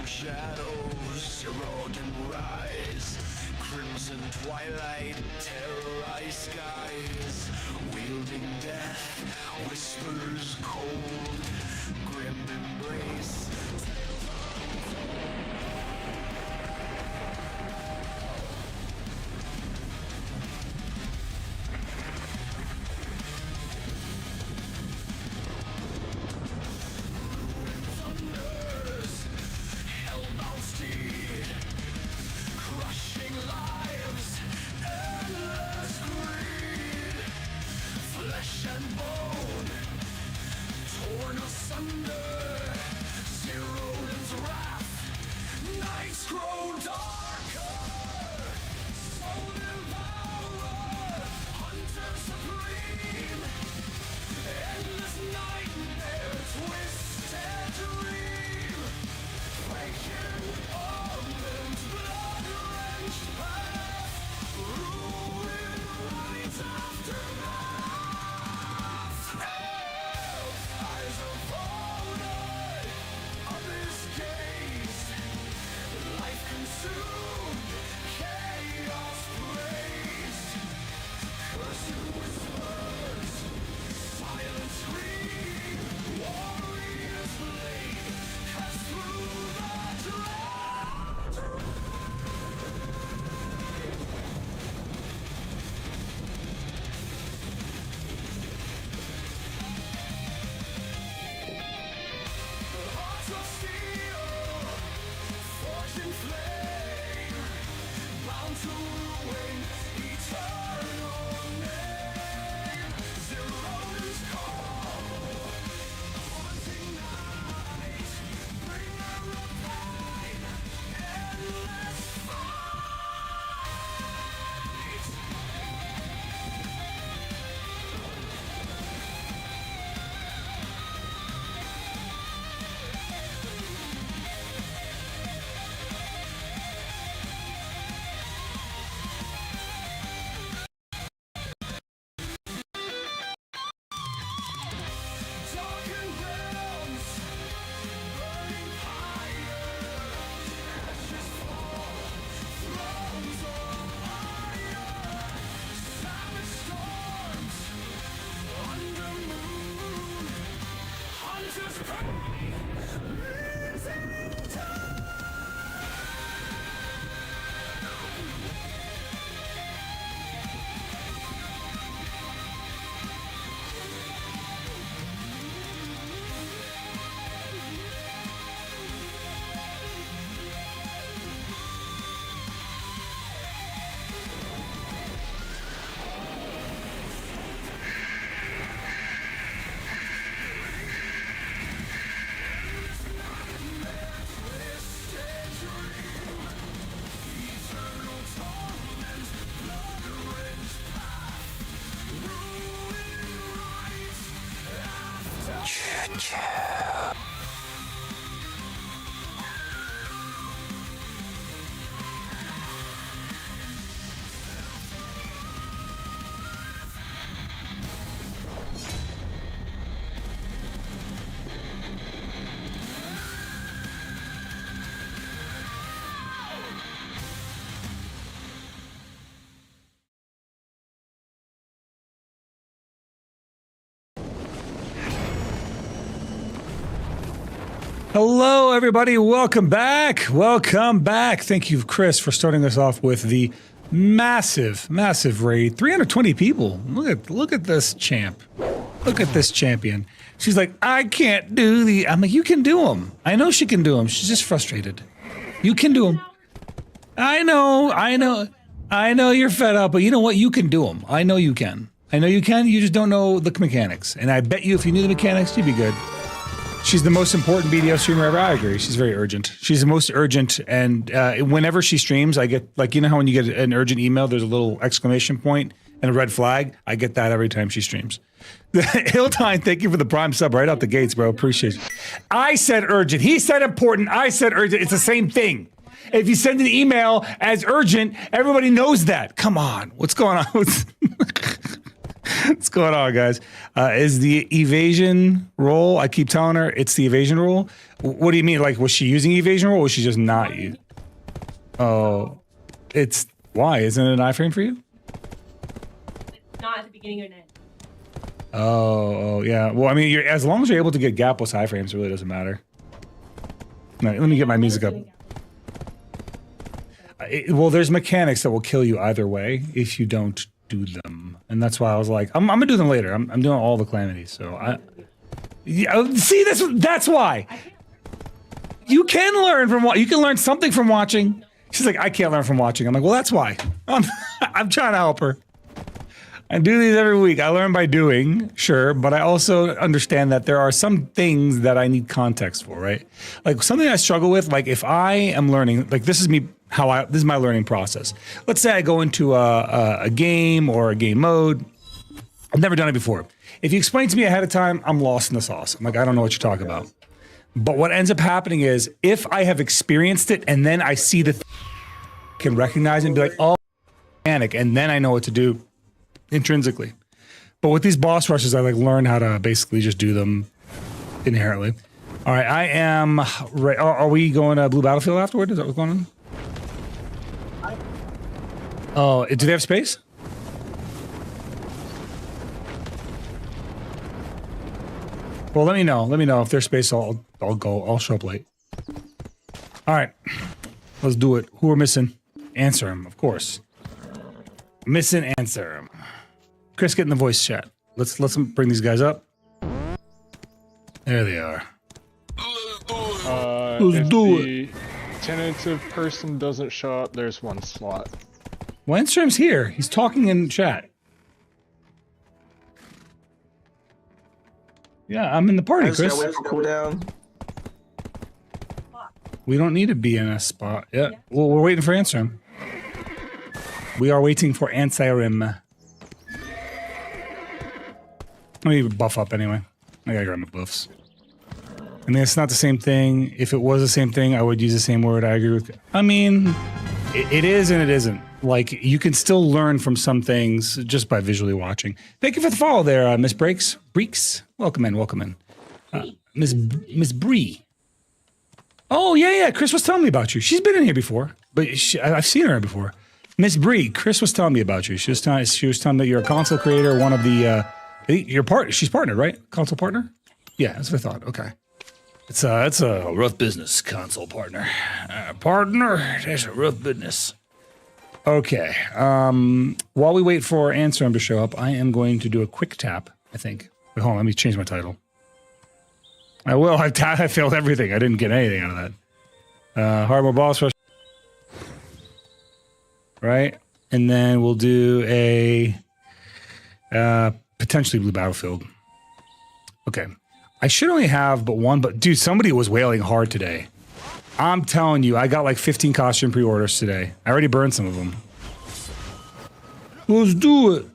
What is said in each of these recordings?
Shadows, Zeroden rise. Crimson twilight, terrorize skies. Wielding death, whispers cold. Grim embrace. Hello, everybody. Welcome back. Welcome back. Thank you, Chris, for starting us off with the massive, massive raid. 320 people. Look at this champ. Look at this champion. She's like, I can't do the. I'm like, you can do them. I know she can do them. She's just frustrated. You can do them. I know you're fed up, but you know what? You can do them. I know you can. I know you can. You just don't know the mechanics. And I bet you if you knew the mechanics, you'd be good. She's the most important BDO streamer ever. I agree. She's very urgent. She's the most urgent. And whenever she streams, I get, like, you know how when you get an urgent email, there's a little exclamation point and a red flag? I get that every time she streams. Hilltime, thank you for the prime sub right out the gates, bro. Appreciate it. I said urgent. He said important. I said urgent. It's the same thing. If you send an email as urgent, everybody knows that. Come on. What's going on? What's going on, guys? Is the evasion roll? I keep telling her it's the evasion roll. What do you mean? Like, was she using evasion roll? Or was she just not using? Oh, it's why? Isn't it an iframe for you? It's not at the beginning or end. Oh, yeah. Well, I mean, as long as you're able to get gapless iframes, it really doesn't matter. Right, let me get my music up. Well, there's mechanics that will kill you either way if you don't do them, and that's why I was like, I'm gonna do them later. I'm doing all the calamities, so see this. That's why you can learn from what you can learn something from watching. She's like, I can't learn from watching. I'm like, well, that's why. I'm trying to help her. I do these every week. I learn by doing, sure, but I also understand that there are some things that I need context for, right? Like something I struggle with, like if I am learning, like this is me, this is my learning process. Let's say I go into a game or a game mode. I've never done it before. If you explain to me ahead of time, I'm lost in the sauce. I'm like, I don't know what you're talking about. But what ends up happening is if I have experienced it and then I see the can recognize it and be like, oh, panic, and then I know what to do intrinsically. But with these boss rushes, I like learn how to basically just do them inherently. All right, I am right. Are we going to Blue Battlefield afterward? Is that what's going on? Oh, do they have space? Well, let me know. Let me know if there's space. I'll go. I'll show up late. All right, let's do it. Who are missing? Answer him, of course. Missing, answer him. Chris, get in the voice chat. Let's bring these guys up. There they are. Let's do it. Tentative person doesn't show up. There's one slot. Well, Enstrom's here. He's talking in chat. Yeah, I'm in the party, Chris. Wait for cooldown. We don't need to be in a spot. Yeah. Well, we're waiting for Enstrom. We are waiting for Ansirim. Let me buff up anyway. I gotta grab my buffs. I mean, it's not the same thing. If it was the same thing, I would use the same word. I agree with. I mean, it is and it isn't. Like, you can still learn from some things just by visually watching. Thank you for the follow there, Miss Breaks. Welcome in, welcome in. Miss Bree. Oh, yeah. Chris was telling me about you. She's been in here before, but I've seen her before. Miss Bree, Chris was telling me about you. She was telling that you're a console creator, one of the, she's partnered, right? Console partner? Yeah, that's what I thought. Okay. It's a rough business, console partner. Partner, that's a rough business. Okay. While we wait for Ansem to show up, I am going to do a quick tap, I think. Wait, hold on, let me change my title. I will. I failed everything. I didn't get anything out of that. Hardware boss rush. Right? And then we'll do a potentially Blue Battlefield. Okay. I should only have but one, but dude, somebody was wailing hard today. I'm telling you, I got like 15 costume pre-orders today. I already burned some of them. Let's do it.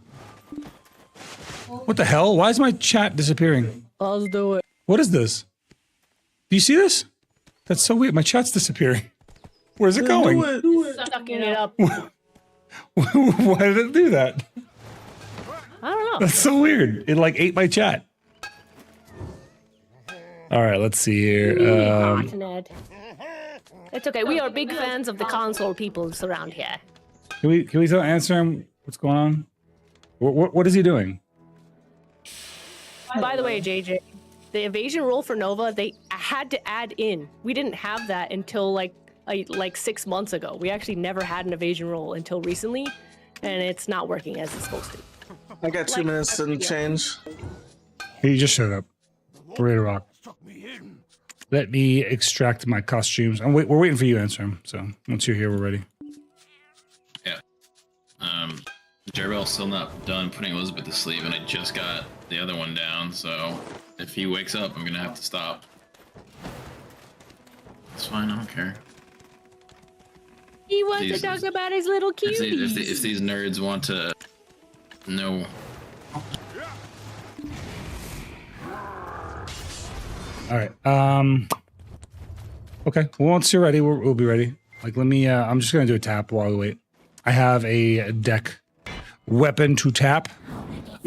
What the hell? Why is my chat disappearing? Let's do it. What is this? Do you see this? That's so weird. My chat's disappearing. Where's it going? Sucking it up. Why did it do that? I don't know. That's so weird. It like ate my chat. All right, let's see here. Ned. It's okay. We are big fans of the console peoples around here. Can we tell Ansem what's going on? What is he doing? By the way, JJ, the evasion roll for Nova, they had to add in. We didn't have that until like 6 months ago. We actually never had an evasion roll until recently, and it's not working as it's supposed to. I got 2 minutes and change. He just showed up. We're ready to rock. Let me extract my costumes. We're waiting for you, Ansem. So once you're here, we're ready. Yeah. Jerbel's still not done putting Elizabeth to sleep, and I just got the other one down, so if he wakes up, I'm gonna have to stop. It's fine, I don't care. He wants to talk about his little cuties. If these nerds want to know... All right. Okay. Well, once you're ready, we'll be ready. Like, let me. I'm just gonna do a tap while we wait. I have a deck weapon to tap.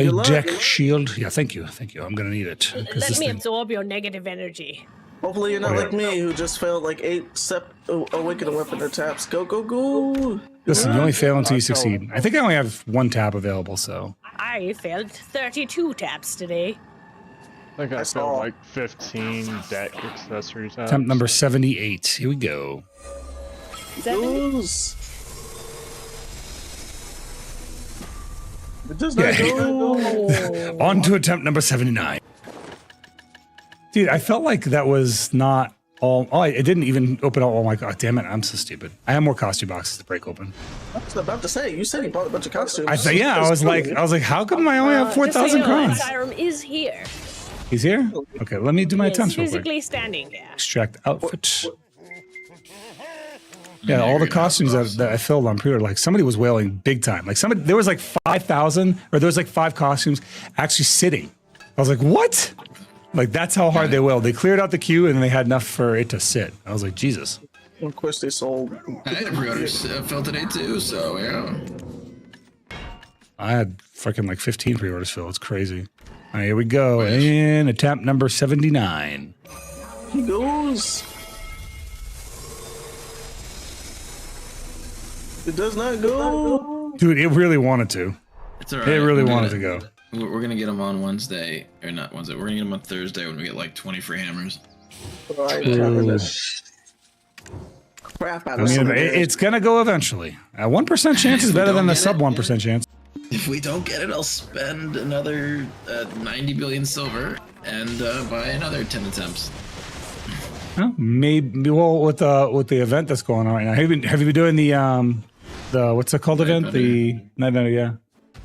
A Good luck. deck shield. Yeah, thank you. Thank you. I'm going to need it. 'cause Let this me thing- absorb your negative energy. Hopefully you're not Oh, yeah. like me, who just failed like 8 awakening weapon attacks. Go, go, go! Listen, you only fail until you I told- succeed. I think I only have one tab available, so. I failed 32 taps today. I think I saw. filled like 15 deck accessory tabs. Attempt number 78. Here we go. 70? Goes. It does not Yeah. go. On to attempt number 79. Dude, I felt like that was not all. Oh, it didn't even open all. Oh my god, damn it! I'm so stupid. I have more costume boxes to break open. I was about to say, you said you bought a bunch of costumes. I thought, yeah, I was like, how come I only have 4,000 crowns? Skyrim is here. He's here. Okay, let me do my He is attempts real quick. physically standing there. Extract outfit. Yeah, all the costumes that I filled on pre-order, like somebody was wailing big time. Like somebody, there was like 5,000, or there was like 5 costumes actually sitting. I was like, what? Like that's how hard they wailed. They cleared out the queue and they had enough for it to sit. I was like, Jesus. Of course, they sold. I had a pre-order filled today too, so yeah. I had freaking like 15 pre-orders filled. It's crazy. All right, here we go. And attempt number 79. He goes. It does not go. Dude, it really wanted to. It's alright. It really wanted to go. We're gonna get them on Wednesday, or not Wednesday. We're gonna get them on Thursday when we get like 20 free hammers. Crap out I of mean, some it's going to go eventually. A 1% chance is If we better than don't a get sub it, 1% chance. If we don't get it, I'll spend another 90 billion silver and buy another 10 attempts. Well, maybe with the event that's going on right now. Have you been doing the what's it called Night event? Under. The Night Under, yeah.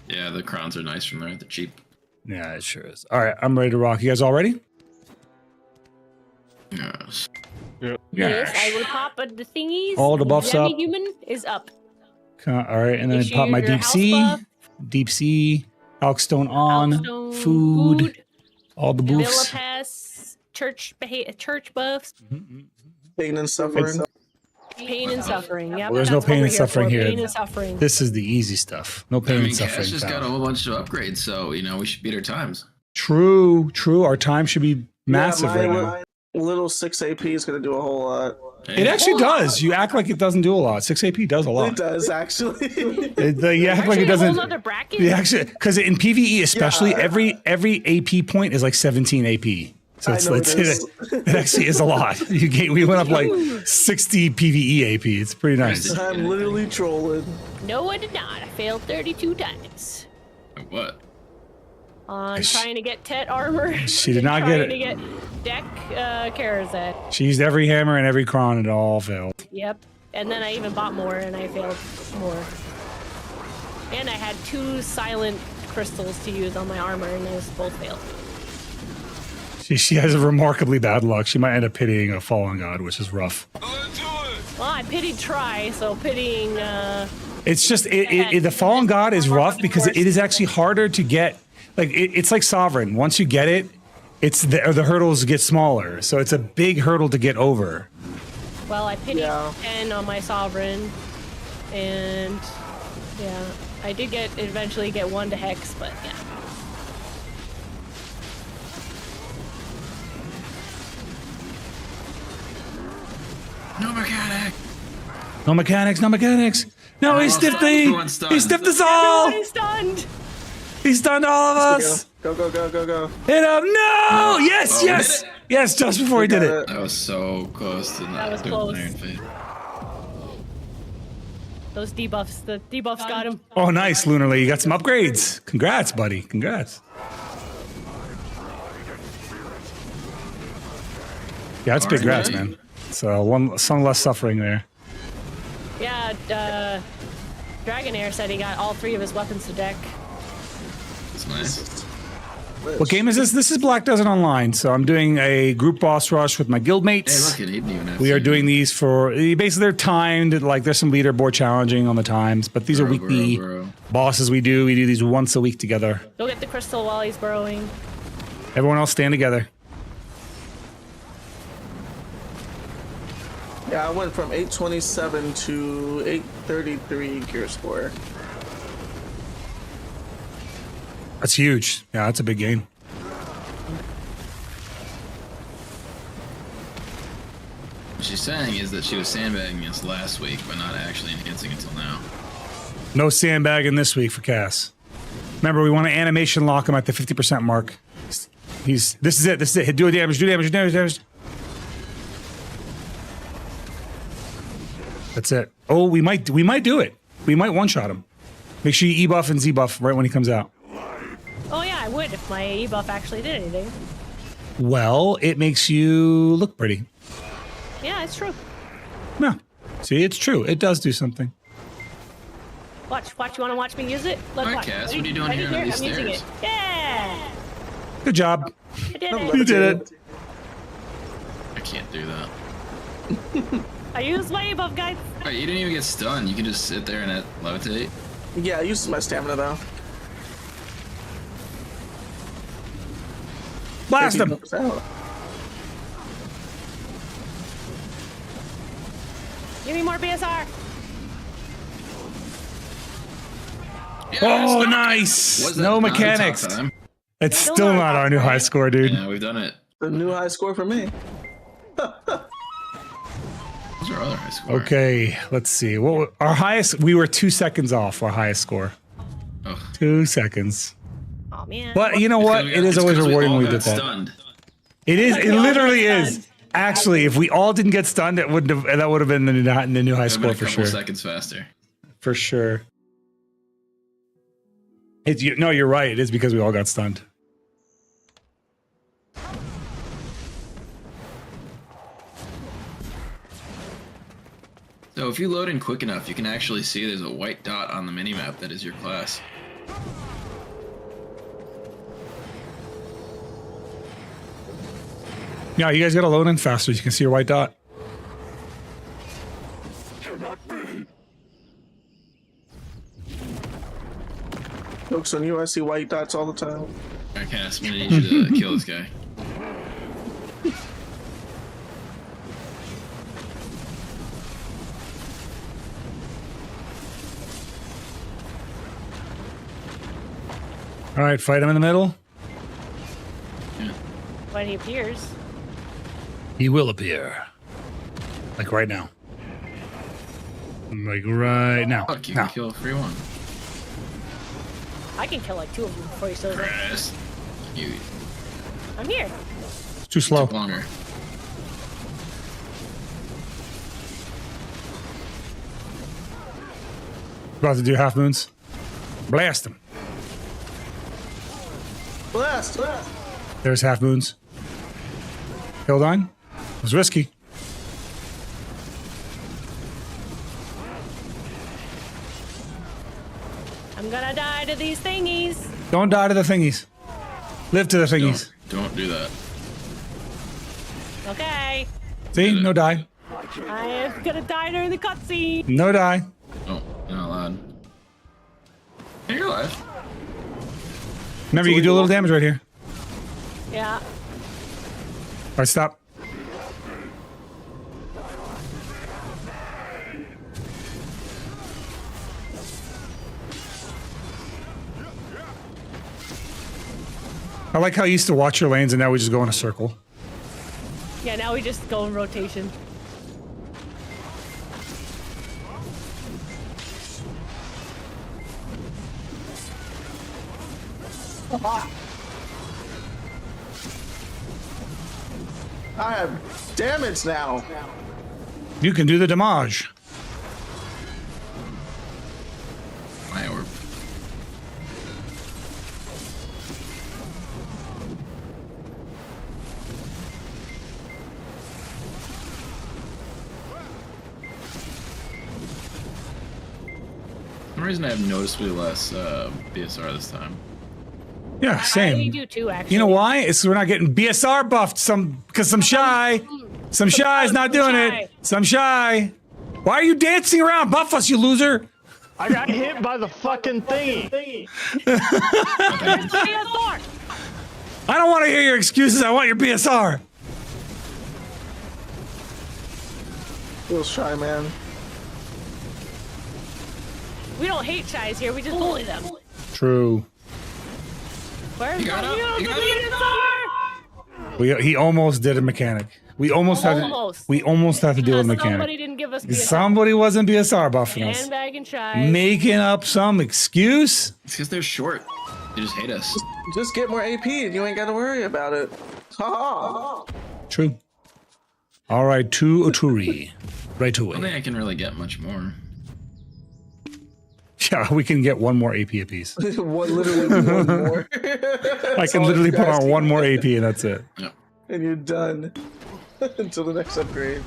Yeah, the crowns are nice from there. They're cheap. Yeah, it sure is. All right, I'm ready to rock. You guys all ready? Yes. Yes, I will pop the thingies. All the buffs Yummy up. Human is up. All right, and then Issue pop my your deep house sea, buff. deep sea, Alkstone on, Alkstone, food, all the Villa boofs. Pass, church buffs, pain and suffering. pain and suffering. Yeah, Well, there's no pain and suffering here. Pain and suffering. This is the easy stuff. No I pain mean, and suffering. Cash just got a found. whole bunch of upgrades, so you know we should beat our times. True. Our time should be massive Yeah, right now. my little 6 AP is going to do a whole lot. It actually does. You act like it doesn't do a lot. 6 AP does a It lot. does, actually. You act like it Actually, a doesn't. whole other bracket. Yeah, actually, because in PVE especially, Yeah. every AP point is like 17 AP. So I it's, know it's it is. it actually is a lot. We went up like 60 PVE AP. It's pretty nice. I'm literally trolling. No, I did not. I failed 32 times What? on trying to get Tet armor. She did not get Trying to it. get deck Karazak. She used every hammer and every cron and it all failed. Yep. And then I even bought more and I failed more. And I had 2 silent crystals to use on my armor and those both failed. She has a remarkably bad luck. She might end up pitying a fallen god, which is rough. Well, I pitied Try, so pitying It's just the fallen god is rough because it is actually harder to get. Like it's like sovereign. Once you get it, it's the hurdles get smaller. So it's a big hurdle to get over. well, I pitied Yeah. 10 on my sovereign. And yeah, I did eventually get 1 to Hex, but yeah. No mechanic. No mechanics. No mechanics. No, he stiffed me. Everyone's stunned. He stiffed us all. Everybody's stunned! He stunned all of us. Go, go, go, go, go. Hit him. No. Yes. Oh, Yes. hit it. Yes. Just before he did it. That was so close to not was doing close. Iron Fate. Those debuffs, the debuffs got him. Oh, nice, Lunarly. You got some upgrades. Congrats, buddy. Congrats. Yeah, that's big grats, man. So some less suffering there. Yeah, Dragonair said he got all 3 of his weapons to deck. That's nice. What game is this? This is Black Desert Online. So I'm doing a group boss rush with my Hey, guildmates. look, it didn't even have We are to- doing these for basically they're timed. Like there's some leaderboard challenging on the times, but these are Bro, weekly bro. bosses we do. We do these once a week together. Go get the crystal while he's burrowing. Everyone else stand together. Yeah, I went from 827 to 833 gear score. That's huge. Yeah, that's a big gain. What she's saying is that she was sandbagging us last week, but not actually enhancing until now. No sandbagging this week for Cass. Remember, we want to animation lock him at the 50% mark. This is it. This is it. Do damage. Do damage. Do damage. Do damage. That's it. Oh, we might do it. We might one-shot him. Make sure you E-buff and Z-buff right when he comes out. Oh yeah, I would if my E-buff actually did anything. Well, it makes you look pretty. Yeah, it's true. Yeah. See, it's true. It does do something. Watch. You want to watch me use it? Look, Alright, watch. Cass, Ready? what are you doing Ready here on these I'm using stairs? it. Yeah! Good job. I did I'm it. You did it. I can't do that. I used my E-buff, guys. Alright, you didn't even get stunned. You can just sit there and levitate. Yeah, I used my stamina though. Blast him. Give me more BSR. Yes! Oh, nice. Was that No not a top mechanics. time? It's still not our new high score, dude. Yeah, we've done it. The new high score for me. What's our other high score? Okay, let's see. What our highest? We were 2 seconds off our highest score. Ugh. 2 seconds. Oh man. But you know what? It is always rewarding when we did that. Stunned. It is. It all literally got is. Actually, if we all didn't get stunned, it wouldn't have. That would have been the new high Would've been score a for couple sure. seconds faster. For sure. No, you're right. It is because we all got stunned. So if you load in quick enough, you can actually see there's a white dot on the minimap that is your class. Yeah, you guys got to load in faster. You can see your white dot. Jokes on you, I see white dots all the time. Alright, Cass, I'm gonna need you to kill this guy. All right, fight him in the middle. When he appears. He will appear. Like right now. Like right now. Fuck, you Now. can kill a free one. I can kill like 2 of them before he shows up. Chris. You I'm here. It's too slow. took longer. About to do half moons. Blast him. Blast! Blast! There's half moons. Hold on. It was risky. I'm gonna die to these thingies. Don't die to the thingies. Live to the thingies. Don't do that. Okay. See? No die. I am gonna die during the cutscene. No die. Oh, you're not allowed. Hey, you're alive. Remember, you can do a little damage right here. Yeah. All right, stop. I like how you used to watch your lanes and now we just go in a circle. Yeah, now we just go in rotation. I have damage now. You can do the damage. My orb. For some reason I have noticeably less BSR this time. Yeah, I same. do too, actually. You know why? It's we're not getting BSR buffed. Because some shy is not doing it. Some shy. Why are you dancing around? Buff us, you loser. I got hit by the fucking thingy. BSR! I don't want to hear your excuses. I want your BSR. Feels shy, man. We don't hate shies here, we just bully them. True. Where's You got my up, heal? you Give got me up. an SR! He almost did a mechanic. We almost had to deal with a Somebody mechanic. didn't give us BSR. Somebody wasn't BSR buffing us. Handbag and shy. Making up some excuse. It's because they're short. They just hate us. Just get more AP and you ain't got to worry about it. Ha ha. True. All right, to Oturi. Right I don't away. think I can really get much more. Yeah, we can get one more AP apiece. Literally one more. I can literally put on one more AP and that's it. Yeah. And you're done. Until the next upgrade.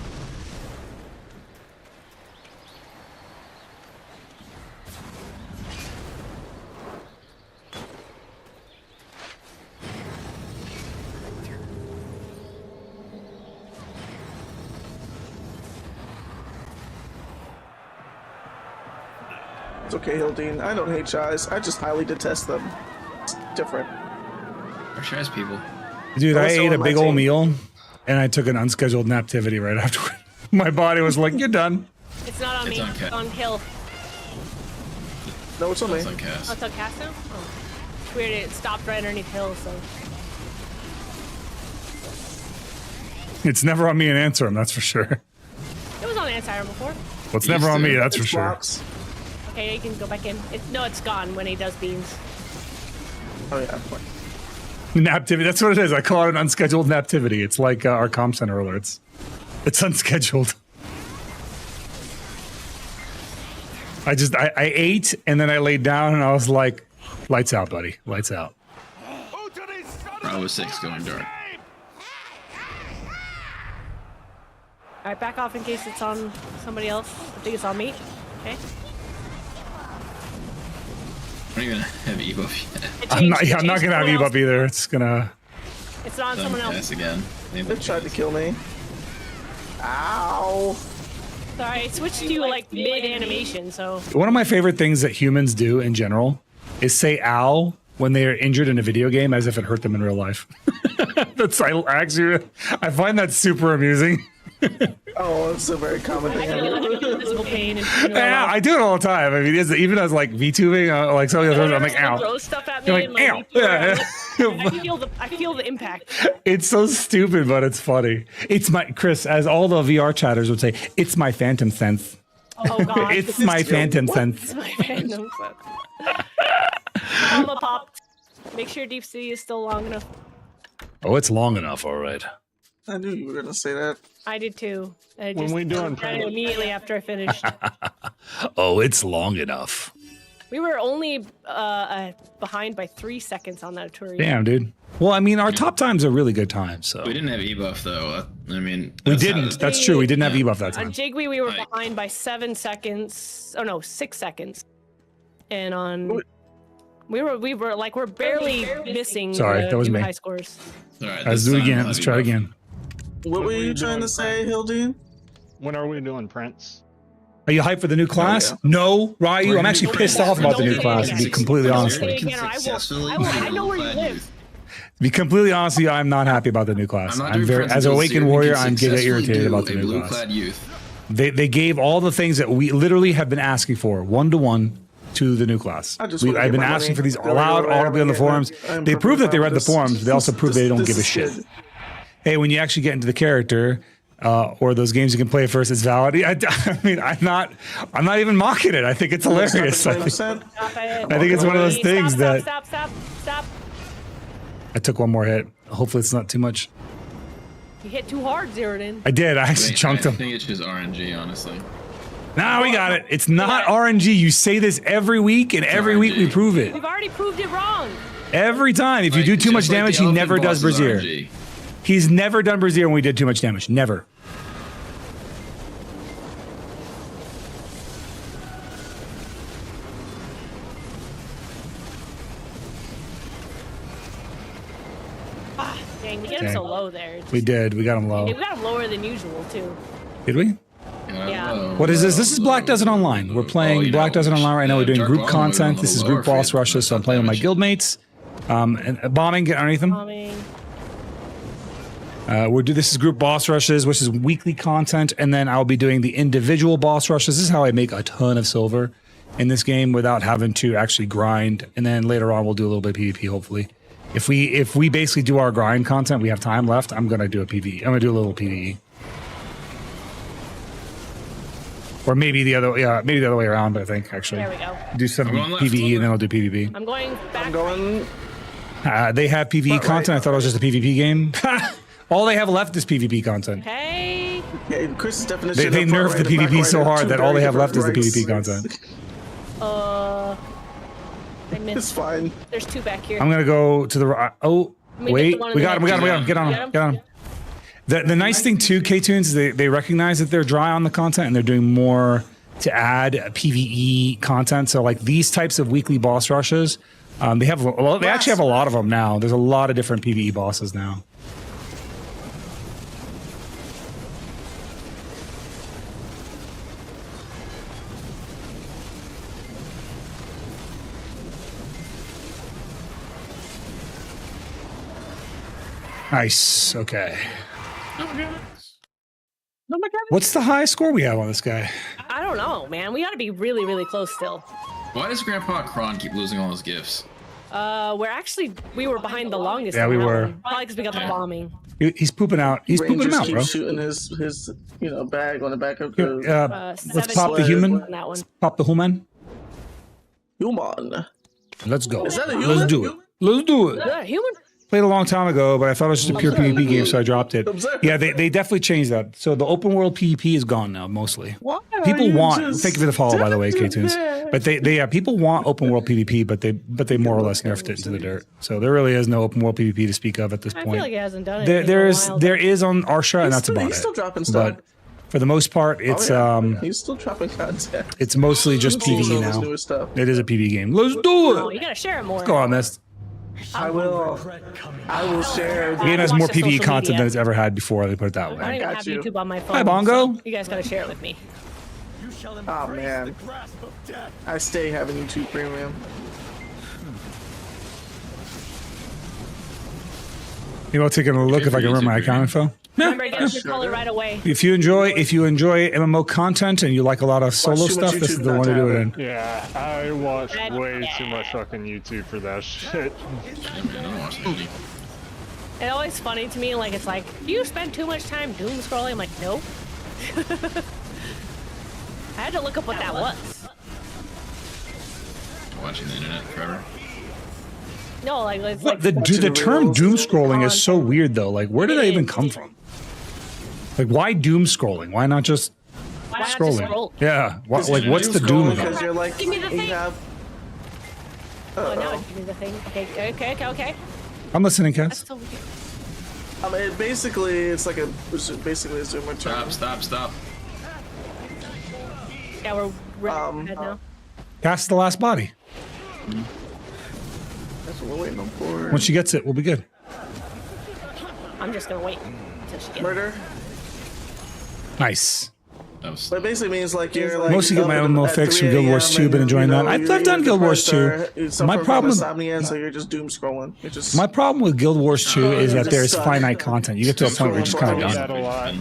It's okay, Hildine. I don't hate shies. I just highly detest them. It's different. They're shy's people. Dude, I Also ate a on my big old team. meal and I took an unscheduled naptivity right afterward. My body was like, you're done. It's not on It's me. on It's Cat. on Hill. No, it's on me. It's on Oh, cast. it's on Cast now? Oh. Weird, it stopped right underneath Hill, so. It's never on me and answer him, that's for sure. It was on Anti-Iron before. Well, it's never on me, that's for It's sure. blocks. Okay, you can go back in. No, it's gone when he does beams. Oh yeah. Naptivity, that's what it is. I call it an unscheduled naptivity. It's like our comm center alerts. It's unscheduled. I ate and then I laid down and I was like, lights out, buddy. Lights out. Bravo 6 going dark. Alright, back off in case it's on somebody else. I think it's on me. Okay. I don't even have ebuff yet. It I'm not, changed- yeah, it I'm not changed gonna have someone you up else. either. It's gonna. It's not on It's on someone else. cast again. They tried to kill me. Ow. Sorry, it switched to like mid-animation, so. One of my favorite things that humans do in general is say "ow" when they are injured in a video game, as if it hurt them in real life. I find that super amusing. Oh, it's a very common I thing. feel physical pain and Yeah, I do it all the time. I mean, even as like VTubing, like some of the others, I'm like, ow. Throw stuff at me You're and like, like, ow. I feel the impact. It's so stupid, but it's funny. It's my Chris, as all the VR chatters would say, it's my phantom sense. Oh god. It's my phantom sense. It's my random Mama popped. Make sure Deep Sea is still long enough. Oh, it's long enough, all right. I knew you were gonna say that. I did too. I When just we doing tried it print? immediately after I finished. Oh, it's long enough. We were only behind by 3 seconds on that tour. Damn, dude. Well, I mean, our top times are really good times, so. We didn't have ebuff though. I mean, We that's didn't. how- That's true. We didn't have Yeah. ebuff that On time. Jiggly, we were Like- behind by 7 seconds. Oh no, 6 seconds. And on we were like we're barely missing. Sorry, that was new me. high scores. All right, Let's this do it time again. I'll Let's have try it ebuff. again. What were you you trying doing, to say, Hildine? When are we doing prints? Are you hyped for the new class? yeah. No, Ryu. I'm actually pissed off about the new Don't class, do to it be again. completely Don't honest do with it you. again, or I will- Successfully I know where you clad live. youth. To be completely honest with you, I'm not happy about the new class. I'm not I'm doing very, friends as an until awakened Zeroden warrior, can I'm getting successfully irritated do about the a new class. blue-clad youth. They gave all the things that we literally have been asking for, 1-to-1, to the new class. I just wanna I've get been my asking money. for these Go loud, wherever audibly on the I forums. am They prove that they read the perfectly forums, but they also prove they don't this give a is shit. good. Hey, when you actually get into the character, or those games you can play first, it's valid. I mean, I'm not even mocking it. I think it's hilarious. Stop I at think, 20%. Stop it. I think it's one of those Stop, things stop, that Stop. I took one more hit. Hopefully, it's not too much. You hit too hard, Zeroden. I did. I actually chunked I him. think it's just RNG, honestly. Now we got it. It's not RNG. You say this every week, and every week we RNG. prove it. We've already proved it wrong. Every time. If you do Like, too much just like damage, the he elephant never does boss is Brazier. RNG. He's never done Brazier when we did too much damage. Never. Ah, dang, we get him so low there. We did. We got him low. We got him lower than usual too. Did we? Yeah. What is this? This is Black Desert Online. We're playing Black Desert Online right now. We're doing group content. This is group boss rushes, so I'm playing with my guildmates. And bombing, get underneath them. Bombing. This is group boss rushes, which is weekly content, and then I'll be doing the individual boss rushes. This is how I make a ton of silver in this game without having to actually grind. And then later on, we'll do a little bit of PvP, hopefully. If we basically do our grind content, we have time left. I'm gonna do a PvE. I'm gonna do a little PvE. Or maybe the other way around. I think actually. There we go. Do some I'm going left. PvE and then I'll do PvP. I'm going back. I'm going. They have PvE Front content. right. I thought it was just a PvP game. All they have left is PvP content. Hey. Yeah, Chris's definition. They of front nerfed right the and back PvP right so are hard two that all they very have left is the different PvP rights. content. I It's missed. fine. There's two back here. I'm gonna go to the. Oh, Let me get wait, the one in we the got him. We got him. We got him. Get on him. Get on him. The nice thing too, K-Tunes, they recognize that they're dry on the content and they're doing more to add PvE content. So like these types of weekly boss rushes, they have. Well, they actually have a lot of them now. There's a lot of different PvE bosses now. Nice. Okay. What's the highest score we have on this guy? I don't know, man. We got to be really, really close still. Why does Grandpa Kron keep losing all his gifts? We were behind the longest. Yeah, on we that were. one. Probably because we got the bombing. He's pooping out. He's pooping Rangers him out, keep bro. shooting his bag on the back of Here, the let's pop the human. On that one. Pop the human. human. Let's go. Is that a Let's human? do it. Let's do it. Yeah, human. Played a long time ago, but I thought it was just a pure PvP game, so I dropped it. Observe. Yeah, they definitely changed that. So the open world PvP is gone now, mostly. Why People are you want. just Thank you for the follow, by the way, doing K-Tunes. that? But they people want open world PvP, but they more or less nerfed it into the dirt. So there really is no open world PvP to speak of at this I point. feel like it hasn't done it. There is on Arsha, and that's still- about he's it. still dropping stuff. But for the most part, it's He's still dropping content. it's mostly just Seeing PvE all this now. newest stuff. It is a PvE game. Let's do Oh, it. you gotta share it more. Go on, Mist. I will share. The game has watch more the PvE social content media. than it's ever had before. They put it that I don't way. even got have you. YouTube on my phone. Hi, Bongo. so you guys gotta share it with me. Oh man, I stay having YouTube Premium. You know, taking a look if I can remember my account info. Remember, get your color right away. If you enjoy MMO content and you like a lot of solo too much stuff, this is YouTube the not one to to do have it it. in. Yeah, I watch Red- way yeah. too much fucking YouTube for that shit. Yeah, man, I don't watch any. It's always funny to me, like, it's like, do you spend too much time doom scrolling? I'm like, nope. I had to look up what that was. Watching the internet forever. No, like, it's What, like, the term doom scrolling is so weird though. Like, where did that even come from? Like, why doom scrolling? Why not just why not just scrolling? scroll? Yeah. Like, what's the doom Because about? you're like, Give me the you thing. have. Oh, now it's doing the thing. Okay. I'm listening, Cass. So weird. I mean, basically, it's like basically a zoomer term. Stop. Yeah, we're ahead now. Cass is the last body. That's what we're waiting on for. Once she gets it, we'll be good. I'm just gonna wait until she gets Murder. Nice. That was But it basically means like you're like. Mostly get my up MMO at fix from 3 Guild Wars a.m. 2, been and, enjoying you that. know, I've you're done Guild Wars depressed 2. or you suffer My from problem- insomnia, so you're just doom scrolling. You're just. My problem with Guild Wars 2 is that just there's suck. finite content. You get to a point where you're just kind of Yeah. done. That a lot.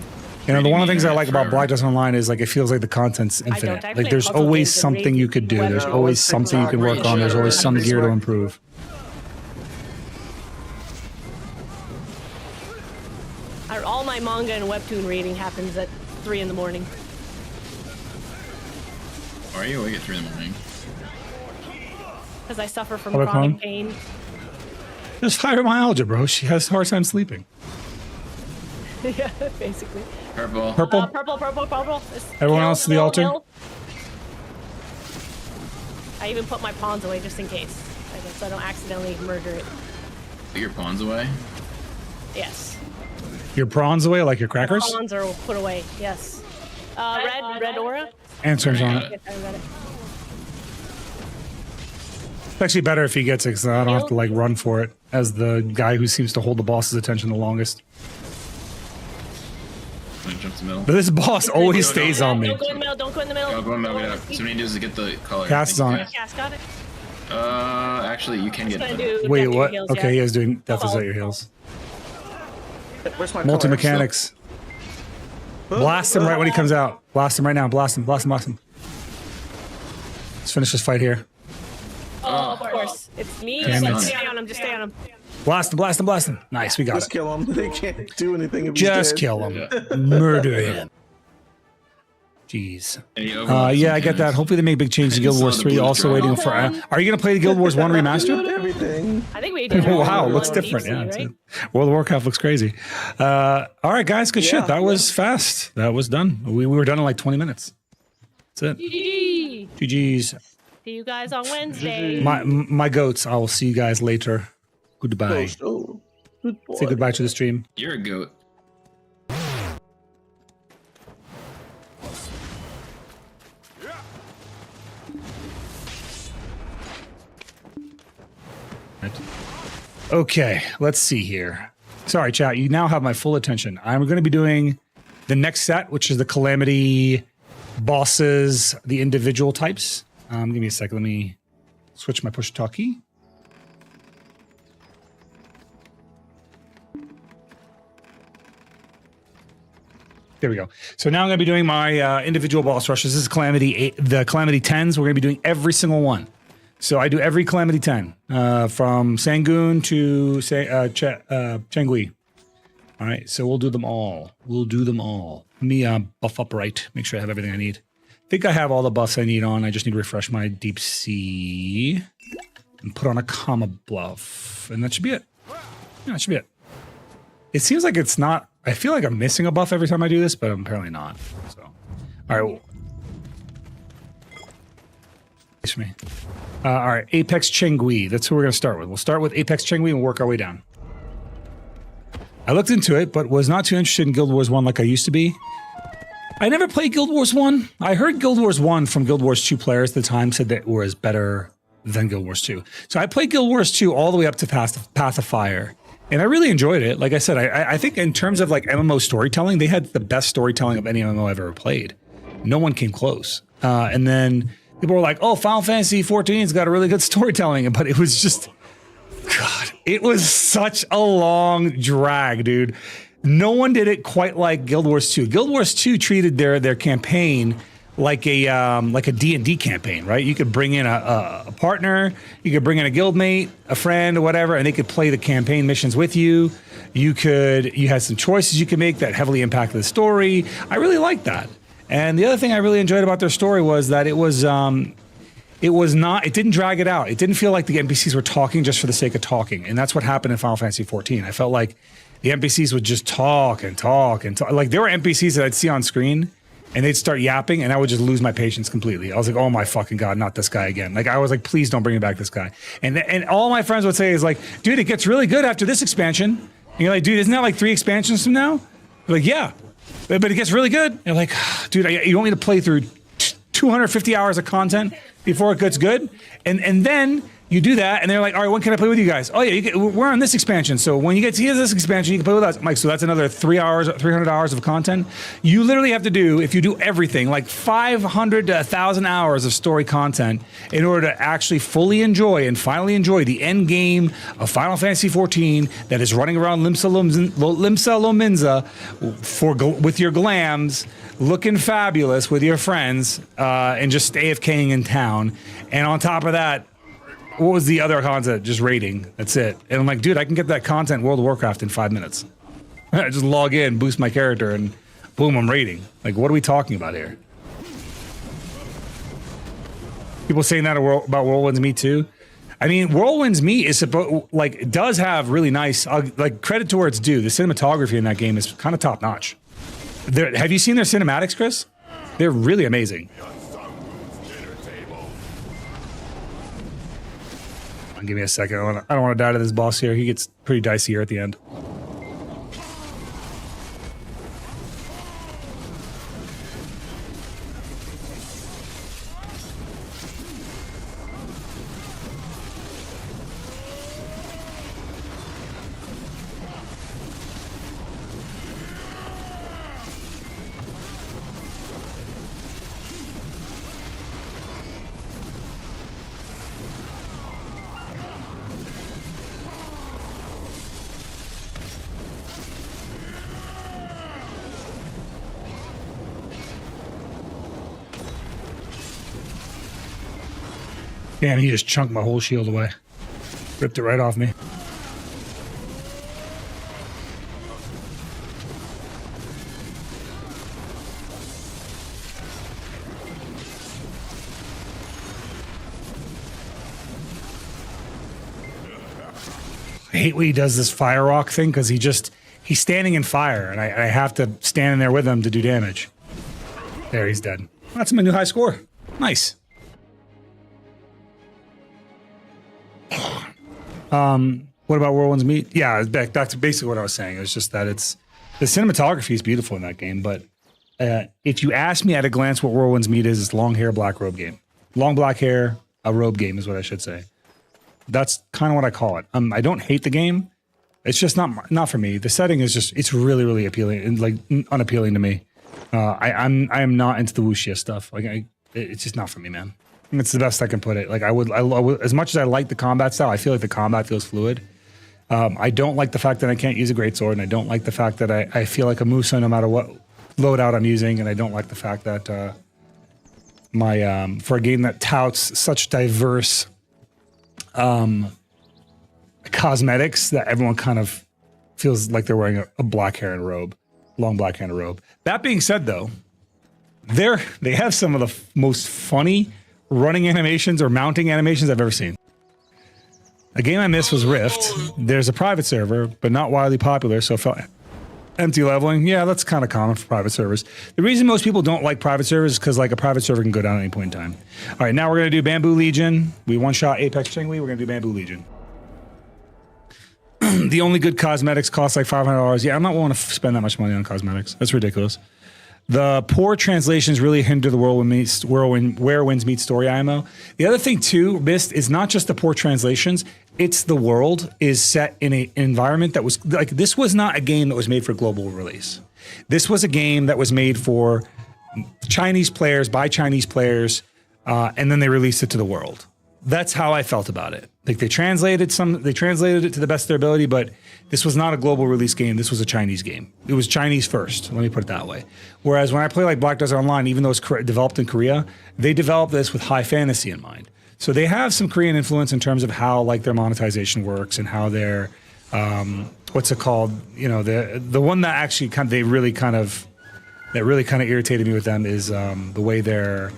You know, the one of the things I Reading like about forever. Black Dust Online is like it feels like the content's infinite. I Like play there's puzzle always games and something read you could do. web There's notes. always something you can work on. There's always some gear to improve. All my manga and webtoon reading happens at 3 in the morning. Why are you awake at 3 in the morning? Because I suffer from Public chronic home? pain. Just fibromyalgia, bro. She has a hard time sleeping. Yeah, basically. Purple. Purple? Purple. Everyone else to the altar? I even put my pawns away just in case. So I don't accidentally murder it. Put your pawns away. Yes. Your prawns away like your crackers? Pawns are put away. Yes. Red aura. Answers on it. Yes, I got it. It's actually better if he gets it, because I don't have to like run for it as the guy who seems to hold the boss's attention the longest. I'm gonna jump to the middle. But this boss always stays on me. Don't go in the middle. Don't go in the middle. Go in the middle. Get up. So what you need to do is get the color. Cass is on it. Cass got it. Actually, you can get Gonna it. do Wait, Death to what? Your Heels, Okay, he yeah. is doing Death is at your heels. Where's my Multi color? mechanics. Blast him right when he comes out. Blast him right now. Blast him. Blast him. Blast him. Let's finish this fight here. Oh, of course. It's me. Damn Just it. stay on him. Just stay on him. Blast him, blast him, blast him. Nice, we got Just it. kill him. They can't do anything if he's Just dead. kill him. Murder him. Jeez. Hey, Overwatch Yeah, I get mechanics. that. Hopefully they make big changes to I Guild saw Wars the 3. blue Also drop. waiting for... are you going to play the Guild Wars 1 remastered? Everything. I think we did. Wow, it looks on different. Deep Sea, Yeah, it's right? World of Warcraft looks crazy. All right, guys, good shit. Yeah, That was fast. That was done. We were done in like 20 minutes. That's it. GG. GG's. See you guys on Wednesday. My goats. I will see you guys later. Goodbye. Oh, good boy. Say goodbye to the stream. You're a goat. Okay, let's see here. Sorry, chat. You now have my full attention. I'm going to be doing the next set, which is the Calamity bosses, the individual types. Give me a second. Let me switch my push to talk key. There we go. So now I'm going to be doing my individual boss rushes. This is Calamity, the Calamity 10s. We're going to be doing every single one. So I do every Calamity 10, from Sangoon to Changui. All right, so we'll do them all. We'll do them all. Let me buff up right, make sure I have everything I need. I think I have all the buffs I need on. I just need to refresh my Deep Sea and put on a Comma buff. And that should be it. Yeah, that should be it. It seems like it's not... I feel like I'm missing a buff every time I do this, but I'm apparently not. So, all right. For me. All right, Apex Chengui. That's who we're going to start with. We'll start with Apex Chengui and work our way down. I looked into it, but was not too interested in Guild Wars 1 like I used to be. I never played Guild Wars 1. I heard Guild Wars 1 from Guild Wars 2 players at the time said that it was better than Guild Wars 2. So I played Guild Wars 2 all the way up to Path of Fire. And I really enjoyed it. Like I said, I think in terms of like MMO storytelling, they had the best storytelling of any MMO I've ever played. No one came close. And then people were like, oh, Final Fantasy 14's got a really good storytelling. But it was just, God, it was such a long drag, dude. No one did it quite like Guild Wars 2. Guild Wars 2 treated their campaign like a D&D campaign, right? You could bring in a partner, you could bring in a guildmate, a friend, or whatever, and they could play the campaign missions with you. You had some choices you could make that heavily impacted the story. I really liked that. And the other thing I really enjoyed about their story was that it didn't drag it out. It didn't feel like the NPCs were talking just for the sake of talking. And that's what happened in Final Fantasy 14. I felt like the NPCs would just talk and talk and talk. Like there were NPCs that I'd see on screen and they'd start yapping and I would just lose my patience completely. I was like, oh my fucking God, not this guy again. Like I was like, please don't bring me back this guy. And all my friends would say is like, dude, it gets really good after this expansion. And you're like, dude, isn't that like 3 expansions from now? They're like, yeah, but it gets really good. And you're like, dude, you want me to play through 250 hours of content before it gets good? And then you do that, and they're like, all right, when can I play with you guys? Oh, yeah, we're on this expansion. So when you get to this expansion, you can play with us. I'm like, so that's another 300 hours of content. You literally have to do, if you do everything, like 500 to 1,000 hours of story content in order to actually fully enjoy and finally enjoy the end game of Final Fantasy XIV that is running around Limsa Lominsa with your glams, looking fabulous with your friends, and just AFKing in town. And on top of that, what was the other content? Just raiding. That's it. And I'm like, dude, I can get that content in World of Warcraft in 5 minutes. I just log in, boost my character, and boom, I'm raiding. Like, what are we talking about here? People saying that about Whirlwind's Meat too. I mean, Whirlwind's Meat is does have really nice, like credit to where it's due. The cinematography in that game is kind of top notch. Have you seen their cinematics, Chris? They're really amazing. Give me a second. I don't want to die to this boss here. He gets pretty dicey here at the end. Damn, he just chunked my whole shield away. Ripped it right off me. I hate when he does this fire rock thing because he's standing in fire and I have to stand in there with him to do damage. There, he's dead. That's my new high score. Nice. What about Whirlwind's Meat? Yeah, that's basically what I was saying. It's just that the cinematography is beautiful in that game, but if you ask me at a glance what Whirlwind's Meat is, it's long hair, black robe game. Long black hair, a robe game is what I should say. That's kind of what I call it. I don't hate the game. It's just not for me. The setting is just, it's really, really appealing and like unappealing to me. I am not into the wuxia stuff. Like it's just not for me, man. It's the best I can put it. Like I would, as much as I like the combat style, I feel like the combat feels fluid. I don't like the fact that I can't use a greatsword, and I don't like the fact that I feel like a Musa no matter what loadout I'm using, and I don't like the fact that for a game that touts such diverse cosmetics that everyone kind of feels like they're wearing a black hair and robe, long black hair and robe. That being said, though, they have some of the most funny running animations or mounting animations I've ever seen. A game I missed was Rift. There's a private server, but not widely popular, so it felt empty leveling. Yeah, that's kind of common for private servers. The reason most people don't like private servers is because like a private server can go down at any point in time. All right, now we're going to do Bamboo Legion. We one-shot Apex Chingwi. We're going to do Bamboo Legion. The only good cosmetics cost like $500. Yeah, I'm not willing to spend that much money on cosmetics. That's ridiculous. The poor translations really hinder the Where Winds Meet story IMO. The other thing too, Mist, is not just the poor translations, it's the world is set in an environment that was, like, this was not a game that was made for global release. This was a game that was made for Chinese players, by Chinese players, and then they released it to the world. That's how I felt about it. Like they translated it to the best of their ability, but this was not a global release game. This was a Chinese game. It was Chinese first. Let me put it that way. Whereas when I play like Black Desert Online, even though it's developed in Korea, they developed this with high fantasy in mind. So they have some Korean influence in terms of how like their monetization works and how their what's it called? You know, the one that actually that really kind of irritated me with them is the way they're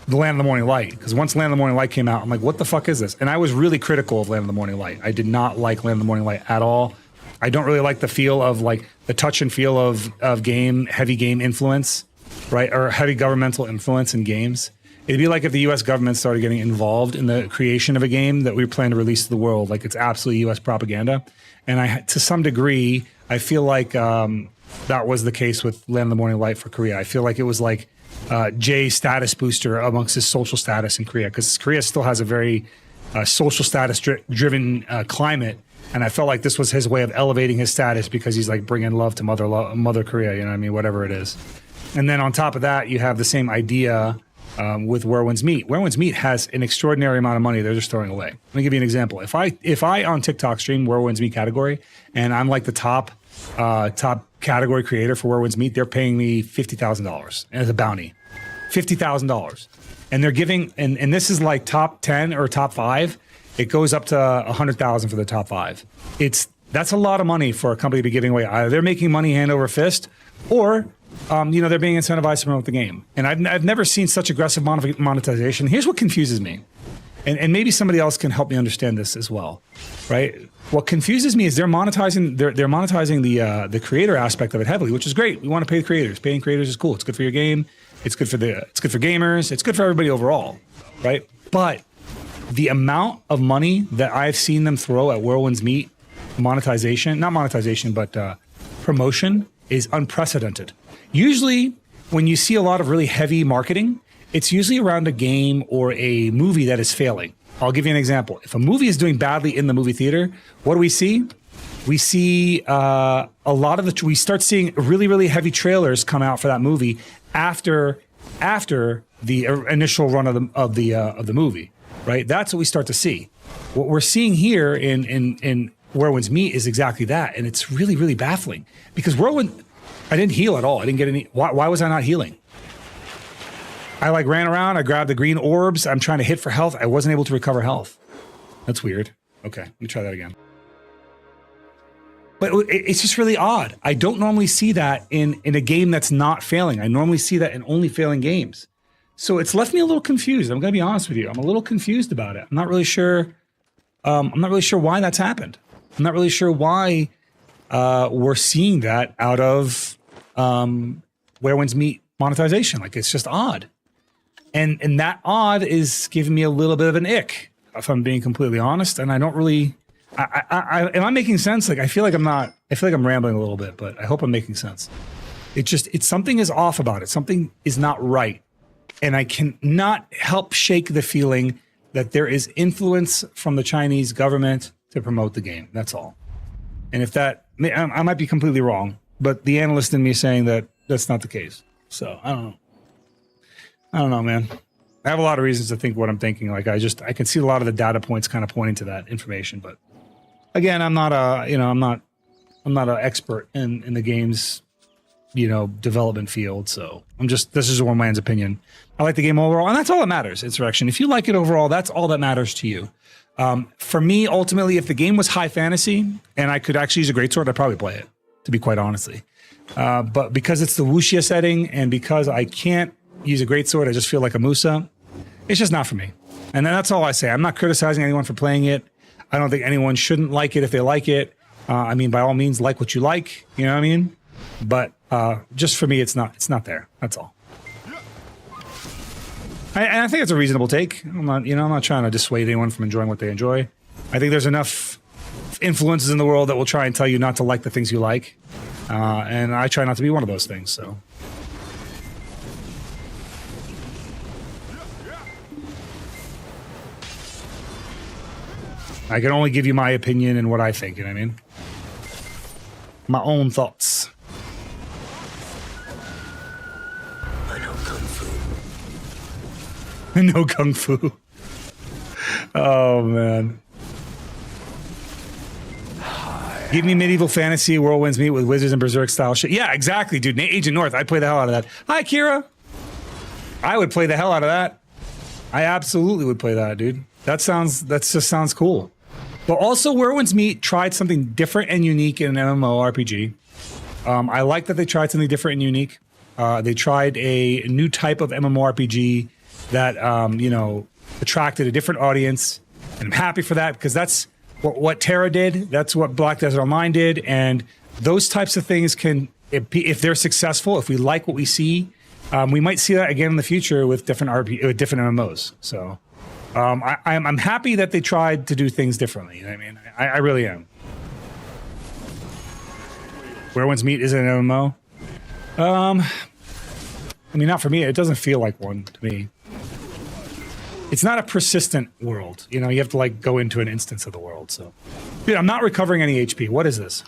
the Land of the Morning Light, because once Land of the Morning Light came out, I'm like, what the fuck is this? And I was really critical of Land of the Morning Light. I did not like Land of the Morning Light at all. I don't really like the feel of like the touch and feel of heavy game influence, right? Or heavy governmental influence in games. It'd be like if the US government started getting involved in the creation of a game that we plan to release to the world, like it's absolutely US propaganda. And to some degree, I feel like that was the case with Land of the Morning Light for Korea. I feel like it was like Jay's status booster amongst his social status in Korea, because Korea still has a very social status driven climate, and I felt like this was his way of elevating his status because he's like bringing love to Mother Korea, you know what I mean, whatever it is. And then on top of that, you have the same idea with Where Winds Meet. Where Winds Meet has an extraordinary amount of money they're just throwing away. Let me give you an example. If I on TikTok stream Where Winds Meet category, and I'm like the top category creator for Where Winds Meet, they're paying me $50,000 as a bounty. $50,000. And they're giving, and this is like top 10 or top 5. It goes up to $100,000 for the top 5. That's a lot of money for a company to be giving away. Either they're making money hand over fist, or they're being incentivized to promote the game. And I've never seen such aggressive monetization. Here's what confuses me, and maybe somebody else can help me understand this as well, right? What confuses me is they're monetizing the creator aspect of it heavily, which is great. We want to pay the creators. Paying creators is cool. It's good for your game. It's good for gamers. It's good for everybody overall, right? But the amount of money that I've seen them throw at Whirlwind's Meet, promotion is unprecedented. Usually, when you see a lot of really heavy marketing, it's usually around a game or a movie that is failing. I'll give you an example. If a movie is doing badly in the movie theater, what do we see? We see we start seeing really, really heavy trailers come out for that movie after the initial run of the movie, right? That's what we start to see. What we're seeing here in Where Winds Meet is exactly that, and it's really, really baffling because I didn't heal at all. I didn't get any. Why was I not healing? I ran around. I grabbed the green orbs. I'm trying to hit for health. I wasn't able to recover health. That's weird. Okay, let me try that again. But it's just really odd. I don't normally see that in a game that's not failing. I normally see that in only failing games. So it's left me a little confused. I'm going to be honest with you. I'm a little confused about it. I'm not really sure I'm not really sure why that's happened. I'm not really sure why we're seeing that out of Where Winds Meet monetization. Like, it's just odd. And that odd is giving me a little bit of an ick, if I'm being completely honest. And I don't really, am I making sense? Like, I feel like I'm rambling a little bit, but I hope I'm making sense. It's something is off about it. Something is not right. And I cannot help shake the feeling that there is influence from the Chinese government to promote the game. That's all. And if that, I might be completely wrong, but the analyst in me is saying that that's not the case. So I don't know. I don't know, man. I have a lot of reasons to think what I'm thinking. Like, I can see a lot of the data points kind of pointing to that information. But again, I'm not an expert in the game's, development field. So this is one man's opinion. I like the game overall, and that's all that matters. Insurrection. If you like it overall, that's all that matters to you. For me, ultimately, if the game was high fantasy and I could actually use a greatsword, I'd probably play it, to be quite honestly. But because it's the wuxia setting and because I can't use a greatsword, I just feel like a Musa. It's just not for me. And that's all I say. I'm not criticizing anyone for playing it. I don't think anyone shouldn't like it if they like it. I mean, by all means, like what you like. You know what I mean? But just for me, it's not there. That's all. And I think it's a reasonable take. I'm not trying to dissuade anyone from enjoying what they enjoy. I think there's enough influences in the world that will try and tell you not to like the things you like. And I try not to be one of those things, so. I can only give you my opinion and what I think, you know what I mean? My own thoughts. I know Kung Fu. No Kung Fu. Oh, man. Give me medieval fantasy, Whirlwinds Meet with Wizards and Berserk style shit. Yeah, exactly, dude. Agent North, I'd play the hell out of that. Hi, Kira. I would play the hell out of that. I absolutely would play that, dude. That just sounds cool. But also, Whirlwinds Meet tried something different and unique in an MMORPG. I like that they tried something different and unique. They tried a new type of MMORPG that, attracted a different audience. And I'm happy for that because that's what Terra did. That's what Black Desert Online did. And those types of things can, if they're successful, if we like what we see, we might see that again in the future with different MMOs. So I'm happy that they tried to do things differently. You know what I mean? I really am. Whirlwinds Meet is an MMO. I mean, not for me. It doesn't feel like one to me. It's not a persistent world. You have to like go into an instance of the world. So, dude, I'm not recovering any HP. What is this?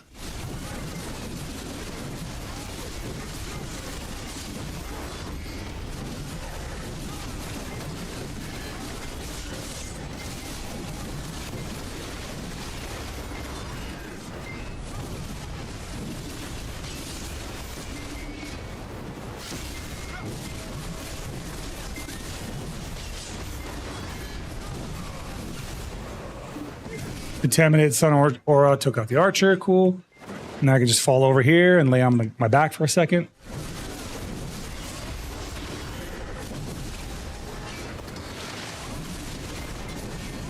Contaminated Sun Aura took out the archer. Cool. Now I can just fall over here and lay on my back for a second.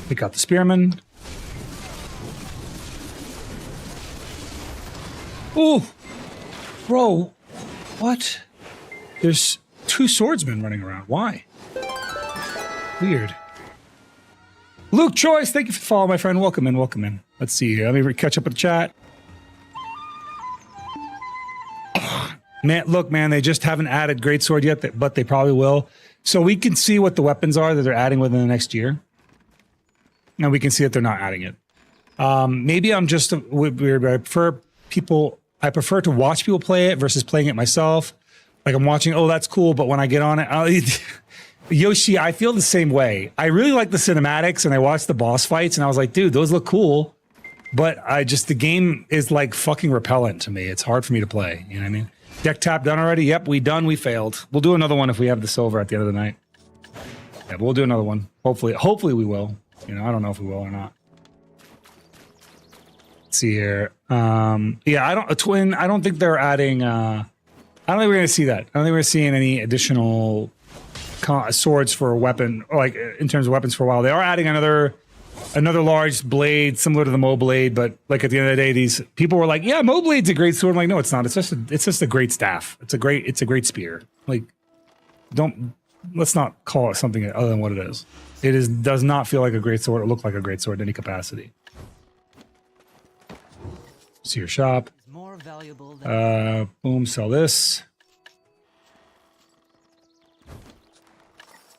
Pick out the spearman. Ooh, bro, what? There's 2 swordsmen running around. Why? Weird. Luke Choice, thank you for the follow, my friend. Welcome in, welcome in. Let's see here. Let me catch up with the chat. Man, look, man, they just haven't added Greatsword yet, but they probably will. So we can see what the weapons are that they're adding within the next year. And we can see that they're not adding it. Maybe I'm just weird, but I prefer to watch people play it versus playing it myself. Like I'm watching, oh, that's cool, but when I get on it, Yoshi, I feel the same way. I really like the cinematics and I watched the boss fights and I was like, dude, those look cool. But the game is like fucking repellent to me. It's hard for me to play. You know what I mean? Deck tap done already? Yep, we failed. We'll do another one if we have the silver at the end of the night. Yeah, we'll do another one. Hopefully we will. I don't know if we will or not. Let's see here. Yeah, I don't think they're adding, I don't think we're going to see that. I don't think we're seeing any additional swords for a weapon, like in terms of weapons for a while. They are adding another another large blade similar to the Mo blade, but like at the end of the day, these people were like, "Yeah, Mo blade's a great sword." I'm like, no, it's not. It's just a great staff. It's a great spear. Like, let's not call it something other than what it is. Does not feel like a great sword or look like a great sword in any capacity. See your shop. More valuable than Boom, sell this.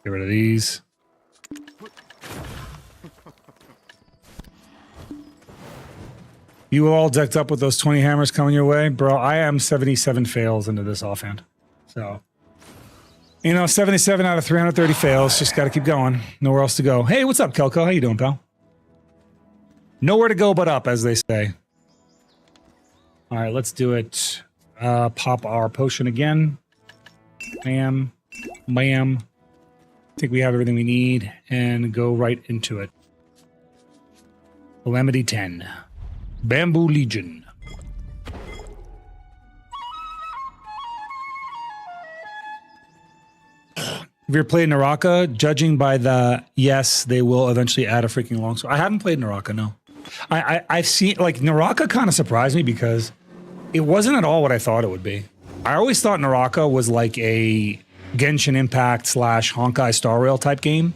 Get rid of these. You all decked up with those 20 hammers coming your way? Bro, I am 77 fails into this offhand. So, 77 out of 330 fails. Just got to keep going. Nowhere else to go. Hey, what's up, Kelko? How you doing, pal? Nowhere to go but up, as they say. All right, let's do it. Pop our potion again. Bam. Bam. I think we have everything we need. And go right into it. Calamity 10. Bamboo Legion. If you're playing Naraka, judging by the yes, they will eventually add a freaking longsword. I haven't played Naraka, no. I've seen, like, Naraka kind of surprised me because it wasn't at all what I thought it would be. I always thought Naraka was like a Genshin Impact / Honkai Star Rail type game.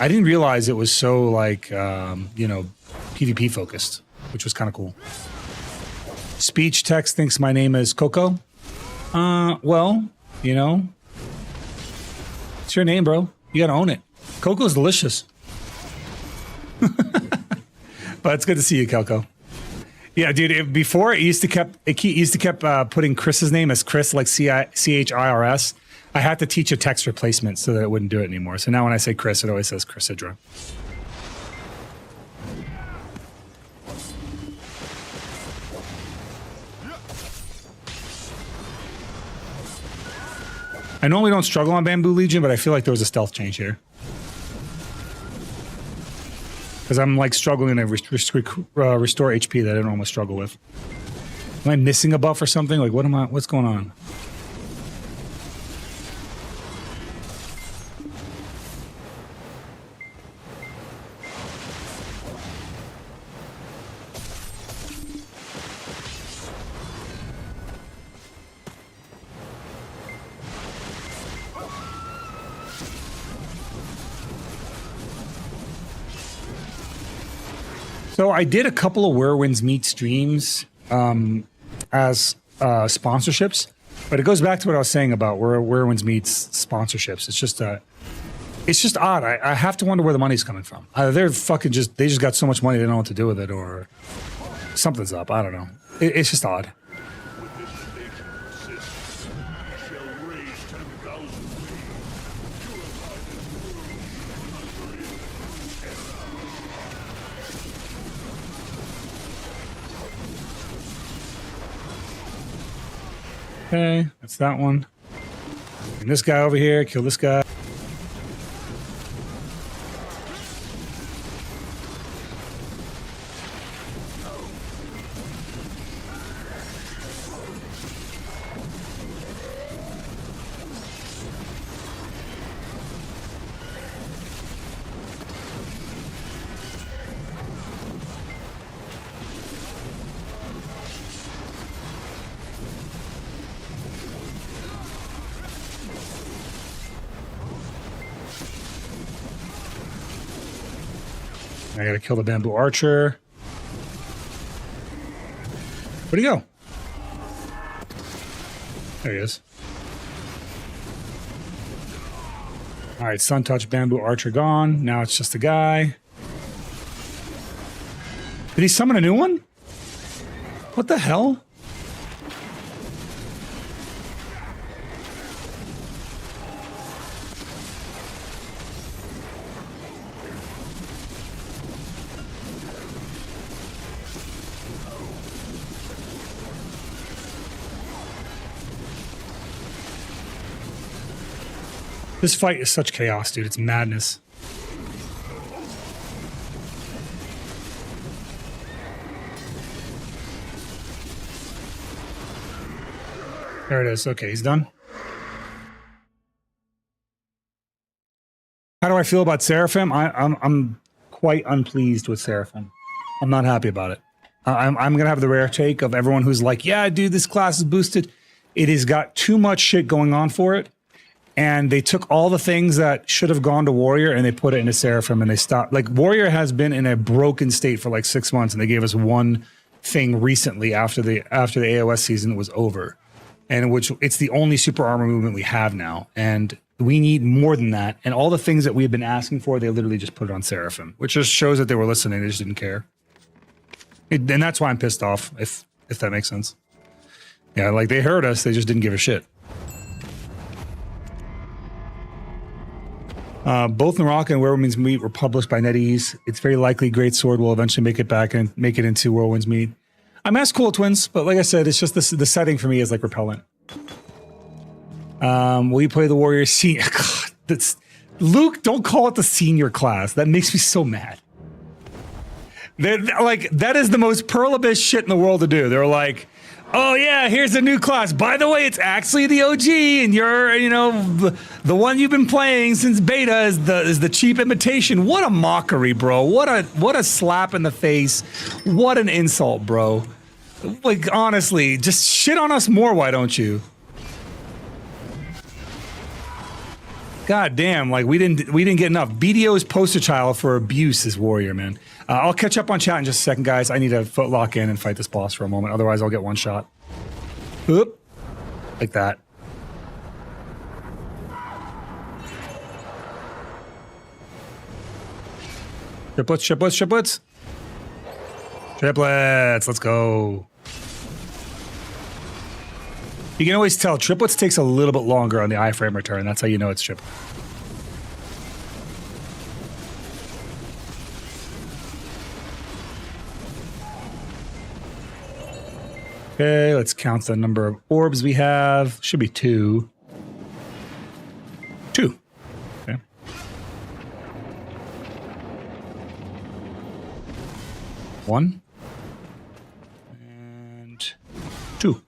I didn't realize it was so, like, PvP focused, which was kind of cool. Speech text thinks my name is Coco. Well, it's your name, bro. You gotta own it. Coco's delicious. But it's good to see you, Kelko. Yeah, dude. Before it used to keep putting Chris's name as Chris, like CHIRS. I had to teach a text replacement so that it wouldn't do it anymore. So now when I say Chris, it always says Chrysidra. I normally don't struggle on Bamboo Legion, but I feel like there was a stealth change here. Because I'm like struggling to restore HP that I don't normally struggle with. Am I missing a buff or something? Like, what's going on? So I did a couple of Where Winds Meet streams as sponsorships, but it goes back to what I was saying about Where Winds Meets sponsorships. It's just odd. I have to wonder where the money's coming from. They're fucking they just got so much money they don't know what to do with it, or something's up. I don't know. It's just odd. Okay, that's that one. And this guy over here, kill this guy. I gotta kill the bamboo archer. Where'd he go? There he is. All right, Sun Touch Bamboo Archer gone. Now it's just a guy. Did he summon a new one? What the hell? This fight is such chaos, dude. It's madness. There it is. Okay, he's done. How do I feel about Seraphim? I'm quite unpleased with Seraphim. I'm not happy about it. I'm going to have the rare take of everyone who's like, yeah, dude, this class is boosted. It has got too much shit going on for it. And they took all the things that should have gone to Warrior and they put it into Seraphim and they stopped. Like, Warrior has been in a broken state for like 6 months and they gave us one thing recently after the AOS season was over. And which it's the only super armor movement we have now. And we need more than that. And all the things that we have been asking for, they literally just put it on Seraphim, which just shows that they were listening. They just didn't care. And that's why I'm pissed off, if that makes sense. Yeah, like they heard us, they just didn't give a shit. Both Naraka and Whirlwind's Meat were published by NetEase. It's very likely Great Sword will eventually make it back and make it into Whirlwind's Meat. I mean, that's cool, Twins, but like I said, it's just the setting for me is like repellent. Will you play the Warrior Senior? God, that's Luke. Don't call it the senior class. That makes me so mad. That is the most Perlibus shit in the world to do. They're like, oh yeah, here's a new class. By the way, it's actually the OG, and you're, the one you've been playing since beta is the cheap imitation. What a mockery, bro. What a slap in the face. What an insult, bro. Like, honestly, just shit on us more, why don't you? God damn, like we didn't get enough. BDO's poster child for abuse is Warrior, man. I'll catch up on chat in just a second, guys. I need to foot lock in and fight this boss for a moment. Otherwise, I'll get one shot. Oop. Like that. Triplets, triplets, triplets. Triplets, let's go. You can always tell triplets takes a little bit longer on the iframe return. That's how you know it's triplets. Okay, let's count the number of orbs we have. Should be 2. 2. Okay. 1. And 2.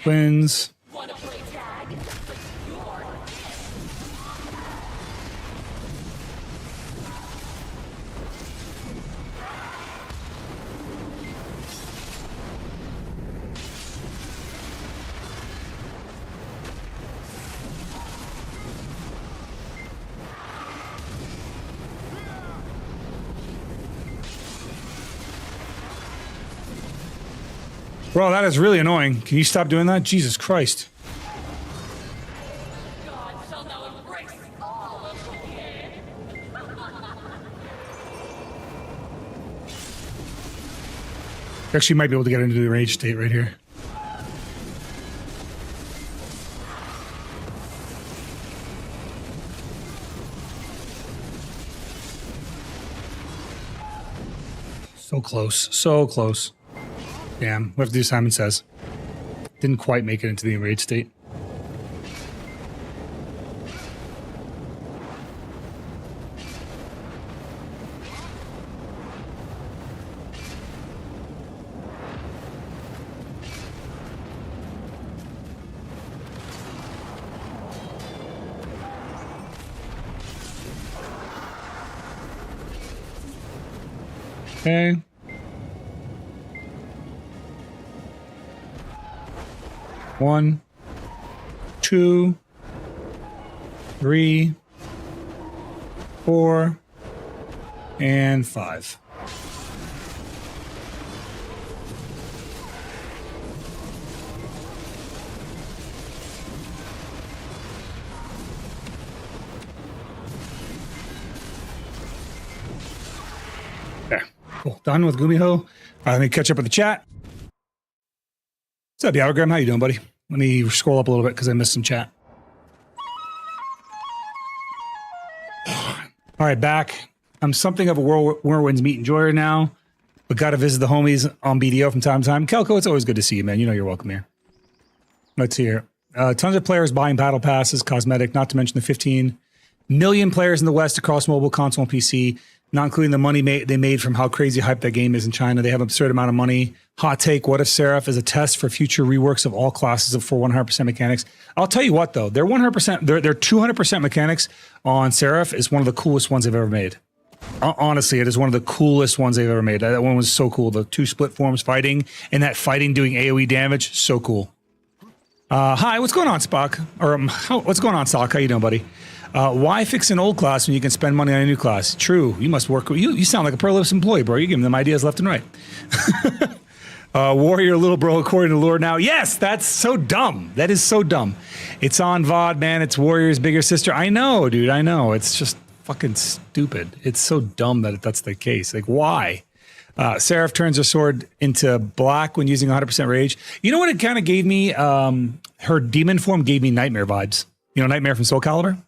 Twins. Bro, that is really annoying. Can you stop doing that? Jesus Christ. Actually might be able to get into the rage state right here. So close. So close. Damn, we have to do Simon Says. Didn't quite make it into the enraged state. Okay. One, 2, 3, 4, and 5. There. Cool. Done with Gumiho. All right, let me catch up with the chat. What's up, Yourgram? How you doing, buddy? Let me scroll up a little bit because I missed some chat. All right, back. I'm something of a Whirlwind's Meat enjoyer now, but got to visit the homies on BDO from time to time. Kelko, it's always good to see you, man. You know you're welcome here. Let's see here. Tons of players buying battle passes, cosmetic, not to mention the 15 million players in the West across mobile, console, and PC, not including the money they made from how crazy hype that game is in China. They have an absurd amount of money. Hot take, what if Seraph is a test for future reworks of all classes for 100% mechanics? I'll tell you what, though. Their 100%, their 200% mechanics on Seraph is one of the coolest ones they've ever made. Honestly, it is one of the coolest ones they've ever made. That one was so cool. The 2 split forms fighting and that fighting doing AoE damage, so cool. Hi, what's going on, Spock? Or what's going on, Sock? How you doing, buddy? Why fix an old class when you can spend money on a new class? True. You must work. You sound like a Perlis employee, bro. You're giving them ideas left and right. Warrior little bro according to lore now. Yes, that's so dumb. That is so dumb. It's on VOD, man. It's Warrior's bigger sister. I know, dude. I know. It's just fucking stupid. It's so dumb that that's the case. Like, why? Seraph turns her sword into black when using 100% rage. You know what it kind of gave me? Her demon form gave me Nightmare vibes. You know, Nightmare from Soul Calibur?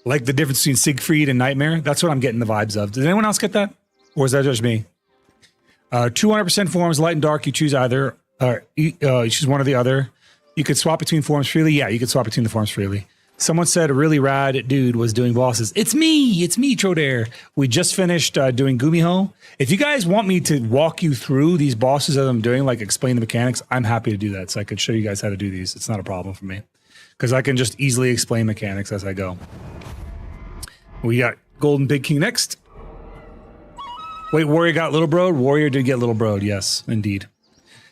Like the difference between Siegfried and Nightmare. That's what I'm getting the vibes of. Did anyone else get that? Or is that just me? 200% forms, light and dark. You choose either. You choose one or the other. You could swap between forms freely. Yeah, you could swap between the forms freely. Someone said a really rad dude was doing bosses. It's me, Trodair. We just finished doing Gumiho. If you guys want me to walk you through these bosses that I'm doing, like explain the mechanics, I'm happy to do that. So I could show you guys how to do these. It's not a problem for me because I can just easily explain mechanics as I go. We got Golden Big King next. Wait, Warrior got Little Broad? Warrior did get Little Broad, yes, indeed.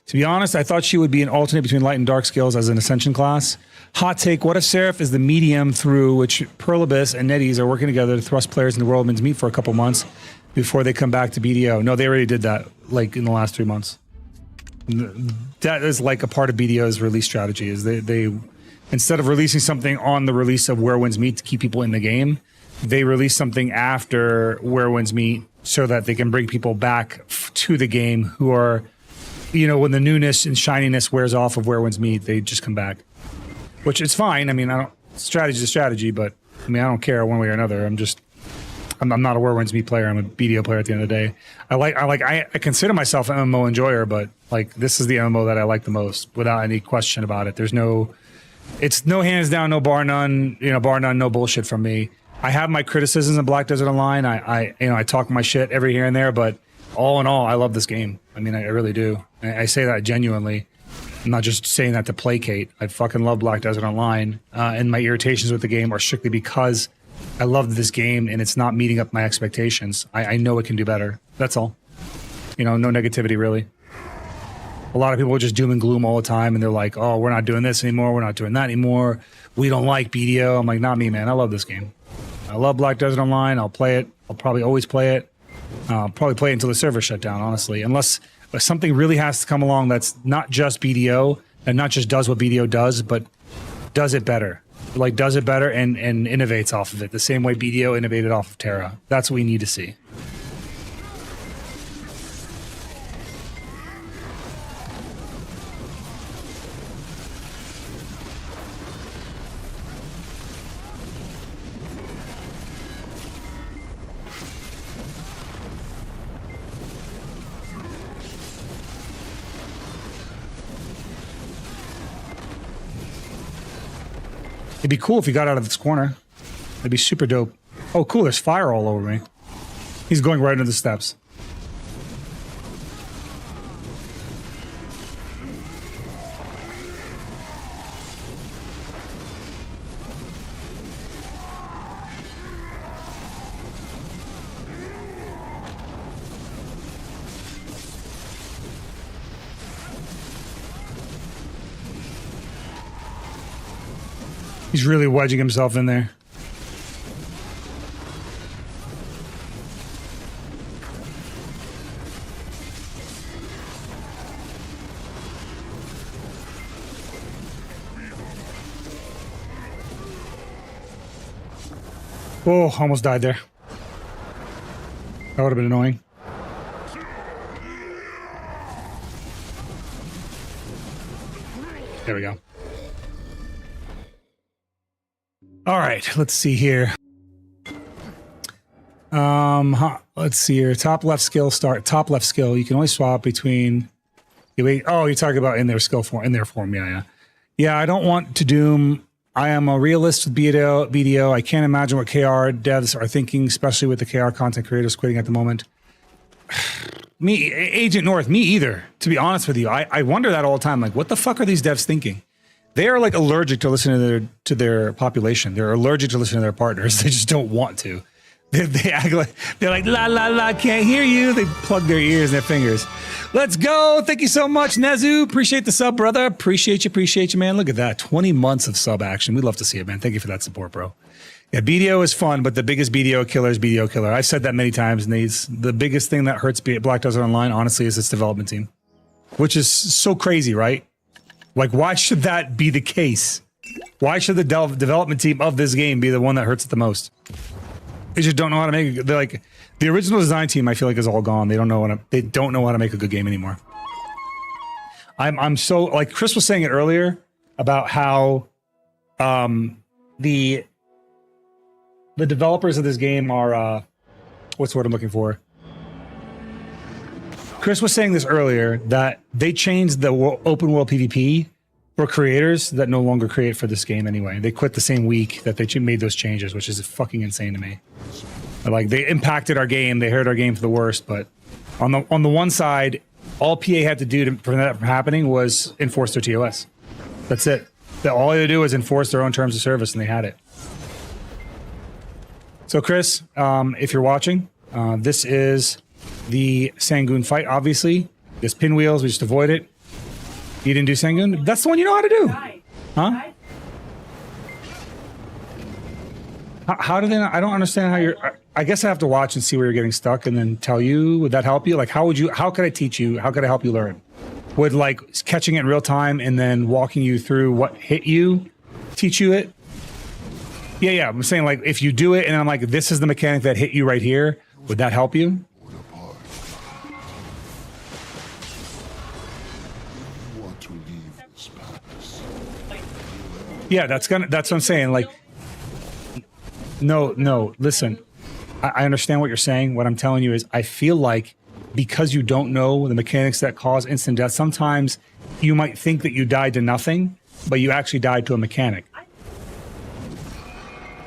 To be honest, I thought she would be an alternate between light and dark skills as an Ascension class. Hot take, what if Seraph is the medium through which Pearl Abyss and NetEase are working together to thrust players in the world meet for a couple months before they come back to BDO? No, they already did that, like, in the last 3 months. That is like a part of BDO's release strategy, is they instead of releasing something on the release of Where Winds Meet to keep people in the game, they release something after Where Winds Meet so that they can bring people back to the game who are, you know, when the newness and shininess wears off of Where Winds Meet, they just come back. Which is fine. I mean, strategy is a strategy, but I mean, I don't care one way or another. I'm not a Where Winds Meet player. I'm a BDO player at the end of the day. I consider myself an MMO enjoyer, but like this is the MMO that I like the most without any question about it. It's no hands down, no bar none, no bullshit from me. I have my criticisms of Black Desert Online. I talk my shit every here and there, but all in all, I love this game. I mean, I really do. I say that genuinely. I'm not just saying that to placate. I fucking love Black Desert Online, and my irritations with the game are strictly because I love this game and it's not meeting up my expectations. I know it can do better. That's all. You know, no negativity really. A lot of people are just doom and gloom all the time, and they're like, "Oh, we're not doing this anymore. We're not doing that anymore. We don't like BDO." I'm like, "Not me, man. I love this game. I love Black Desert Online. I'll play it. I'll probably always play it. Probably play it until the server shut down, honestly, unless something really has to come along that's not just BDO and not just does what BDO does, but does it better. Like does it better and innovates off of it the same way BDO innovated off of Terra. That's what we need to see. It'd be cool if he got out of this corner. It'd be super dope. Oh, cool. There's fire all over me. He's going right into the steps. He's really wedging himself in there. Oh, almost died there. That would have been annoying. There we go. All right, let's see here. Let's see here. Top left skill start. Top left skill. You can only swap between. Oh, you're talking about in their skill form. In their form. Yeah. Yeah. I don't want to doom. I am a realist with BDO. I can't imagine what KR devs are thinking, especially with the KR content creators quitting at the moment. Me, Agent North, me either. To be honest with you, I wonder that all the time. Like, what the fuck are these devs thinking? They are like allergic to listening to their population. They're allergic to listening to their partners. They just don't want to. They act like they're like la la la, can't hear you. They plug their ears and their fingers. Let's go. Thank you so much, Nezu. Appreciate the sub, brother. Appreciate you, man. Look at that. 20 months of sub action. We'd love to see it, man. Thank you for that support, bro. Yeah, BDO is fun, but the biggest BDO killer is BDO killer. I've said that many times, and the biggest thing that hurts Black Desert Online, honestly, is its development team, which is so crazy, right? Like, why should that be the case? Why should the development team of this game be the one that hurts it the most? They just don't know how to make it. They're like, the original design team, I feel like, is all gone. They don't know how to make a good game anymore. I'm so, like Chris was saying it earlier about how the developers of this game are what's the word I'm looking for? Chris was saying this earlier, that they changed the open world PvP for creators that no longer create for this game anyway. They quit the same week that they made those changes, which is fucking insane to me. Like, they impacted our game, they hurt our game for the worst, but on the one side, all PA had to do to prevent that from happening was enforce their TOS. That's it. All they had to do was enforce their own terms of service, and they had it. So Chris, if you're watching, this is the Sangoon fight, obviously. There's pinwheels, we just avoid it. You didn't do Sangoon? That's the one you know how to do. Huh? How do they not? I don't understand how you're... I guess I have to watch and see where you're getting stuck and then tell you. Would that help you? Like, how could I teach you? How could I help you learn? Would, like, catching it in real time and then walking you through what hit you teach you it? Yeah. I'm saying, like, if you do it and I'm like, this is the mechanic that hit you right here, would that help you? Yeah, that's what I'm saying. Like, no, listen. I understand what you're saying. What I'm telling you is, I feel like because you don't know the mechanics that cause instant death, sometimes you might think that you died to nothing, but you actually died to a mechanic.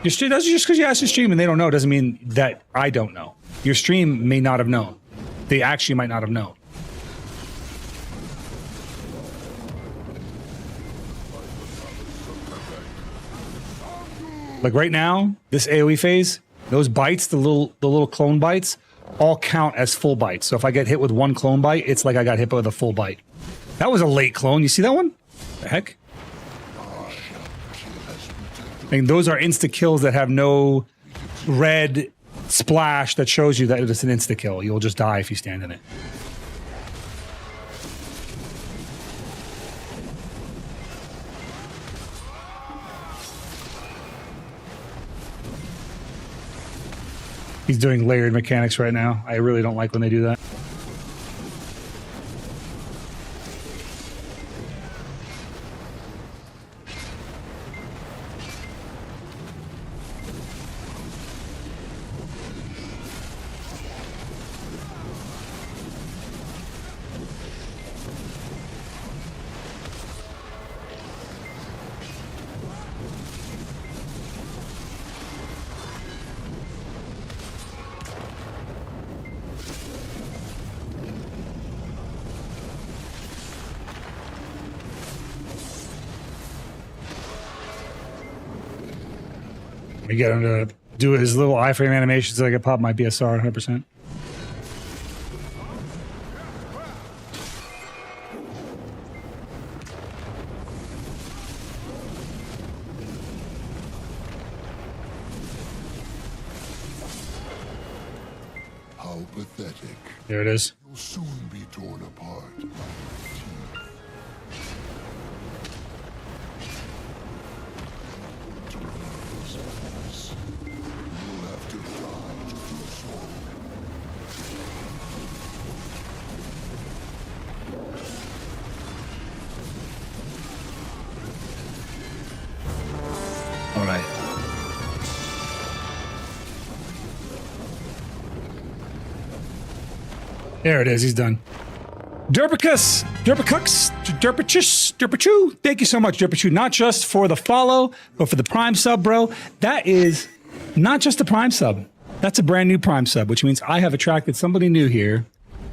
That's just because you asked your stream and they don't know doesn't mean that I don't know. Your stream may not have known. They actually might not have known. Like right now, this AoE phase, those bites, the little clone bites, all count as full bites. So if I get hit with one clone bite, it's like I got hit with a full bite. That was a late clone. You see that one? The heck? And those are insta kills that have no red splash that shows you that it's an insta kill. You'll just die if you stand in it. He's doing layered mechanics right now. I really don't like when they do that. We get him to do his little iframe animations so I can pop my BSR 100%. How pathetic. There it is. You'll soon be torn apart. There it is. He's done. Derpicus, Derpicux, Derpichus, Derpichu. Thank you so much, Derpichu. Not just for the follow, but for the Prime sub, bro. That is not just a Prime sub. That's a brand new Prime sub, which means I have attracted somebody new here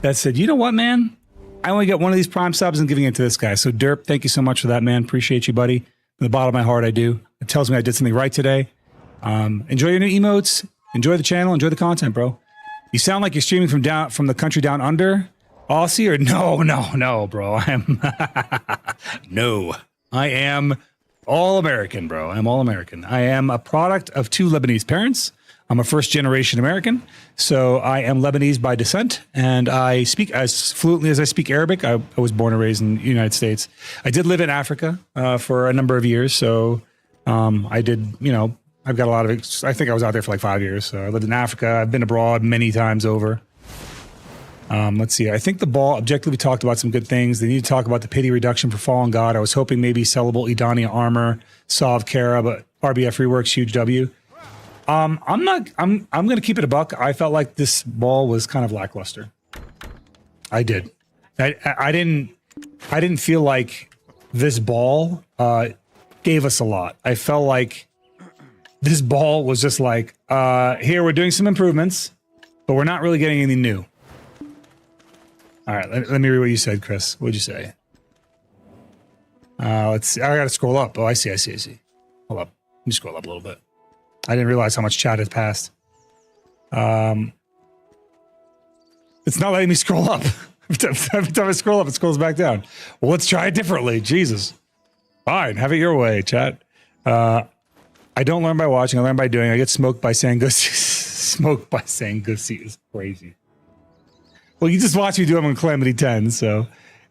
that said, you know what, man? I only get one of these Prime subs and giving it to this guy. So Derp, thank you so much for that, man. Appreciate you, buddy. From the bottom of my heart, I do. It tells me I did something right today. Enjoy your new emotes. Enjoy the channel. Enjoy the content, bro. You sound like you're streaming from the country down under. Aussie or no, bro. I am all American, bro. I'm all American. I am a product of 2 Lebanese parents. I'm a first-generation American, so I am Lebanese by descent, and I speak as fluently as I speak Arabic. I was born and raised in the United States. I did live in Africa for a number of years, so I did, I've got a lot of, I think I was out there for like 5 years, so I lived in Africa. I've been abroad many times over. Let's see. I think the ball objectively talked about some good things. They need to talk about the pity reduction for Fallen God. I was hoping maybe sellable Edania armor, Sov Kara, but RBF reworks, huge W. I'm going to keep it a buck. I felt like this ball was kind of lackluster. I did. I didn't feel like this ball gave us a lot. I felt like this ball was just like, here, we're doing some improvements, but we're not really getting anything new. All right, let me read what you said, Chris. What'd you say? Let's see. I got to scroll up. Oh, I see. Hold up. Let me scroll up a little bit. I didn't realize how much chat had passed. It's not letting me scroll up. Every time I scroll up, it scrolls back down. Well, let's try it differently. Jesus. Fine. Have it your way, chat. I don't learn by watching. I learn by doing. I get smoked by saying Gussie. Smoked by saying Gussie is crazy. Well, you just watch me do them on Calamity 10, so.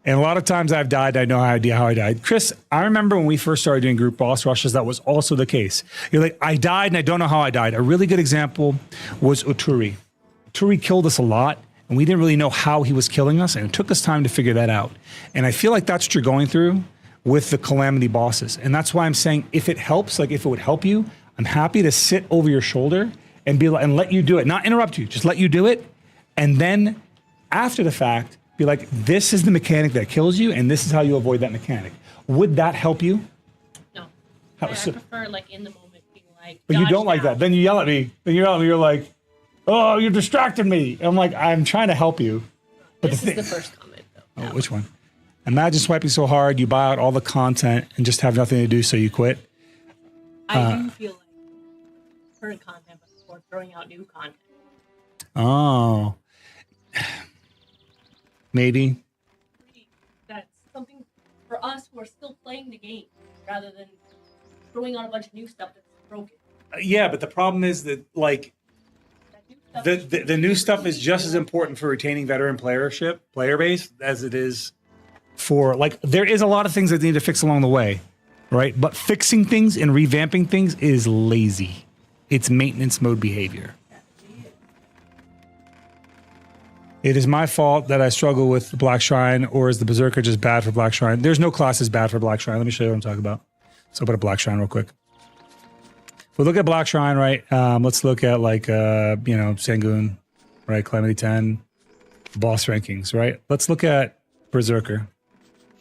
And a lot of times I've died, I know how I died. Chris, I remember when we first started doing group boss rushes, that was also the case. You're like, I died and I don't know how I died. A really good example was Uturi. Uturi killed us a lot, and we didn't really know how he was killing us, and it took us time to figure that out. And I feel like that's what you're going through with the Calamity bosses. And that's why I'm saying, if it helps, like if it would help you, I'm happy to sit over your shoulder and be like, and let you do it. Not interrupt you, just let you do it. And then after the fact, be like, this is the mechanic that kills you, and this is how you avoid that mechanic. Would that help you? No. I prefer, like, in the moment, being like, but you don't like that. Then you yell at me. You're like, oh, you're distracting me. And I'm like, I'm trying to help you. But this is the first comment, though. Oh, which one? Imagine swiping so hard, you buy out all the content and just have nothing to do, so you quit. I do feel like current content before throwing out new content. Oh. Maybe. That's something for us who are still playing the game, rather than throwing out a bunch of new stuff that's broken. Yeah, but the problem is that, like, the new stuff is just as important for retaining veteran player base as it is for, like, there is a lot of things that need to fix along the way, right? But fixing things and revamping things is lazy. It's maintenance mode behavior. It is my fault that I struggle with the Black Shrine, or is the Berserker just bad for Black Shrine? There's no classes bad for Black Shrine. Let me show you what I'm talking about. Let's open up Black Shrine real quick. We'll look at Black Shrine, right? Let's look at, like, Sangoon, right? Calamity 10, boss rankings, right? Let's look at Berserker,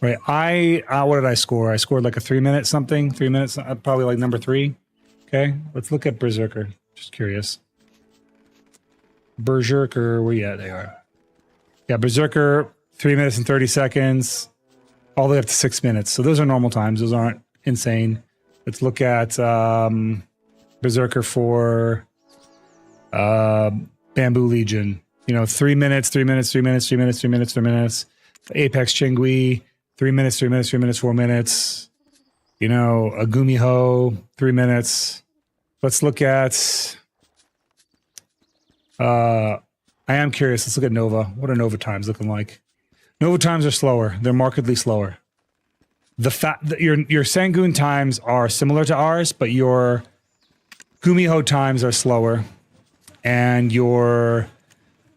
right? What did I score? I scored like a 3 minute something, 3 minutes, probably like number 3. Okay, let's look at Berserker. Just curious. Berserker, where you at? They are. Yeah, Berserker, 3 minutes and 30 seconds, all the way up to 6 minutes. So those are normal times. Those aren't insane. Let's look at Berserker for Bamboo Legion. 3 minutes, 3 minutes, 3 minutes, 3 minutes, 3 minutes, 3 minutes. Apex Chingui, 3 minutes, 3 minutes, 3 minutes, 4 minutes. Agumiho, 3 minutes. Let's look at... I am curious. Let's look at Nova. What are Nova times looking like? Nova times are slower. They're markedly slower. The fact that your Sangoon times are similar to ours, but your Gumiho times are slower, and your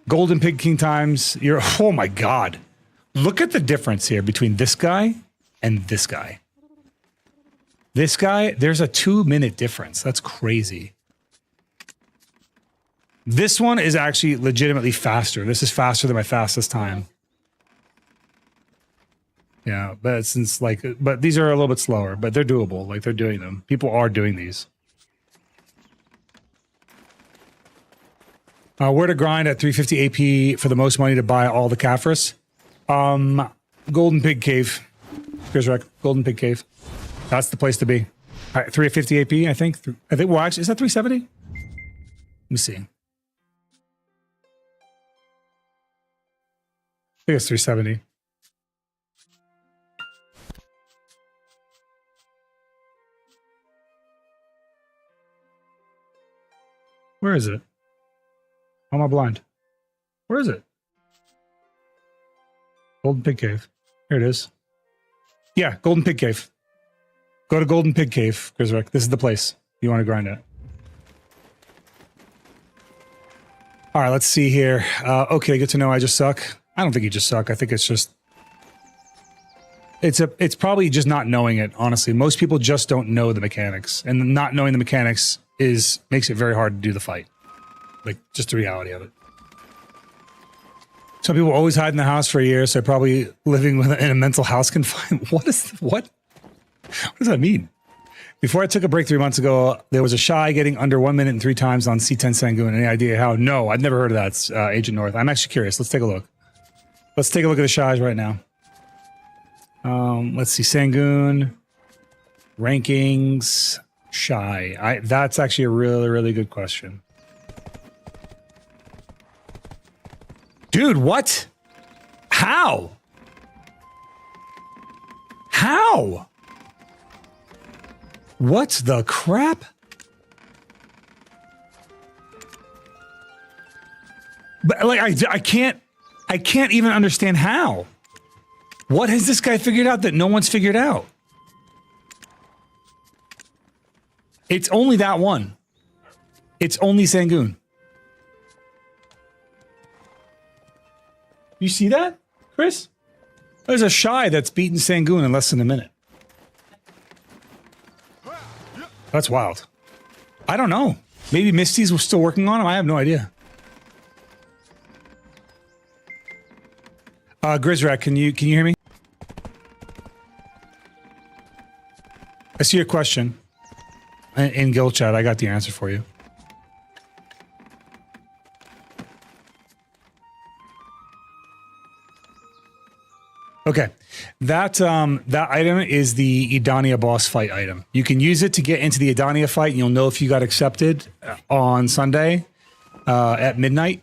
Golden Pig King times, oh my god. Look at the difference here between this guy and this guy. This guy, there's a 2 minute difference. That's crazy. This one is actually legitimately faster. This is faster than my fastest time. Yeah, but since like, but these are a little bit slower, but they're doable. Like they're doing them. People are doing these. Where to grind at 350 AP for the most money to buy all the Caphras? Golden Pig Cave. Grisrek, Golden Pig Cave. That's the place to be. All right, 350 AP, I think. Well, actually, is that 370? Let me see. I think it's 370. Where is it? How am I blind? Where is it? Golden Pig Cave. Here it is. Yeah, Golden Pig Cave. Go to Golden Pig Cave, Grisrek. This is the place you want to grind at. All right, let's see here. Okay, good to know I just suck. I don't think you just suck. I think it's just... It's probably just not knowing it, honestly. Most people just don't know the mechanics. And not knowing the mechanics makes it very hard to do the fight. Like, just the reality of it. Some people always hide in the house for a year, so probably living in a mental house confinement. What does that mean? Before I took a break 3 months ago, there was a shy getting under 1 minute and 3 times on C10 Sangoon. Any idea how? No, I've never heard of that, Agent North. I'm actually curious. Let's take a look. Let's take a look at the shies right now. Let's see. Sangoon. Rankings. Shy. That's actually a really, really good question. Dude, what? How? How? What the crap? But like I can't even understand how. What has this guy figured out that no one's figured out? It's only that one. It's only Sangoon. You see that, Chris? There's a shy that's beaten Sangoon in less than a minute. That's wild. I don't know. Maybe Misty's still working on him. I have no idea. Grisrak, can you hear me? I see your question in Guild Chat. I got the answer for you. Okay, that item is the Edania boss fight item. You can use it to get into the Edania fight, and you'll know if you got accepted on Sunday at midnight,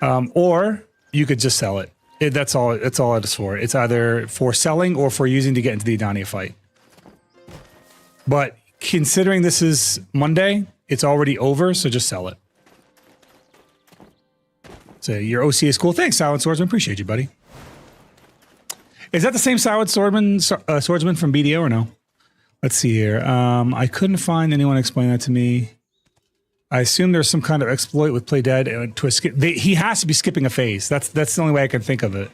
or you could just sell it. That's all it is for. It's either for selling or for using to get into the Edania fight. But considering this is Monday, it's already over, so just sell it. So your OC is cool. Thanks, Silent Swordsman. Appreciate you, buddy. Is that the same Silent Swordsman from BDO or no? Let's see here. I couldn't find anyone explain that to me. I assume there's some kind of exploit with Play Dead to skip. He has to be skipping a phase. That's the only way I can think of it.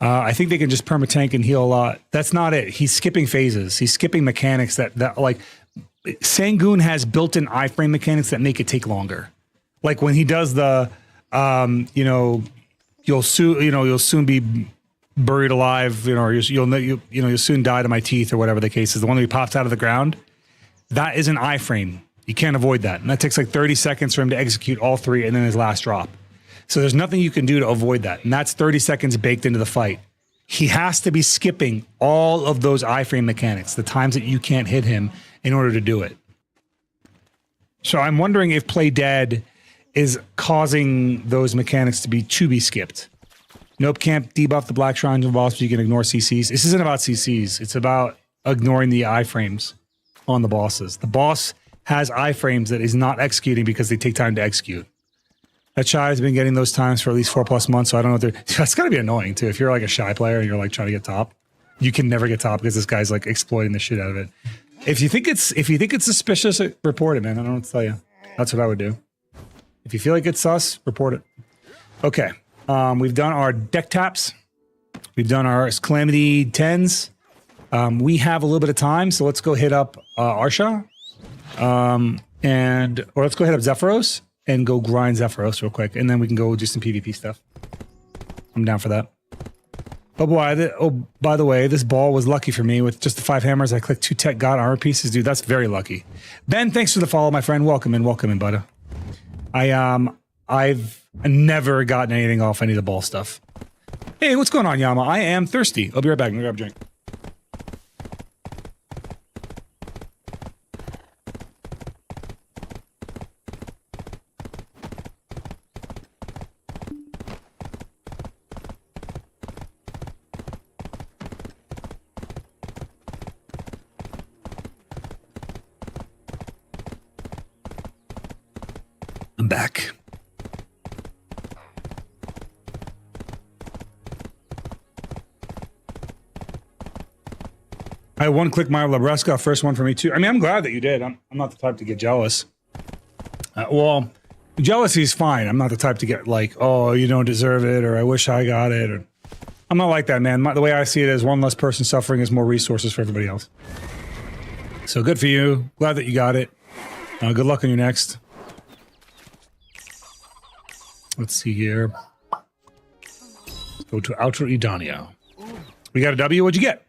I think they can just permatank and heal a lot. That's not it. He's skipping phases. He's skipping mechanics that like Sangoon has built-in iframe mechanics that make it take longer. Like when he does the, you'll soon be buried alive, or you'll soon die to my teeth or whatever the case is. The one that he pops out of the ground, that is an iframe. You can't avoid that. And that takes like 30 seconds for him to execute all three and then his last drop. So there's nothing you can do to avoid that. And that's 30 seconds baked into the fight. He has to be skipping all of those iframe mechanics, the times that you can't hit him in order to do it. So I'm wondering if Play Dead is causing those mechanics to be skipped. Nope, can't debuff the black shrines and boss, but you can ignore CCs. This isn't about CCs. It's about ignoring the iframes on the bosses. The boss has iframes that is not executing because they take time to execute. That shy has been getting those times for at least 4+ months, so I don't know if they're... That's gotta be annoying, too. If you're like a shy player and you're like trying to get top, you can never get top because this guy's like exploiting the shit out of it. If you think it's suspicious, report it, man. I don't know what to tell you. That's what I would do. If you feel like it's sus, report it. Okay. We've done our deck taps. We've done our Calamity 10s. We have a little bit of time, so let's go hit up Arsha. Or let's go hit up Zephyros, and go grind Zephyros real quick, and then we can go do some PvP stuff. I'm down for that. Oh boy, by the way, this ball was lucky for me with just the 5 hammers. I clicked 2 tech god armor pieces. Dude, that's very lucky. Ben, thanks for the follow, my friend. Welcome in, buddy. I've never gotten anything off any of the ball stuff. Hey, what's going on, Yama? I am thirsty. I'll be right back. I'm gonna grab a drink. I'm back. I one-click Mario Labresca, first one for me too. I mean, I'm glad that you did. I'm not the type to get jealous. Well, jealousy is fine. I'm not the type to get like, oh, you don't deserve it, or I wish I got it. Or I'm not like that, man. The way I see it is one less person suffering is more resources for everybody else. So good for you. Glad that you got it. Good luck on your next. Let's see here. Let's go to Outer Edania. We got a W. What'd you get?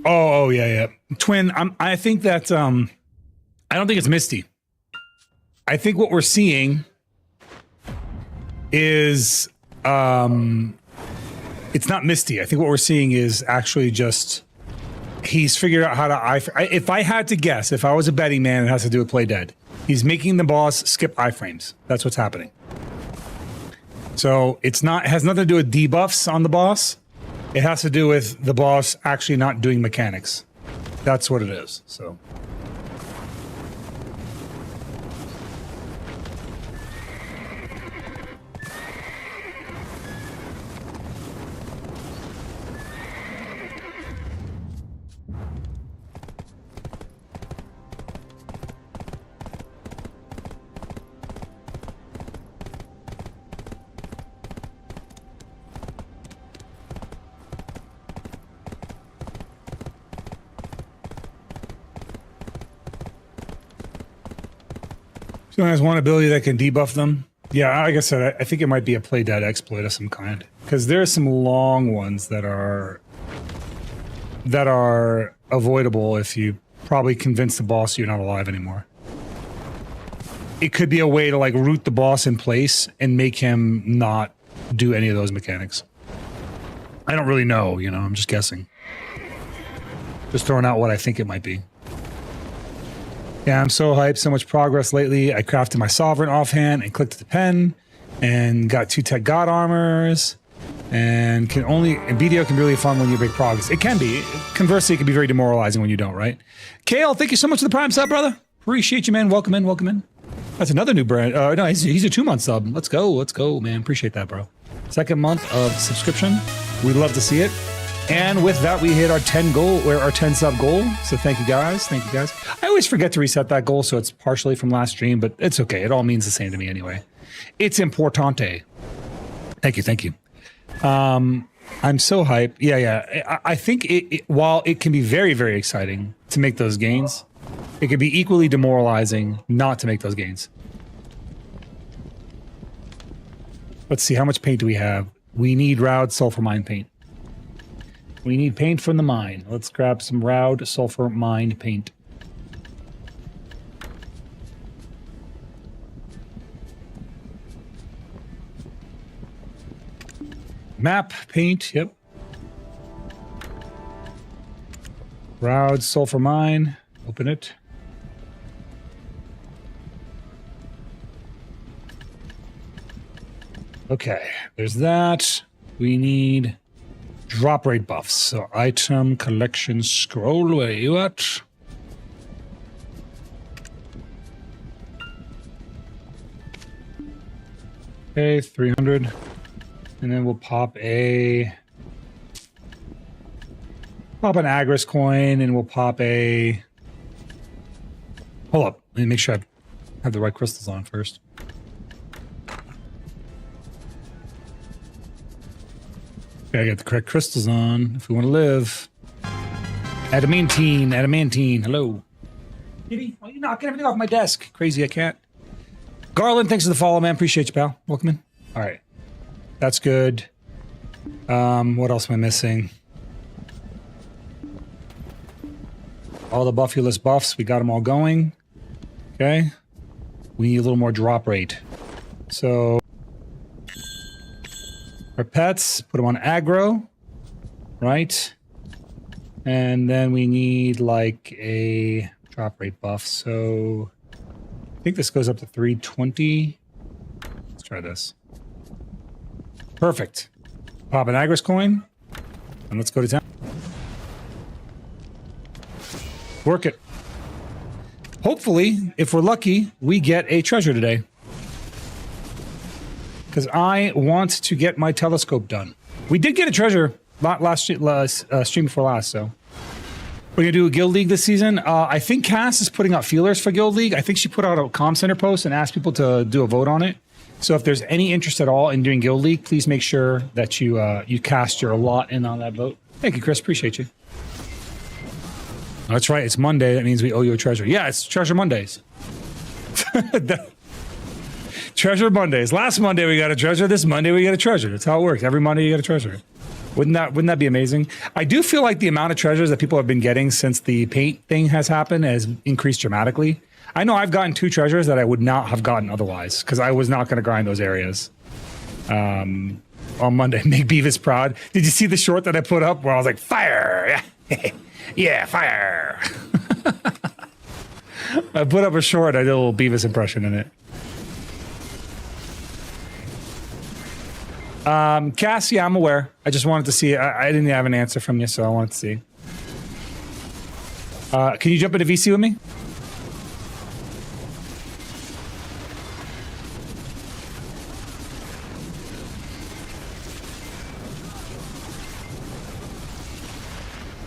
Oh yeah. Twin, I think that I don't think it's Misty. I think what we're seeing is it's not Misty. I think what we're seeing is actually just he's figured out how to if I had to guess, if I was a betting man, it has to do with Play Dead. He's making the boss skip iframes. That's what's happening. So it has nothing to do with debuffs on the boss. It has to do with the boss actually not doing mechanics. That's what it is. So. Someone has one ability that can debuff them. Yeah, like I said, I think it might be a Play Dead exploit of some kind. Because there are some long ones that are avoidable if you probably convince the boss you're not alive anymore. It could be a way to like root the boss in place and make him not do any of those mechanics. I don't really know, you know, I'm just guessing. Just throwing out what I think it might be. Yeah, I'm so hyped. So much progress lately. I crafted my Sovereign offhand and clicked the pen and got 2 tech god armors and BDO can be really fun when you break progress. It can be. Conversely, it can be very demoralizing when you don't, right? Kale, thank you so much for the Prime sub, brother. Appreciate you, man. Welcome in. That's another new brand. No, he's a 2-month sub. Let's go, man. Appreciate that, bro. 2nd month of subscription. We'd love to see it. And with that, we hit our 10 sub goal. So thank you guys. I always forget to reset that goal, so it's partially from last stream, but it's okay. It all means the same to me anyway. It's importante. Thank you. I'm so hyped. Yeah. I think while it can be very, very exciting to make those gains, it can be equally demoralizing not to make those gains. Let's see, how much paint do we have? We need Roud Sulfur Mine paint. We need paint from the mine. Let's grab some Roud Sulfur Mine paint. Map paint, yep. Roud Sulfur Mine, open it. Okay, there's that. We need drop rate buffs. So item collection scroll, where are you at? Okay, 300. And then we'll pop an Agris coin, and we'll pop a... Hold up, let me make sure I have the right crystals on first. Gotta get the correct crystals on if we want to live. Adamantine, hello. Kitty, why are you knocking everything off my desk? Crazy, I can't. Garland, thanks for the follow, man. Appreciate you, pal. Welcome in. All right. That's good. What else am I missing? All the buffuless buffs, we got them all going. Okay. We need a little more drop rate. So, our pets, put them on aggro, right? And then we need like a drop rate buff. So, I think this goes up to 320. Let's try this. Perfect. Pop an Agris coin, and let's go to town. Work it. Hopefully, if we're lucky, we get a treasure today. Because I want to get my telescope done. We did get a treasure last stream before last, so. We're going to do a Guild League this season. I think Cass is putting out feelers for Guild League. I think she put out a comm center post and asked people to do a vote on it. So if there's any interest at all in doing Guild League, please make sure that you you cast your lot in on that vote. Thank you, Chris. Appreciate you. That's right. It's Monday. That means we owe you a treasure. Yeah, it's Treasure Mondays. Treasure Mondays. Last Monday we got a treasure. This Monday we got a treasure. That's how it works. Every Monday you get a treasure. Wouldn't that be amazing? I do feel like the amount of treasures that people have been getting since the paint thing has happened has increased dramatically. I know I've gotten 2 treasures that I would not have gotten otherwise because I was not going to grind those areas. On Monday, make Beavis proud. Did you see the short that I put up where I was like, fire? Yeah, fire. I put up a short. I did a little Beavis impression in it. Cassie, I'm aware. I just wanted to see. I didn't have an answer from you, so I wanted to see. Can you jump into VC with me?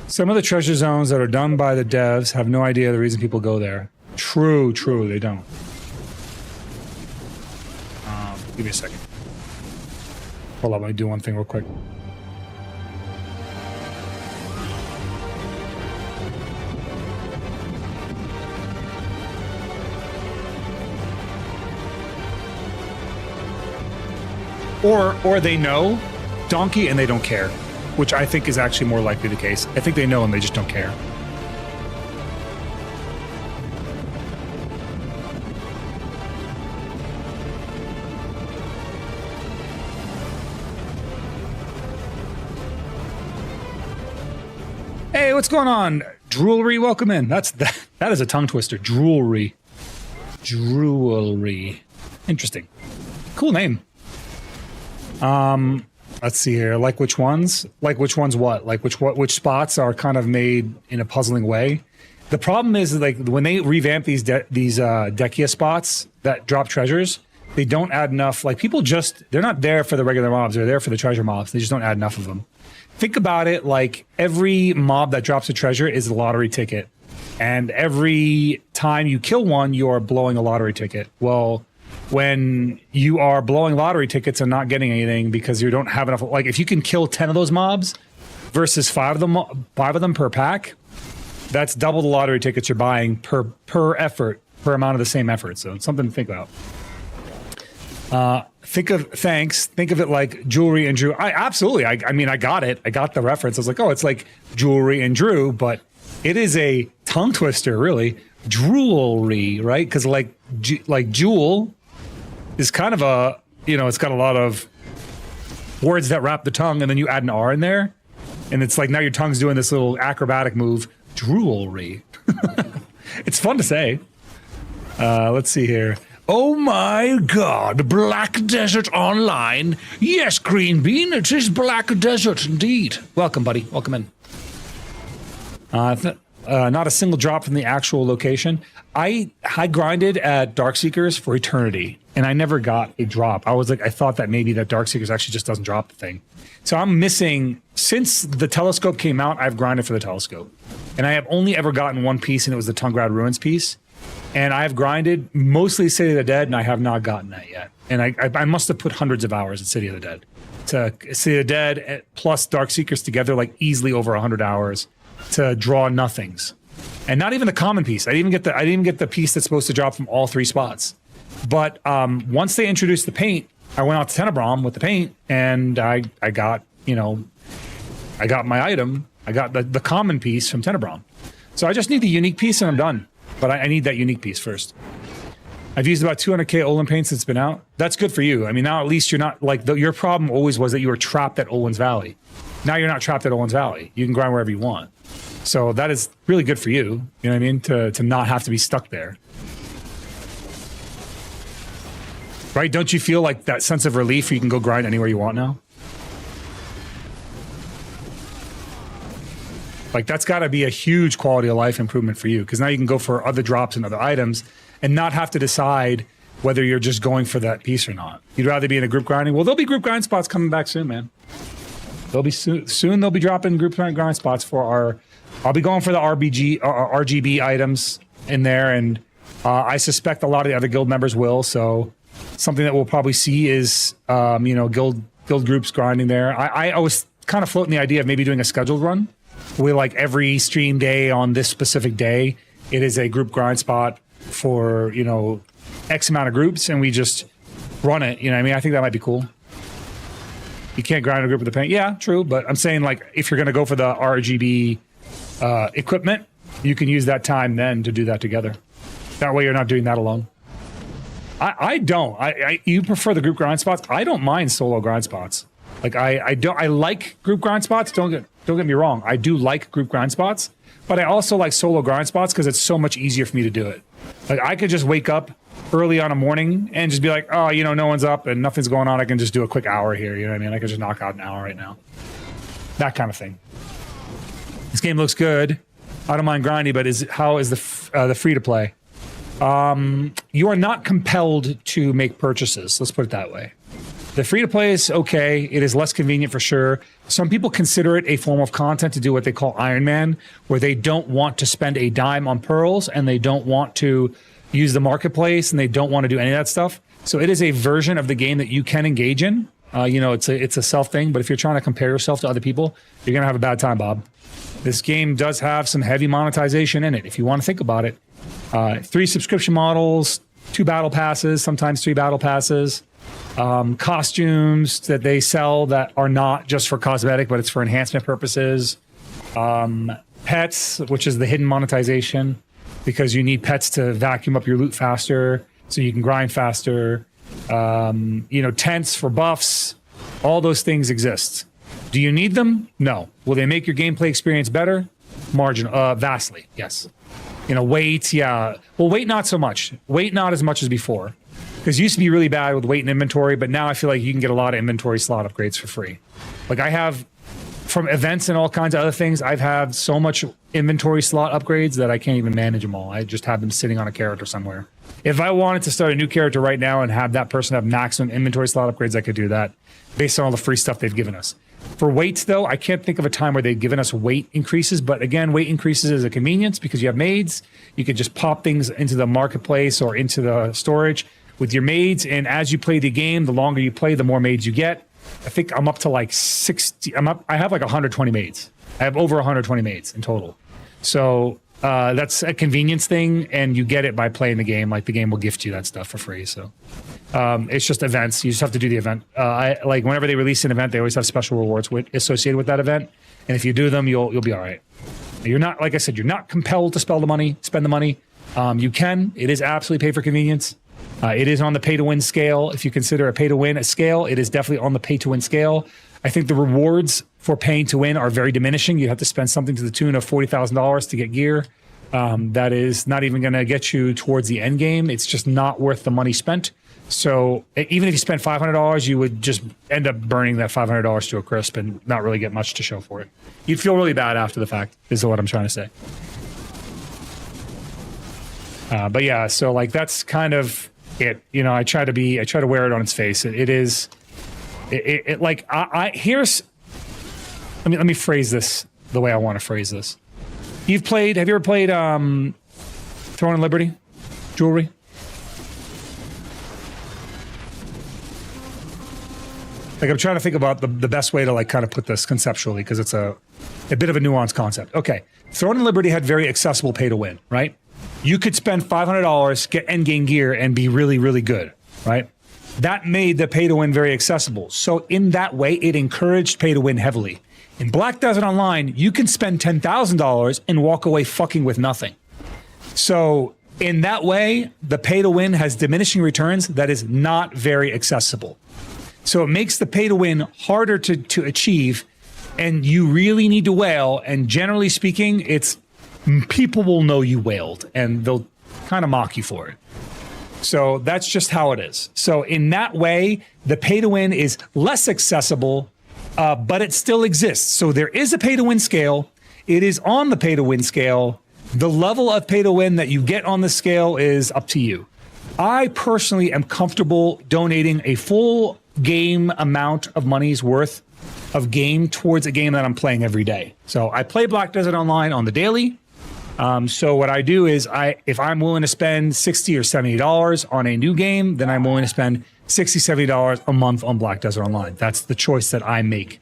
Some of the treasure zones that are done by the devs have no idea the reason people go there. True, they don't. Give me a second. Hold on, let me do one thing real quick. Or they know Donkey and they don't care, which I think is actually more likely the case. I think they know and they just don't care. Hey, what's going on? Droolery, welcome in. That is a tongue twister. Droolery. Interesting. Cool name. Let's see here. Like which ones? Like which ones what? Like which spots are kind of made in a puzzling way? The problem is like when they revamp these Dekia spots that drop treasures, they don't add enough. Like people they're not there for the regular mobs. They're there for the treasure mobs. They just don't add enough of them. Think about it like every mob that drops a treasure is a lottery ticket. And every time you kill one, you are blowing a lottery ticket. Well, when you are blowing lottery tickets and not getting anything because you don't have enough, like if you can kill 10 of those mobs versus 5 of them per pack, that's double the lottery tickets you're buying per effort, per amount of the same effort. So it's something to think about. Think of it like jewelry and Drew. I mean, I got it. I got the reference. I was like, oh, it's like jewelry and Drew, but it is a tongue twister, really. Droolery, right? Because like jewel is kind of a, it's got a lot of words that wrap the tongue, and then you add an R in there, and it's like now your tongue's doing this little acrobatic move. Droolery. It's fun to say. Let's see here. Oh my God, Black Desert Online. Yes, Green Bean, it is Black Desert indeed. Welcome, buddy. Welcome in. Not a single drop from the actual location. I grinded at Darkseekers for eternity, and I never got a drop. I thought that maybe that Darkseekers actually just doesn't drop the thing. So I'm missing, since the telescope came out, I've grinded for the telescope. And I have only ever gotten one piece, and it was the Tungrad Ruins piece. and I've grinded mostly City of the Dead, and I have not gotten that yet. And I must have put hundreds of hours in City of the Dead. To City of the Dead plus Darkseekers together, like easily over 100 hours to draw nothings, and not even the common piece. I didn't even get the piece that's supposed to drop from all 3 spots. But once they introduced the paint, I went out to Tenebrom with the paint, and I got I got my item. I got the common piece from Tenebrom. So I just need the unique piece, and I'm done. But I need that unique piece first. I've used about 200k Olin paint since it's been out. That's good for you. I mean, now at least you're not like your problem always was that you were trapped at Olin's Valley. Now you're not trapped at Olin's Valley. You can grind wherever you want. So that is really good for you. You know what I mean? To not have to be stuck there. Right? Don't you feel like that sense of relief where you can go grind anywhere you want now? Like that's got to be a huge quality of life improvement for you, because now you can go for other drops and other items and not have to decide whether you're just going for that piece or not. You'd rather be in a group grinding. Well, there'll be group grind spots coming back soon, man. They'll be soon. They'll be dropping group grind spots for our. I'll be going for the RGB items in there, and I suspect a lot of the other guild members will. So something that we'll probably see is guild groups grinding there. I was kind of floating the idea of maybe doing a scheduled run. We like every stream day on this specific day, it is a group grind spot for, X amount of groups, and we just run it. You know what I mean? I think that might be cool. You can't grind a group with the paint. Yeah, true. But I'm saying, like, if you're going to go for the RGB equipment, you can use that time then to do that together. That way you're not doing that alone. I don't. You prefer the group grind spots? I don't mind solo grind spots. Like, I like group grind spots. Don't get me wrong. I do like group grind spots, but I also like solo grind spots because it's so much easier for me to do it. Like, I could just wake up early on a morning and just be like, oh, no one's up and nothing's going on. I can just do a quick hour here. You know what I mean? I could just knock out an hour right now. That kind of thing. This game looks good. I don't mind grinding, but how is the free to play? You are not compelled to make purchases. Let's put it that way. The free to play is okay. It is less convenient for sure. Some people consider it a form of content to do what they call Iron Man, where they don't want to spend a dime on pearls and they don't want to use the marketplace and they don't want to do any of that stuff. So it is a version of the game that you can engage in. It's a self thing, but if you're trying to compare yourself to other people, you're going to have a bad time, Bob. This game does have some heavy monetization in it. If you want to think about it, 3 subscription models, 2 battle passes, sometimes 3 battle passes, costumes that they sell that are not just for cosmetic, but it's for enhancement purposes, pets, which is the hidden monetization, because you need pets to vacuum up your loot faster so you can grind faster, tents for buffs. All those things exist. Do you need them? No. Will they make your gameplay experience better? Vastly, yes. Weight, yeah. Well, weight not so much. Weight not as much as before. Because it used to be really bad with weight and inventory, but now I feel like you can get a lot of inventory slot upgrades for free. Like I have, from events and all kinds of other things, I've had so much inventory slot upgrades that I can't even manage them all. I just have them sitting on a character somewhere. If I wanted to start a new character right now and have that person have maximum inventory slot upgrades, I could do that based on all the free stuff they've given us. For weights, though, I can't think of a time where they've given us weight increases. But again, weight increases is a convenience because you have maids. You can just pop things into the marketplace or into the storage with your maids. And as you play the game, the longer you play, the more maids you get. I think I'm up to like 60. I have like 120 maids. I have over 120 maids in total. So that's a convenience thing. And you get it by playing the game. Like the game will gift you that stuff for free. So it's just events. You just have to do the event. Like whenever they release an event, they always have special rewards associated with that event. And if you do them, you'll be all right. You're not, like I said, you're not compelled to spend the money. You can. It is absolutely pay for convenience. It is on the pay to win scale. If you consider a pay to win a scale, it is definitely on the pay to win scale. I think the rewards for paying to win are very diminishing. You have to spend something to the tune of $40,000 to get gear. That is not even going to get you towards the end game. It's just not worth the money spent. So even if you spent $500, you would just end up burning that $500 to a crisp and not really get much to show for it. You'd feel really bad after the fact, is what I'm trying to say. But yeah, so like that's kind of it. I try to wear it on its face. Here's, let me phrase this the way I want to phrase this. Have you ever played Throne and Liberty? jewelry. Like I'm trying to think about the best way to like kind of put this conceptually because it's a bit of a nuanced concept. Okay, Throne and Liberty had very accessible pay to win, right? You could spend $500, get endgame gear, and be really, really good, right? That made the pay to win very accessible. So in that way, it encouraged pay to win heavily. In Black Desert Online, you can spend $10,000 and walk away fucking with nothing. So in that way, the pay to win has diminishing returns that is not very accessible. So it makes the pay to win harder to achieve, and you really need to whale. And generally speaking, it's people will know you whaled and they'll kind of mock you for it. So that's just how it is. So in that way, the pay to win is less accessible, but it still exists. So there is a pay to win scale. It is on the pay to win scale. The level of pay to win that you get on the scale is up to you. I personally am comfortable donating a full game amount of money's worth of game towards a game that I'm playing every day. So I play Black Desert Online on the daily. So what I do is if I'm willing to spend $60 or $70 on a new game, then I'm willing to spend $60, $70 a month on Black Desert Online. That's the choice that I make.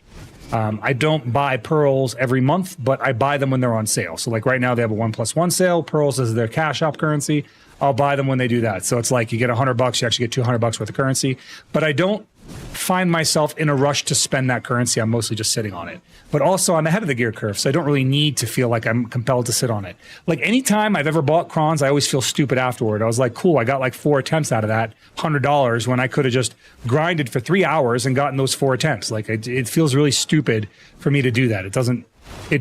I don't buy pearls every month, but I buy them when they're on sale. So like right now they have a 1+1 sale. Pearls is their cash app currency. I'll buy them when they do that. So it's like you get $100, you actually get $200 worth of currency. But I don't find myself in a rush to spend that currency. I'm mostly just sitting on it. But also I'm ahead of the gear curve, so I don't really need to feel like I'm compelled to sit on it. Like anytime I've ever bought crons, I always feel stupid afterward. I was like, cool, I got like 4 attempts out of that, $100, when I could have just grinded for 3 hours and gotten those 4 attempts. Like it feels really stupid for me to do that. It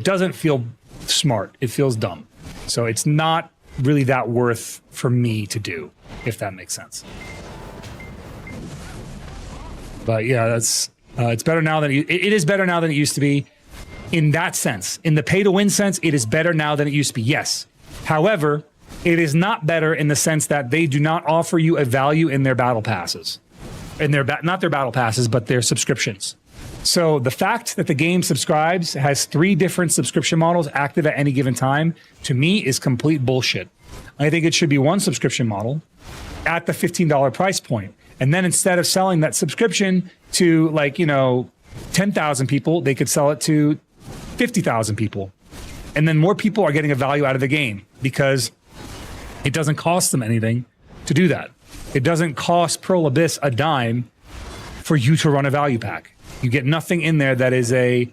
doesn't feel smart. It feels dumb. So it's not really that worth for me to do, if that makes sense. But yeah, that's it's better now than it is better now than it used to be. In that sense, in the pay to win sense, it is better now than it used to be. Yes. However, it is not better in the sense that they do not offer you a value in their battle passes, in their not their battle passes, but their subscriptions. So the fact that the game subscribes has 3 different subscription models active at any given time, to me, is complete bullshit. I think it should be one subscription model at the $15 price point. And then instead of selling that subscription to 10,000 people, they could sell it to 50,000 people. And then more people are getting a value out of the game because it doesn't cost them anything to do that. It doesn't cost Pearl Abyss a dime for you to run a value pack. You get nothing in there that is a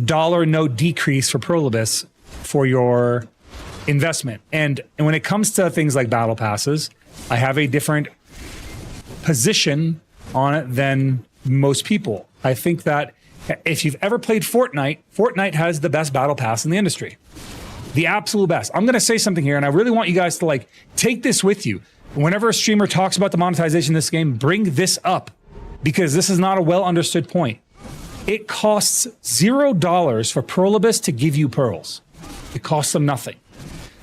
dollar no decrease for Pearl Abyss for your investment. And when it comes to things like battle passes, I have a different position on it than most people. I think that if you've ever played Fortnite, Fortnite has the best battle pass in the industry. The absolute best. I'm going to say something here, and I really want you guys to take this with you. Whenever a streamer talks about the monetization of this game, bring this up, because this is not a well understood point. It costs $0 for Pearl Abyss to give you pearls. It costs them nothing.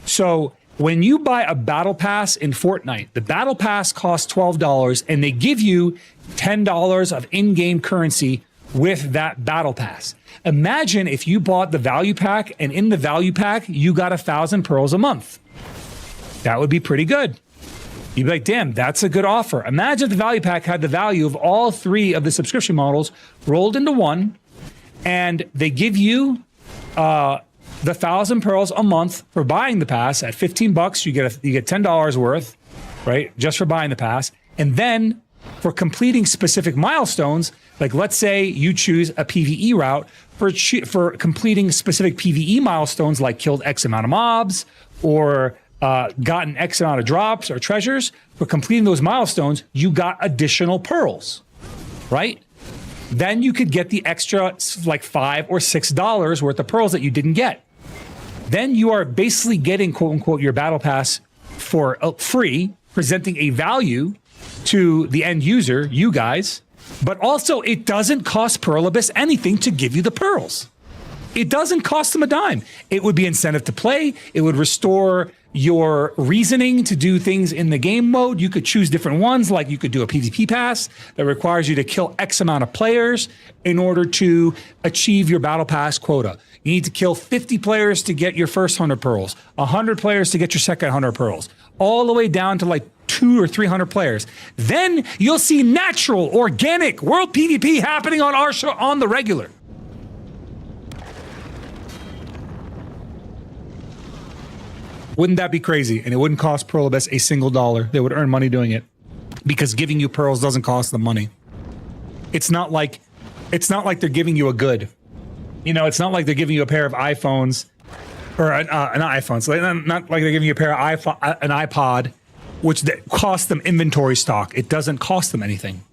So when you buy a battle pass in Fortnite, the battle pass costs $12 and they give you $10 of in-game currency with that battle pass. Imagine if you bought the value pack and in the value pack, you got 1,000 pearls a month. That would be pretty good. You'd be like, damn, that's a good offer. Imagine if the value pack had the value of all 3 of the subscription models rolled into one, and they give you the 1,000 pearls a month for buying the pass. At $15, you get $10 worth, right? Just for buying the pass. And then for completing specific milestones, like let's say you choose a PvE route, for completing specific PvE milestones, like killed X amount of mobs or gotten X amount of drops or treasures, for completing those milestones, you got additional pearls, right? Then you could get the extra like $5 or $6 worth of pearls that you didn't get. Then you are basically getting, quote unquote, your battle pass for free, presenting a value to the end user, you guys. But also, it doesn't cost Pearl Abyss anything to give you the pearls. It doesn't cost them a dime. It would be incentive to play. It would restore your reasoning to do things in the game mode. You could choose different ones, like you could do a PvP pass that requires you to kill X amount of players in order to achieve your battle pass quota. You need to kill 50 players to get your first 100 pearls, 100 players to get your second 100 pearls, all the way down to like 200 or 300 players. Then you'll see natural, organic world PvP happening on our show on the regular. Wouldn't that be crazy? And it wouldn't cost Pearl Abyss a single dollar. They would earn money doing it because giving you pearls doesn't cost them money. It's not like they're giving you a good. You know, it's not like they're giving you a pair of iPhones or an iPhone. So not like they're giving you a pair of an iPod, which costs them inventory stock. It doesn't cost them anything.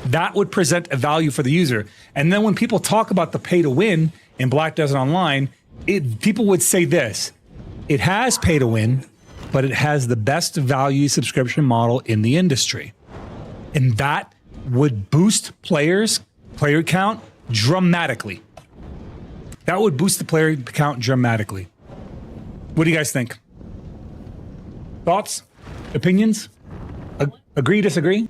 That would present a value for the user. And then when people talk about the pay to win in Black Desert Online, people would say this. It has pay to win, but it has the best value subscription model in the industry. And that would boost player count dramatically. That would boost the player count dramatically. What do you guys think? Thoughts? Opinions? Agree, disagree?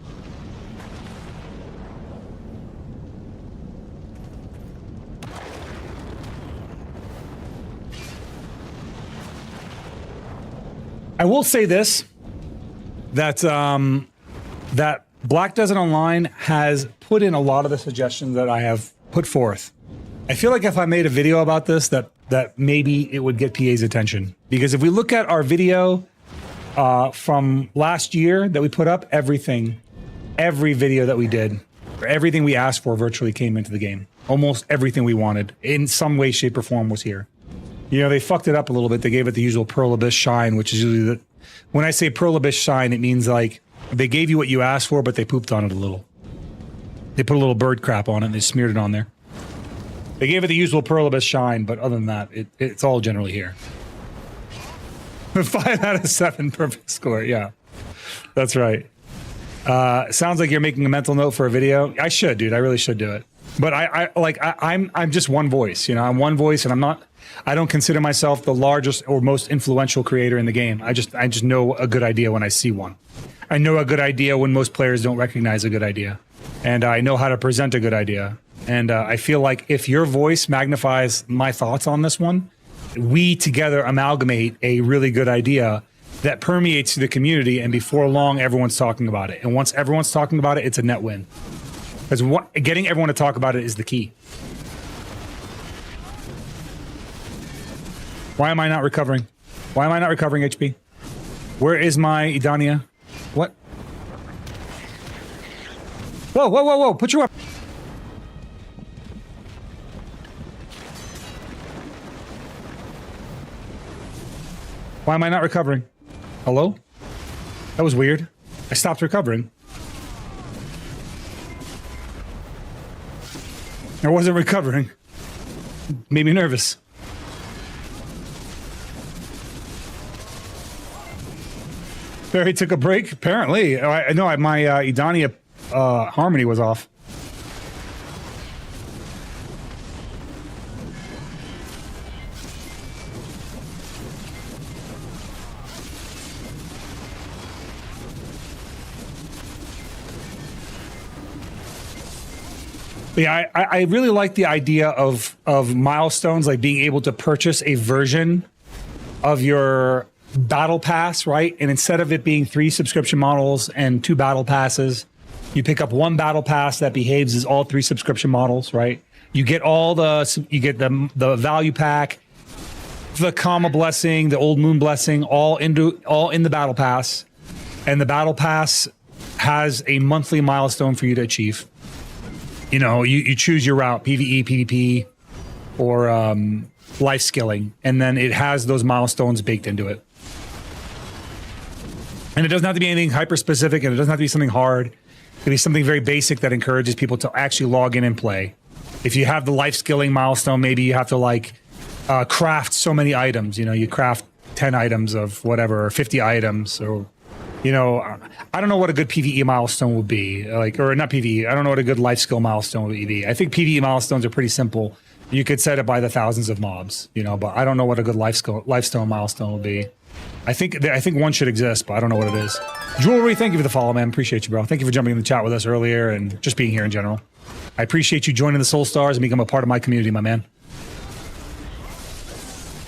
I will say this, that that Black Desert Online has put in a lot of the suggestions that I have put forth. I feel like if I made a video about this, that maybe it would get PA's attention. Because if we look at our video from last year that we put up, every video that we did, or everything we asked for virtually came into the game. Almost everything we wanted, in some way, shape, or form, was here. You know, they fucked it up a little bit. They gave it the usual Pearl Abyss shine, which is usually when I say Pearl Abyss shine, it means like they gave you what you asked for, but they pooped on it a little. They put a little bird crap on it and they smeared it on there. They gave it the usual Pearl Abyss shine, but other than that, it's all generally here. 5 out of 7 perfect score. Yeah, that's right. Sounds like you're making a mental note for a video. I should, dude. I really should do it. But I'm just one voice. You know, I'm one voice, and I don't consider myself the largest or most influential creator in the game. I just know a good idea when I see one. I know a good idea when most players don't recognize a good idea, and I know how to present a good idea. And I feel like if your voice magnifies my thoughts on this one, we together amalgamate a really good idea that permeates through the community, and before long, everyone's talking about it. And once everyone's talking about it, it's a net win. Because getting everyone to talk about it is the key. Why am I not recovering? Why am I not recovering HP? Where is my Idania? What? Whoa, whoa, whoa, whoa, put your weapon. Why am I not recovering? Hello? That was weird. I stopped recovering. I wasn't recovering. Made me nervous. Barry took a break? Apparently. I know my Idania harmony was off. Yeah, I really like the idea of milestones, like being able to purchase a version of your battle pass, right? And instead of it being 3 subscription models and 2 battle passes, you pick up 1 battle pass that behaves as all 3 subscription models, right? You get the value pack, the Kama blessing, the Old Moon blessing, all in the battle pass, and the battle pass has a monthly milestone for you to achieve. You know, you choose your route, PvE, PvP, or life skilling, and then it has those milestones baked into it. And it doesn't have to be anything hyper-specific, and it doesn't have to be something hard. It can be something very basic that encourages people to actually log in and play. If you have the life skilling milestone, maybe you have to like craft so many items. You know, you craft 10 items of whatever, or 50 items, or... You know, I don't know what a good PvE milestone would be, like, or not PvE. I don't know what a good life skill milestone would be. I think PvE milestones are pretty simple. You could set it by the thousands of mobs, you know, but I don't know what a good lifestone milestone would be. I think one should exist, but I don't know what it is. Jewelry, thank you for the follow, man. Appreciate you, bro. Thank you for jumping in the chat with us earlier and just being here in general. I appreciate you joining the Soul Stars and become a part of my community, my man.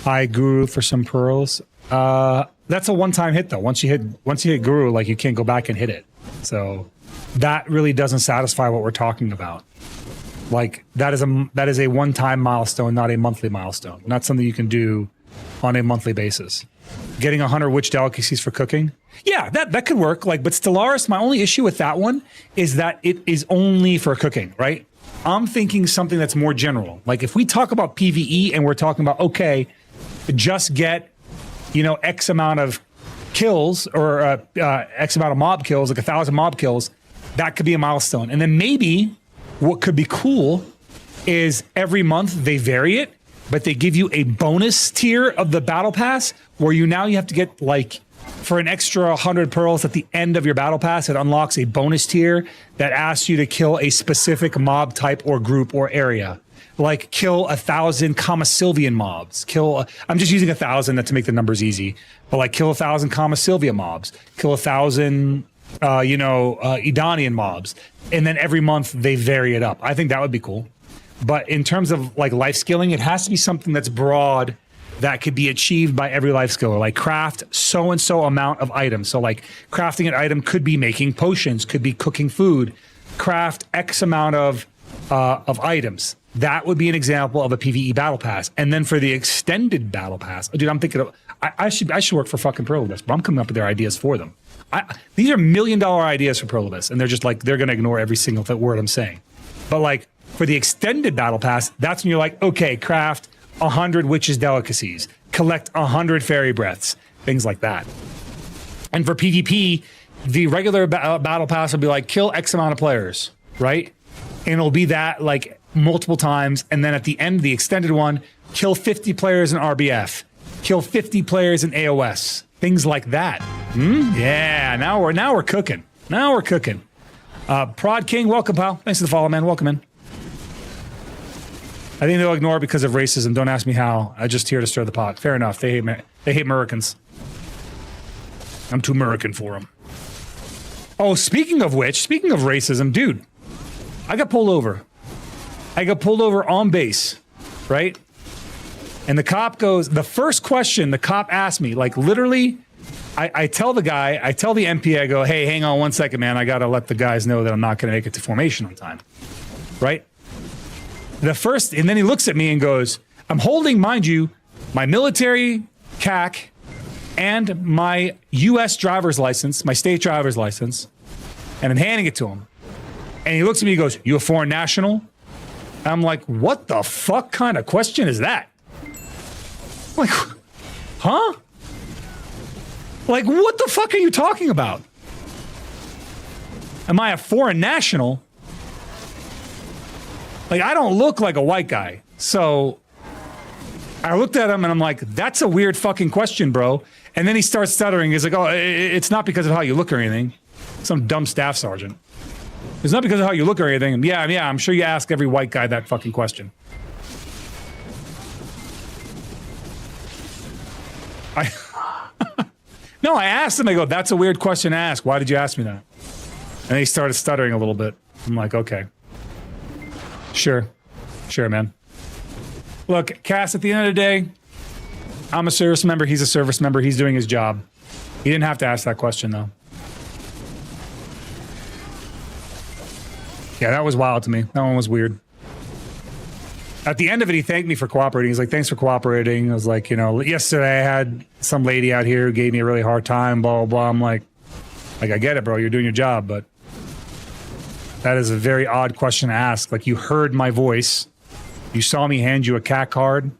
Hi, Guru, for some pearls. That's a one-time hit though. Once you hit Guru, like you can't go back and hit it. So that really doesn't satisfy what we're talking about. Like that is a one-time milestone, not a monthly milestone. Not something you can do on a monthly basis. Getting 100 witch delicacies for cooking. Yeah, that could work. Like, but Stellaris, my only issue with that one is that it is only for cooking, right? I'm thinking something that's more general. Like if we talk about PvE and we're talking about, okay, just get, X amount of kills or X amount of mob kills, like 1,000 mob kills, that could be a milestone. And then maybe what could be cool is every month they vary it, but they give you a bonus tier of the battle pass where you have to get like for an extra 100 pearls at the end of your battle pass, it unlocks a bonus tier that asks you to kill a specific mob type or group or area. Like kill 1,000 Sylvian mobs. I'm just using 1,000 to make the numbers easy, but like kill 1,000 Sylvia mobs, kill 1,000 Edanian mobs, and then every month they vary it up. I think that would be cool. But in terms of like life skilling, it has to be something that's broad that could be achieved by every life skiller. Like craft so and so amount of items. So like crafting an item could be making potions, could be cooking food. Craft X amount of items. That would be an example of a PvE battle pass. And then for the extended battle pass, dude, I'm thinking of I should work for fucking Perlibus, but I'm coming up with their ideas for them. These are $1 million ideas for Perlibus, and they're just like they're gonna ignore every single word I'm saying. But like for the extended battle pass, that's when you're like, okay, craft 100 witches delicacies, collect 100 fairy breaths, things like that. And for PvP, the regular battle pass will be like kill X amount of players, right? And it'll be that like multiple times. And then at the end, the extended one, kill 50 players in RBF, kill 50 players in AOS, things like that. Yeah, now we're cooking. Now we're cooking. Prod King, welcome, pal. Thanks for the follow, man. Welcome in. I think they'll ignore it because of racism. Don't ask me how. I'm just here to stir the pot. Fair enough. They hate Americans. I'm too American for them. Oh, speaking of racism, dude, I got pulled over. I got pulled over on base, right? And the cop goes, the first question the cop asked me, like literally, I tell the MP, I go, hey, hang on one second, man. I got to let the guys know that I'm not going to make it to formation on time, right? And then he looks at me and goes, I'm holding, mind you, my military CAC and my U.S. driver's license, my state driver's license, and I'm handing it to him. And he looks at me and goes, you a foreign national? I'm like, what the fuck kind of question is that? I'm like, huh? Like, what the fuck are you talking about? Am I a foreign national? Like, I don't look like a white guy. So I looked at him and I'm like, that's a weird fucking question, bro. And then he starts stuttering. He's like, oh, it's not because of how you look or anything. Some dumb staff sergeant. It's not because of how you look or anything. Yeah, I'm sure you ask every white guy that fucking question. No, I asked him, I go, that's a weird question to ask. Why did you ask me that? And he started stuttering a little bit. I'm like, okay. Sure, man. Look, Cass, at the end of the day, I'm a service member. He's a service member. He's doing his job. He didn't have to ask that question, though. Yeah, that was wild to me. That one was weird. At the end of it, he thanked me for cooperating. He's like, thanks for cooperating. I was like, yesterday I had some lady out here who gave me a really hard time, blah, blah, blah. I'm like, I get it, bro. You're doing your job, but that is a very odd question to ask. Like, you heard my voice. You saw me hand you a CAC card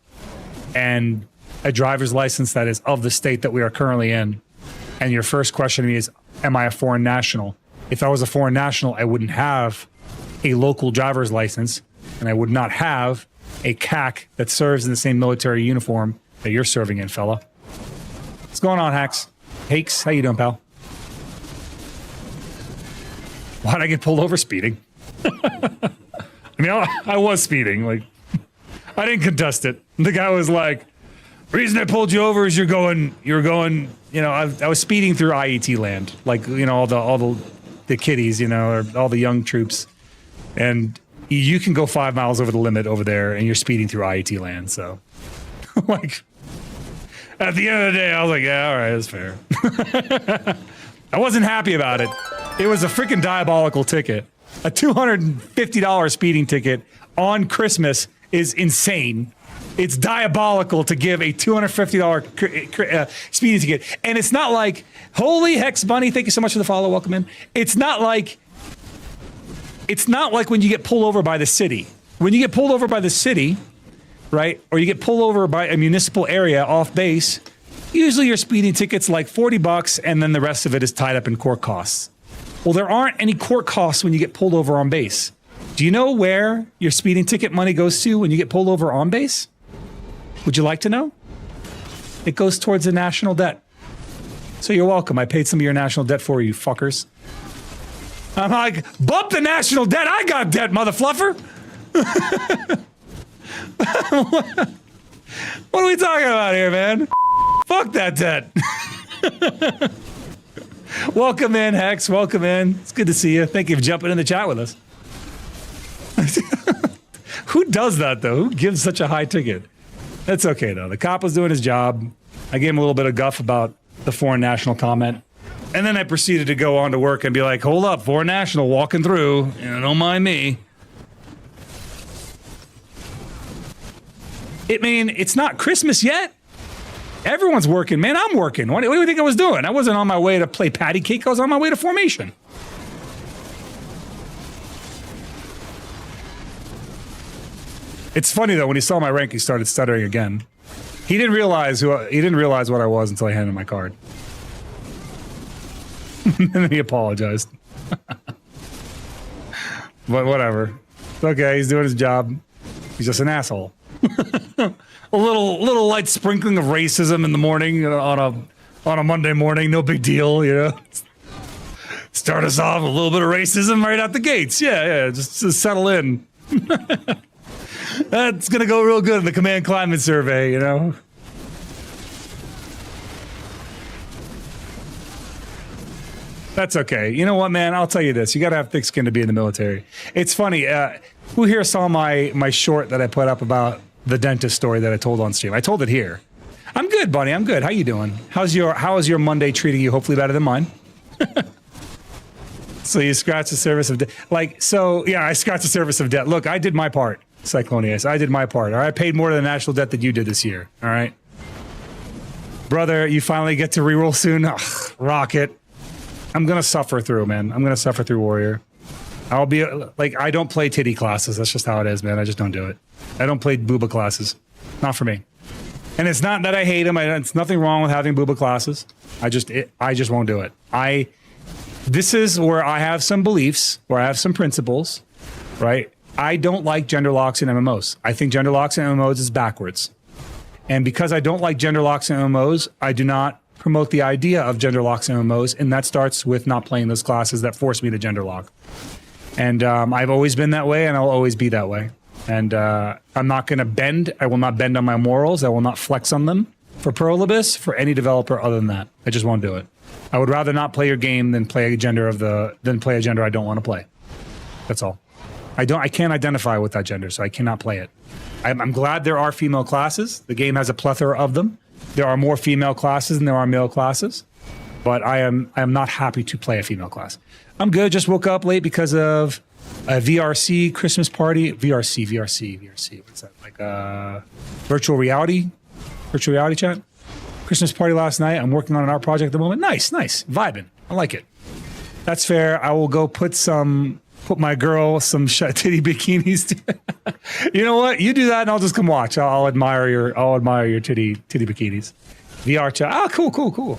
and a driver's license that is of the state that we are currently in. And your first question to me is, am I a foreign national? If I was a foreign national, I wouldn't have a local driver's license, and I would not have a CAC that serves in the same military uniform that you're serving in, fella. What's going on, Hakes, how you doing, pal? Why'd I get pulled over speeding? I mean, I was speeding. Like, I didn't contest it. The guy was like, Reason I pulled you over is you're going, you know, I was speeding through IET land, like, you know, all the kiddies, you know, or all the young troops. And you can go 5 miles over the limit over there and you're speeding through IET land. So like at the end of the day, I was like, yeah, all right, that's fair. I wasn't happy about it. It was a freaking diabolical ticket. A $250 speeding ticket on Christmas is insane. It's diabolical to give a $250 speeding ticket. And it's not like, holy Hex Bunny, thank you so much for the follow, welcome in. It's not like when you get pulled over by the city. When you get pulled over by the city, right, or you get pulled over by a municipal area off base, usually your speeding ticket's like $40 and then the rest of it is tied up in court costs. Well, there aren't any court costs when you get pulled over on base. Do you know where your speeding ticket money goes to when you get pulled over on base? Would you like to know? It goes towards the national debt. So you're welcome. I paid some of your national debt for you, fuckers. I'm like, bump the national debt. I got debt, mother fluffer. What are we talking about here, man? Fuck that debt. Welcome in, Hex. Welcome in. It's good to see you. Thank you for jumping in the chat with us. Who does that, though? Who gives such a high ticket? That's okay, though. The cop was doing his job. I gave him a little bit of guff about the foreign national comment. And then I proceeded to go on to work and be like, hold up, foreign national walking through. You know, don't mind me. It's not Christmas yet. Everyone's working, man. I'm working. What do you think I was doing? I wasn't on my way to play patty cake. I was on my way to formation. It's funny though. When he saw my rank, he started stuttering again. He didn't realize what I was until I handed him my card. And then he apologized. But whatever. It's okay. He's doing his job. He's just an asshole. A little light sprinkling of racism in the morning, you know, on a Monday morning, no big deal, you know. Start us off with a little bit of racism right out the gates. Yeah, just settle in. That's gonna go real good in the command climate survey, you know. That's okay. You know what, man? I'll tell you this. You gotta have thick skin to be in the military. It's funny. Who here saw my short that I put up about the dentist story that I told on stream? I told it here. I'm good, Bunny. I'm good. How you doing? How is your Monday treating you? Hopefully better than mine. So you scratch the surface of debt. Yeah, I scratched the surface of debt. Look, I did my part, Cyclonius. I did my part. All right, I paid more to the national debt than you did this year. All right, brother, you finally get to reroll soon. Ugh, rocket. I'm gonna suffer through, man. I'm gonna suffer through, Warrior. I'll be like, I don't play titty classes. That's just how it is, man. I just don't do it. I don't play booba classes. Not for me. And it's not that I hate them. It's nothing wrong with having booba classes. I just won't do it. This is where I have some beliefs, where I have some principles, right? I don't like gender locks in MMOs. I think gender locks in MMOs is backwards. And because I don't like gender locks in MMOs, I do not promote the idea of gender locks in MMOs. And that starts with not playing those classes that force me to gender lock. And I've always been that way, and I'll always be that way. And I'm not going to bend. I will not bend on my morals. I will not flex on them for Prolibus, for any developer other than that. I just won't do it. I would rather not play your game than play a gender I don't want to play. That's all. I can't identify with that gender, so I cannot play it. I'm glad there are female classes. The game has a plethora of them. There are more female classes than there are male classes. But I am not happy to play a female class. I'm good. Just woke up late because of a VRC Christmas party. VRC. What's that? Like virtual reality chat. Christmas party last night. I'm working on an art project at the moment. Nice. Vibing. I like it. That's fair. I will go put my girl some titty bikinis. You know what? You do that and I'll just come watch. I'll admire your titty bikinis. VR chat. Oh, cool.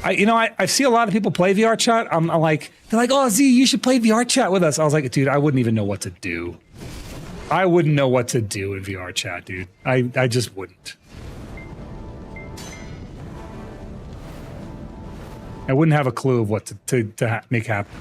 I see a lot of people play VR chat. I'm like, they're like, oh, Z, you should play VR chat with us. I was like, dude, I wouldn't even know what to do. I wouldn't know what to do in VR chat, dude. I just wouldn't. I wouldn't have a clue of what to make happen.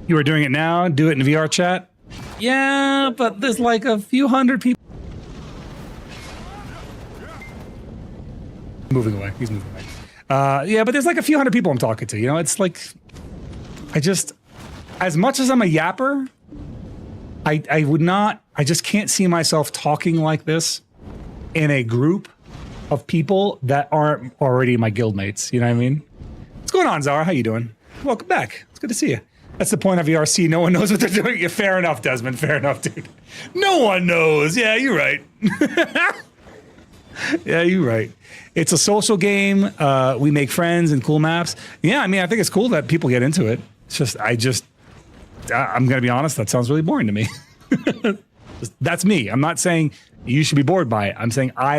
You are doing it now. Do it in VR chat. Yeah, but there's like a few hundred people. Moving away. He's moving away. Yeah, but there's like a few hundred people I'm talking to. You know, it's like, as much as I'm a yapper, I just can't see myself talking like this in a group of people that aren't already my guildmates. You know what I mean? What's going on, Zara? How you doing? Welcome back. It's good to see you. That's the point of VRC. No one knows what they're doing. Yeah, fair enough, Desmond. Fair enough, dude. No one knows. Yeah, you're right. Yeah, you're right. It's a social game. We make friends and cool maps. Yeah, I mean, I think it's cool that people get into it. It's just, I'm going to be honest, that sounds really boring to me. That's me. I'm not saying you should be bored by it. I'm saying I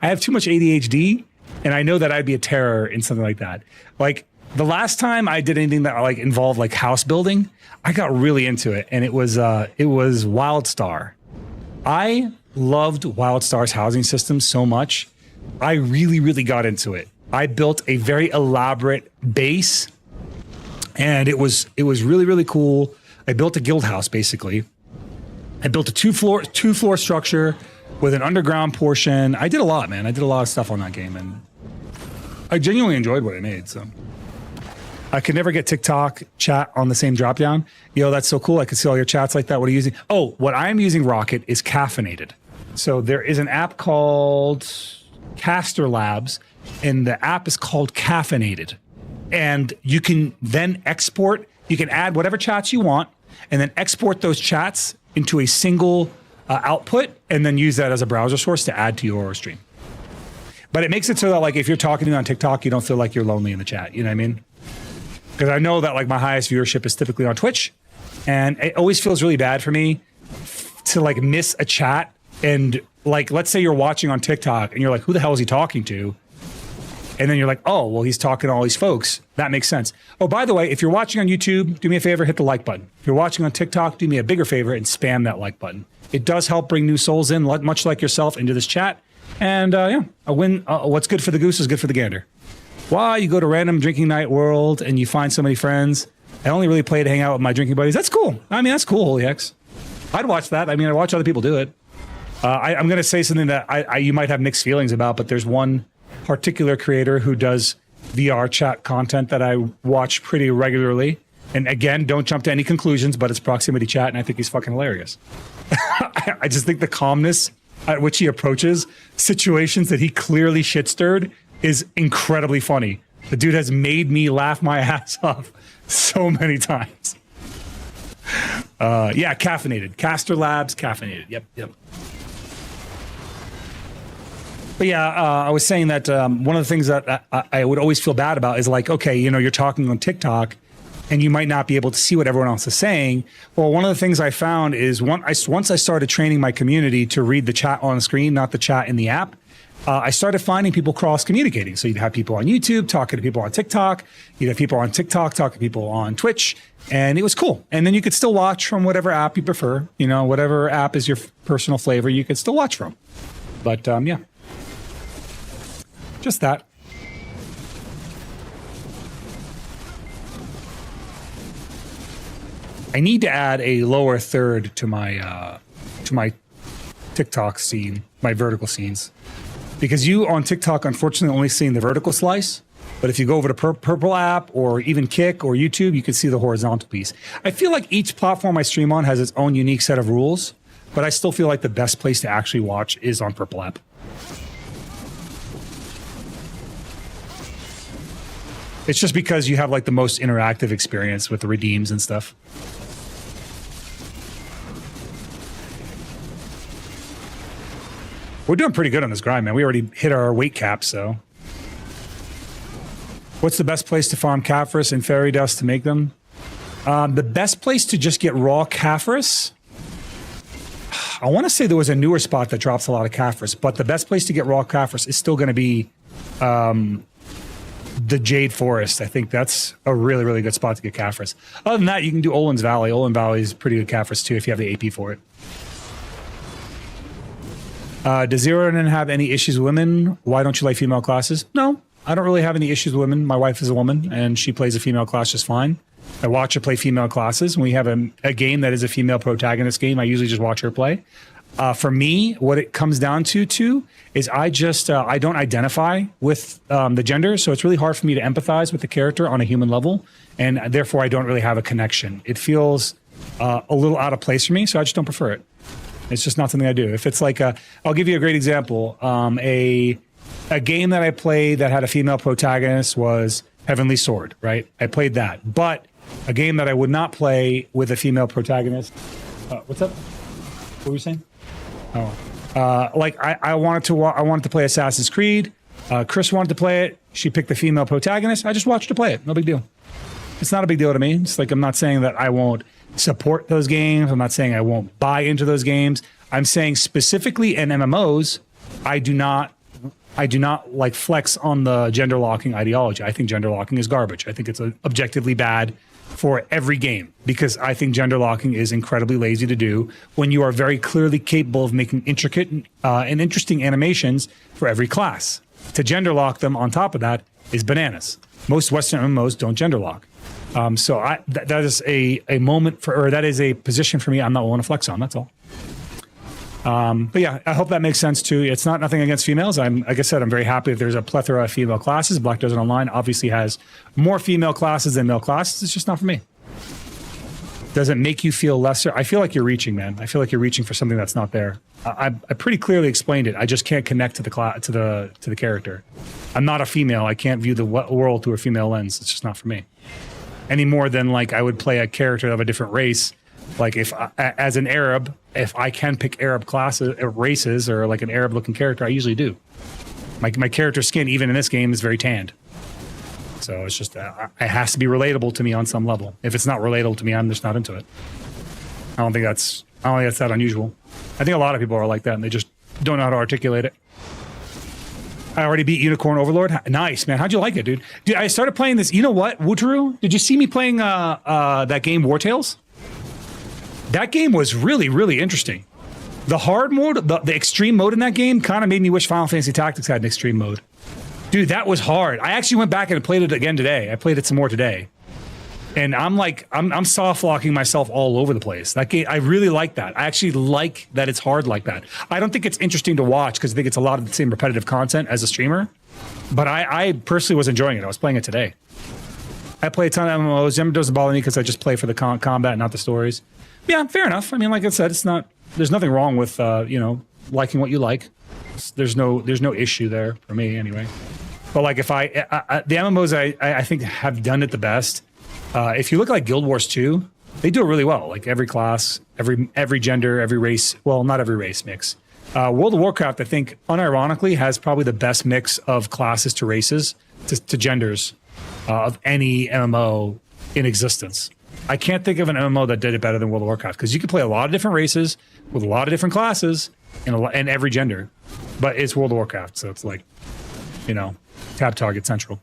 have too much ADHD, and I know that I'd be a terror in something like that. Like, the last time I did anything that like involved like house building, I got really into it, and it was WildStar. I loved WildStar's housing system so much. I really, really got into it. I built a very elaborate base, and it was really, really cool. I built a guild house basically. I built a two floor structure with an underground portion. I did a lot, man. I did a lot of stuff on that game, and I genuinely enjoyed what I made. So I could never get TikTok chat on the same dropdown. Yo, that's so cool. I could see all your chats like that. What are you using? Oh, what I'm using, Rocket, is caffeinated. So there is an app called Caster Labs, and the app is called Caffeinated. And you can then export, you can add whatever chats you want, and then export those chats into a single output, and then use that as a browser source to add to your stream. But it makes it so that like if you're talking to me on TikTok, you don't feel like you're lonely in the chat. You know what I mean? Because I know that like my highest viewership is typically on Twitch, and it always feels really bad for me to like miss a chat. And like, let's say you're watching on TikTok and you're like, who the hell is he talking to? And then you're like, oh, well, he's talking to all these folks. That makes sense. Oh, by the way, if you're watching on YouTube, do me a favor, hit the like button. If you're watching on TikTok, do me a bigger favor and spam that like button. It does help bring new souls in, much like yourself, into this chat. And yeah, a win. What's good for the goose is good for the gander. Why you go to random drinking night world and you find so many friends. I only really play to hang out with my drinking buddies. That's cool. I mean, that's cool, Holy Hex. I'd watch that. I mean, I watch other people do it. I'm going to say something that you might have mixed feelings about, but there's one particular creator who does VR chat content that I watch pretty regularly. And again, don't jump to any conclusions, but it's proximity chat, and I think he's fucking hilarious. I just think the calmness at which he approaches situations that he clearly shit-stirred is incredibly funny. The dude has made me laugh my ass off so many times. Yeah, caffeinated. Caster Labs, caffeinated. Yep. But yeah, I was saying that one of the things that I would always feel bad about is like, okay, you know, you're talking on TikTok and you might not be able to see what everyone else is saying. Well, one of the things I found is once I started training my community to read the chat on the screen, not the chat in the app, I started finding people cross-communicating. So you'd have people on YouTube talking to people on TikTok. You'd have people on TikTok talking to people on Twitch. And it was cool. And then you could still watch from whatever app you prefer. You know, whatever app is your personal flavor, you could still watch from. But yeah. Just that. I need to add a lower third to my TikTok scene, my vertical scenes, because you on TikTok unfortunately only seeing the vertical slice. But if you go over to Purple app or even Kick or YouTube, you can see the horizontal piece. I feel like each platform I stream on has its own unique set of rules, but I still feel like the best place to actually watch is on Purple app. It's just because you have like the most interactive experience with the redeems and stuff. We're doing pretty good on this grind, man. We already hit our weight cap, so. What's the best place to farm Caphras and fairy dust to make them? The best place to just get raw Caphras, I want to say there was a newer spot that drops a lot of Caphras, but the best place to get raw Caphras is still going to be the Jade Forest. I think that's a really, really good spot to get Caphras. Other than that, you can do Olin's Valley. Olin Valley is pretty good Caphras too if you have the AP for it. Does Zeroden have any issues with women? Why don't you like female classes? No, I don't really have any issues with women. My wife is a woman and she plays a female class just fine. I watch her play female classes. When we have a game that is a female protagonist game, I usually just watch her play. For me, what it comes down to is I just I don't identify with the gender, so it's really hard for me to empathize with the character on a human level, and therefore I don't really have a connection. It feels a little out of place for me, so I just don't prefer it. It's just not something I do. If it's like I'll give you a great example. A game that I played that had a female protagonist was Heavenly Sword, right? I played that, but a game that I would not play with a female protagonist. What's up? What were you saying? Oh, like I wanted to play Assassin's Creed. Chris wanted to play it. She picked the female protagonist. I just watched her play it. No big deal. It's not a big deal to me. It's like I'm not saying that I won't support those games. I'm not saying I won't buy into those games. I'm saying specifically in MMOs, I do not like flex on the gender locking ideology. I think gender locking is garbage. I think it's objectively bad for every game because I think gender locking is incredibly lazy to do when you are very clearly capable of making intricate and interesting animations for every class. To gender lock them on top of that is bananas. Most Western MMOs don't gender lock. So that is a moment for, or that is a position for me I'm not willing to flex on. That's all. But yeah, I hope that makes sense too. It's not nothing against females. Like I said, I'm very happy that there's a plethora of female classes. Black Desert Online obviously has more female classes than male classes. It's just not for me. Does it make you feel lesser? I feel like you're reaching, man. I feel like you're reaching for something that's not there. I pretty clearly explained it. I just can't connect to the character. I'm not a female. I can't view the world through a female lens. It's just not for me. Any more than like I would play a character of a different race. Like if as an Arab, if I can pick Arab classes, races, or like an Arab-looking character, I usually do. My character's skin, even in this game, is very tanned. So it's just it has to be relatable to me on some level. If it's not relatable to me, I'm just not into it. I don't think that's that unusual. I think a lot of people are like that, and they just don't know how to articulate it. I already beat Unicorn Overlord. Nice, man. How'd you like it, dude? Dude, I started playing this. You know what, Wutaru? Did you see me playing that game War Tales? That game was really, really interesting. The hard mode, the extreme mode in that game kind of made me wish Final Fantasy Tactics had an extreme mode. Dude, that was hard. I actually went back and played it again today. I played it some more today. And I'm soft locking myself all over the place. That game, I really like that. I actually like that it's hard like that. I don't think it's interesting to watch because I think it's a lot of the same repetitive content as a streamer. But I personally was enjoying it. I was playing it today. I play a ton of MMOs. It doesn't bother me because I just play for the combat, not the stories. Yeah, fair enough. I mean, like I said, there's nothing wrong with, liking what you like. There's no issue there for me anyway. But like if the MMOs I think have done it the best. If you look at like Guild Wars 2, they do it really well. Like every class, every gender, every race. Well, not every race mix. World of Warcraft, I think, unironically, has probably the best mix of classes to races to genders of any MMO in existence. I can't think of an MMO that did it better than World of Warcraft because you can play a lot of different races with a lot of different classes and every gender, but it's World of Warcraft, so it's like, tab target central.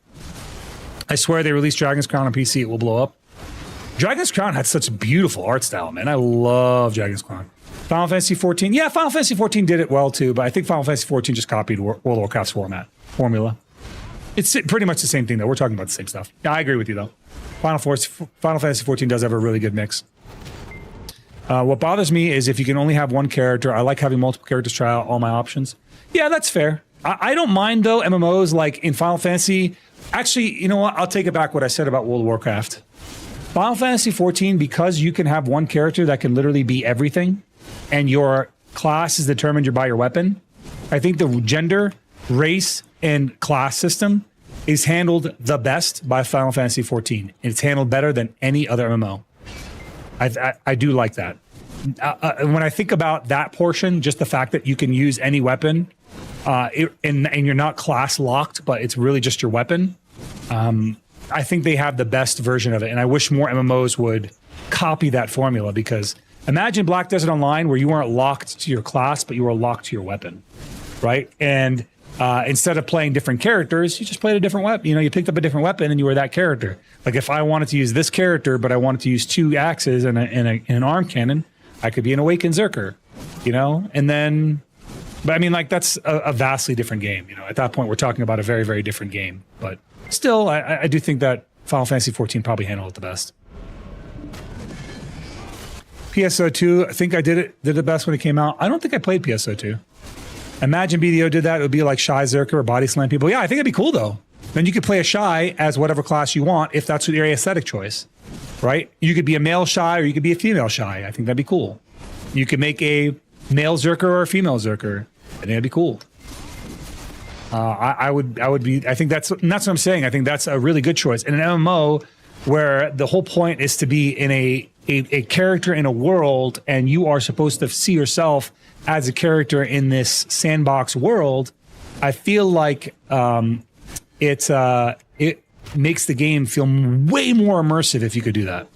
I swear they released Dragon's Crown on PC, it will blow up. Dragon's Crown had such beautiful art style, man. I love Dragon's Crown. Final Fantasy 14, yeah, Final Fantasy 14 did it well too, but I think Final Fantasy 14 just copied World of Warcraft's formula. It's pretty much the same thing though. We're talking about the same stuff. Yeah, I agree with you though. Final Fantasy 14 does have a really good mix. What bothers me is if you can only have one character. I like having multiple characters try out all my options. Yeah, that's fair. I don't mind though MMOs like in Final Fantasy. Actually, you know what? I'll take it back what I said about World of Warcraft. Final Fantasy 14, because you can have one character that can literally be everything, and your class is determined by your weapon. I think the gender, race, and class system is handled the best by Final Fantasy 14. It's handled better than any other MMO. I do like that. When I think about that portion, just the fact that you can use any weapon, and you're not class locked, but it's really just your weapon. I think they have the best version of it, and I wish more MMOs would copy that formula because imagine Black Desert Online where you weren't locked to your class, but you were locked to your weapon, right? And instead of playing different characters, you just played a different weapon. You picked up a different weapon and you were that character. Like if I wanted to use this character, but I wanted to use 2 axes and an arm cannon, I could be an Awakened Zerker, and then, but I mean, like that's a vastly different game. At that point, we're talking about a very, very different game. But still, I do think that Final Fantasy 14 probably handled it the best. PSO2, I think I did the best when it came out. I don't think I played PSO2. Imagine BDO did that. It would be like Shy Zerker or Body Slam people. Yeah, I think it'd be cool though. Then you could play a Shy as whatever class you want if that's your aesthetic choice, right? You could be a male Shy or you could be a female Shy. I think that'd be cool. You could make a male Zerker or a female Zerker. I think that'd be cool. I think that's what I'm saying. I think that's a really good choice. In an MMO where the whole point is to be in a character in a world and you are supposed to see yourself as a character in this sandbox world, I feel like it makes the game feel way more immersive if you could do that.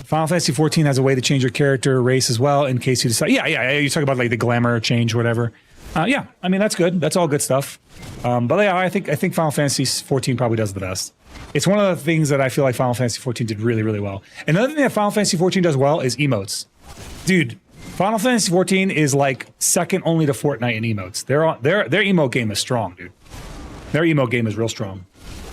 Final Fantasy 14 has a way to change your character race as well in case you decide. Yeah. You talk about like the glamour change or whatever. Yeah, I mean, that's good. That's all good stuff. But yeah, I think Final Fantasy 14 probably does the best. It's one of the things that I feel like Final Fantasy 14 did really, really well. Another thing that Final Fantasy 14 does well is emotes. Dude, Final Fantasy 14 is like second only to Fortnite in emotes. Their emote game is strong, dude. Their emote game is real strong.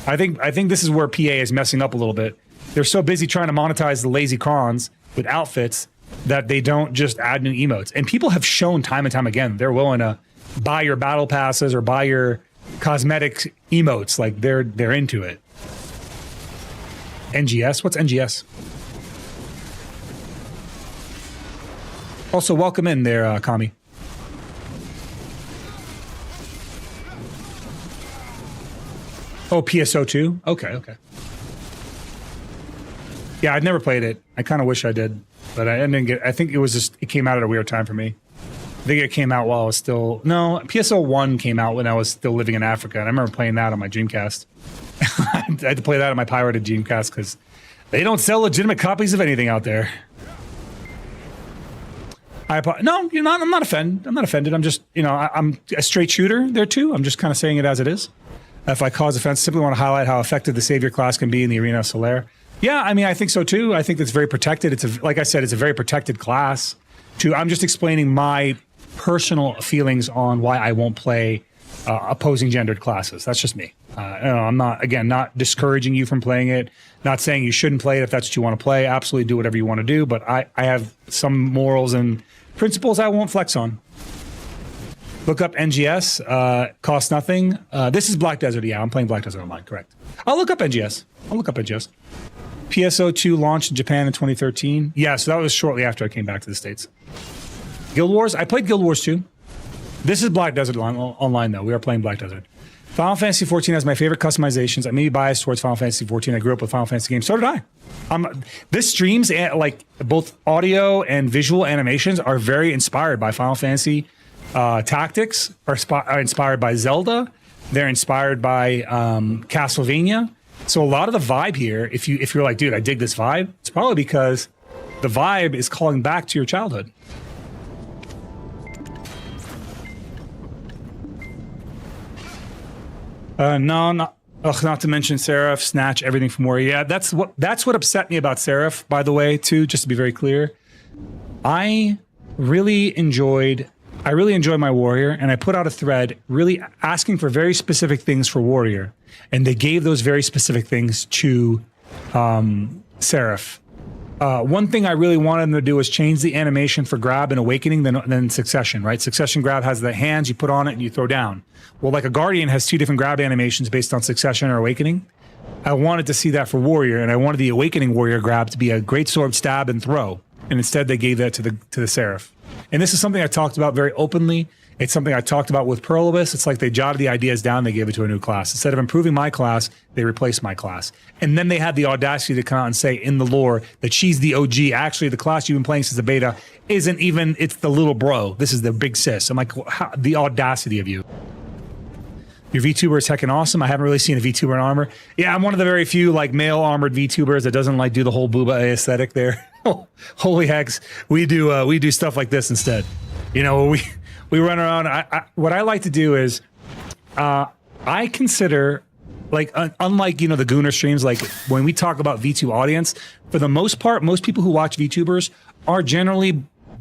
I think this is where PA is messing up a little bit. They're so busy trying to monetize the lazy crons with outfits that they don't just add new emotes. And people have shown time and time again they're willing to buy your battle passes or buy your cosmetic emotes. Like they're into it. NGS? What's NGS? Also, welcome in there, Kami. Oh, PSO2? Okay. Yeah, I'd never played it. I kind of wish I did, but I didn't get. I think it came out at a weird time for me. I think it came out while I was still. No, PSO1 came out when I was still living in Africa, and I remember playing that on my Dreamcast. I had to play that on my pirated Dreamcast because they don't sell legitimate copies of anything out there. No, you're not. I'm not offended. I'm not offended. I'm just, I'm a straight shooter there too. I'm just kind of saying it as it is. If I cause offense, simply want to highlight how effective the Savior class can be in the Arena of Solaire. Yeah, I mean, I think so too. I think it's very protected. Like I said, it's a very protected class. I'm just explaining my personal feelings on why I won't play opposing gendered classes. That's just me. I'm not discouraging you from playing it. Not saying you shouldn't play it if that's what you want to play. Absolutely do whatever you want to do. But I have some morals and principles I won't flex on. Look up NGS. Costs nothing. This is Black Desert. Yeah, I'm playing Black Desert Online. Correct. I'll look up NGS. PSO2 launched in Japan in 2013. Yeah, so that was shortly after I came back to the States. Guild Wars. I played Guild Wars 2. This is Black Desert Online, though. We are playing Black Desert. Final Fantasy 14 has my favorite customizations. I may be biased towards Final Fantasy 14. I grew up with Final Fantasy games. So did I. This streams, like both audio and visual animations, are very inspired by Final Fantasy tactics. Are inspired by Zelda. They're inspired by Castlevania. So a lot of the vibe here, if you're like, dude, I dig this vibe, it's probably because the vibe is calling back to your childhood. Not to mention Seraph, Snatch, everything from Warrior. Yeah, that's what upset me about Seraph, by the way, too, just to be very clear. I really enjoyed my Warrior, and I put out a thread really asking for very specific things for Warrior, and they gave those very specific things to Seraph. One thing I really wanted them to do was change the animation for grab and awakening than Succession, right? Succession grab has the hands, you put on it and you throw down. Well, like a Guardian has two different grab animations based on Succession or Awakening. I wanted to see that for Warrior, and I wanted the Awakening Warrior grab to be a great sword stab and throw. And instead they gave that to the Seraph. And this is something I talked about very openly. It's something I talked about with Perlibus. It's like they jotted the ideas down, they gave it to a new class. Instead of improving my class, they replaced my class. And then they had the audacity to come out and say in the lore that she's the OG. Actually, the class you've been playing since the beta isn't even, it's the little bro. This is the big sis. I'm like, the audacity of you. Your VTuber is heckin' awesome. I haven't really seen a VTuber in armor. Yeah, I'm one of the very few like male armored VTubers that doesn't like do the whole booba aesthetic there. Holy hecks. We do stuff like this instead. We run around. What I like to do is, I consider, like, unlike, the Gooner streams, like when we talk about VTube audience, for the most part, most people who watch VTubers are generally,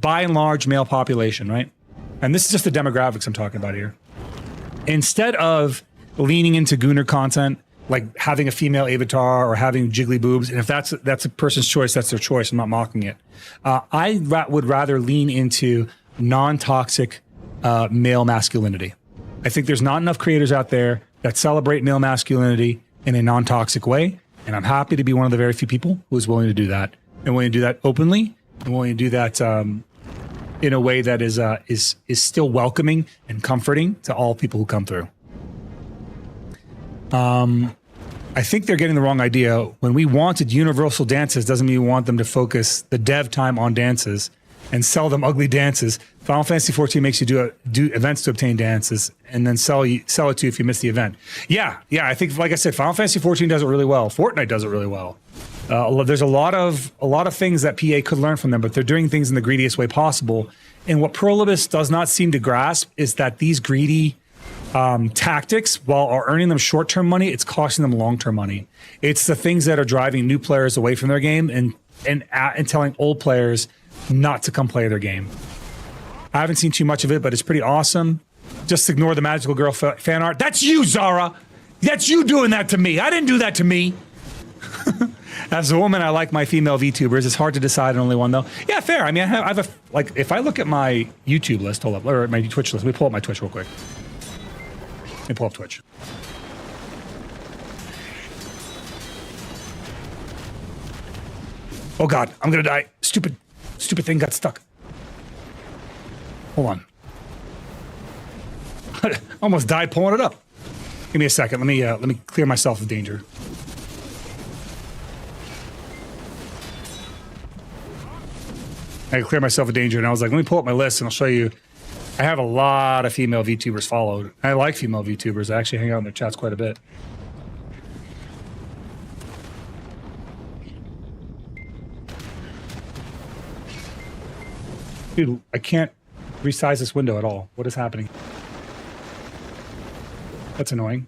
by and large, male population, right? And this is just the demographics I'm talking about here. Instead of leaning into Gooner content, like having a female avatar or having jiggly boobs. And if that's a person's choice, that's their choice. I'm not mocking it. Would rather lean into non-toxic male masculinity. I think there's not enough creators out there that celebrate male masculinity in a non-toxic way. And I'm happy to be one of the very few people who is willing to do that, and willing to do that openly, and willing to do that in a way that is still welcoming and comforting to all people who come through. I think they're getting the wrong idea. When we wanted universal dances, doesn't mean we want them to focus the dev time on dances and sell them ugly dances. Final Fantasy 14 makes you do events to obtain dances and then sell it to you if you miss the event. Yeah. I think, like I said, Final Fantasy 14 does it really well. Fortnite does it really well. There's a lot of things that PA could learn from them, but they're doing things in the greediest way possible. And what Prolibus does not seem to grasp is that these greedy tactics, while are earning them short-term money, it's costing them long-term money. It's the things that are driving new players away from their game and telling old players not to come play their game. I haven't seen too much of it, but it's pretty awesome. Just ignore the magical girl fan art. That's you, Zara. That's you doing that to me. I didn't do that to me. As a woman, I like my female VTubers. It's hard to decide on only one, though. Yeah, fair. I mean, I have like, if I look at my YouTube list, hold up, or my Twitch list. Let me pull up my Twitch real quick. Let me pull up Twitch. Oh God, I'm gonna die. Stupid thing got stuck. Hold on. Almost died pulling it up. Give me a second. Let me clear myself of danger. I clear myself of danger, and I was like, let me pull up my list, and I'll show you. I have a lot of female VTubers followed. I like female VTubers. I actually hang out in their chats quite a bit. Dude, I can't resize this window at all. What is happening? That's annoying.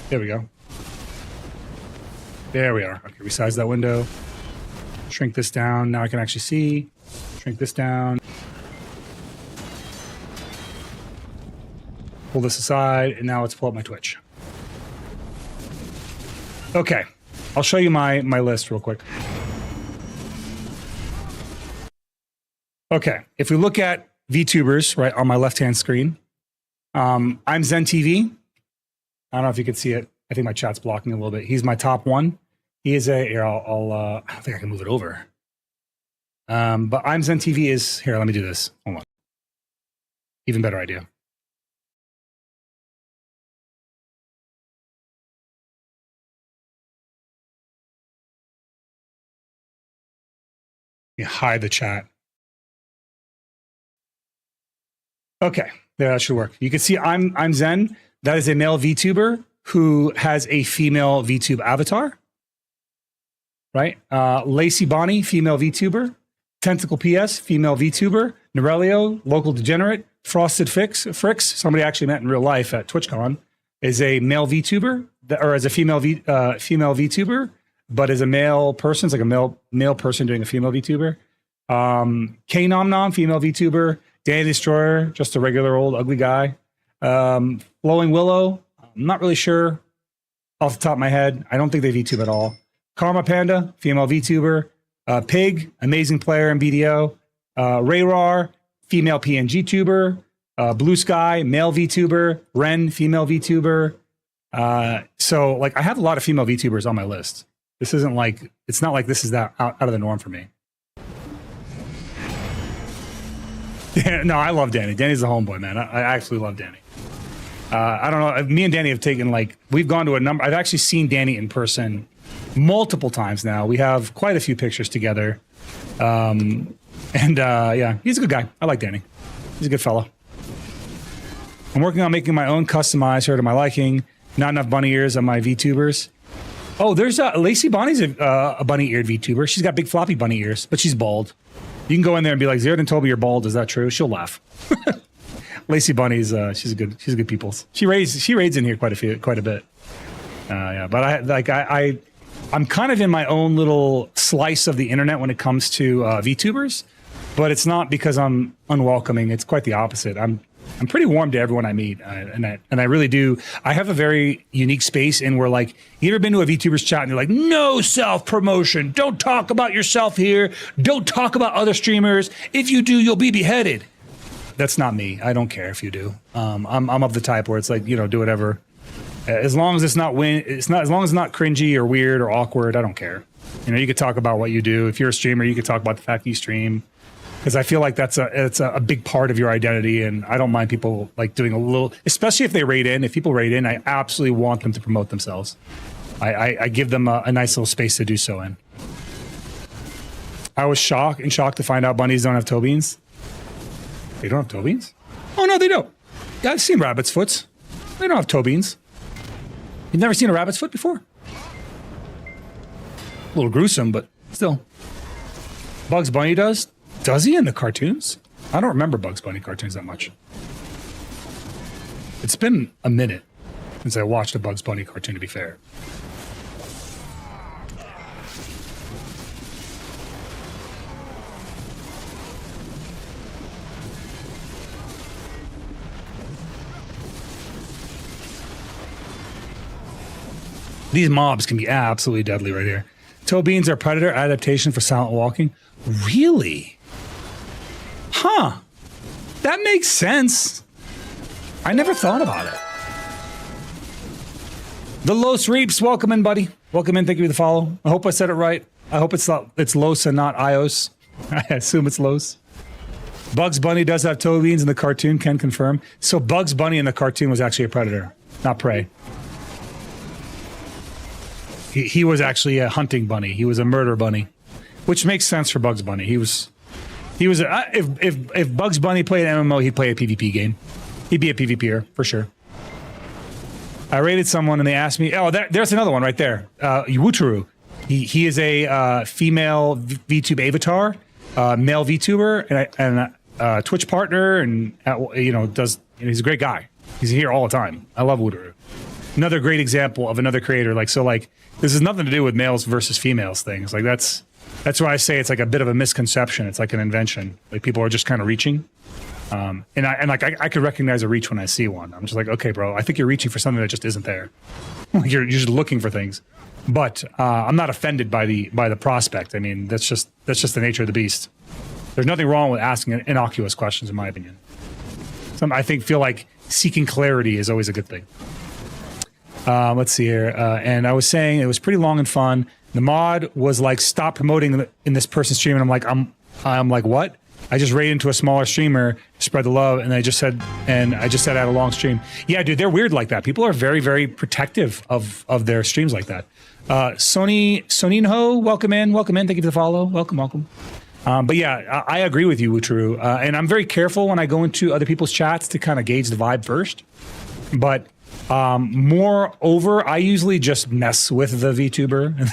There we go. There we are. Okay, resize that window. Shrink this down. Now I can actually see. Shrink this down. Pull this aside, and now let's pull up my Twitch. Okay, I'll show you my list real quick. Okay, if we look at VTubers right on my left-hand screen, I'm Zen TV. I don't know if you can see it. I think my chat's blocking a little bit. He's my top one. He is a. Here, I don't think I can move it over. But I'm Zen TV is here. Let me do this. Hold on. Even better idea. Let me hide the chat. Okay, yeah, that should work. You can see I'm Zen. That is a male VTuber who has a female VTube avatar. Right? Lacey Bonnie, female VTuber. Tentacle PS, female VTuber. Norelio, local degenerate. Frosted Fricks, somebody I actually met in real life at TwitchCon, is a male VTuber, or as a female VTuber, but as a male person, it's like a male person doing a female VTuber. K-Nom Nom, female VTuber. Danny Destroyer, just a regular old ugly guy. Flowing Willow, I'm not really sure off the top of my head. I don't think they VTube at all. Karma Panda, female VTuber. Pig, amazing player in BDO. Rayrar, female PNG tuber. Blue Sky, male VTuber. Ren, female VTuber. So like I have a lot of female VTubers on my list. This isn't like, it's not like this is that out of the norm for me. Yeah, no, I love Danny. Danny's a homeboy, man. I absolutely love Danny. I don't know. Me and Danny have taken we've gone to a number. I've actually seen Danny in person multiple times now. We have quite a few pictures together. Yeah, he's a good guy. I like Danny. He's a good fellow. I'm working on making my own customized hair to my liking. Not enough bunny ears on my VTubers. Oh, there's Lacey Bonnie's a bunny-eared VTuber. She's got big floppy bunny ears, but she's bald. You can go in there and be like, Zeroden told me you're bald. Is that true? She'll laugh. Lacey Bunny's she's a good people. She raids in here quite a bit. Yeah, but I'm kind of in my own little slice of the internet when it comes to VTubers, but it's not because I'm unwelcoming. It's quite the opposite. I'm pretty warm to everyone I meet, and I really do. I have a very unique space in where, like, you ever been to a VTuber's chat and they're like, no self-promotion, don't talk about yourself here, don't talk about other streamers. If you do, you'll be beheaded. That's not me. I don't care if you do. I'm of the type where it's like, you know, do whatever. As long as it's not as long as it's not cringy or weird or awkward, I don't care. You know, you could talk about what you do. If you're a streamer, you could talk about the fact you stream. Because I feel like it's a big part of your identity, and I don't mind people like doing a little, especially if they raid in. If people raid in, I absolutely want them to promote themselves. I give them a nice little space to do so in. I was shocked to find out bunnies don't have toe beans. They don't have toe beans? Oh no, they don't. Yeah, I've seen rabbit's foots. They don't have toe beans. You've never seen a rabbit's foot before? A little gruesome, but still. Bugs Bunny does? Does he in the cartoons? I don't remember Bugs Bunny cartoons that much. It's been a minute since I watched a Bugs Bunny cartoon, to be fair. These mobs can be absolutely deadly right here. Toe beans are predator adaptation for silent walking. Really? Huh. That makes sense. I never thought about it. The Los Reaps, welcome in, buddy. Welcome in, thank you for the follow. I hope I said it right. I hope it's Los and not Ios. I assume it's Los. Bugs Bunny does have toe beans in the cartoon, can confirm. So Bugs Bunny in the cartoon was actually a predator, not prey. He was actually a hunting bunny. He was a murder bunny, which makes sense for Bugs Bunny. If Bugs Bunny played an MMO, he'd play a PvP game. He'd be a PvPer for sure. I rated someone and they asked me, oh, there's another one right there. Wuturu. He is a female VTube avatar, male VTuber, and a Twitch partner, and he's a great guy. He's here all the time. I love Wuturu. Another great example of another creator. This has nothing to do with males versus females things. Like that's why I say it's like a bit of a misconception. It's like an invention. Like people are just kind of reaching. I could recognize a reach when I see one. I'm just like, okay, bro, I think you're reaching for something that just isn't there. You're just looking for things. But I'm not offended by the prospect. I mean, that's just the nature of the beast. There's nothing wrong with asking innocuous questions, in my opinion. I feel like seeking clarity is always a good thing. Let's see here. And I was saying it was pretty long and fun. The mod was like, stop promoting in this person's stream. And I'm like, what? I just raided into a smaller streamer, spread the love, and I just said I had a long stream. Yeah, dude, they're weird like that. People are very, very protective of their streams like that. Soninho, welcome in. Thank you for the follow. Welcome. But yeah, I agree with you, Wutru. And I'm very careful when I go into other people's chats to kind of gauge the vibe first. But moreover, I usually just mess with the VTuber.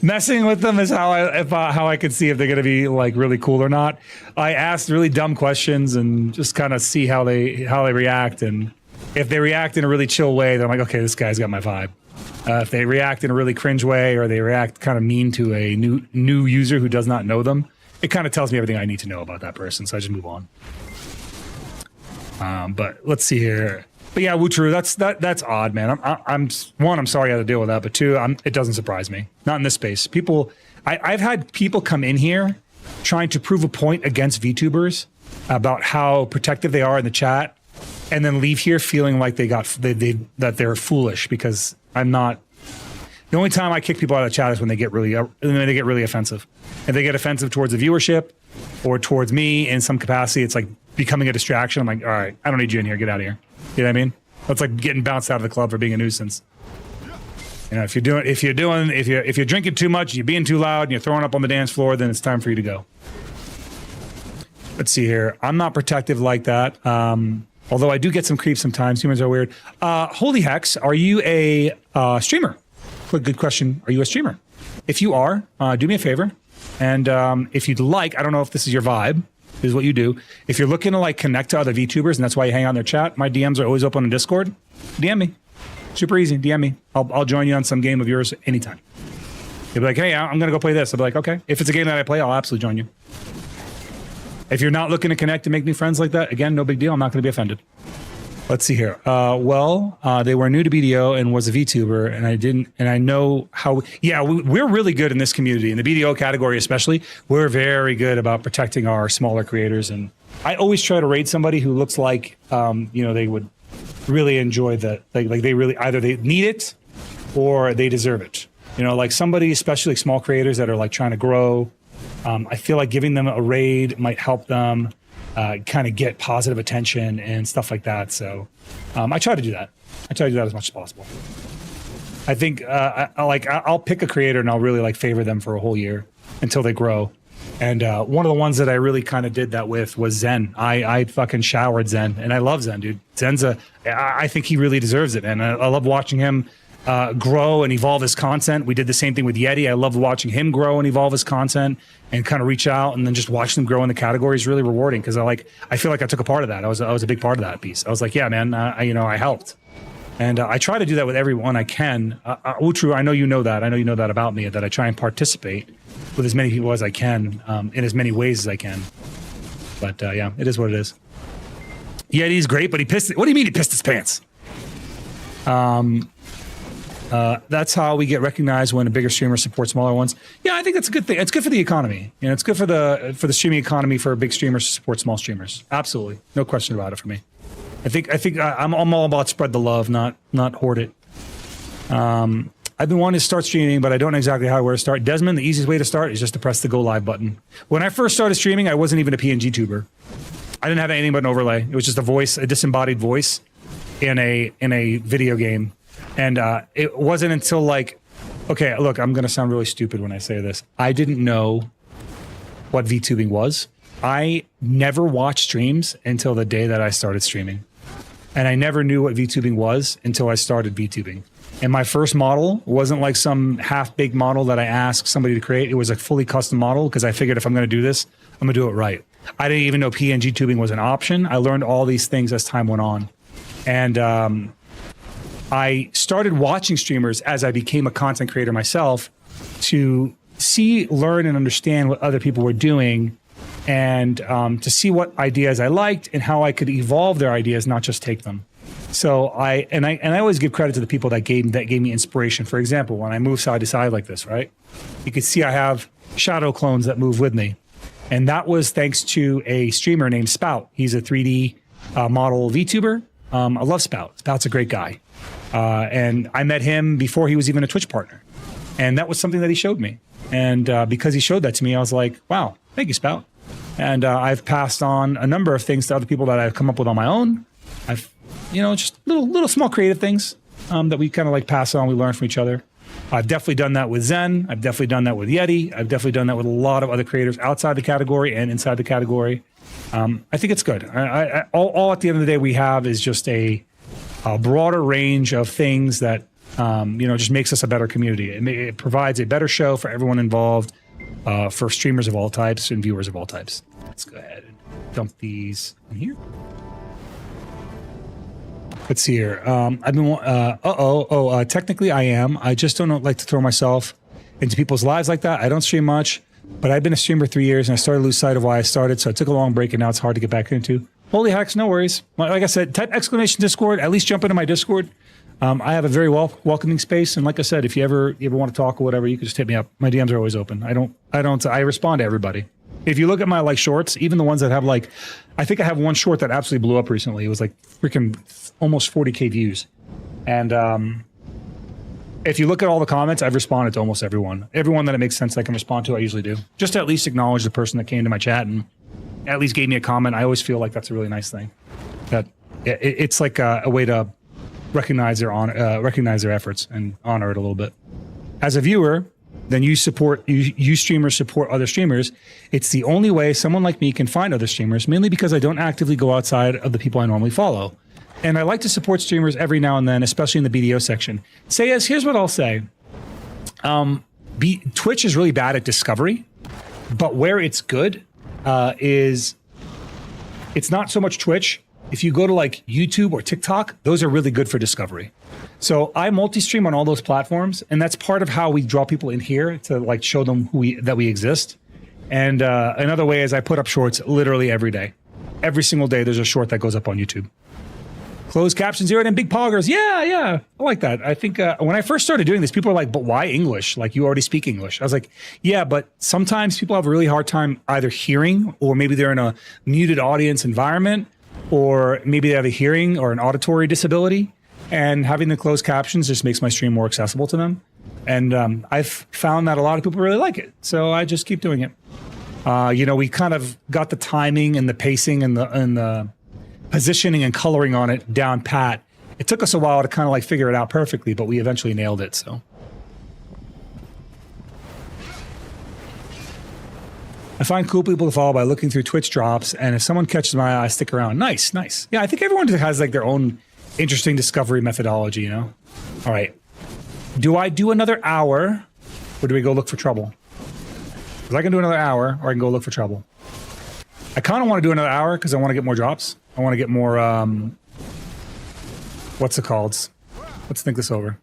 Messing with them is how I could see if they're going to be like really cool or not. I ask really dumb questions and just kind of see how they react. And if they react in a really chill way, then I'm like, okay, this guy's got my vibe. If they react in a really cringe way, or they react kind of mean to a new user who does not know them, it kind of tells me everything I need to know about that person. So I just move on. But let's see here. But yeah, Wutru, that's odd, man. I'm sorry I had to deal with that, but two, it doesn't surprise me. Not in this space. I've had people come in here trying to prove a point against VTubers about how protective they are in the chat, and then leave here feeling like that they're foolish because I'm not. The only time I kick people out of the chat is when they get really offensive. If they get offensive towards the viewership or towards me in some capacity, it's like becoming a distraction. I'm like, all right, I don't need you in here. Get out of here. You know what I mean? That's like getting bounced out of the club for being a nuisance. You know, if you're drinking too much, you're being too loud, and you're throwing up on the dance floor, then it's time for you to go. Let's see here. I'm not protective like that. Although I do get some creeps sometimes. Humans are weird. Holy Hex, are you a streamer? Good question. Are you a streamer? If you are, do me a favor. And if you'd like, I don't know if this is your vibe, this is what you do. If you're looking to like connect to other VTubers, and that's why you hang out in their chat, my DMs are always open on Discord. DM me. Super easy. DM me. I'll join you on some game of yours anytime. You'll be like, hey, I'm going to go play this. I'll be like, okay. If it's a game that I play, I'll absolutely join you. If you're not looking to connect and make new friends like that, again, no big deal. I'm not going to be offended. Let's see here. They were new to BDO and was a VTuber, and I know how. Yeah, we're really good in this community, in the BDO category especially. We're very good about protecting our smaller creators, and I always try to raid somebody who looks like, they would really enjoy the like they really either they need it or they deserve it. Like somebody, especially like small creators that are like trying to grow. I feel like giving them a raid might help them. Kind of get positive attention and stuff like that. So I try to do that. I try to do that as much as possible. I think I'll pick a creator and I'll really like favor them for a whole year until they grow. And one of the ones that I really kind of did that with was Zen. I fucking showered Zen, and I love Zen, dude. I think he really deserves it, and I love watching him grow and evolve his content. We did the same thing with Yeti. I love watching him grow and evolve his content and kind of reach out, and then just watch them grow in the category is really rewarding because I feel like I took a part of that. I was a big part of that piece. I was like, yeah, man, I helped. And I try to do that with everyone I can. Utru, I know you know that. I know you know that about me, that I try and participate with as many people as I can in as many ways as I can. But yeah, it is what it is. Yeti's great, but what do you mean he pissed his pants? That's how we get recognized when a bigger streamer supports smaller ones. Yeah, I think that's a good thing. It's good for the economy. It's good for the streaming economy for big streamers to support small streamers. Absolutely, no question about it for me. I think I'm all about spread the love, not hoard it. I've been wanting to start streaming, but I don't know exactly where to start. Desmond, the easiest way to start is just to press the go live button. When I first started streaming, I wasn't even a PNG tuber. I didn't have anything but an overlay. It was just a disembodied voice in a video game. And it wasn't until okay, look, I'm going to sound really stupid when I say this. I didn't know what VTubing was. I never watched streams until the day that I started streaming. And I never knew what VTubing was until I started VTubing. And my first model wasn't like some half-baked model that I asked somebody to create. It was a fully custom model because I figured if I'm going to do this, I'm going to do it right. I didn't even know PNG tubing was an option. I learned all these things as time went on. And I started watching streamers as I became a content creator myself to see, learn, and understand what other people were doing, and to see what ideas I liked and how I could evolve their ideas, not just take them. So I always give credit to the people that gave me inspiration. For example, when I move side to side like this, right? You can see I have shadow clones that move with me, and that was thanks to a streamer named Spout. He's a 3D model VTuber. I love Spout. Spout's a great guy. And I met him before he was even a Twitch partner. And that was something that he showed me. And because he showed that to me, I was like, wow, thank you, Spout. And I've passed on a number of things to other people that I've come up with on my own. I've, just little small creative things that we kind of like pass on. We learn from each other. I've definitely done that with Zen. I've definitely done that with Yeti. I've definitely done that with a lot of other creators outside the category and inside the category. I think it's good. All at the end of the day we have is just a broader range of things that just makes us a better community. It provides a better show for everyone involved, for streamers of all types and viewers of all types. Let's go ahead and dump these in here. Let's see here. I've been technically I am. I just don't like to throw myself into people's lives like that. I don't stream much, but I've been a streamer 3 years and I started to lose sight of why I started. So I took a long break and now it's hard to get back into. Holy hacks, no worries. Like I said, type exclamation Discord, at least jump into my Discord. I have a very welcoming space. And like I said, if you ever want to talk or whatever, you can just hit me up. My DMs are always open. I respond to everybody. If you look at my shorts, even the ones that have I think I have one short that absolutely blew up recently. It was freaking almost 40K views. And if you look at all the comments, I've responded to almost everyone. Everyone that it makes sense I can respond to, I usually do. Just to at least acknowledge the person that came to my chat and at least gave me a comment. I always feel like that's a really nice thing. That it's like a way to recognize their efforts and honor it a little bit. As a viewer, then you streamers support other streamers. It's the only way someone like me can find other streamers, mainly because I don't actively go outside of the people I normally follow. And I like to support streamers every now and then, especially in the BDO section. Here's what I'll say. Twitch is really bad at discovery, but where it's good is it's not so much Twitch. If you go to YouTube or TikTok, those are really good for discovery. So I multi-stream on all those platforms, and that's part of how we draw people in here to show them that we exist. And another way is I put up shorts literally every day. Every single day there's a short that goes up on YouTube. Closed captions, Zeroden, and big poggers. Yeah, I like that. I think when I first started doing this, people were like, but why English? Like, you already speak English. I was like, yeah, but sometimes people have a really hard time either hearing, or maybe they're in a muted audience environment, or maybe they have a hearing or an auditory disability. And having the closed captions just makes my stream more accessible to them. And I've found that a lot of people really like it. So I just keep doing it. You know, we kind of got the timing and the pacing and the positioning and coloring on it down pat. It took us a while to kind of like figure it out perfectly, but we eventually nailed it. So I find cool people to follow by looking through Twitch drops, and if someone catches my eye, I stick around. Nice. Yeah, I think everyone has like their own interesting discovery methodology, you know? All right. Do I do another hour, or do we go look for trouble? Because I can do another hour, or I can go look for trouble. I kind of want to do another hour because I want to get more drops. I want to get more, what's it called? Let's think this over.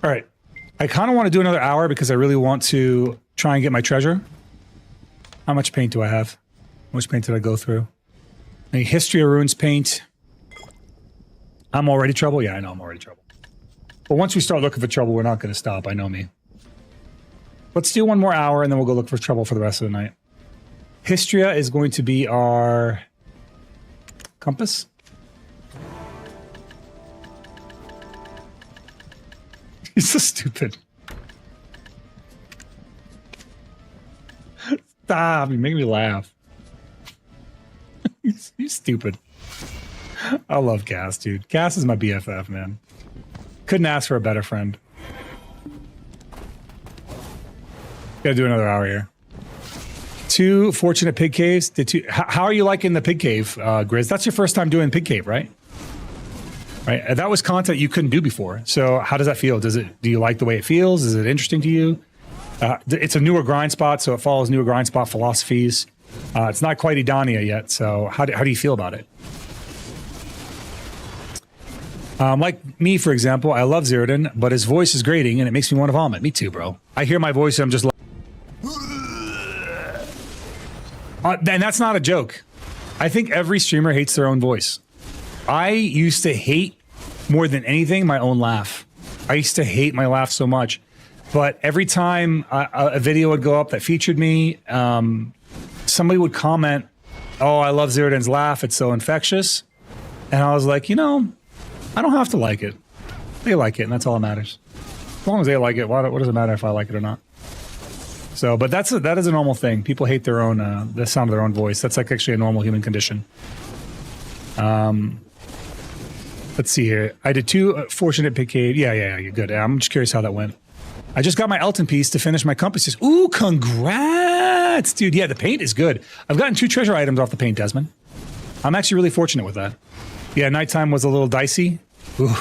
All right. I kind of want to do another hour because I really want to try and get my treasure. How much paint do I have? How much paint did I go through? Any History of Runes paint? I'm already trouble? Yeah, I know I'm already trouble. But once we start looking for trouble, we're not going to stop. I know me. Let's do one more hour, and then we'll go look for trouble for the rest of the night. Histria is going to be our compass. He's so stupid. Stop, you're making me laugh. He's stupid. I love Cass, dude. Cass is my BFF, man. Couldn't ask for a better friend. Gotta do another hour here. 2 fortunate pig caves. How are you liking the pig cave, Grizz? That's your first time doing pig cave, right? Right. That was content you couldn't do before. So how does that feel? Do you like the way it feels? Is it interesting to you? It's a newer grind spot, so it follows newer grind spot philosophies. It's not quite Edania yet. So how do you feel about it? Like me, for example, I love Zeroden, but his voice is grating and it makes me want to vomit. Me too, bro. I hear my voice and I'm just like... and that's not a joke. I think every streamer hates their own voice. I used to hate, more than anything, my own laugh. I used to hate my laugh so much. But every time a video would go up that featured me, somebody would comment, oh, I love Zeroden's laugh. It's so infectious. And I was like, you know, I don't have to like it. They like it, and that's all that matters. As long as they like it, what does it matter if I like it or not? So, but that is a normal thing. People hate their own, the sound of their own voice. That's like actually a normal human condition. Let's see here. I did 2 fortunate pig cave. Yeah, you're good. I'm just curious how that went. I just got my Elton piece to finish my compasses. Ooh, congrats, dude. Yeah, the paint is good. I've gotten 2 treasure items off the paint, Desmond. I'm actually really fortunate with that. Yeah, nighttime was a little dicey. Ooh.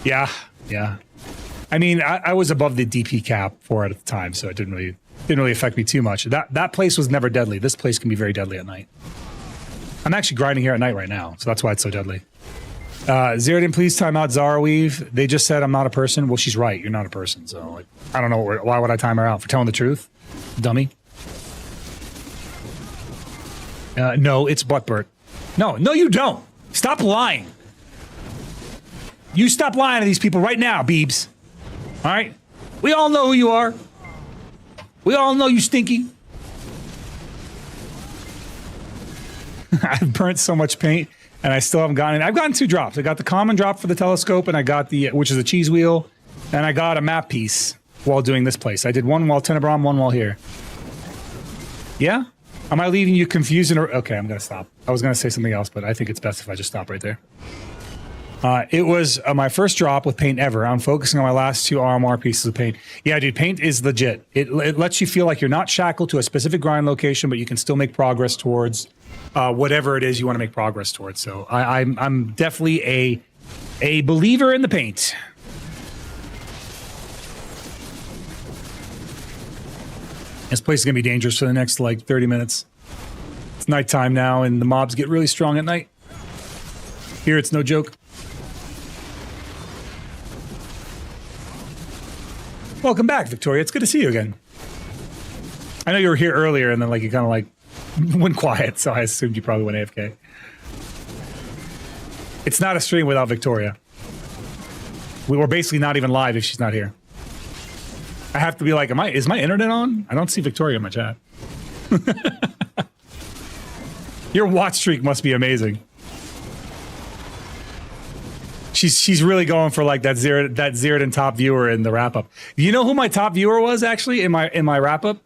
Yeah. I mean, I was above the DP cap for it at the time, so it didn't really affect me too much. That place was never deadly. This place can be very deadly at night. I'm actually grinding here at night right now, so that's why it's so deadly. Zeroden, please time out Zara Weave. They just said I'm not a person. Well, she's right. You're not a person. So like, I don't know. Why would I time her out? For telling the truth? Dummy. No, it's Buttbert. No, you don't. Stop lying. You stop lying to these people right now, Beebs. All right? We all know who you are. We all know you stinky. I've burnt so much paint, and I still haven't gotten it. I've gotten 2 drops. I got the common drop for the telescope, and I got which is a cheese wheel, and I got a map piece while doing this place. I did one while Tenebron, one while here. Yeah? Am I leaving you confused? Okay, I'm going to stop. I was going to say something else, but I think it's best if I just stop right there. It was my first drop with paint ever. I'm focusing on my last 2 RMR pieces of paint. Yeah, dude, paint is legit. It lets you feel like you're not shackled to a specific grind location, but you can still make progress towards whatever it is you want to make progress towards. So I'm definitely a believer in the paint. This place is going to be dangerous for the next, like, 30 minutes. It's nighttime now, and the mobs get really strong at night. Here, it's no joke. Welcome back, Victoria. It's good to see you again. I know you were here earlier, and then like you kind of like went quiet, so I assumed you probably went AFK. It's not a stream without Victoria. We were basically not even live if she's not here. I have to be like, is my internet on? I don't see Victoria in my chat. Your watch streak must be amazing. She's really going for like that Zeroden top viewer in the wrap up. You know who my top viewer was actually in my wrap up,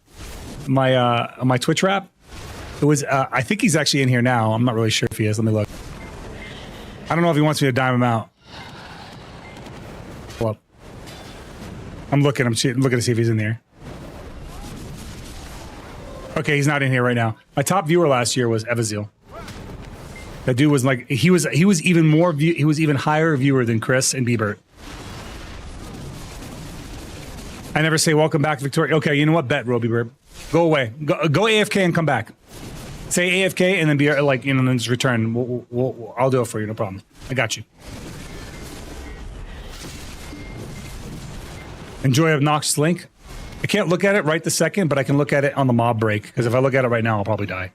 my Twitch wrap? It was I think he's actually in here now. I'm not really sure if he is. Let me look. I don't know if he wants me to dime him out. Well, I'm looking to see if he's in there. Okay, he's not in here right now. My top viewer last year was Evazil. That dude was like he was even more he was even higher viewer than Chris and Biebert. I never say welcome back, Victoria. Okay, you know what? Bet, Roby Bird. Go away. Go AFK and come back. Say AFK and then be like, you know, then just return. I'll do it for you. No problem. I got you. Enjoy Obnoxious Link. I can't look at it right this second, but I can look at it on the mob break. Because if I look at it right now, I'll probably die.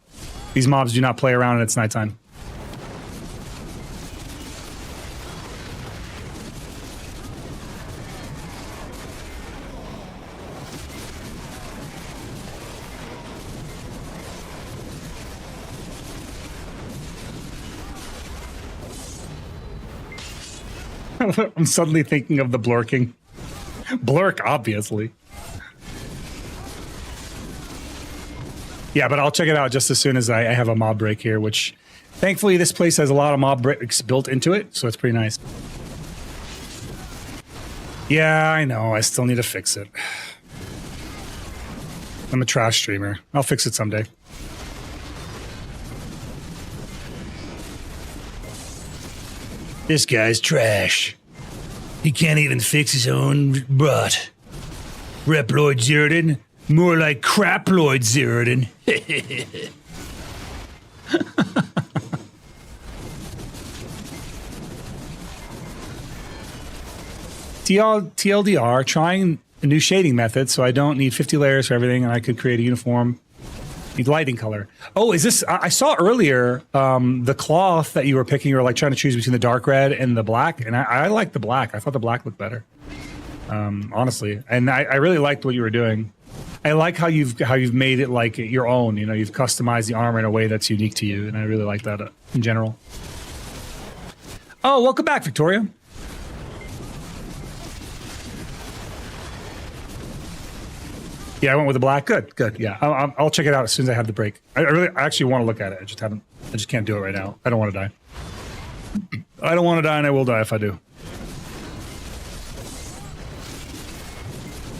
These mobs do not play around and it's nighttime. I'm suddenly thinking of the blurking. Blurk, obviously. Yeah, but I'll check it out just as soon as I have a mob break here, which thankfully this place has a lot of mob breaks built into it, so it's pretty nice. Yeah, I know. I still need to fix it. I'm a trash streamer. I'll fix it someday. This guy's trash. He can't even fix his own butt. Reploid Zeroden, more like Craploid Zeroden. TLDR, trying a new shading method so I don't need 50 layers for everything and I could create a uniform lighting color. Oh, is this, I saw earlier the cloth that you were picking, you were like trying to choose between the dark red and the black, and I like the black. I thought the black looked better, honestly. And I really liked what you were doing. I like how you've made it like your own, you know, you've customized the armor in a way that's unique to you, and I really like that in general. Oh, welcome back, Victoria. Yeah, I went with the black. Good. Yeah, I'll check it out as soon as I have the break. I actually want to look at it. I just can't do it right now. I don't want to die. I don't want to die, and I will die if I do.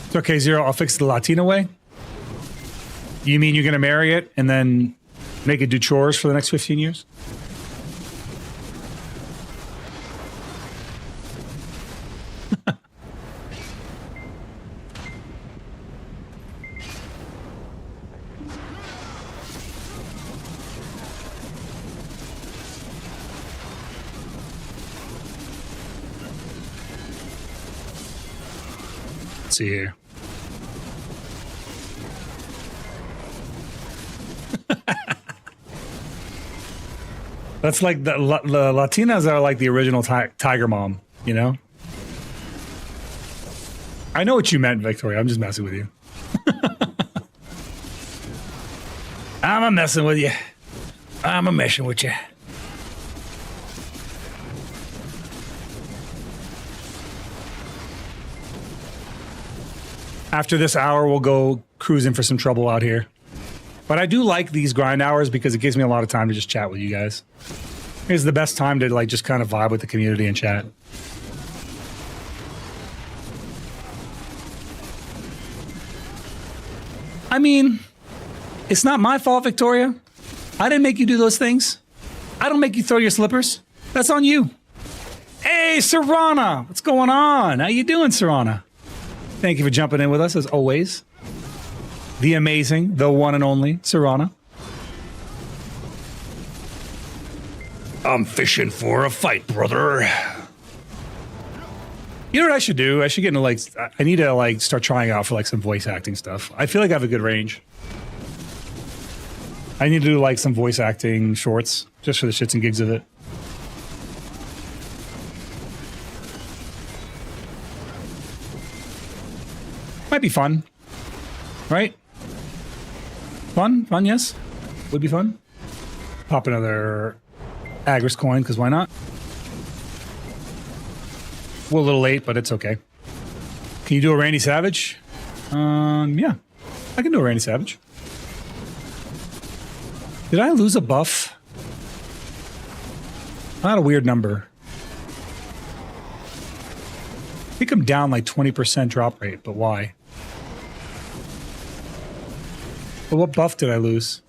It's okay, Zero. I'll fix it the Latina way. You mean you're gonna marry it and then make it do chores for the next 15 years? See here. That's like the Latinas are like the original Tiger Mom, you know? I know what you meant, Victoria. I'm just messing with you. I'm a messing with you. I'm a messing with you. After this hour, we'll go cruising for some trouble out here. But I do like these grind hours because it gives me a lot of time to just chat with you guys. It's the best time to like just kind of vibe with the community and chat. I mean, it's not my fault, Victoria. I didn't make you do those things. I don't make you throw your slippers. That's on you. Hey, Serana, what's going on? How you doing, Serana? Thank you for jumping in with us, as always. The amazing, the one and only Serana. I'm fishing for a fight, brother. You know what I should do? I should get into like, I need to like start trying out for like some voice acting stuff. I feel like I have a good range. I need to do like some voice acting shorts just for the shits and gigs of it. Might be fun, right? Fun, yes. Would be fun. Pop another Agris coin, because why not? We're a little late, but it's okay. Can you do a Randy Savage? Yeah. I can do a Randy Savage. Did I lose a buff? I had a weird number. I think I'm down like 20% drop rate, but why? But what buff did I lose?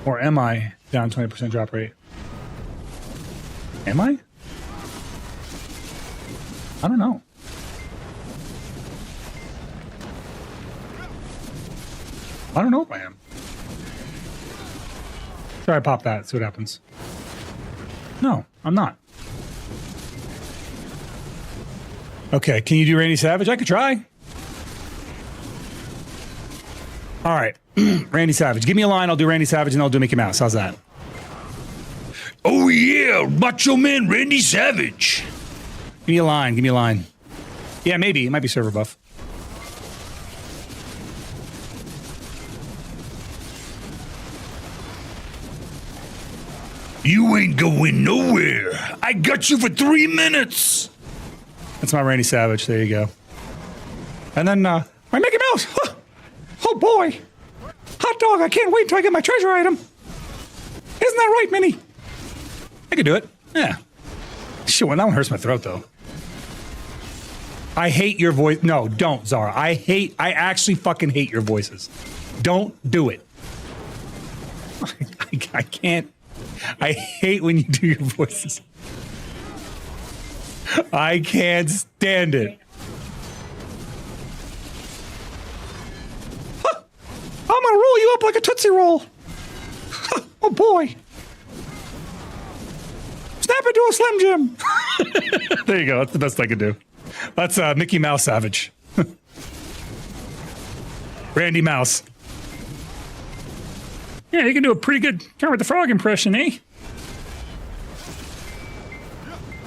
Or am I down 20% drop rate? Am I? I don't know. I don't know if I am. Try to pop that, see what happens. No, I'm not. Okay, can you do Randy Savage? I could try. All right, Randy Savage. Give me a line, I'll do Randy Savage, and I'll do Mickey Mouse. How's that? Oh yeah, Macho Man Randy Savage. Give me a line, give me a line. Yeah, maybe. It might be server buff. You ain't going nowhere. I got you for 3 minutes. That's my Randy Savage. There you go. And then, my Mickey Mouse. Huh. Oh boy. Hot dog, I can't wait until I get my treasure item. Isn't that right, Minnie? I could do it. Yeah. Shit, well, that one hurts my throat, though. I hate your voice. No, don't, Zara. I actually fucking hate your voices. Don't do it. I can't. I hate when you do your voices. I can't stand it. Huh. I'm gonna roll you up like a Tootsie Roll. Huh. Oh boy. Snap into a Slim Jim. There you go. That's the best I could do. That's Mickey Mouse Savage. Randy Mouse. Yeah, you can do a pretty good Kermit the Frog impression, eh?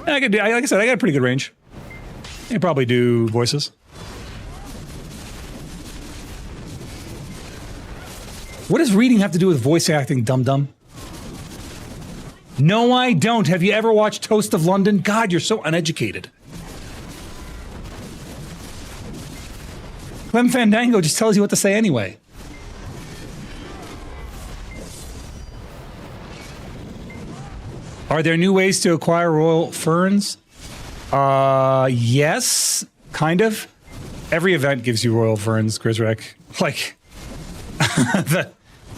Yeah, I could do. Like I said, I got a pretty good range. I can probably do voices. What does reading have to do with voice acting, dum-dum? No, I don't. Have you ever watched Toast of London? God, you're so uneducated. Clem Fandango just tells you what to say anyway. Are there new ways to acquire royal ferns? Yes, kind of. Every event gives you royal ferns, Grisrek. Like,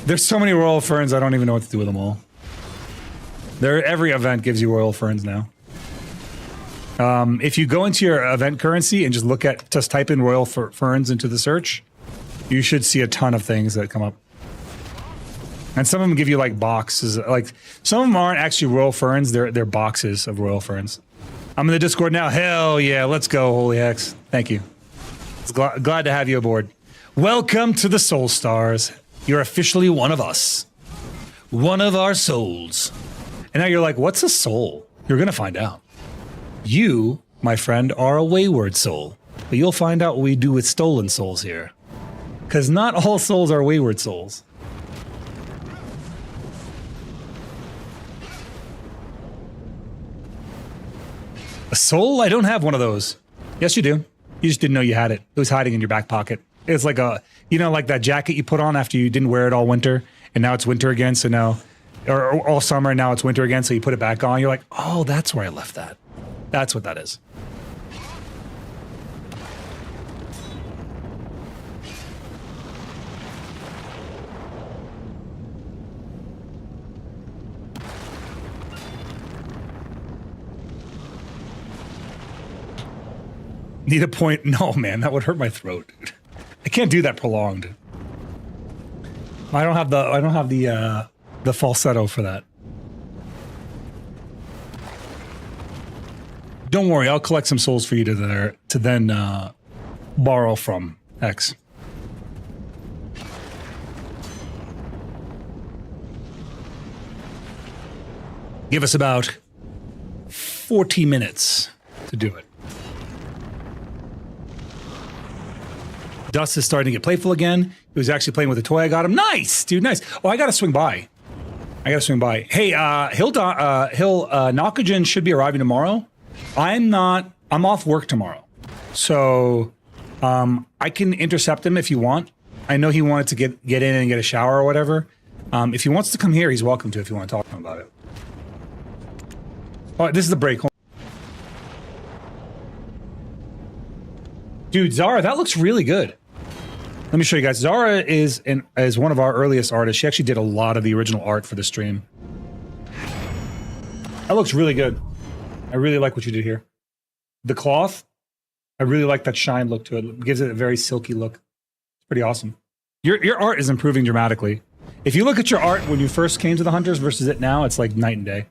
there's so many royal ferns, I don't even know what to do with them all. Every event gives you royal ferns now. If you go into your event currency and just type in royal ferns into the search, you should see a ton of things that come up. And some of them give you like boxes. Like some of them aren't actually royal ferns; they're boxes of royal ferns. I'm in the Discord now. Hell yeah, let's go, Holy Hex. Thank you. Glad to have you aboard. Welcome to the Soul Stars. You're officially one of us, one of our souls. And now you're like, what's a soul? You're gonna find out. You, my friend, are a wayward soul, but you'll find out what we do with stolen souls here. Because not all souls are wayward souls. A soul? I don't have one of those. Yes, you do. You just didn't know you had it. It was hiding in your back pocket. It's like like that jacket you put on after you didn't wear it all winter, and now it's winter again, so now, or all summer, and now it's winter again, so you put it back on. You're like, oh, that's where I left that. That's what that is. Need a point? No, man, that would hurt my throat. I can't do that prolonged. I don't have the falsetto for that. Don't worry, I'll collect some souls for you to then borrow from X. Give us about 40 minutes to do it. Dust is starting to get playful again. He was actually playing with a toy. I got him. Nice, dude, nice. Oh, I gotta swing by. Hey, Nakagen should be arriving tomorrow. I'm off work tomorrow. So I can intercept him if you want. I know he wanted to get in and get a shower or whatever. If he wants to come here, he's welcome to if you want to talk to him about it. Oh, this is the break. Dude, Zara, that looks really good. Let me show you guys. Zara is one of our earliest artists. She actually did a lot of the original art for the stream. That looks really good. I really like what you did here. The cloth, I really like that shine look to it. It gives it a very silky look. It's pretty awesome. Your art is improving dramatically. If you look at your art when you first came to the Hunters versus it now, it's like night and day.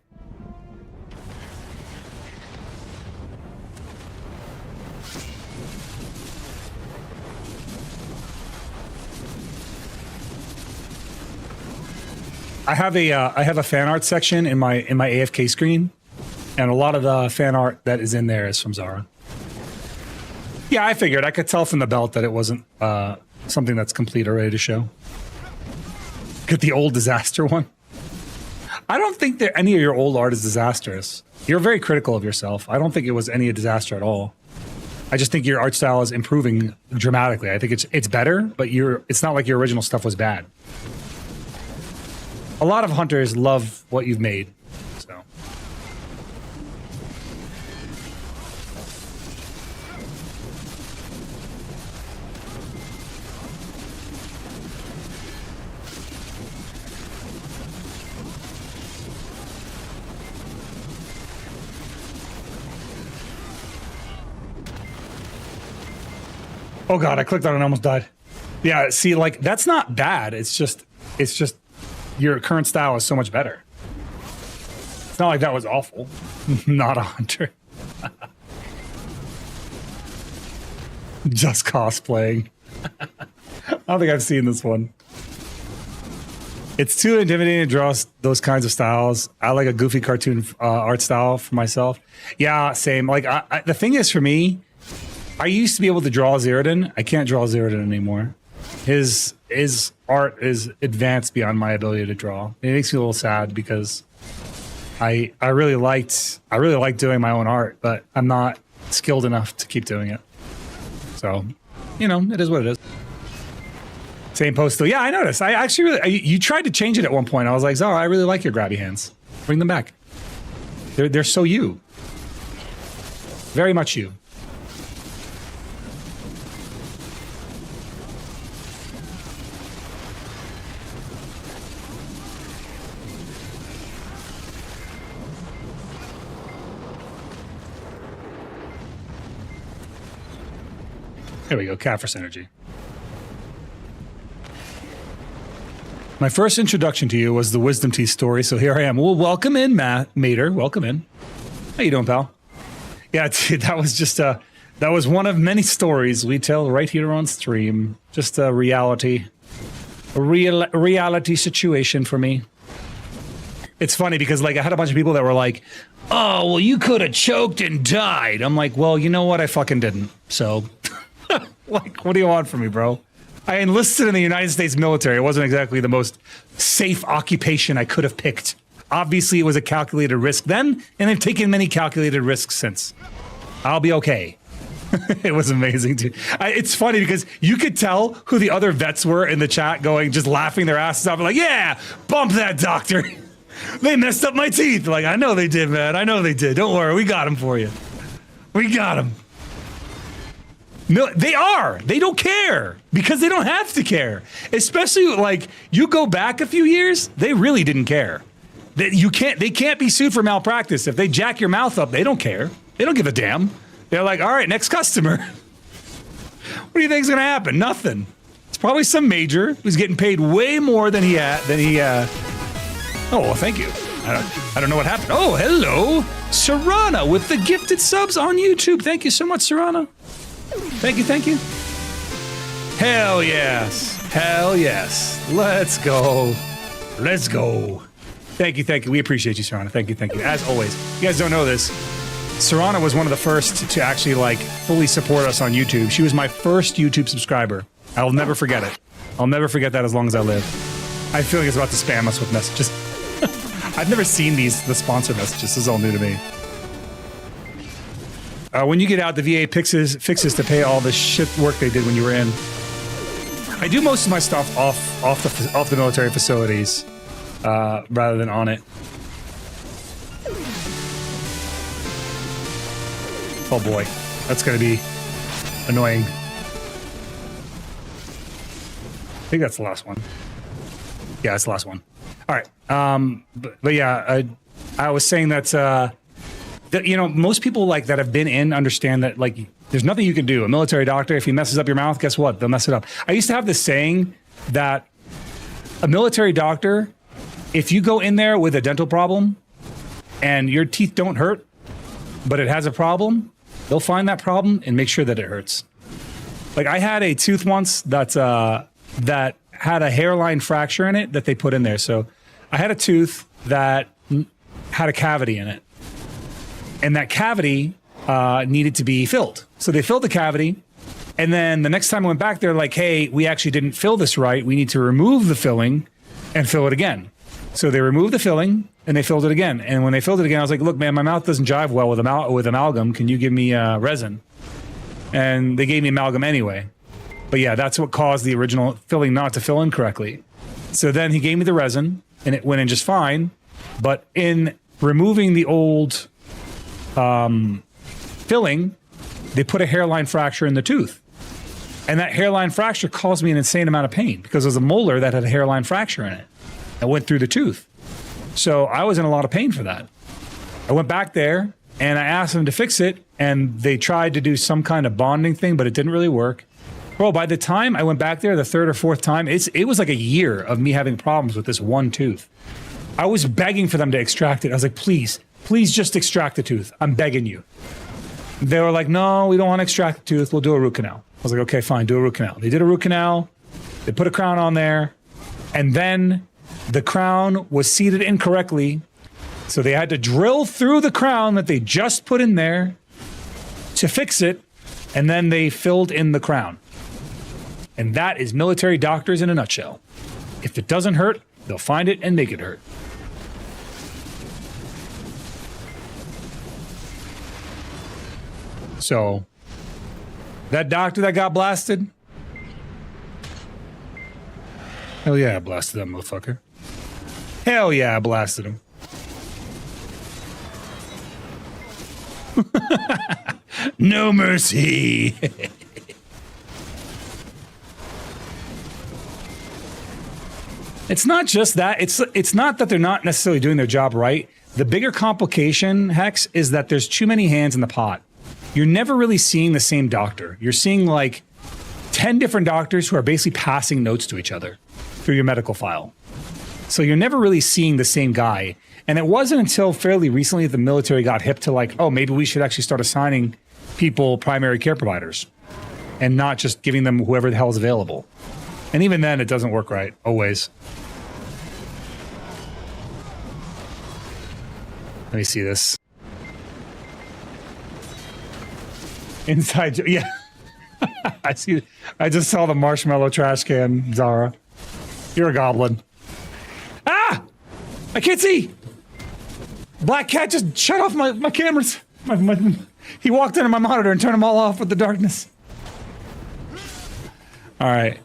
I have a fan art section in my AFK screen, and a lot of the fan art that is in there is from Zara. Yeah, I figured. I could tell from the belt that it wasn't something that's complete or ready to show. Get the old disaster one. I don't think that any of your old art is disastrous. You're very critical of yourself. I don't think it was any disaster at all. I just think your art style is improving dramatically. I think it's better, but it's not like your original stuff was bad. A lot of hunters love what you've made, so. Oh God, I clicked on it and almost died. Yeah, see, like, that's not bad. It's just your current style is so much better. It's not like that was awful. Not a hunter. Just cosplaying. I don't think I've seen this one. It's too intimidating to draw those kinds of styles. I like a goofy cartoon art style for myself. Yeah, same. Like, the thing is for me, I used to be able to draw Zeroden. I can't draw Zeroden anymore. His art is advanced beyond my ability to draw. It makes me a little sad because I really liked doing my own art, but I'm not skilled enough to keep doing it. So, you know, it is what it is. Same post still. Yeah, I noticed. I actually you tried to change it at one point. I was like, Zara, I really like your grabby hands. Bring them back. They're so you. Very much you. There we go, Cat for synergy. My first introduction to you was the Wisdom Teeth story, so here I am. Well, welcome in, Mater. Welcome in. How you doing, pal? Yeah, that was just that was one of many stories we tell right here on stream. Just a reality situation for me. It's funny because, like, I had a bunch of people that were like, "Oh, well, you could have choked and died." I'm like, "Well, you know what? I fucking didn't." So. Like, what do you want from me, bro? I enlisted in the United States military. It wasn't exactly the most safe occupation I could have picked. Obviously, it was a calculated risk then, and I've taken many calculated risks since. I'll be okay. It was amazing, too. It's funny because you could tell who the other vets were in the chat going, just laughing their asses off. Like, yeah, bump that doctor. They messed up my teeth. Like, I know they did, man. I know they did. Don't worry. We got them for you. We got them. No, they are. They don't care because they don't have to care. Especially like you go back a few years, they really didn't care. They can't be sued for malpractice. If they jack your mouth up, they don't care. They don't give a damn. They're like, all right, next customer. What do you think is gonna happen? Nothing. It's probably some major who's getting paid way more than he. Oh, well, thank you. I don't know what happened. Oh, hello, Serana with the gifted subs on YouTube. Thank you so much, Serana. Thank you, thank you. Hell yes. Hell yes. Let's go. Let's go. Thank you, thank you. We appreciate you, Serana. Thank you, thank you. As always, you guys don't know this. Serana was one of the first to actually like fully support us on YouTube. She was my first YouTube subscriber. I'll never forget it. I'll never forget that as long as I live. I feel like it's about to spam us with messages. I've never seen the sponsor messages. This is all new to me. When you get out, the VA fixes to pay all the shit work they did when you were in. I do most of my stuff off the military facilities rather than on it. Oh boy, that's gonna be annoying. I think that's the last one. Yeah, it's the last one. All right. But yeah, I was saying that, you know, most people like that have been in understand that like there's nothing you can do. A military doctor, if he messes up your mouth, guess what? They'll mess it up. I used to have this saying that a military doctor, if you go in there with a dental problem and your teeth don't hurt, but it has a problem, they'll find that problem and make sure that it hurts. Like I had a tooth once that had a hairline fracture in it that they put in there. So I had a tooth that had a cavity in it, and that cavity needed to be filled. So they filled the cavity, and then the next time I went back, they're like, hey, we actually didn't fill this right. We need to remove the filling and fill it again. So they removed the filling and they filled it again. And when they filled it again, I was like, look, man, my mouth doesn't jive well with amalgam. Can you give me resin? And they gave me amalgam anyway. But yeah, that's what caused the original filling not to fill in correctly. So then he gave me the resin and it went in just fine. But in removing the old filling, they put a hairline fracture in the tooth. And that hairline fracture caused me an insane amount of pain because it was a molar that had a hairline fracture in it that went through the tooth. So I was in a lot of pain for that. I went back there and I asked them to fix it, and they tried to do some kind of bonding thing, but it didn't really work. Bro, by the time I went back there the third or fourth time, it was like a year of me having problems with this one tooth. I was begging for them to extract it. I was like, please just extract the tooth. I'm begging you. They were like, no, we don't want to extract the tooth. We'll do a root canal. I was like, okay, fine, do a root canal. They did a root canal. They put a crown on there. And then the crown was seated incorrectly. So they had to drill through the crown that they just put in there to fix it. And then they filled in the crown. And that is military doctors in a nutshell. If it doesn't hurt, they'll find it and make it hurt. So, that doctor that got blasted? Hell yeah, I blasted that motherfucker. Hell yeah, I blasted him. No mercy. It's not just that. It's not that they're not necessarily doing their job right. The bigger complication, Hex, is that there's too many hands in the pot. You're never really seeing the same doctor. You're seeing like 10 different doctors who are basically passing notes to each other through your medical file. So you're never really seeing the same guy. And it wasn't until fairly recently that the military got hip to like, oh, maybe we should actually start assigning people primary care providers and not just giving them whoever the hell is available. And even then, it doesn't work right, always. Let me see this. Inside, yeah. I see. I just saw the marshmallow trash can, Zara. You're a goblin. Ah! I can't see! Black cat just shut off my cameras. He walked into my monitor and turned them all off with the darkness. All right.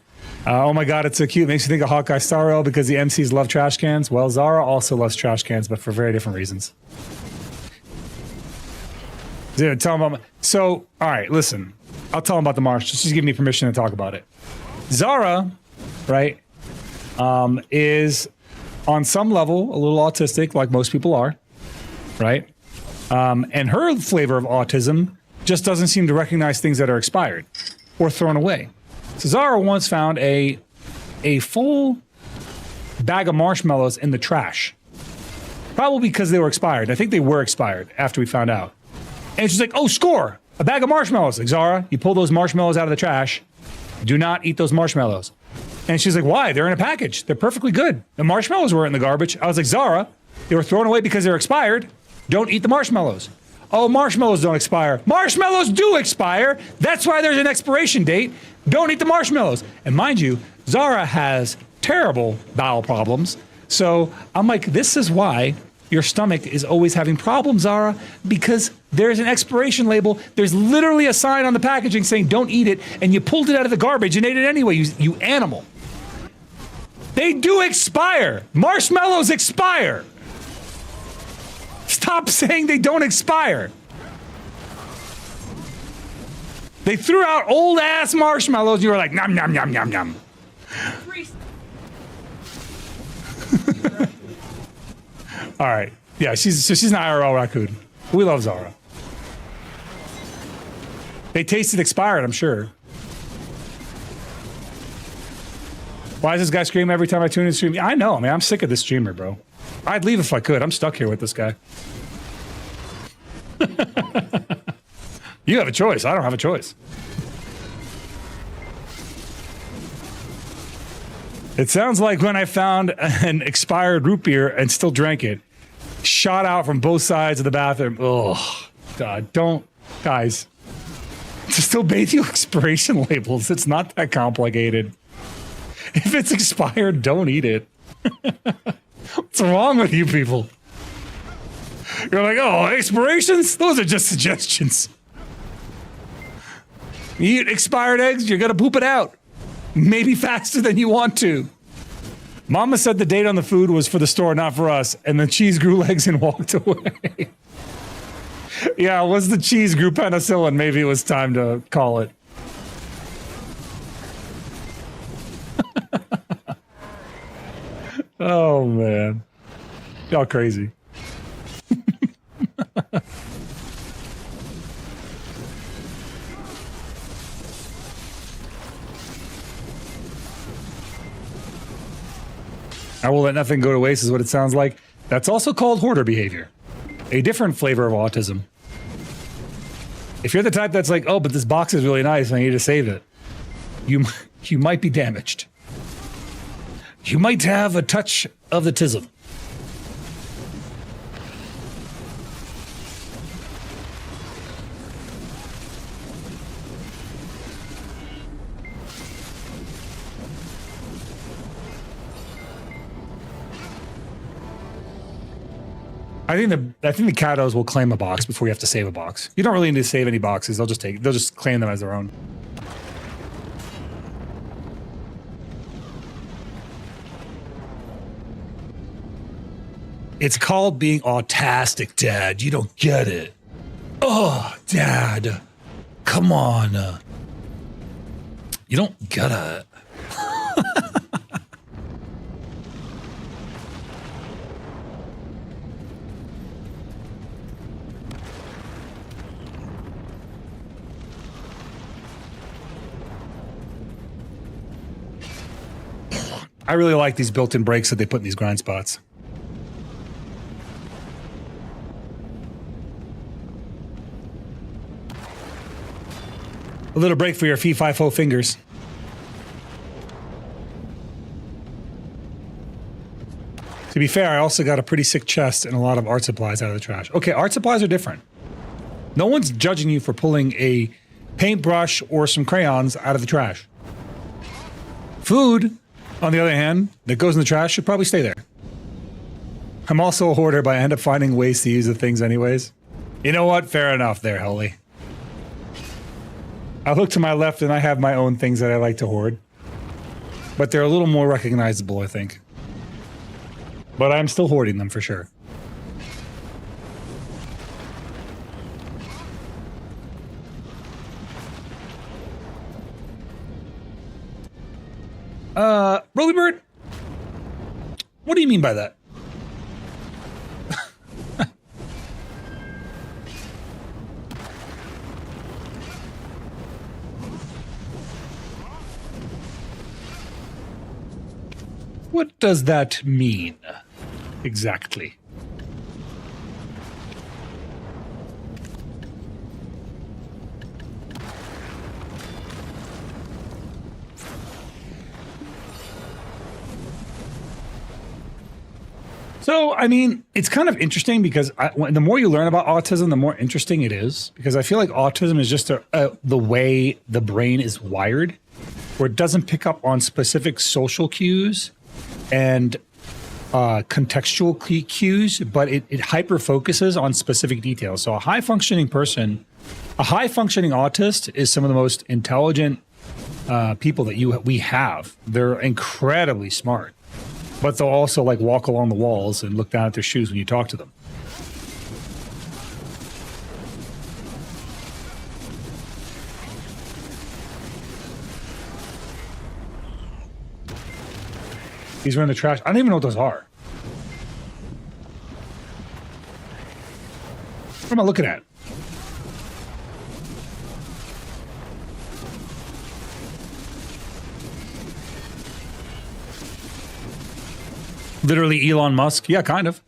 Oh my god, it's so cute. Makes you think of Hawkeye Star Rail because the MCs love trash cans. Well, Zara also loves trash cans, but for very different reasons. Dude, tell him about so, all right, listen. I'll tell him about the marsh. Just give me permission to talk about it. Zara, right, is on some level a little autistic, like most people are, right? And her flavor of autism just doesn't seem to recognize things that are expired or thrown away. So Zara once found a full bag of marshmallows in the trash. Probably because they were expired. I think they were expired after we found out. And she's like, oh, score! A bag of marshmallows. Like, Zara, you pull those marshmallows out of the trash. Do not eat those marshmallows. And she's like, why? They're in a package. They're perfectly good. The marshmallows weren't in the garbage. I was like, Zara, they were thrown away because they're expired. Don't eat the marshmallows. Oh, marshmallows don't expire. Marshmallows do expire. That's why there's an expiration date. Don't eat the marshmallows. And mind you, Zara has terrible bowel problems. So I'm like, this is why your stomach is always having problems, Zara, because there's an expiration label. There's literally a sign on the packaging saying don't eat it, and you pulled it out of the garbage and ate it anyway, you animal. They do expire. Marshmallows expire. Stop saying they don't expire. They threw out old ass marshmallows. You were like, nom, nom, nom, nom, nom. All right. Yeah, she's an IRL raccoon. We love Zara. They tasted expired, I'm sure. Why does this guy scream every time I tune in stream? I know, man. I'm sick of this streamer, bro. I'd leave if I could. I'm stuck here with this guy. You have a choice. I don't have a choice. It sounds like when I found an expired root beer and still drank it. Shot out from both sides of the bathroom. Oh, God, don't. Guys, just obey the expiration labels. It's not that complicated. If it's expired, don't eat it. What's wrong with you people? You're like, oh, expirations? Those are just suggestions. You eat expired eggs, you're going to poop it out. Maybe faster than you want to. Mama said the date on the food was for the store, not for us, and the cheese grew legs and walked away. Yeah, once the cheese grew penicillin, maybe it was time to call it. Oh, man. Y'all crazy. I will let nothing go to waste is what it sounds like. That's also called hoarder behavior. A different flavor of autism. If you're the type that's like, oh, but this box is really nice and I need to save it, you might be damaged. You might have a touch of the tism. I think the Katos will claim a box before you have to save a box. You don't really need to save any boxes. They'll just claim them as their own. It's called being autistic, Dad. You don't get it. Oh, Dad. Come on. You don't get it. I really like these built-in brakes that they put in these grind spots. A little break for your fee-fi-fo fingers. To be fair, I also got a pretty sick chest and a lot of art supplies out of the trash. Okay, art supplies are different. No one's judging you for pulling a paintbrush or some crayons out of the trash. Food, on the other hand, that goes in the trash should probably stay there. I'm also a hoarder, but I end up finding ways to use the things anyways. You know what? Fair enough there, Holly. I look to my left and I have my own things that I like to hoard. But they're a little more recognizable, I think. But I'm still hoarding them for sure. Rolybird? What do you mean by that? What does that mean exactly? So, I mean, it's kind of interesting because the more you learn about autism, the more interesting it is. Because I feel like autism is just the way the brain is wired, where it doesn't pick up on specific social cues and contextual cues, but it hyper focuses on specific details. So a high functioning person, a high functioning autist is some of the most intelligent people that we have. They're incredibly smart, but they'll also like walk along the walls and look down at their shoes when you talk to them. These are in the trash. I don't even know what those are. What am I looking at? Literally Elon Musk? Yeah, kind of.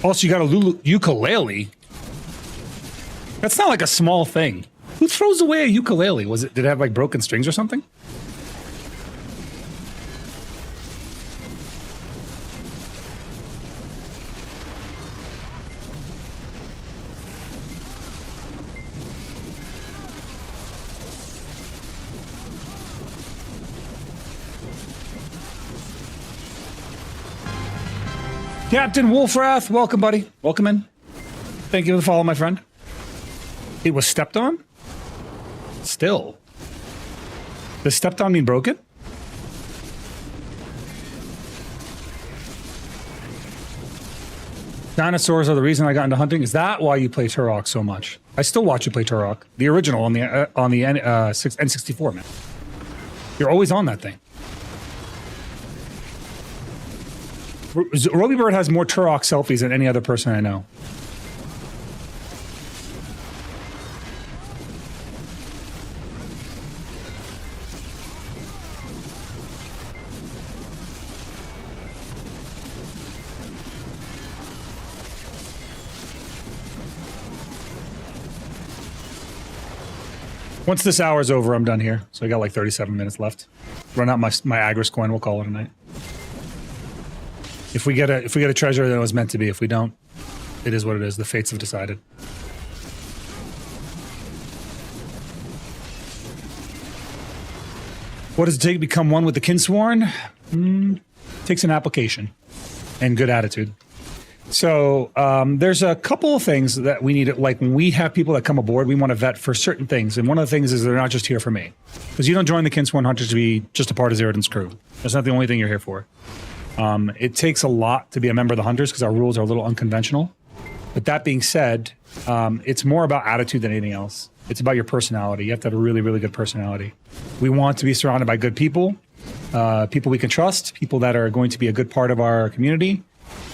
Also, you got a ukulele. That's not like a small thing. Who throws away a ukulele? Did it have like broken strings or something? Captain Wolfrath, welcome, buddy. Welcome in. Thank you for the follow, my friend. It was stepped on? Still. Does stepped on mean broken? Dinosaurs are the reason I got into hunting. Is that why you play Turok so much? I still watch you play Turok. The original on the N64, man. You're always on that thing. Roby Bird has more Turok selfies than any other person I know. Once this hour's over, I'm done here. So I got like 37 minutes left. Run out my Agris coin, we'll call it a night. If we get a treasure, then it was meant to be. If we don't, it is what it is. The fates have decided. What does it take to become one with the Kinsworn? Takes an application and good attitude. So there's a couple of things that we need. Like when we have people that come aboard, we want to vet for certain things. And one of the things is they're not just here for me. Because you don't join the Kinsworn Hunters to be just a part of Zeroden's crew. That's not the only thing you're here for. It takes a lot to be a member of the Hunters because our rules are a little unconventional. But that being said, it's more about attitude than anything else. It's about your personality. You have to have a really, really good personality. We want to be surrounded by good people, people we can trust, people that are going to be a good part of our community,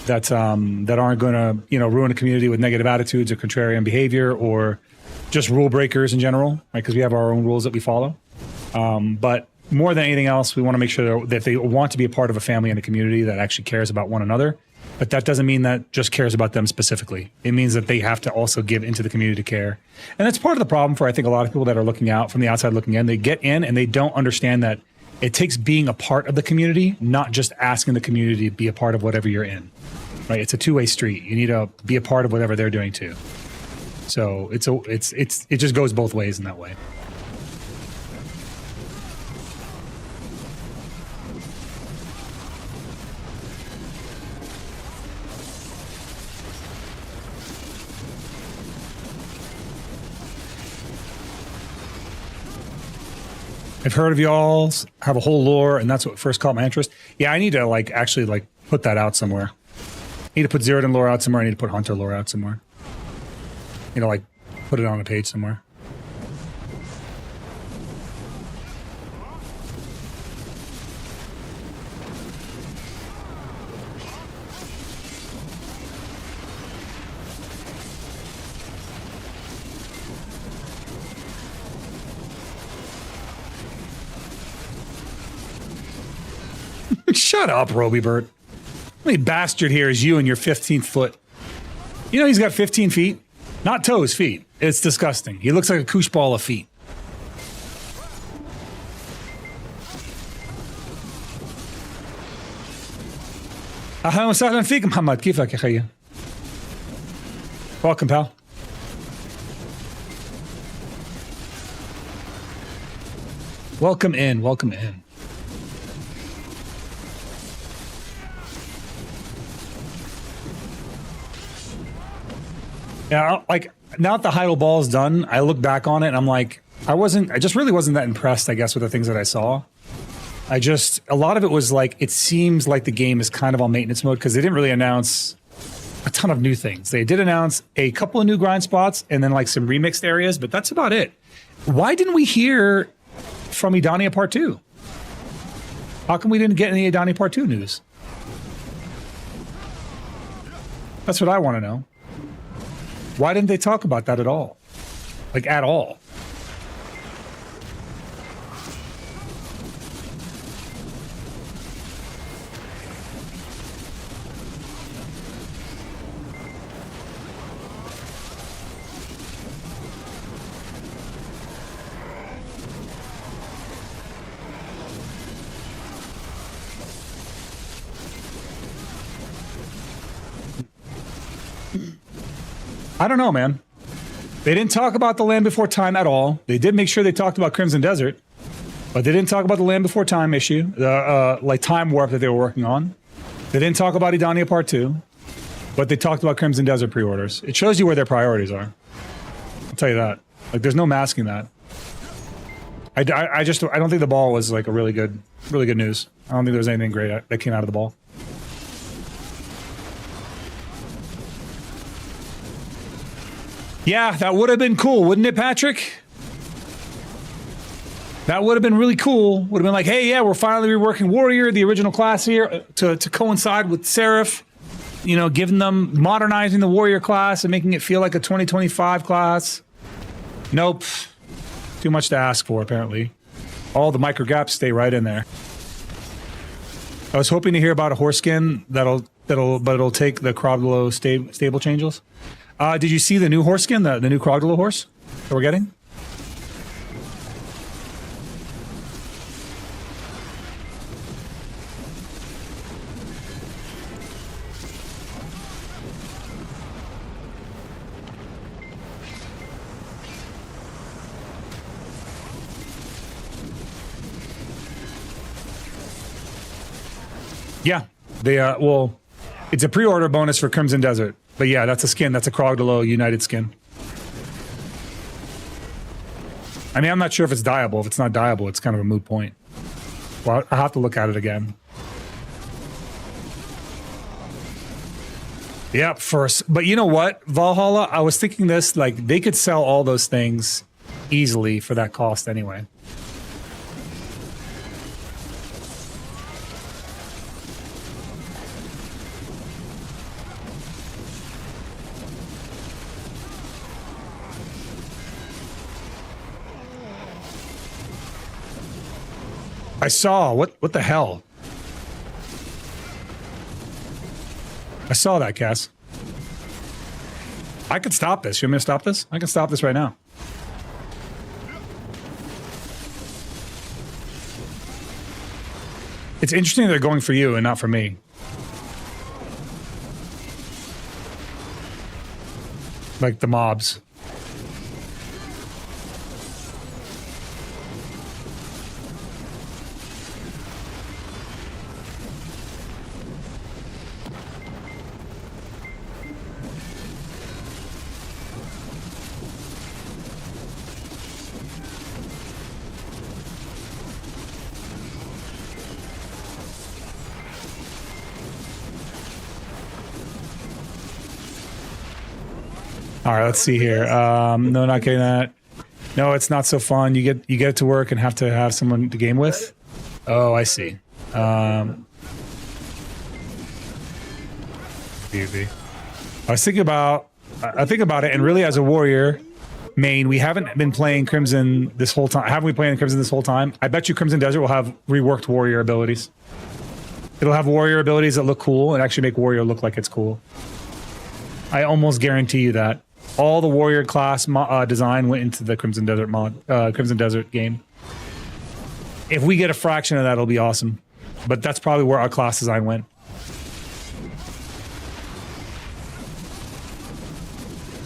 that aren't going to ruin a community with negative attitudes or contrarian behavior or just rule breakers in general, right? Because we have our own rules that we follow. But more than anything else, we want to make sure that they want to be a part of a family and a community that actually cares about one another. But that doesn't mean that just cares about them specifically. It means that they have to also give into the community to care. And that's part of the problem for, I think, a lot of people that are looking out from the outside looking in. They get in and they don't understand that it takes being a part of the community, not just asking the community to be a part of whatever you're in. Right? It's a two-way street. You need to be a part of whatever they're doing too. So it just goes both ways in that way. I've heard of y'all have a whole lore, and that's what first caught my interest. Yeah, I need to like actually like put that out somewhere. I need to put Zeroden lore out somewhere. I need to put Hunter lore out somewhere. You know, like put it on a page somewhere. Shut up, Robybert. How many bastard here is you and your 15th foot? You know he's got 15 feet? Not toes, feet. It's disgusting. He looks like a koosh ball of feet. أهلا وسهلا فيك محمد كيفك يا خيي؟ Welcome, pal. Welcome in, welcome in. Yeah, like now that the Heidel ball is done, I look back on it and I'm like, I just really wasn't that impressed, I guess, with the things that I saw. A lot of it was like, it seems like the game is kind of on maintenance mode because they didn't really announce a ton of new things. They did announce a couple of new grind spots and then like some remixed areas, but that's about it. Why didn't we hear from Edania Part 2? How come we didn't get any Edania Part 2 news? That's what I want to know. Why didn't they talk about that at all? Like, at all? I don't know, man. They didn't talk about the Land Before Time at all. They did make sure they talked about Crimson Desert, but they didn't talk about the Land Before Time issue, the like time warp that they were working on. They didn't talk about Edania Part 2, but they talked about Crimson Desert pre-orders. It shows you where their priorities are. I'll tell you that. Like, there's no masking that. I don't think the ball was like a really good news. I don't think there was anything great that came out of the ball. Yeah, that would have been cool, wouldn't it, Patrick? That would have been really cool. Would have been like, hey, yeah, we're finally reworking Warrior, the original class here, to coincide with Seraph. You know, giving them, modernizing the Warrior class and making it feel like a 2025 class. Nope. Too much to ask for, apparently. All the micro gaps stay right in there. I was hoping to hear about a horse skin but it'll take the Crogdalo stable changes. Did you see the new horse skin, the new Crogdalo horse that we're getting? Yeah, they well, it's a pre-order bonus for Crimson Desert. But yeah, that's a skin. That's a Crogdalo United skin. I mean, I'm not sure if it's dyeable. If it's not dyeable, it's kind of a moot point. Well, I'll have to look at it again. Yeah, first. But you know what, Valhalla? I was thinking this, like, they could sell all those things easily for that cost anyway. I saw, what the hell? I saw that, Cass. I could stop this. You want me to stop this? I can stop this right now. It's interesting they're going for you and not for me. Like the mobs. All right, let's see here. No, not getting that. No, it's not so fun. You get it to work and have to have someone to game with. Oh, I see. Easy. I was thinking about. I think about it, and really, as a warrior main, we haven't been playing Crimson this whole time. Haven't we playing Crimson this whole time? I bet you Crimson Desert will have reworked warrior abilities. It'll have warrior abilities that look cool and actually make warrior look like it's cool. I almost guarantee you that. All the warrior class design went into the Crimson Desert Crimson Desert game. If we get a fraction of that, it'll be awesome. But that's probably where our class design went.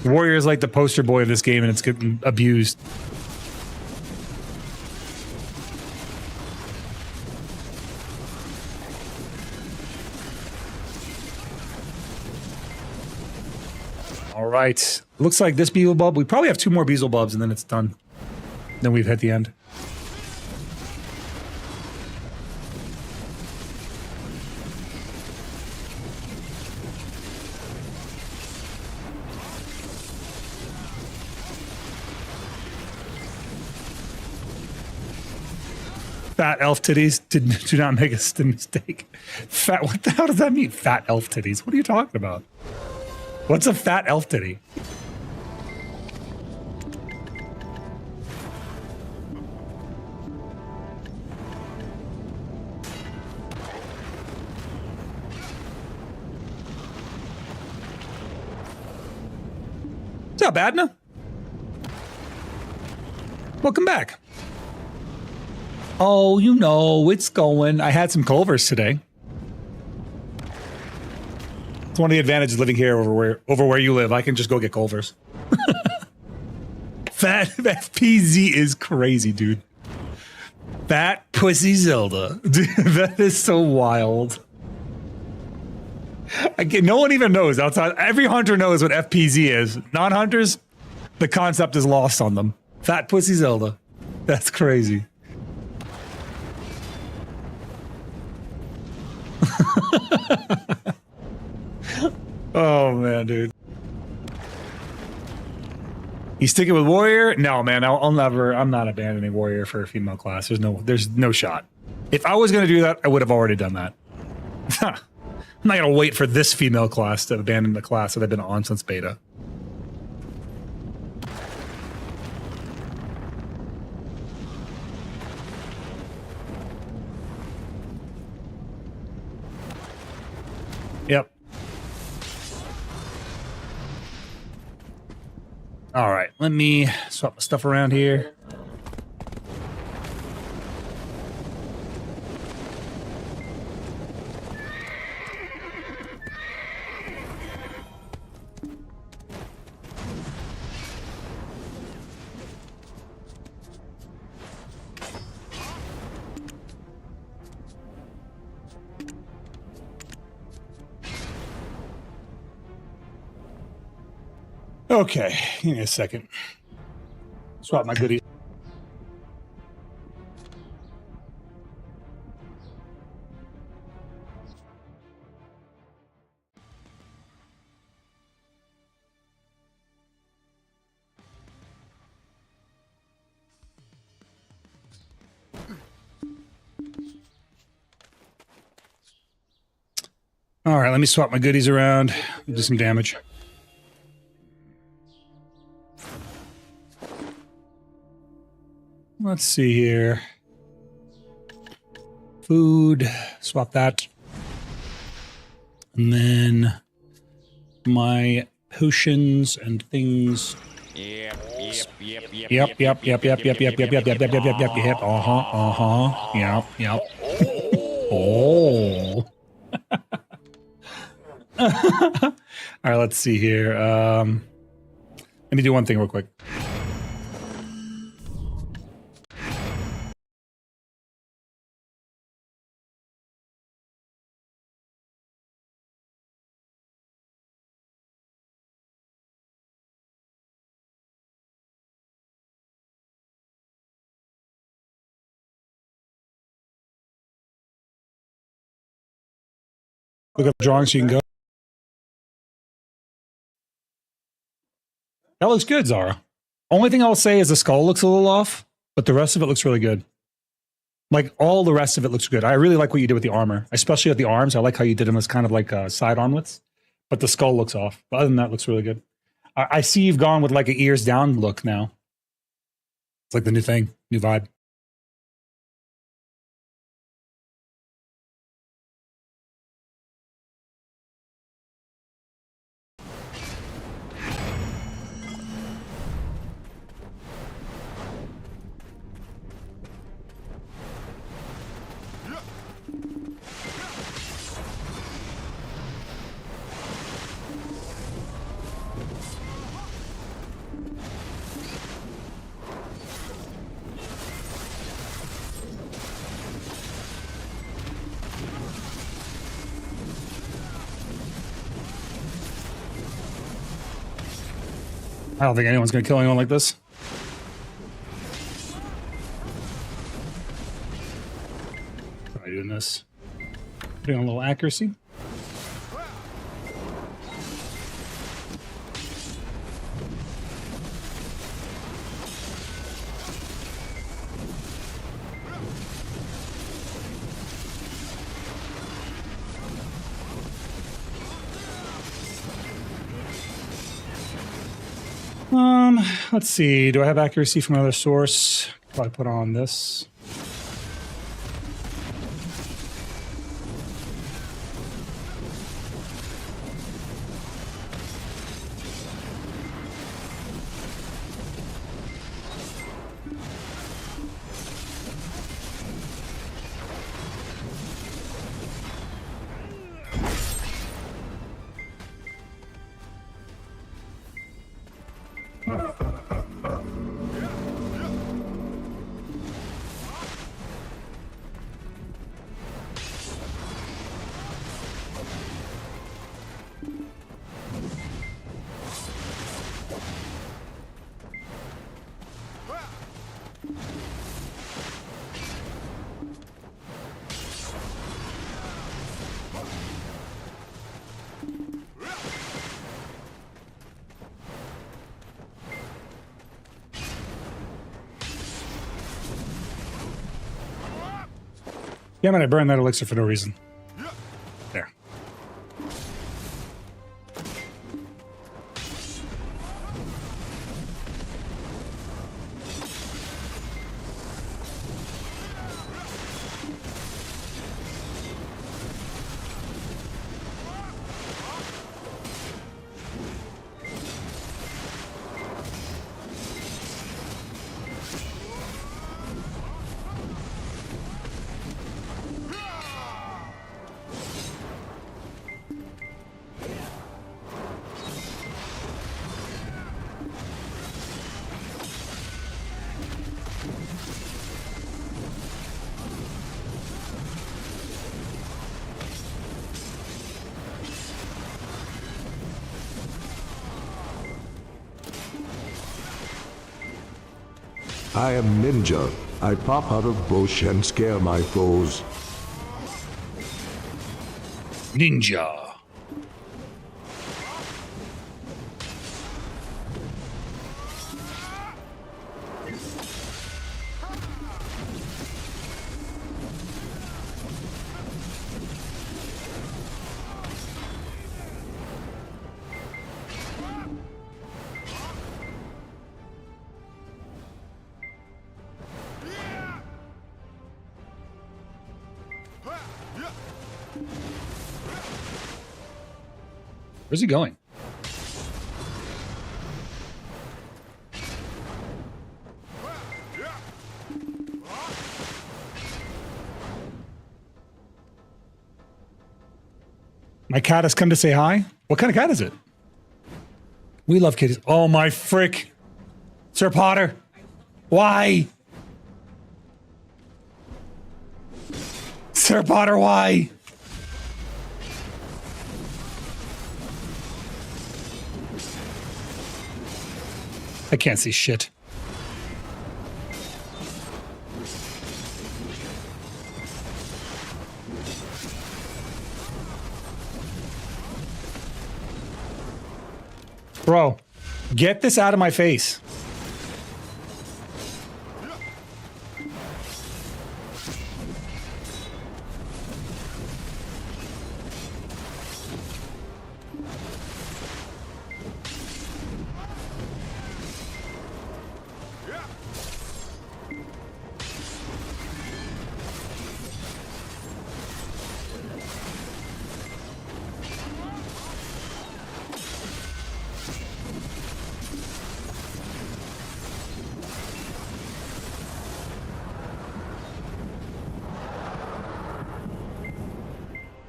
Warrior is like the poster boy of this game, and it's getting abused. All right. Looks like this Beelzebub. We probably have 2 more Beelzebubs, and then it's done. Then we've hit the end. Fat elf titties. Do not make a mistake. Fat. What the hell does that mean? Fat elf titties. What are you talking about? What's a fat elf titty? What's up, Adna? Welcome back. Oh, you know, it's going. I had some Culvers today. It's one of the advantages of living here over where you live. I can just go get Culvers. Fat FPZ is crazy, dude. Fat Pussy Zelda. Dude, that is so wild. No one even knows outside. Every hunter knows what FPZ is. Non-hunters, the concept is lost on them. Fat Pussy Zelda. That's crazy. Oh man, dude. You sticking with warrior? No, man. I'll never. I'm not abandoning warrior for a female class. There's no shot. If I was gonna do that, I would have already done that. I'm not gonna wait for this female class to abandon the class that I've been on since beta. Yep. All right, let me swap my stuff around here. Okay, give me a second. Swap my goodies. All right, let me swap my goodies around. Do some damage. Let's see here. Food, swap that. And then my potions and things. Yep. Uh-huh. Yep. Oh. All right, let's see here. Let me do one thing real quick. Look up the drawing so you can go. That looks good, Zara. Only thing I'll say is the skull looks a little off, but the rest of it looks really good. Like all the rest of it looks good. I really like what you did with the armor, especially at the arms. I like how you did them as kind of like side armlets, but the skull looks off. But other than that, it looks really good. I see you've gone with like an ears down look now. It's like the new thing, new vibe. I don't think anyone's going to kill anyone like this. Try doing this. Putting on a little accuracy. Let's see. Do I have accuracy from another source? Probably put on this. Damn it, I burned that elixir for no reason. There. I am Ninja. I pop out of bush and scare my foes. Ninja. Where's he going? My cat has come to say hi. What kind of cat is it? We love kitties. Oh my frick. Sir Potter. Why? Sir Potter, why? I can't see shit. Bro, Get this out of my face.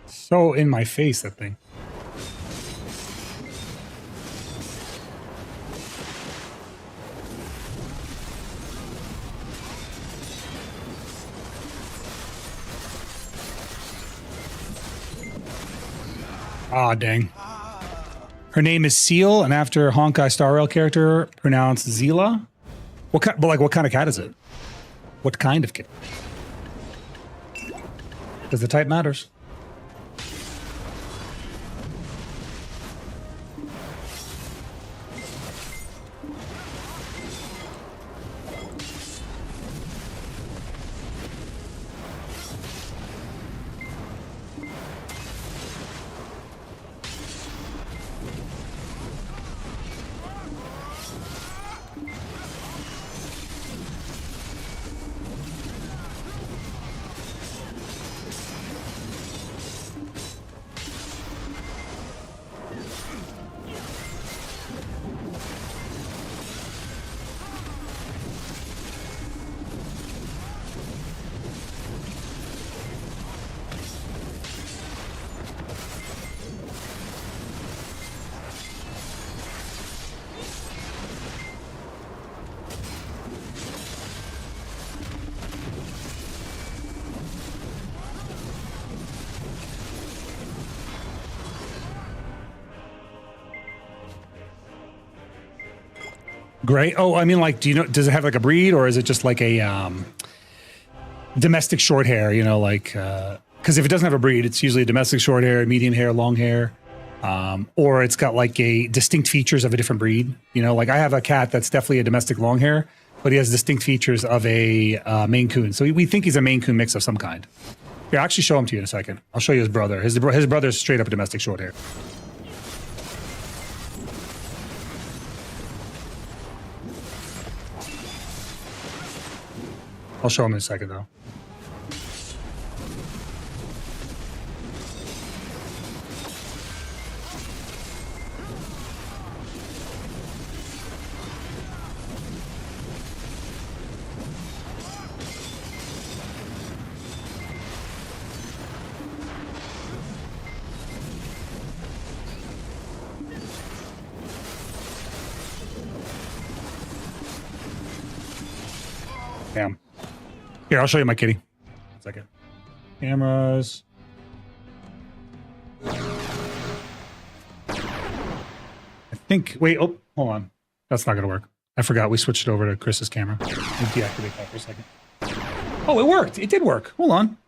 So in my face, that thing. Ah, dang. Her name is Seal, and after Honkai Star Rail character pronounced Zila. What kind? But like, what kind of cat is it? What kind of cat? Because the type matters. Gray? Oh, I mean, like, do you know, does it have like a breed, or is it just like a domestic short hair, you know, like, because if it doesn't have a breed, it's usually a domestic short hair, medium hair, long hair, or it's got like a distinct features of a different breed. You know, like I have a cat that's definitely a domestic long hair, but he has distinct features of a Maine Coon. So we think he's a Maine Coon mix of some kind. Here, I'll actually show him to you in a second. I'll show you his brother. His brother's straight up a domestic short hair. I'll show him in a second, though. Damn. Here, I'll show you my kitty. 1 second. Cameras. I think, wait, oh, hold on. That's not going to work. I forgot we switched it over to Chris's camera. Let me deactivate that for a second. Oh, it worked. It did work. Hold on.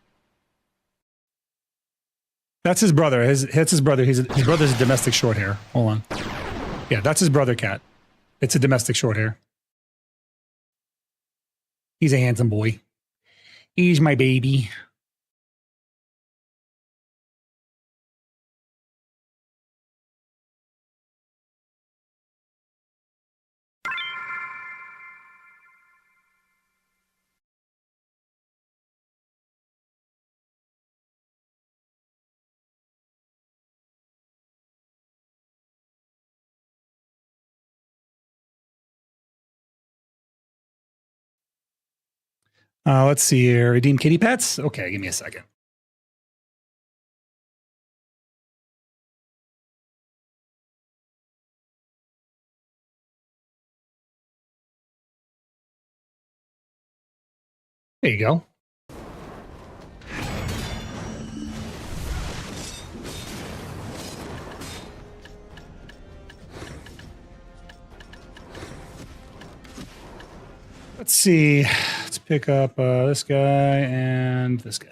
That's his brother. That's his brother. His brother's a domestic short hair. Hold on. Yeah, that's his brother cat. It's a domestic short hair. He's a handsome boy. He's my baby. Let's see here. Redeem kitty pets? Okay, give me a second. There you go. Let's see. Let's pick up this guy and this guy.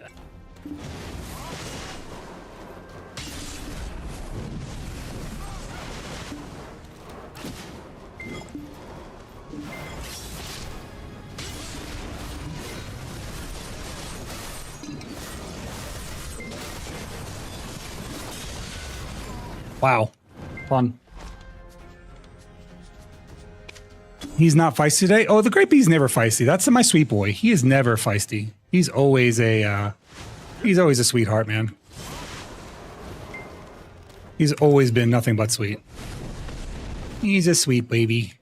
Wow. Fun. He's not feisty today? Oh, the Great Bee's never feisty. That's my sweet boy. He is never feisty. He's always a sweetheart, man. He's always been nothing but sweet. He's a sweet baby.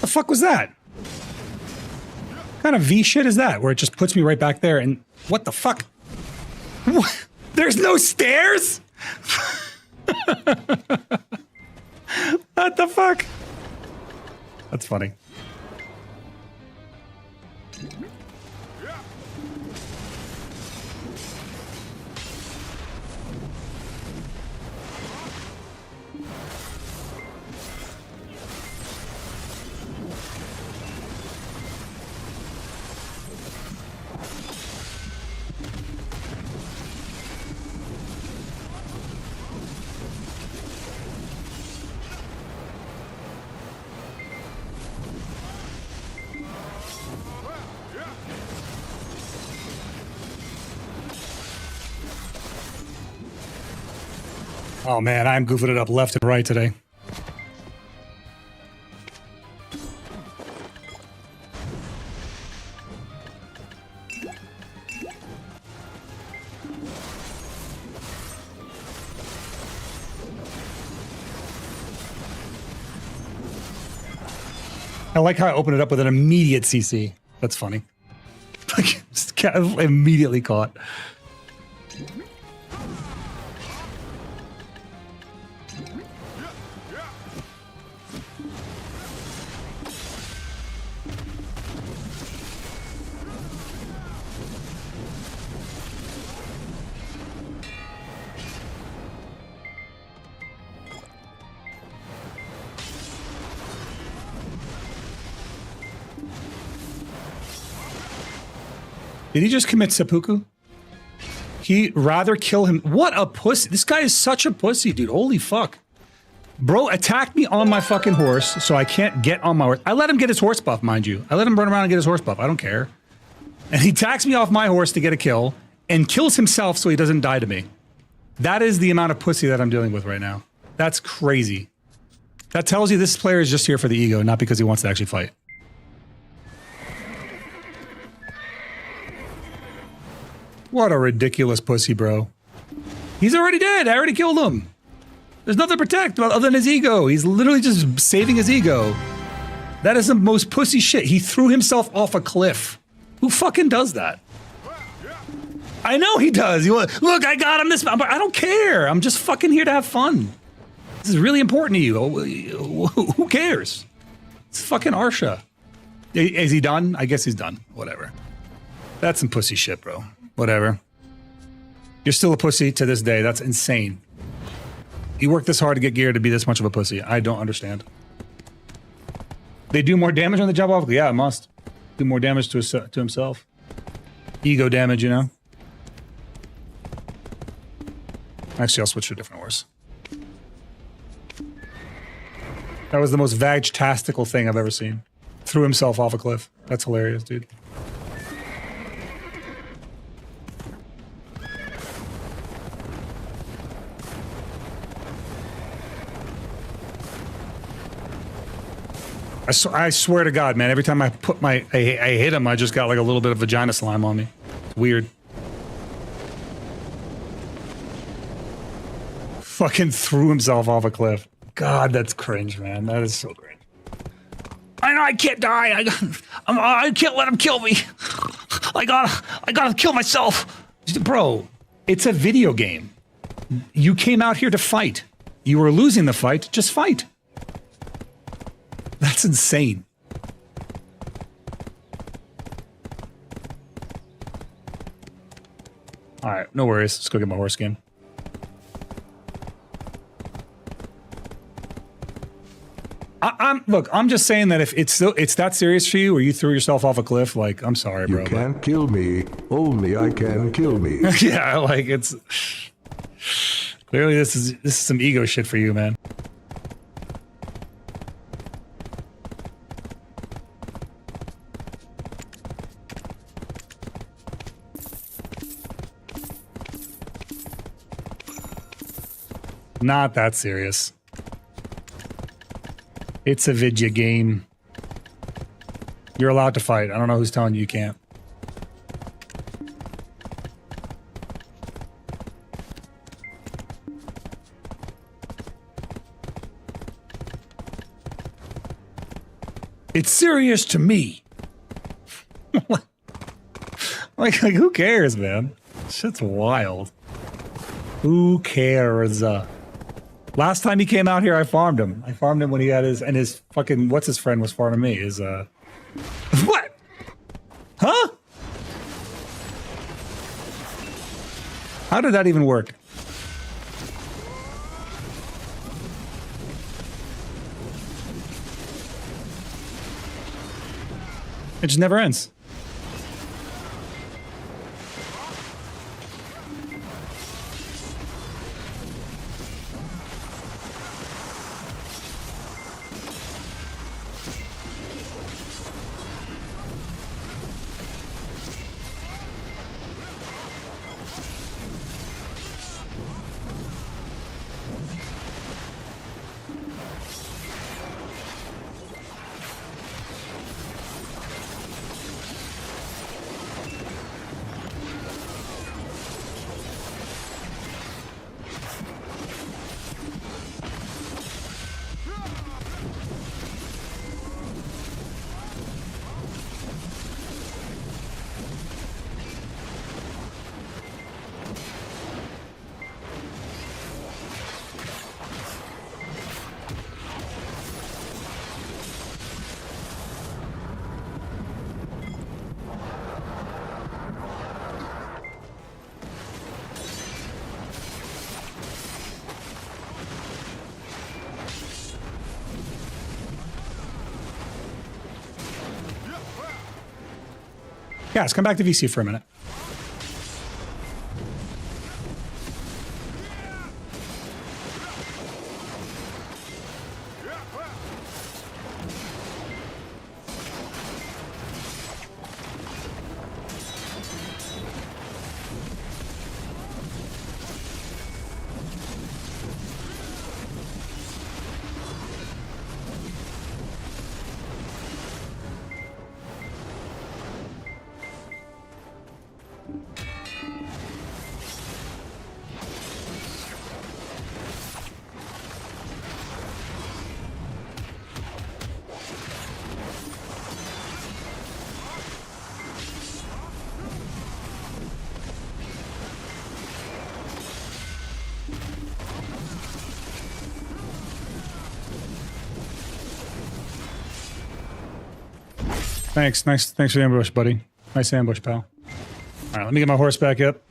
The fuck was that? What kind of V shit is that? Where it just puts me right back there and what the fuck? What? There's no stairs? What the fuck? That's funny. Oh man, I'm goofing it up left and right today. I like how I open it up with an immediate CC. That's funny. Like, just immediately caught. Did he just commit seppuku? He'd rather kill him. What a pussy. This guy is such a pussy, dude. Holy fuck. Bro attacked me on my fucking horse, so I can't get on my horse. I let him get his horse buff, mind you. I let him run around and get his horse buff. I don't care. And he attacks me off my horse to get a kill and kills himself so he doesn't die to me. That is the amount of pussy that I'm dealing with right now. That's crazy. That tells you this player is just here for the ego, not because he wants to actually fight. What a ridiculous pussy, bro. He's already dead. I already killed him. There's nothing to protect other than his ego. He's literally just saving his ego. That is the most pussy shit. He threw himself off a cliff. Who fucking does that? I know he does. Look, I got him this. But I don't care. I'm just fucking here to have fun. This is really important to you. Who cares? It's fucking Arsha. Is he done? I guess he's done. Whatever. That's some pussy shit, bro. Whatever. You're still a pussy to this day. That's insane. You worked this hard to get gear to be this much of a pussy. I don't understand. They do more damage on the jump off? Yeah, it must. Do more damage to himself. Ego damage, you know? Actually, I'll switch to a different horse. That was the most vag-tastical thing I've ever seen. Threw himself off a cliff. That's hilarious, dude. I swear to God, man, every time I hit him, I just got like a little bit of vagina slime on me. It's weird. Fucking threw himself off a cliff. God, that's cringe, man. That is so cringe. I know I can't die. I can't let him kill me. I gotta kill myself. Bro, it's a video game. You came out here to fight. You were losing the fight. Just fight. That's insane. All right, no worries. Let's go get my horse skin. Look, I'm just saying that if it's that serious for you, or you threw yourself off a cliff, like, I'm sorry, bro. You can't kill me. Only I can kill me. Yeah, like it's clearly this is some ego shit for you, man. Not that serious. It's a video game. You're allowed to fight. I don't know who's telling you can't. It's serious to me. like who cares, man? Shit's wild. Who cares? Last time he came out here, I farmed him. I farmed him when he had his fucking, what's his friend was farming me? What? Huh? How did that even work? It just never ends. Guys, come back to VC for a minute. Thanks. Thanks for the ambush, buddy. Nice ambush, pal. All right, let me get my horse back up.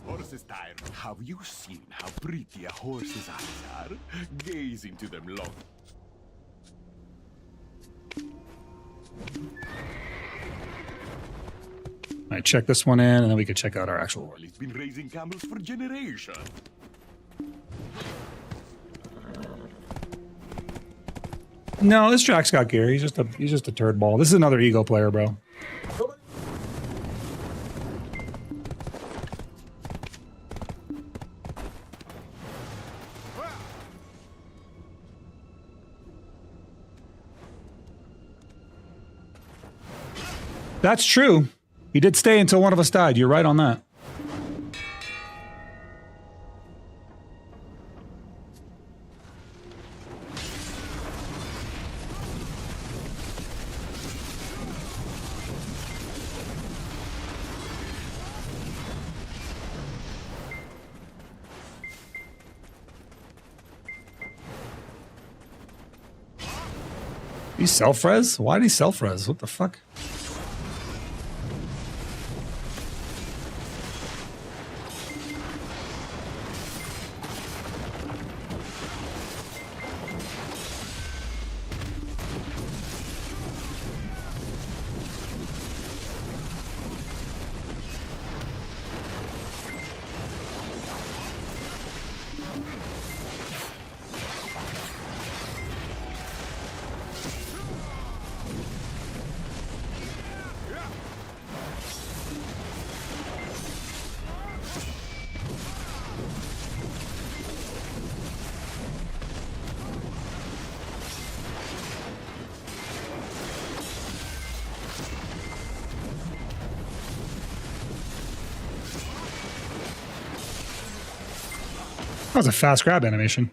Horses tired. Have you seen how pretty a horse's eyes are? Gaze into them long. All right, check this one in, and then we can check out our actual horse. He's been raising camels for generations. No, this track's got gear. He's just a turd ball. This is another ego player, bro. That's true. He did stay until one of us died. You're right on that. He self-res? Why did he self-res? What the fuck? That was a fast grab animation.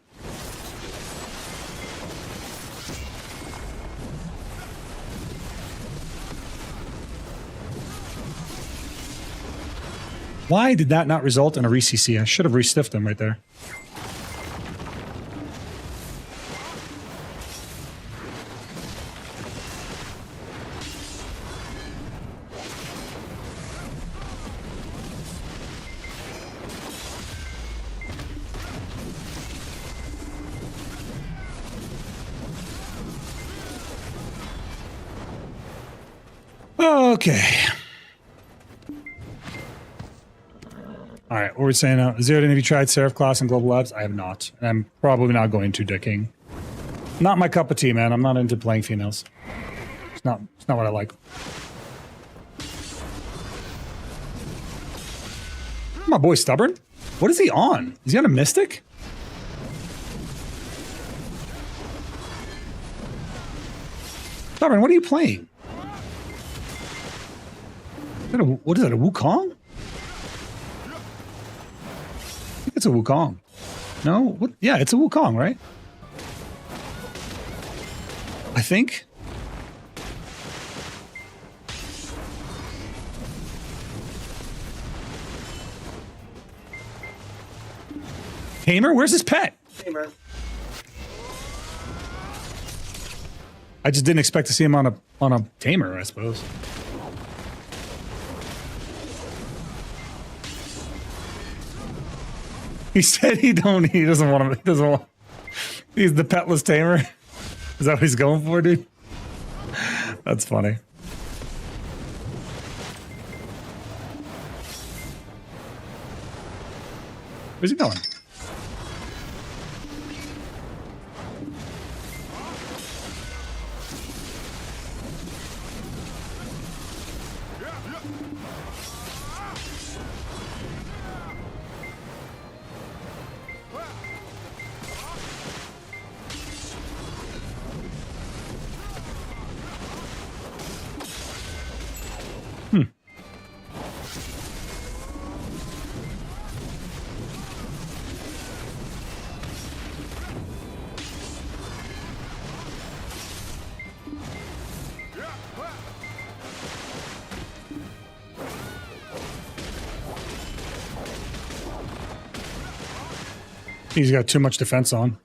Why did that not result in a re-CC? I should have re-stiffed him right there. Okay. All right, what were we saying now? Zeroden, have you tried Seraph Class and Global Labs? I have not. And I'm probably not going to, Dicking. Not my cup of tea, man. I'm not into playing females. It's not what I like. My boy Stubborn? What is he on? Is he on a Mystic? Stubborn, what are you playing? What is that, a Wukong? I think it's a Wukong. No? What? Yeah, it's a Wukong, right? I think. Tamer? Where's his pet? Tamer. I just didn't expect to see him on a Tamer, I suppose. He said he doesn't want him. He's the petless tamer. Is that what he's going for, dude? That's funny. Where's he going? He's got too much defense on.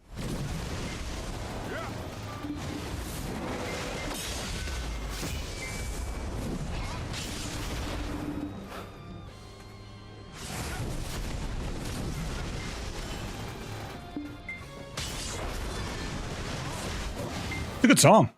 It's a good song.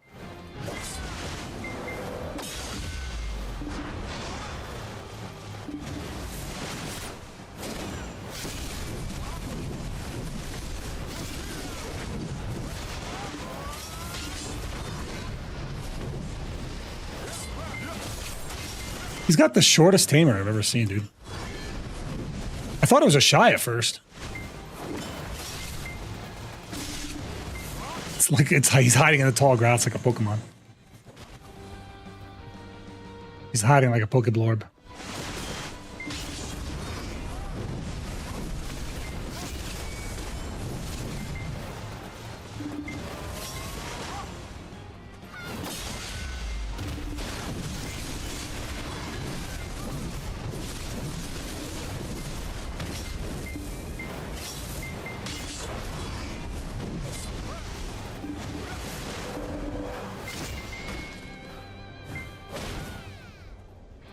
He's got the shortest tamer I've ever seen, dude. I thought it was a shy at first. It's like he's hiding in the tall grass like a Pokemon. He's hiding like a Pokeblorb.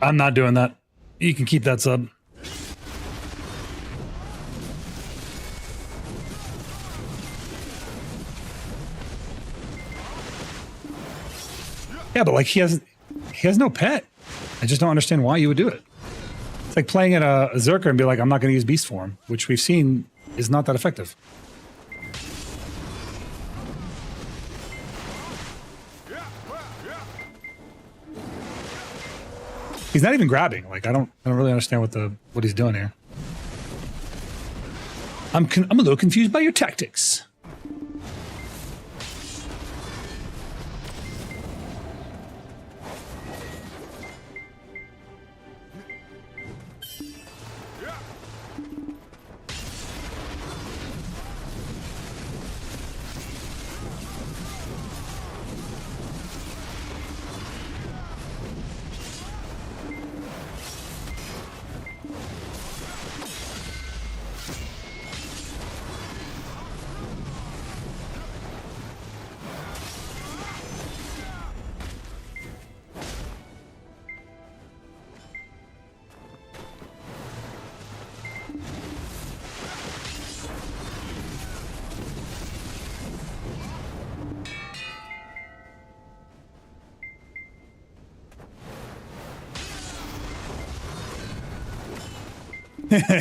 I'm not doing that. You can keep that sub. Yeah, but like he has no pet. I just don't understand why you would do it. It's like playing at a Zerker and be like, I'm not going to use Beast Form, which we've seen is not that effective. He's not even grabbing. Like I don't really understand what he's doing here. I'm a little confused by your tactics.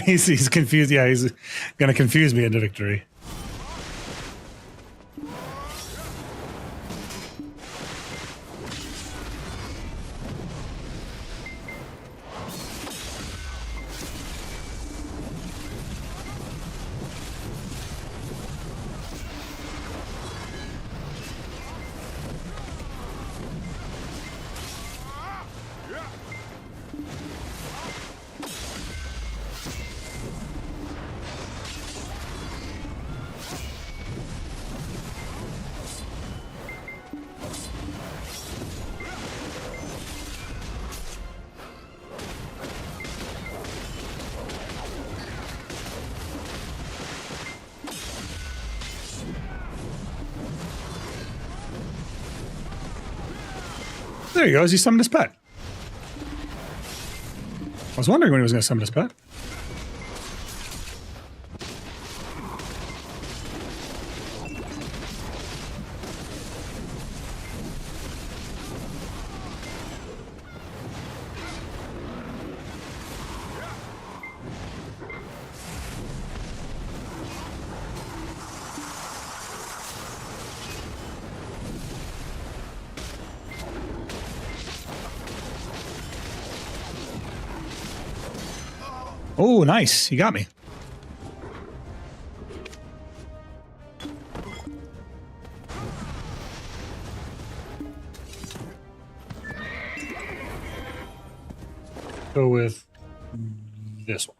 he's confused. Yeah, he's gonna confuse me into victory. There he goes. He summoned his pet. I was wondering when he was going to summon his pet. Oh, nice. He got me. Go with this one.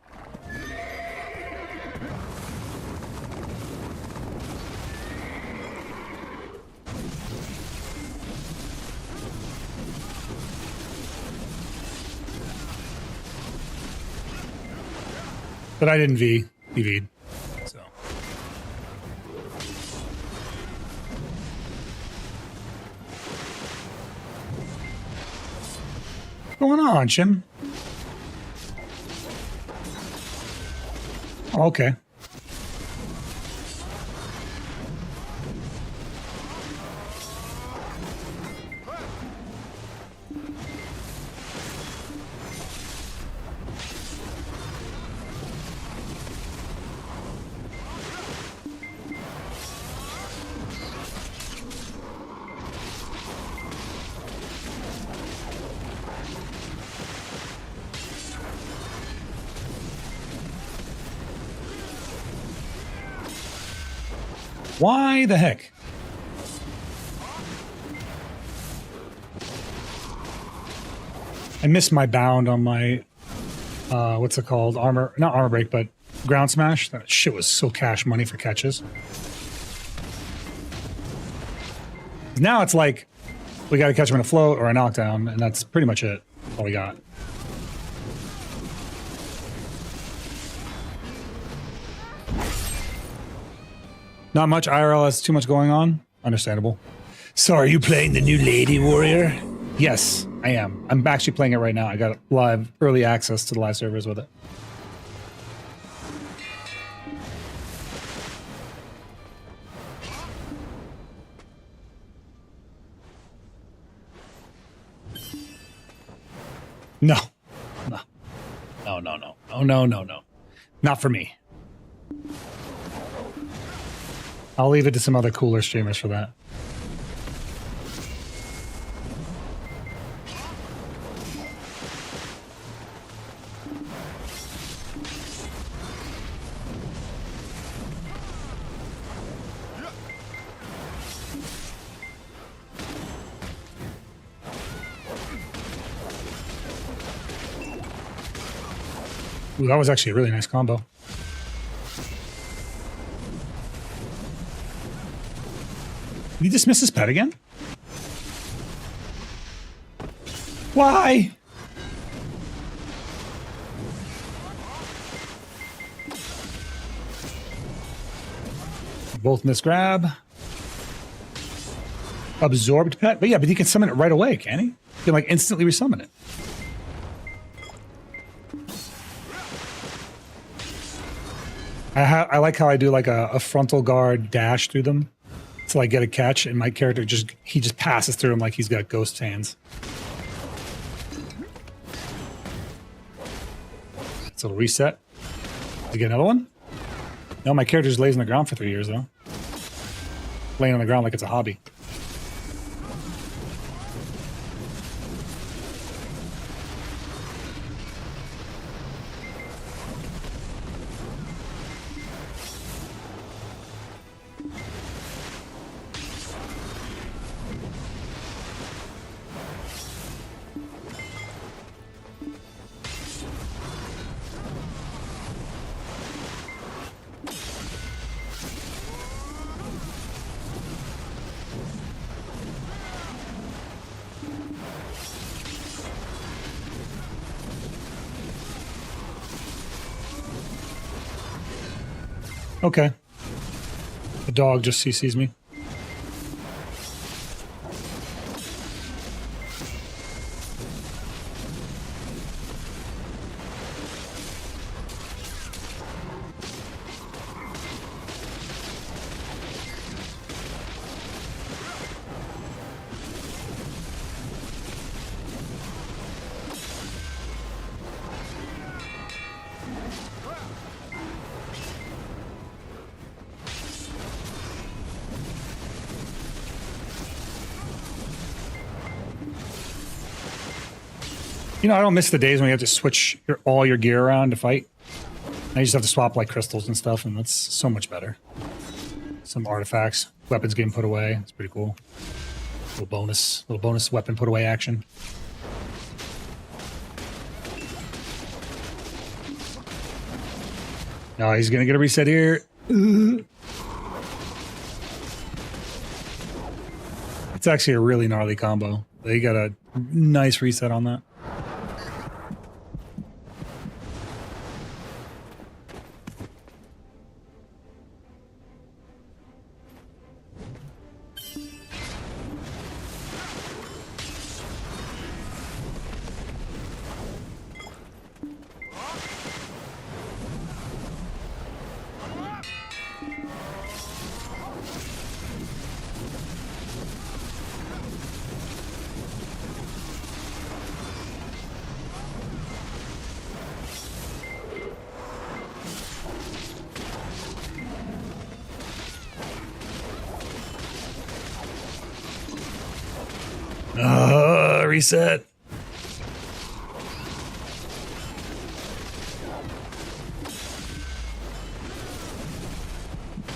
But I didn't V. He V'd. So going on, Chim? Oh, okay. Why the heck? I missed my bound on my, what's it called? Not armor break, but ground smash. That shit was so cash money for catches. Now it's like, we got to catch him in a float or a knockdown, and that's pretty much it. All we got. Not much IRL has too much going on. Understandable. So are you playing the new Lady Warrior? Yes, I am. I'm actually playing it right now. I got live early access to the live servers with it. No. No. No, no, no. Oh, no, no, no. Not for me. I'll leave it to some other cooler streamers for that. Ooh, that was actually a really nice combo. Did he dismiss his pet again? Why? Both miss grab. Absorbed pet? But yeah, but he can summon it right away, can he? He can like instantly resummon it. I like how I do like a frontal guard dash through them to like get a catch, and my character just passes through him like he's got ghost hands. It's a little reset. Did you get another one? No, my character just lays on the ground for 3 years though. Laying on the ground like it's a hobby. Okay. The dog just CCs me. You know, I don't miss the days when you have to switch all your gear around to fight. Now you just have to swap like crystals and stuff, and that's so much better. Some artifacts, weapons getting put away. It's pretty cool. Little bonus weapon put away action. No, he's gonna get a reset here. It's actually a really gnarly combo. They got a nice reset on that. Reset.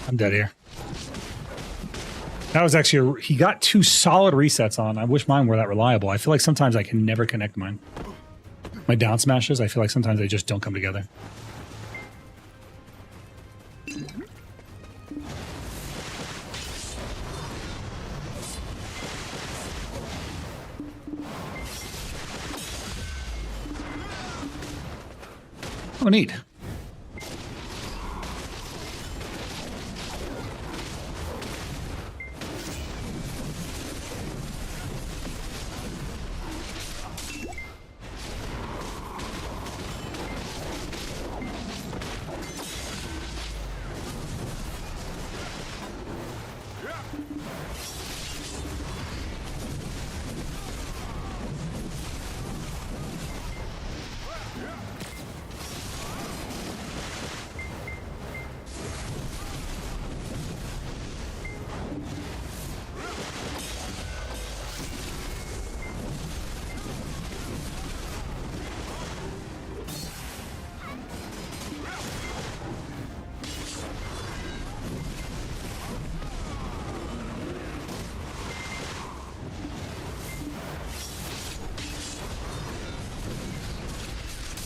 I'm dead here. That was actually, he got 2 solid resets on. I wish mine were that reliable. I feel like sometimes I can never connect mine. My down smashes, I feel like sometimes they just don't come together. Oh, neat.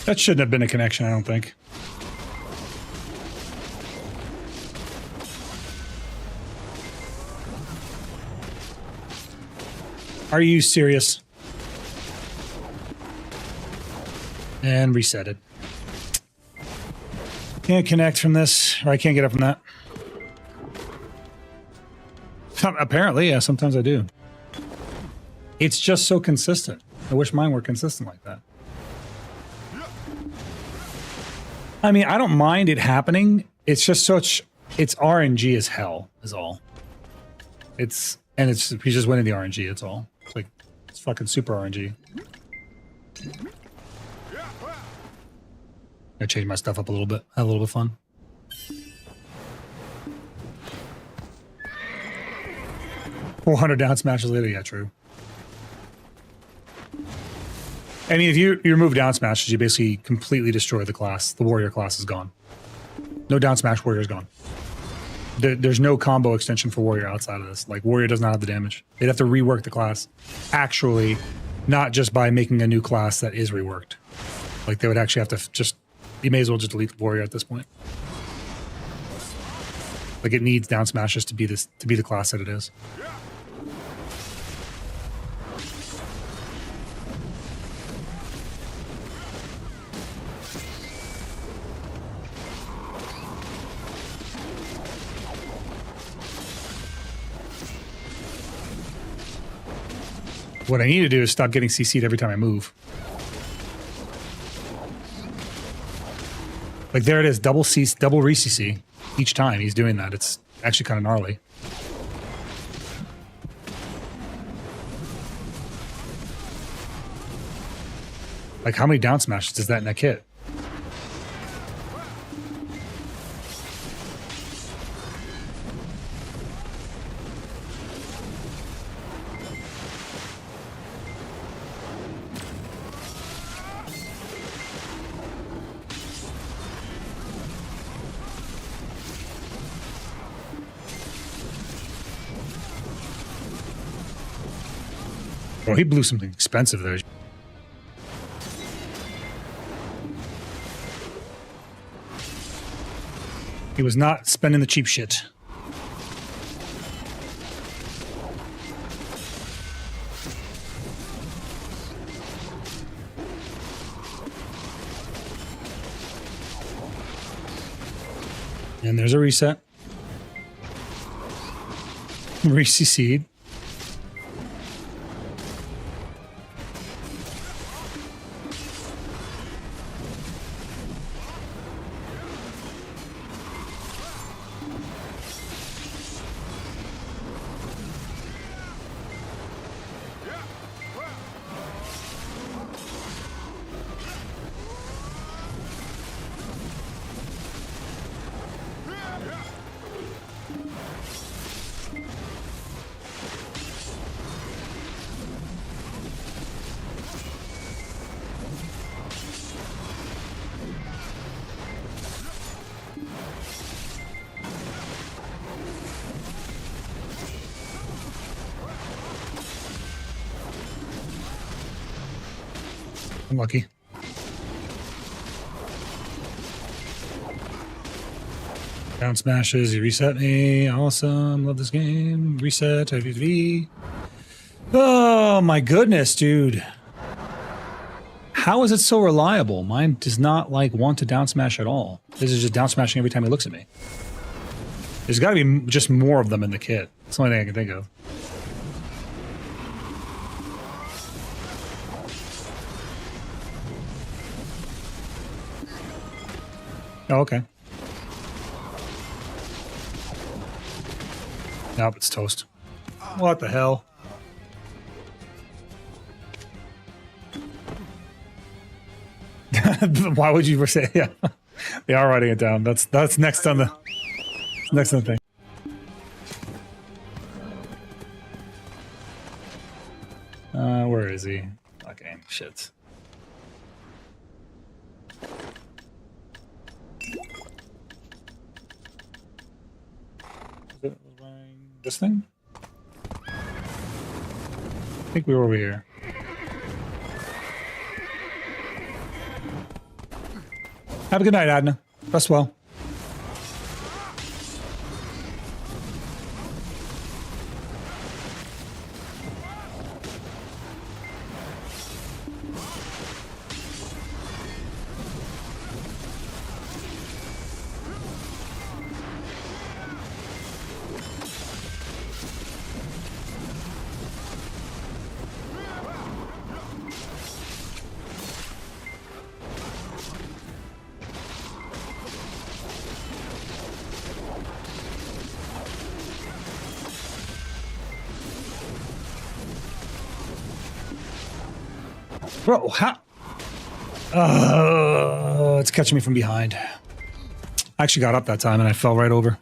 That shouldn't have been a connection, I don't think. Are you serious? And reset it. Can't connect from this, or I can't get up from that. Apparently, yeah, sometimes I do. It's just so consistent. I wish mine were consistent like that. I mean, I don't mind it happening. It's just such, it's RNG as hell, is all. It's, and it's, he's just winning the RNG, it's all. It's like, it's fucking super RNG. I change my stuff up a little bit, have a little bit of fun. $400 down smashes later, yeah, true. I mean, if you remove down smashes, you basically completely destroy the class. The warrior class is gone. No down smash, warrior is gone. There's no combo extension for warrior outside of this. Like, warrior does not have the damage. They'd have to rework the class. Actually, not just by making a new class that is reworked. Like, they would actually have to just, you may as well just delete the warrior at this point. Like, it needs down smashes to be this, to be the class that it is. What I need to do is stop getting CC'd every time I move. Like, there it is, double re-CC each time he's doing that. It's actually kind of gnarly. Like, how many down smashes does that neck hit? Well, he blew something expensive there. He was not spending the cheap shit. And there's a reset. Re-CC'd. Unlucky. Down smashes, you reset me. Awesome. Love this game. Reset, IVV. Oh my goodness, dude. How is it so reliable? Mine does not like want to down smash at all. This is just down smashing every time he looks at me. There's got to be just more of them in the kit. That's the only thing I can think of. Oh, okay. Nope, it's toast. What the hell? Why would you say? Yeah, they are writing it down. That's next on the thing. Where is he? Okay, shit. This thing? I think we were over here. Have a good night, Adna. Rest well. Bro, how? It's catching me from behind. I actually got up that time and I fell right over.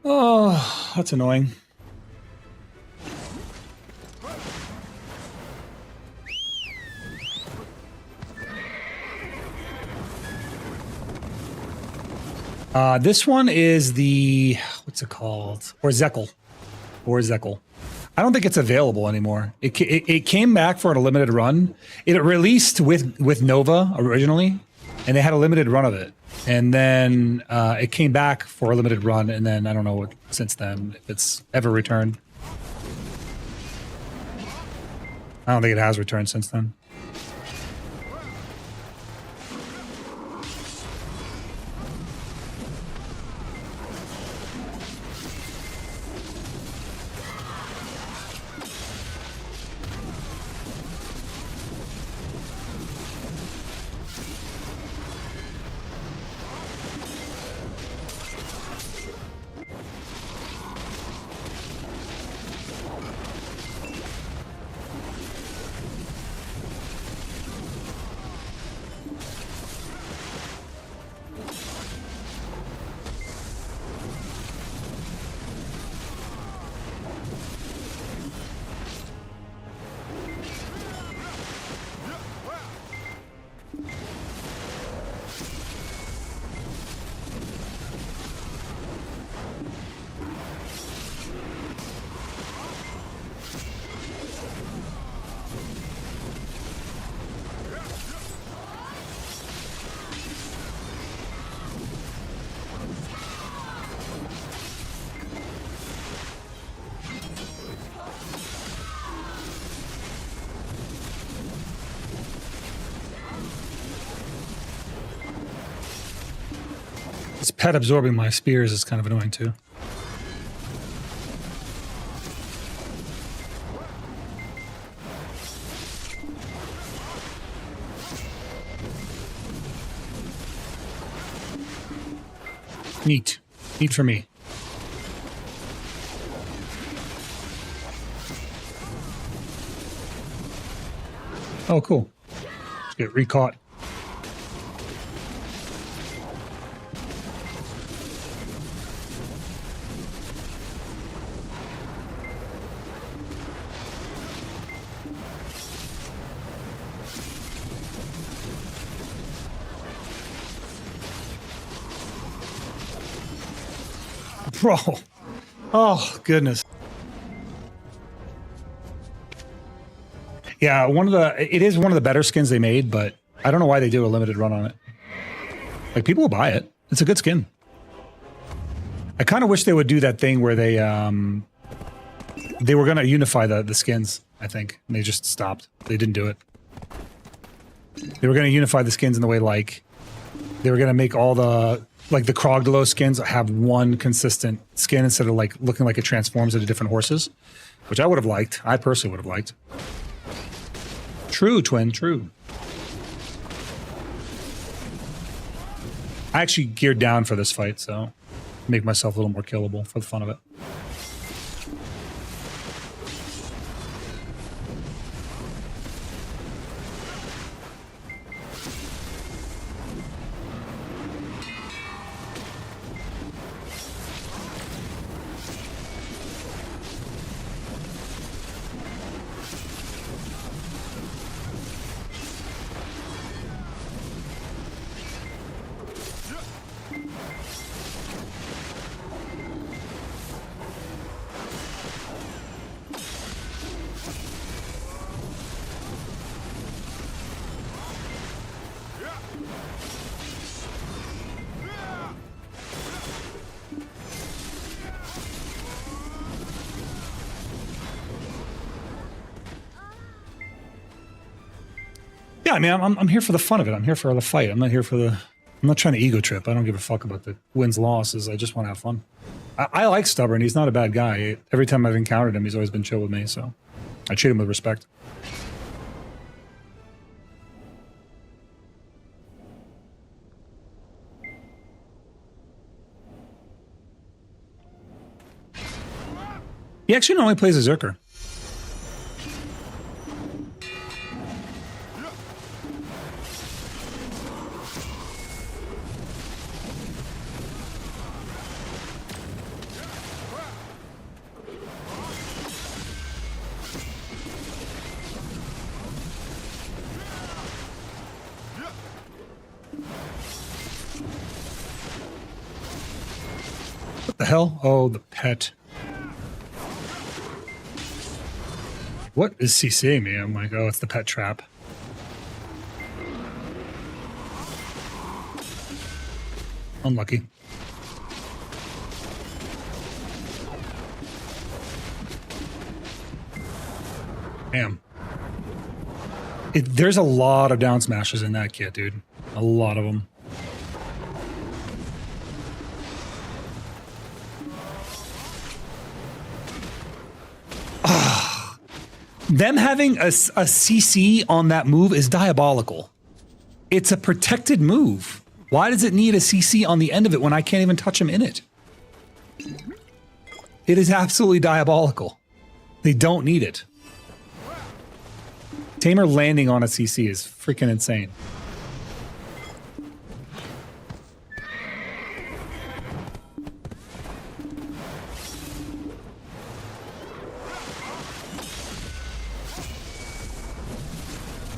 Oh, that's annoying. This one is the, what's it called? Or Zekel. I don't think it's available anymore. It came back for a limited run. It released with Nova originally, and they had a limited run of it. And then it came back for a limited run, and then I don't know what since then, if it's ever returned. I don't think it has returned since then. This pet absorbing my spears is kind of annoying too. Neat. Neat for me. Oh, cool. Let's get recaught. Bro. Oh, goodness. Yeah, it is one of the better skins they made, but I don't know why they do a limited run on it. Like, people will buy it. It's a good skin. I kind of wish they would do that thing where they were going to unify the skins, I think, and they just stopped. They didn't do it. They were going to unify the skins in the way, like, they were going to make all the, like, the Krogdalo skins have one consistent skin instead of, like, looking like it transforms into different horses, which I would have liked. I personally would have liked. True, Twin, true. I actually geared down for this fight, so make myself a little more killable for the fun of it. Yeah, I mean, I'm here for the fun of it. I'm here for the fight. I'm not here for the... I'm not trying to ego trip. I don't give a fuck about the wins, losses. I just want to have fun. I like Stubborn. He's not a bad guy. Every time I've encountered him, he's always been chill with me, so I treat him with respect. He actually normally plays a Zerker. What the hell? Oh, the pet. What is CCing me? I'm like, oh, it's the pet trap. Unlucky. Damn. There's a lot of down smashes in that kit, dude. A lot of them. Them having a CC on that move is diabolical. It's a protected move. Why does it need a CC on the end of it when I can't even touch him in it? It is absolutely diabolical. They don't need it. Tamer landing on a CC is freaking insane.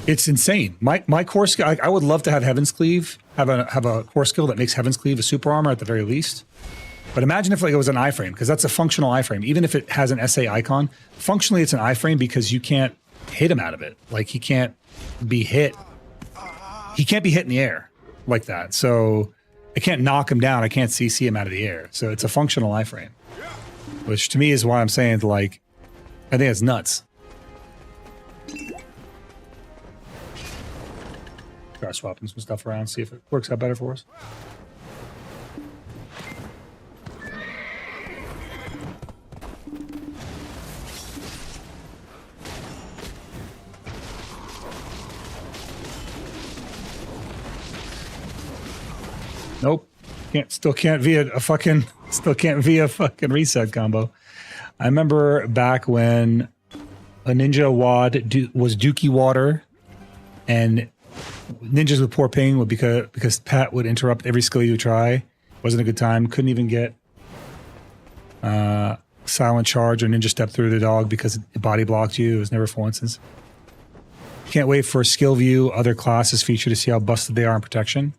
It's insane. My core skill, I would love to have Heaven's Cleave, have a core skill that makes Heaven's Cleave a super armor at the very least. But imagine if, like, it was an iframe, because that's a functional iframe. Even if it has an SA icon, functionally it's an iframe because you can't hit him out of it. Like, he can't be hit. He can't be hit in the air like that. So I can't knock him down. I can't CC him out of the air. So it's a functional iframe, which to me is why I'm saying, like, I think it's nuts. Try swapping some stuff around, see if it works out better for us. Nope. Still can't via a fucking reset combo. I remember back when a ninja wad was Dookie Water, and ninjas with poor ping would because Pat would interrupt every skill you try. Wasn't a good time. Couldn't even get silent charge or ninja step through the dog because it body blocked you. It was never for instance. Can't wait for skill view, other classes feature to see how busted they are in protection.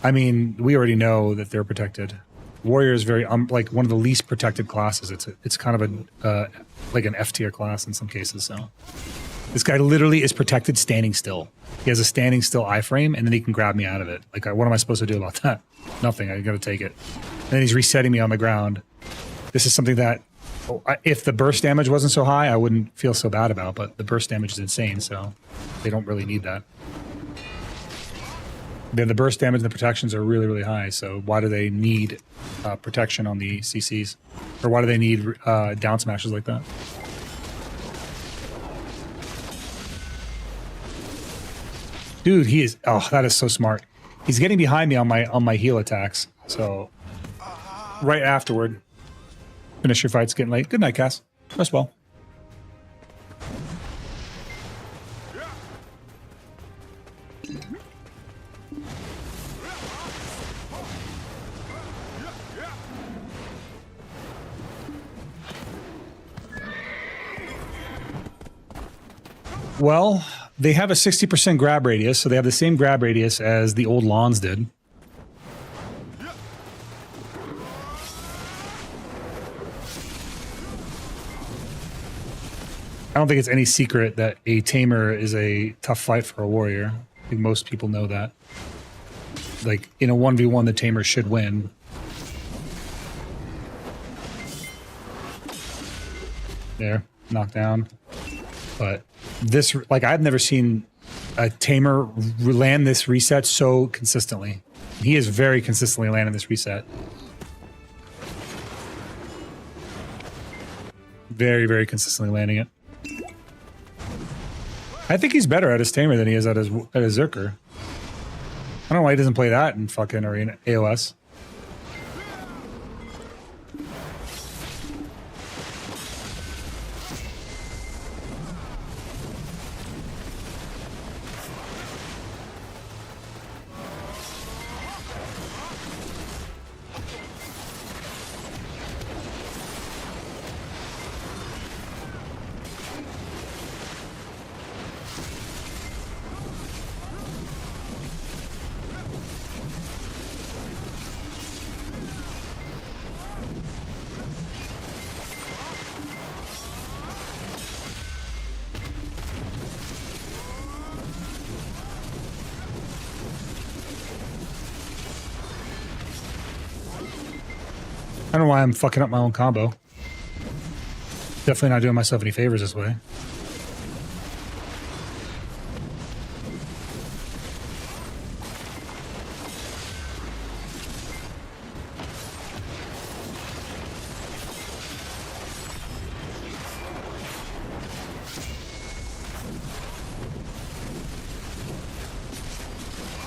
I mean, we already know that they're protected. Warrior is very like one of the least protected classes. It's kind of a like an F tier class in some cases. So This guy literally is protected standing still. He has a standing still iframe, and then he can grab me out of it. Like, what am I supposed to do about that? Nothing. I gotta take it. And then he's resetting me on the ground. This is something that, if the burst damage wasn't so high, I wouldn't feel so bad about. But the burst damage is insane, so they don't really need that. Then the burst damage and the protections are really, really high. So why do they need protection on the CCs, or why do they need down smashes like that? Dude, he is. Oh, that is so smart. He's getting behind me on my heal attacks. So right afterward, finish your fight. It's getting late. Good night, Cass. Rest well. Well, they have a 60% grab radius, so they have the same grab radius as the old lawns did. I don't think it's any secret that a tamer is a tough fight for a warrior. I think most people know that. Like, in a 1v1, the tamer should win. There, knocked down. But this, like, I've never seen a tamer land this reset so consistently. He is very consistently landing this reset. Very, very consistently landing it. I think he's better at his tamer than he is at his Zerker. I don't know why he doesn't play that in fucking Arena AOS. I don't know why I'm fucking up my own combo. Definitely not doing myself any favors this way.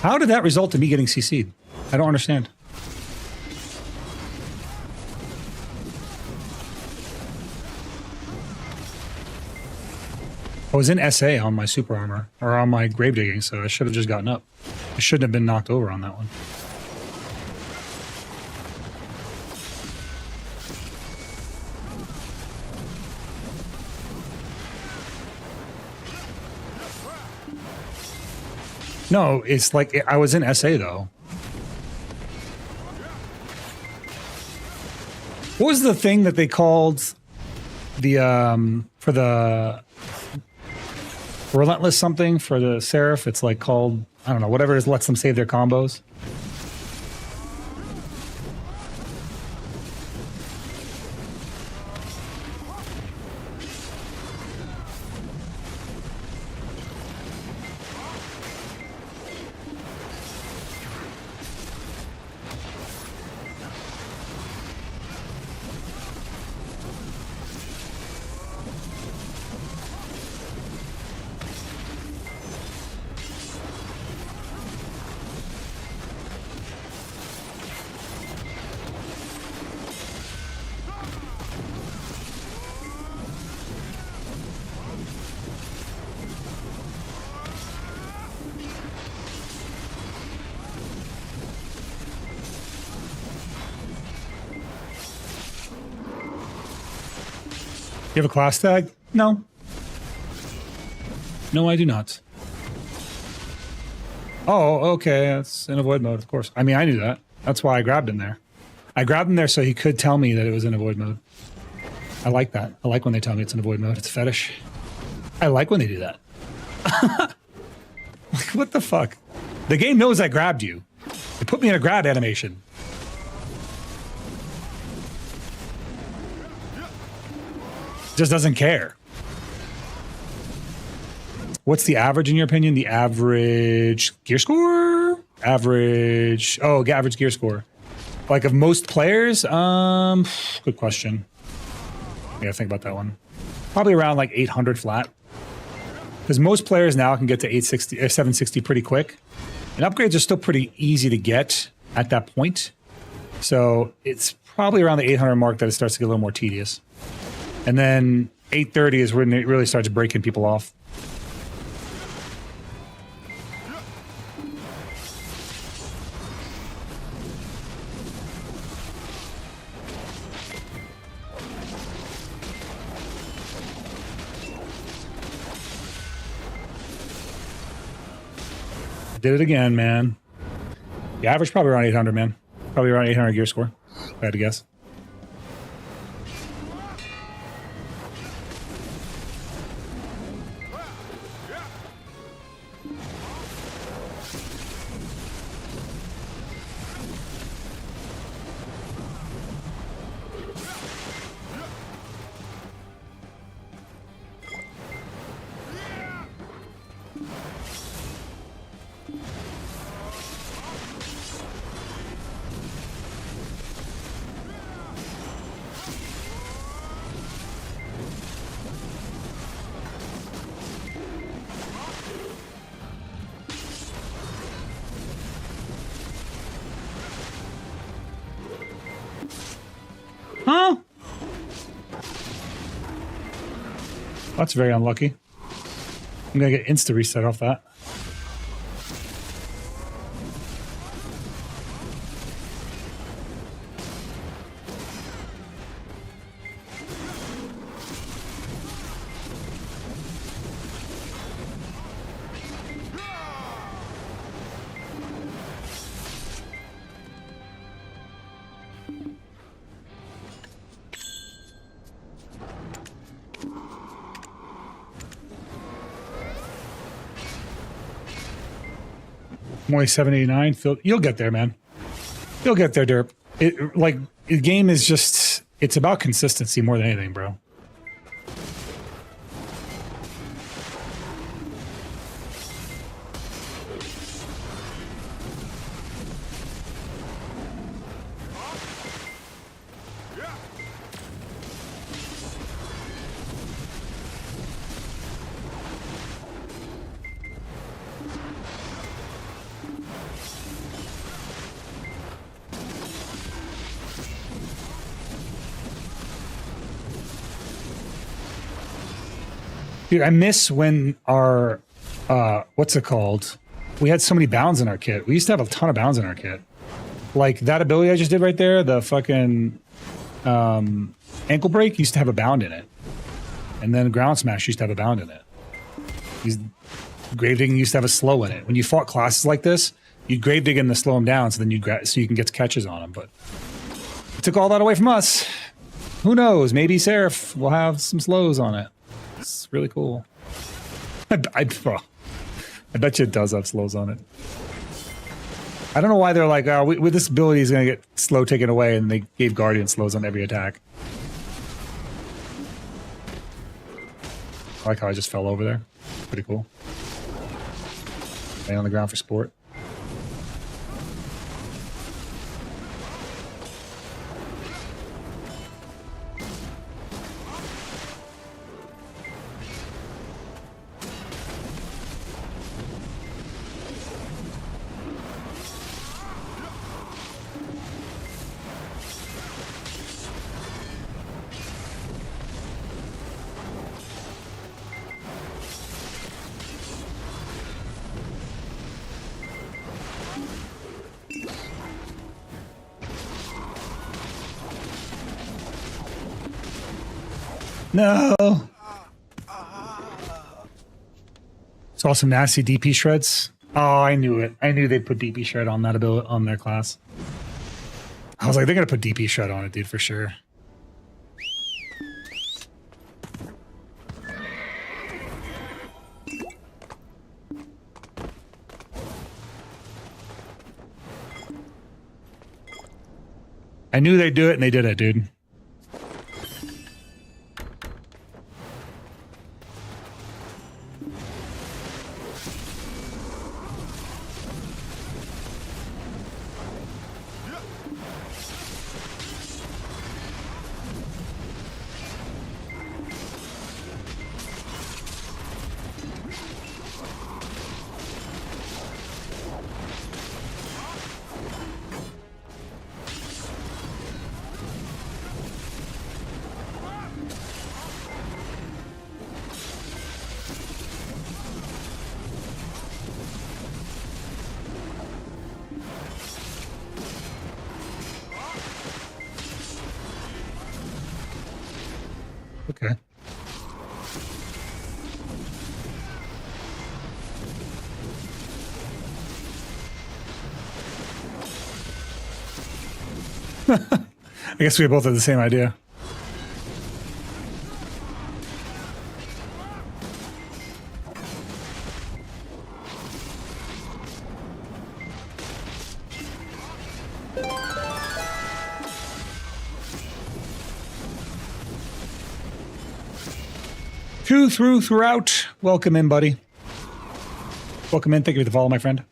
How did that result in me getting CC'd? I don't understand. I was in SA on my super armor, or on my grave digging, so I should have just gotten up. I shouldn't have been knocked over on that one. No, it's like, I was in SA though. What was the thing that they called the, for the Relentless something for the Seraph? It's like called, I don't know, whatever it is, lets them save their combos. You have a class tag? No. No, I do not. Oh, okay. That's in avoid mode, of course. I mean, I knew that. That's why I grabbed him there. I grabbed him there so he could tell me that it was in avoid mode. I like that. I like when they tell me it's in avoid mode. It's a fetish. I like when they do that. Like, what the fuck? The game knows I grabbed you. It put me in a grab animation. Just doesn't care. What's the average in your opinion? The average gear score? Average gear score. Like of most players? Good question. I gotta think about that one. Probably around like 800 flat. Because most players now can get to 860 or 760 pretty quick. And upgrades are still pretty easy to get at that point. So it's probably around the 800 mark that it starts to get a little more tedious. And then 830 is when it really starts breaking people off. Did it again, man. The average probably around 800, man. Probably around 800 gear score, if I had to guess. Huh? That's very unlucky. I'm gonna get insta reset off that. I'm only 789. Phil, you'll get there, man. You'll get there, Derp. The game is just, it's about consistency more than anything, bro. Dude, I miss when our, what's it called? We had so many bounds in our kit. We used to have a ton of bounds in our kit. Like that ability I just did right there, the fucking ankle break used to have a bound in it. And then ground smash used to have a bound in it. Gravedigging used to have a slow in it. When you fought classes like this, you'd Gravedigg and to slow them down so then so you can get catches on them. But it took all that away from us. Who knows? Maybe Seraph will have some slows on it. It's really cool. I bet you it does have slows on it. I don't know why they're like, oh, with this ability is going to get slow taken away, and they gave Guardian slows on every attack. I like how I just fell over there. Pretty cool. Stay on the ground for sport. No. Saw some nasty DP shreds. Oh, I knew it. I knew they'd put DP shred on that ability on their class. I was like, they're gonna put DP shred on it, dude, for sure. I knew they'd do it, and they did it, dude. Okay. I guess we both had the same idea. Throughout. Welcome in, buddy. Welcome in. Thank you for the follow, my friend.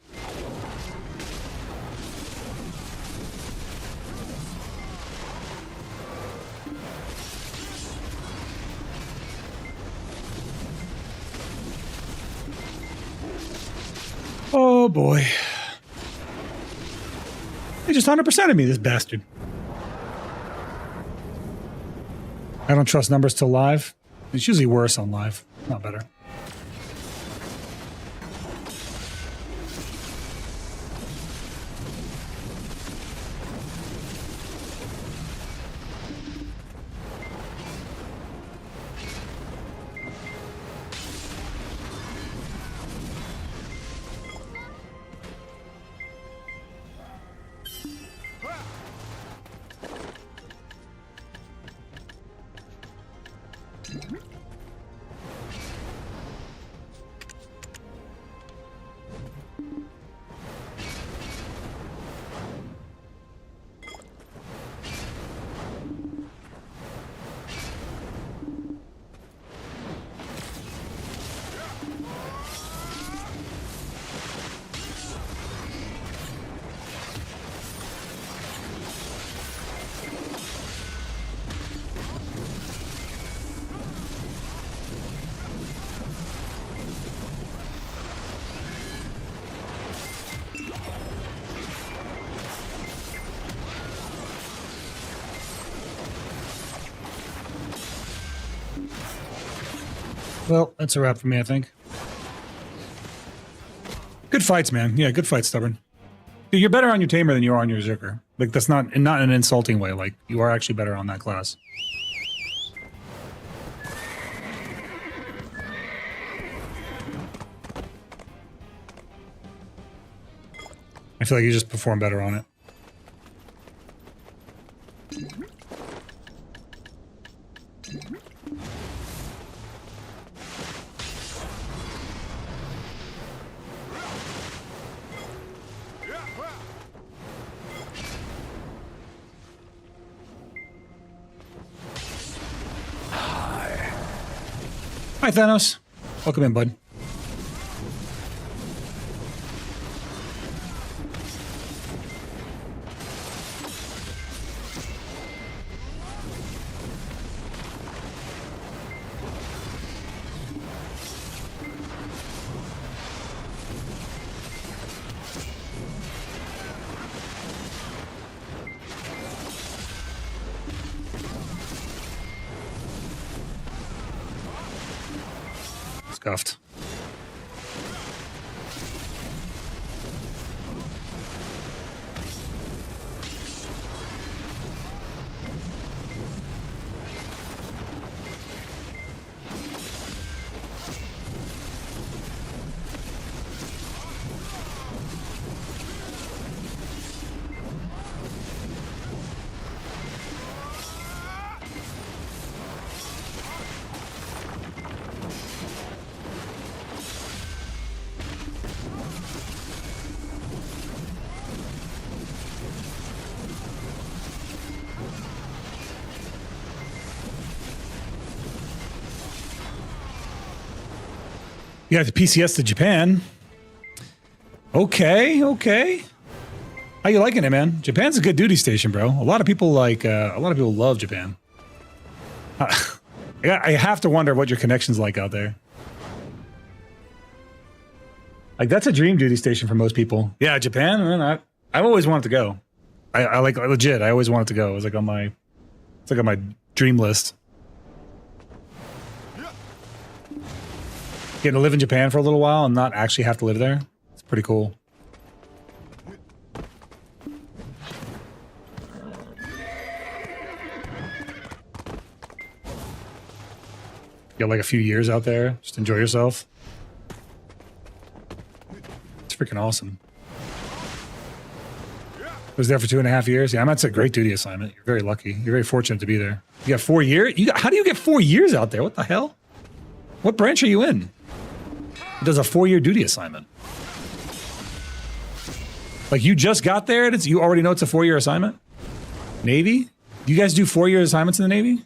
Oh boy. He just 100%ed me, this bastard. I don't trust numbers till live. It's usually worse on live, not better. Well, that's a wrap for me, I think. Good fights, man. Yeah, good fights, Stubborn. Dude, you're better on your Tamer than you are on your Zerker. Like, that's not in an insulting way. Like, you are actually better on that class. I feel like you just perform better on it. Hi, Thanos. Welcome in, bud. Scuffed. You got the PCS to Japan. Okay, okay. How you liking it, man? Japan's a good duty station, bro. A lot of people love Japan. I have to wonder what your connection's like out there. Like, that's a dream duty station for most people. Yeah, Japan, man, I've always wanted to go. I like, legit, I always wanted to go. It was like on my, it's like on my dream list. Getting to live in Japan for a little while and not actually have to live there. It's pretty cool. Get like a few years out there, just enjoy yourself. It's freaking awesome. I was there for 2.5 years. Yeah, that's a great duty assignment. You're very lucky. You're very fortunate to be there. You got 4 years? How do you get 4 years out there? What the hell? What branch are you in? It does a 4-year duty assignment. Like, you just got there and you already know it's a 4-year assignment? Navy? Do you guys do 4-year assignments in the Navy?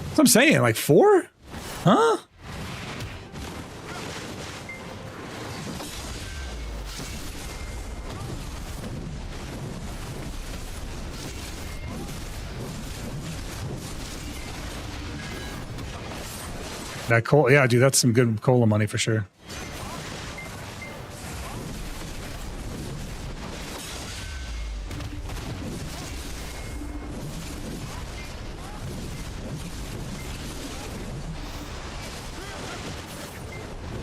That's what I'm saying, like 4? Huh? That coal, yeah, dude, that's some good cola money for sure.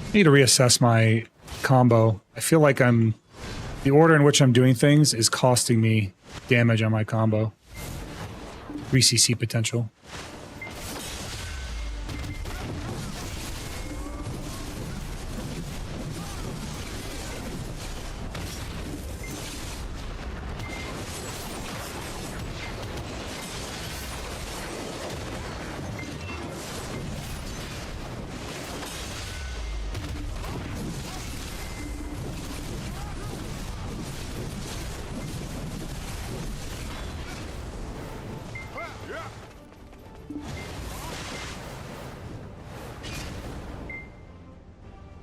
I need to reassess my combo. I feel like the order in which I'm doing things is costing me damage on my combo. 3 CC potential.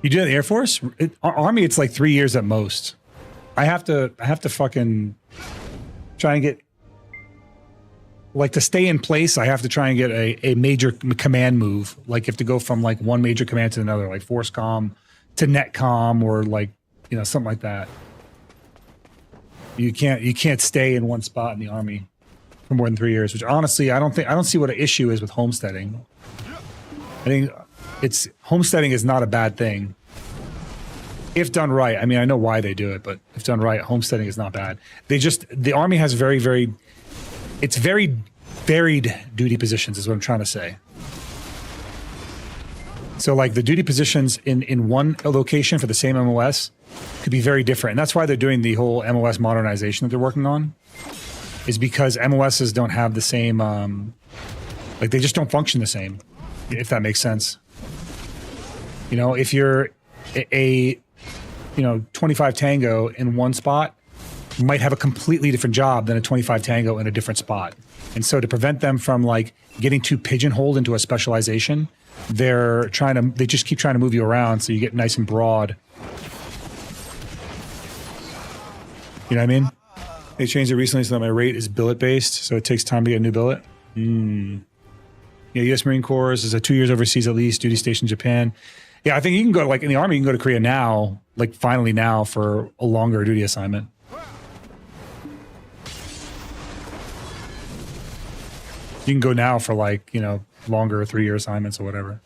You do it in the Air Force? Army, it's like 3 years at most. I have to fucking try and get, like, to stay in place, I have to try and get a major command move. Like, you have to go from like one major command to another, like Force Com to Net Com, or like, you know, something like that. You can't stay in one spot in the Army for more than 3 years, which honestly, I don't see what an issue is with homesteading. I think homesteading is not a bad thing if done right. I mean, I know why they do it, but if done right, homesteading is not bad. The Army has very varied duty positions is what I'm trying to say. So like the duty positions in one location for the same MOS could be very different. And that's why they're doing the whole MOS modernization that they're working on, is because MOSs don't have the same, like, they just don't function the same, if that makes sense. You know, if you're a 25 Tango in one spot, you might have a completely different job than a 25 Tango in a different spot. And so to prevent them from like getting too pigeonholed into a specialization, they just keep trying to move you around so you get nice and broad. You know what I mean? They changed it recently so that my rate is billet based, so it takes time to get a new billet. Yeah, U.S. Marine Corps is 2 years overseas at least, duty station Japan. Yeah, I think you can go, like in the Army, you can go to Korea now, like finally now, for a longer duty assignment. You can go now for like, you know, longer 3-year assignments or whatever.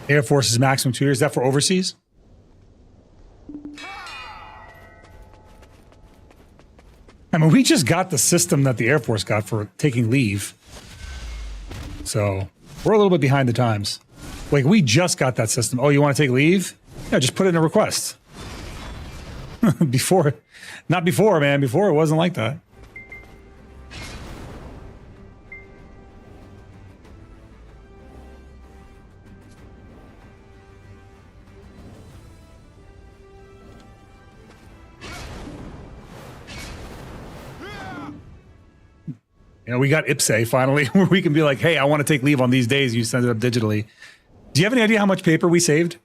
Air Force is maximum 2 years. Is that for overseas? I mean, we just got the system that the Air Force got for taking leave. So we're a little bit behind the times. Like, we just got that system. Oh, you want to take leave? Yeah, just put it in a request. Before, not before, man. Before it wasn't like that. You know, we got IPSE finally, where we can be like, hey, I want to take leave on these days. You send it up digitally. Do you have any idea how much paper we saved?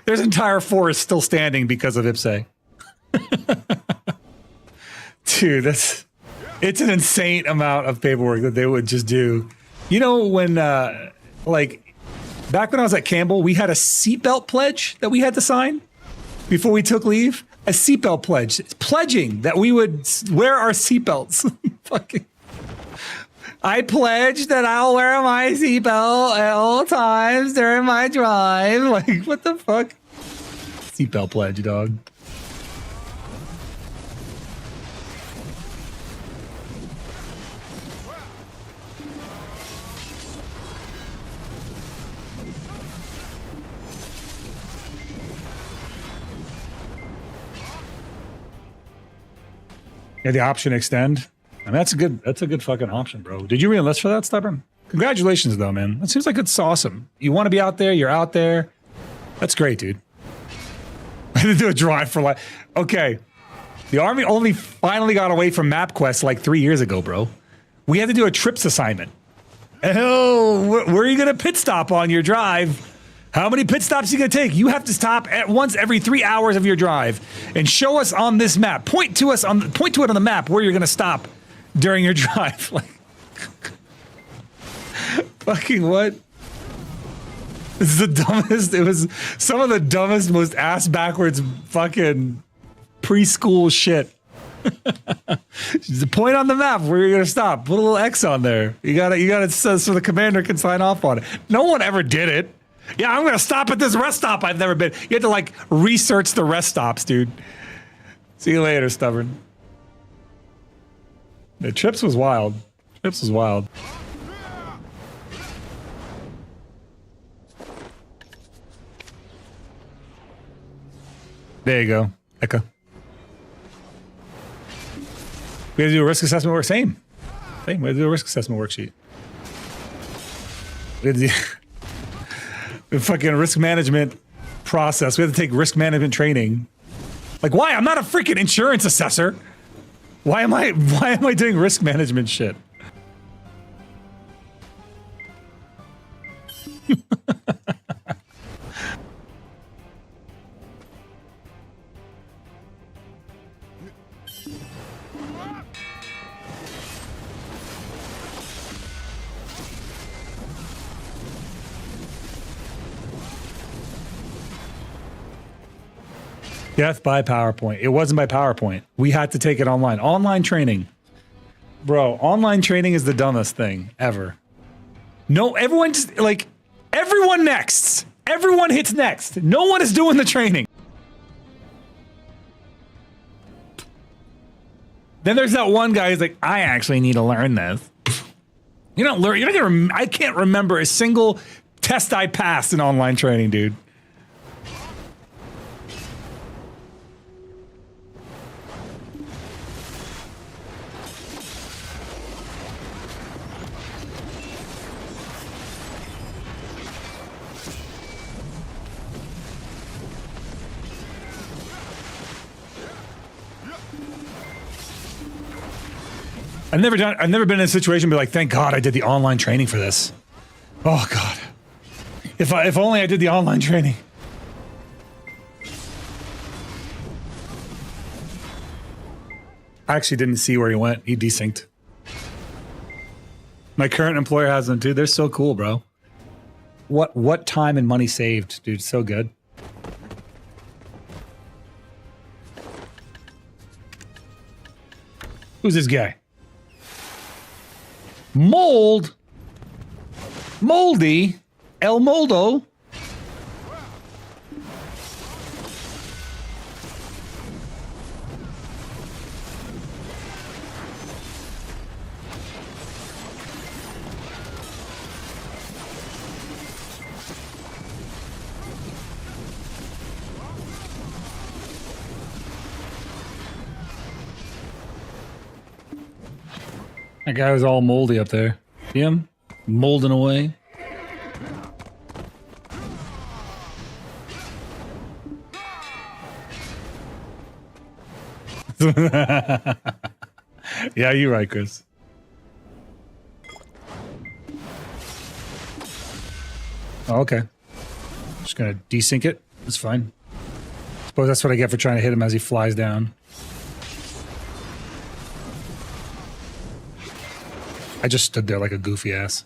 There's an entire forest still standing because of IPSE. Dude, it's an insane amount of paperwork that they would just do. You know, when, like, back when I was at Campbell, we had a seatbelt pledge that we had to sign before we took leave. A seatbelt pledge. It's pledging that we would wear our seatbelts. Fucking. I pledge that I'll wear my seatbelt at all times during my drive. Like, what the fuck? Seatbelt pledge, dog. Yeah, the option extend. I mean, that's a good fucking option, bro. Did you re-enlist for that, Stubborn? Congratulations, though, man. That seems like it's awesome. You want to be out there, you're out there. That's great, dude. I had to do a drive for life. Okay. The Army only finally got away from MapQuest like 3 years ago, bro. We had to do a trips assignment. Oh, where are you going to pit stop on your drive? How many pit stops are you going to take? You have to stop at once every 3 hours of your drive and show us on this map. Point to it on the map where you're going to stop during your drive. Like, fucking what? This is the dumbest. It was some of the dumbest, most ass backwards fucking preschool shit. Just point on the map where you're going to stop. Put a little X on there. You got it so the commander can sign off on it. No one ever did it. Yeah, I'm going to stop at this rest stop I've never been. You have to, like, research the rest stops, dude. See you later, Stubborn. The Trips was wild. Trips was wild. There you go. Echo. We have to do a risk assessment work. Same. We have to do a risk assessment worksheet. We have to do the fucking risk management process. We have to take risk management training. Like, why? I'm not a freaking insurance assessor. Why am I doing risk management shit? Death by PowerPoint. It wasn't by PowerPoint. We had to take it online. Online training. Bro, online training is the dumbest thing ever. No, everyone just, like, everyone next. Everyone hits next. No one is doing the training. Then there's that one guy who's like, I actually need to learn this. You don't learn, you're not gonna, I can't remember a single test I passed in online training, dude. I've never been in a situation where, like, thank God I did the online training for this. Oh God. If only I did the online training. I actually didn't see where he went. He desynced. My current employer has them too. They're so cool, bro. What time and money saved, dude. So good. Who's this guy? Moldy. El Moldo. That guy was all moldy up there. See him? Molding away. Yeah, you're right, Chris. Oh, okay. Just gonna desync it. That's fine. Suppose that's what I get for trying to hit him as he flies down. I just stood there like a goofy ass.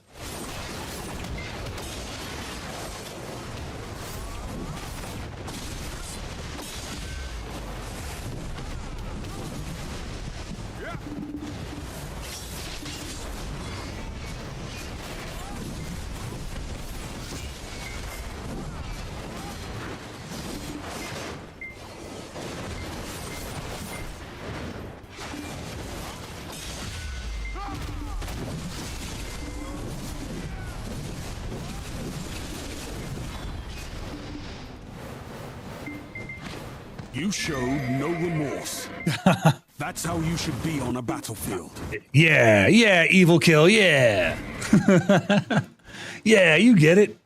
You showed no remorse. That's how you should be on a battlefield. Yeah, yeah, evil kill, yeah. Yeah, you get it.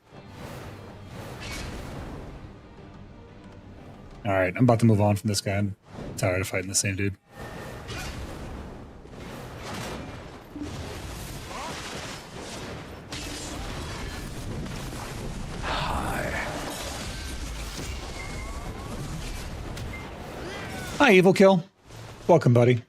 All right, I'm about to move on from this guy. I'm tired of fighting the same dude. Hi, Evil Kill. Welcome, buddy.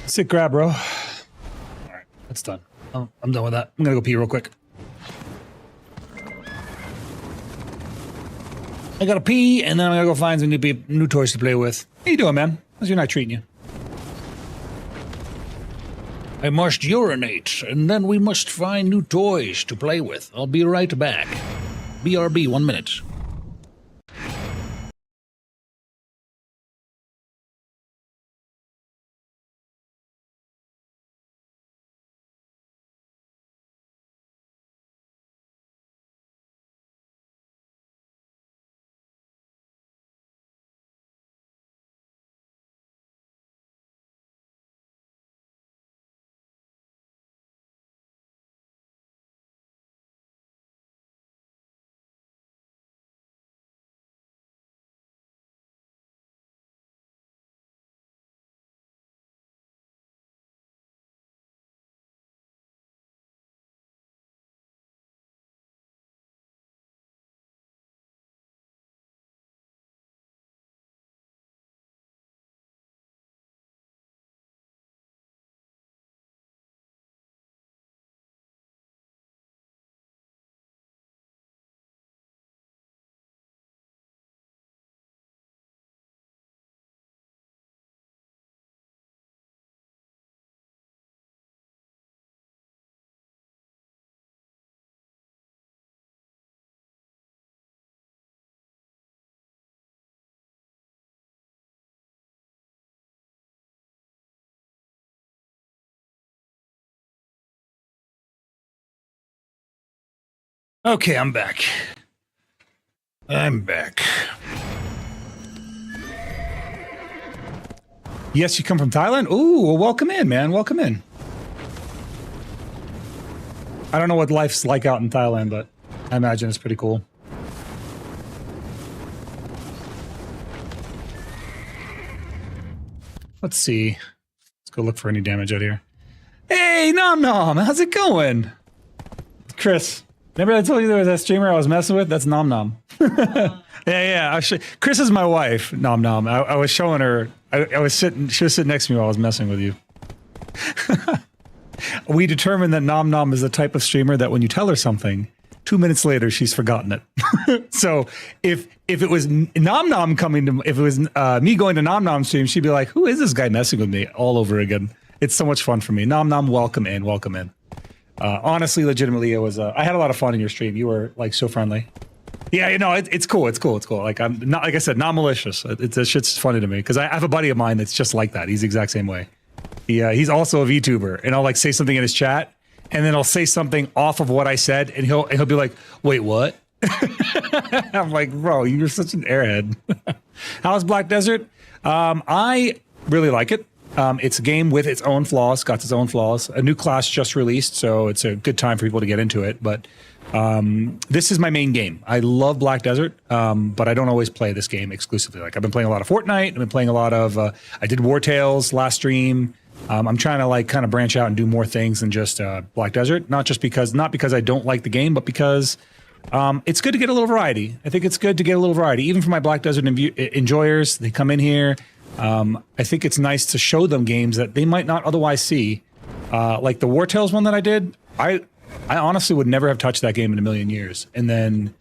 Sick grab, bro. All right, that's done. Oh, I'm done with that. I'm gonna go pee real quick. I gotta pee, and then I'm gonna go find some new toys to play with. How you doing, man? How's your night treating you? I must urinate, and then we must find new toys to play with. I'll be right back. BRB, 1 minute. Okay, I'm back. I'm back. Yes, you come from Thailand? Ooh, well, welcome in, man. Welcome in. I don't know what life's like out in Thailand, but I imagine it's pretty cool. Let's see. Let's go look for any damage out here. Hey, Nom Nom, how's it going? Chris. Remember I told you there was that streamer I was messing with? That's Nom Nom. Yeah. Chris is my wife, Nom Nom. I was showing her. I was sitting. She was sitting next to me while I was messing with you. We determined that Nom Nom is the type of streamer that when you tell her something, 2 minutes later, she's forgotten it. So if it was Nom Nom coming to, if it was me going to Nom Nom stream, she'd be like, "Who is this guy messing with me?" all over again. It's so much fun for me. Nom Nom, welcome in, welcome in. Honestly, legitimately, it was. I had a lot of fun in your stream. You were like so friendly. Yeah, you know, it's cool. It's cool. It's cool. Like I'm not, like I said, not malicious. It's shit's funny to me because I have a buddy of mine that's just like that. He's the exact same way. He's also a VTuber, and I'll like say something in his chat, and then I'll say something off of what I said, and he'll be like, "Wait, what?" I'm like, "Bro, you're such an airhead." How's Black Desert? I really like it. It's a game with its own flaws, got its own flaws. A new class just released, so it's a good time for people to get into it. But this is my main game. I love Black Desert, but I don't always play this game exclusively. Like I've been playing a lot of Fortnite. I've been playing a lot of. I did War Tales last stream. I'm trying to like kind of branch out and do more things than just Black Desert. Not because I don't like the game, but because it's good to get a little variety. I think it's good to get a little variety, even for my Black Desert enjoyers. They come in here. I think it's nice to show them games that they might not otherwise see. Like the War Tales one that I did, I honestly would never have touched that game in a million years. And then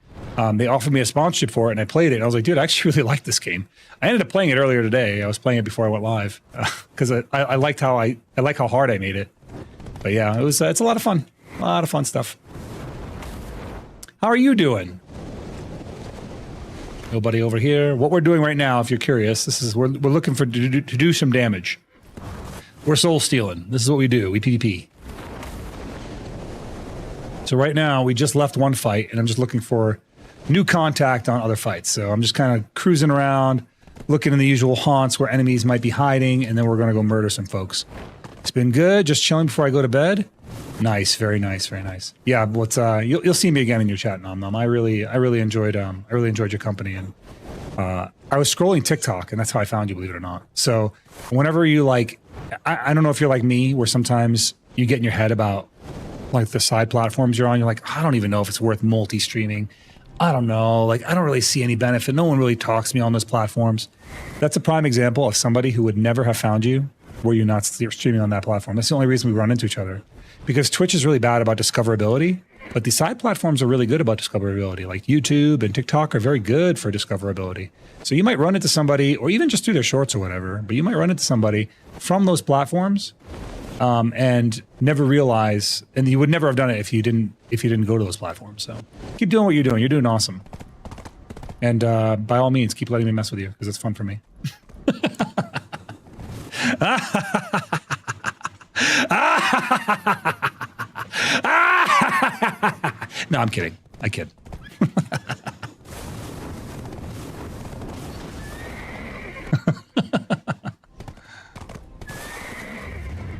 they offered me a sponsorship for it, and I played it. And I was like, dude, I actually really like this game. I ended up playing it earlier today. I was playing it before I went live because I liked how I like how hard I made it. But yeah, it's a lot of fun. A lot of fun stuff. How are you doing? Nobody over here. What we're doing right now, if you're curious, this is we're looking for to do some damage. We're soul stealing. This is what we do. We PvP. So right now we just left one fight, and I'm just looking for new contact on other fights. So I'm just kind of cruising around, looking in the usual haunts where enemies might be hiding, and then we're gonna go murder some folks. It's been good. Just chilling before I go to bed. Nice, very nice, very nice. Yeah, what's you'll see me again in your chat, Nom Nom. I really enjoyed your company, and I was scrolling TikTok, and that's how I found you, believe it or not. So whenever you like, I don't know if you're like me, where sometimes you get in your head about like the side platforms you're on. You're like, I don't even know if it's worth multi-streaming. I don't know. Like, I don't really see any benefit. No one really talks to me on those platforms. That's a prime example of somebody who would never have found you were you not streaming on that platform. That's the only reason we run into each other. Because Twitch is really bad about discoverability, but the side platforms are really good about discoverability. Like YouTube and TikTok are very good for discoverability. So you might run into somebody, or even just through their shorts or whatever, but you might run into somebody from those platforms and never realize, and you would never have done it if you didn't go to those platforms. So keep doing what you're doing. You're doing awesome. And by all means, keep letting me mess with you, because it's fun for me. No, I'm kidding. I kid.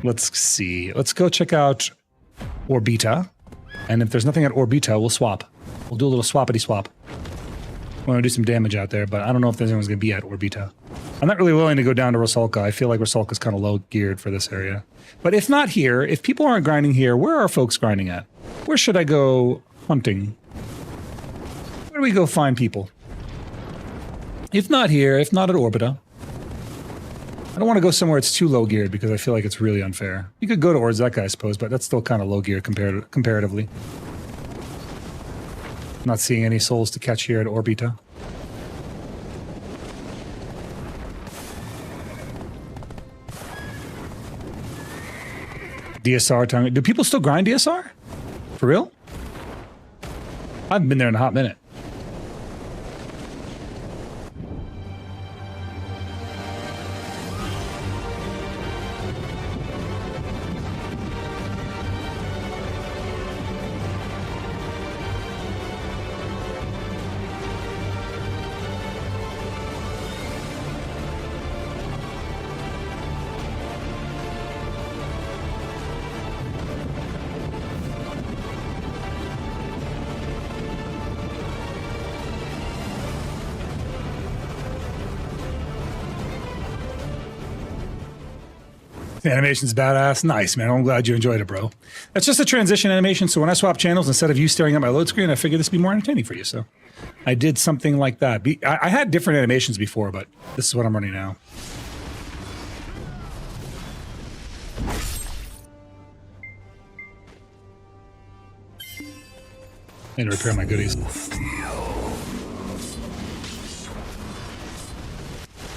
Let's see. Let's go check out Orbita. And if there's nothing at Orbita, we'll swap. We'll do a little swappity swap. I want to do some damage out there, but I don't know if there's anyone's going to be at Orbita. I'm not really willing to go down to Rosalka. I feel like Rosalka's kind of low geared for this area. But if not here, if people aren't grinding here, where are folks grinding at? Where should I go hunting? Where do we go find people? If not here, if not at Orbita. I don't want to go somewhere it's too low geared because I feel like it's really unfair. You could go to Orzeka, I suppose, but that's still kind of low geared comparatively. Not seeing any souls to catch here at Orbita. DSR time. Do people still grind DSR? For real? I haven't been there in a hot minute. The animation's badass. Nice, man. I'm glad you enjoyed it, bro. That's just a transition animation, so when I swap channels, instead of you staring at my load screen, I figured this would be more entertaining for you, so I did something like that. I had different animations before, but this is what I'm running now. Need to repair my goodies.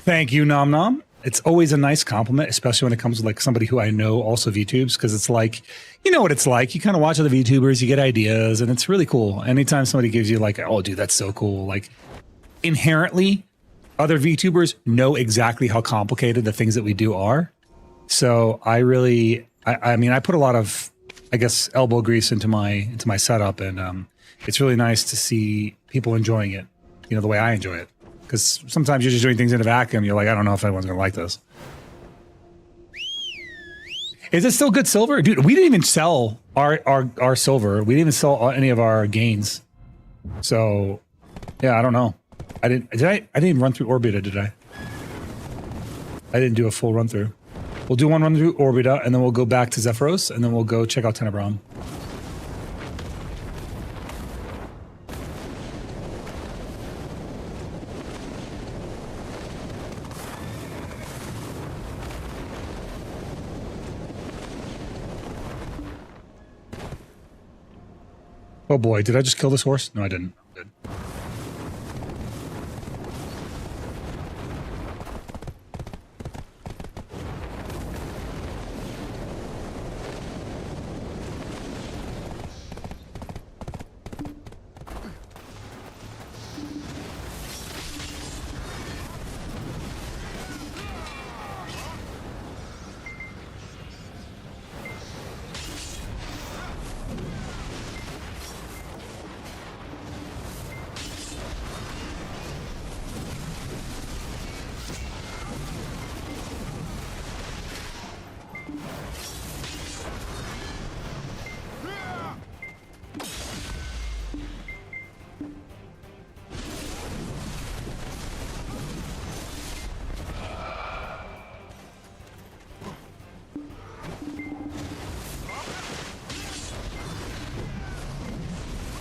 Thank you, Nom Nom. It's always a nice compliment, especially when it comes to like somebody who I know also VTubes, because it's like, you know what it's like. You kind of watch other VTubers, you get ideas, and it's really cool. Anytime somebody gives you like, oh, dude, that's so cool. Like inherently, other VTubers know exactly how complicated the things that we do are. So I really, I mean, I put a lot of, I guess, elbow grease into my setup, and it's really nice to see people enjoying it, you know, the way I enjoy it. Because sometimes you're just doing things in a vacuum. You're like, I don't know if anyone's going to like this. Is it still good silver? Dude, we didn't even sell our silver. We didn't even sell any of our gains. So, yeah, I don't know. I didn't even run through Orbita, did I? I didn't do a full run through. We'll do one run through Orbita, and then we'll go back to Zephyros, and then we'll go check out Tenebron. Oh boy, did I just kill this horse? No, I didn't. Good.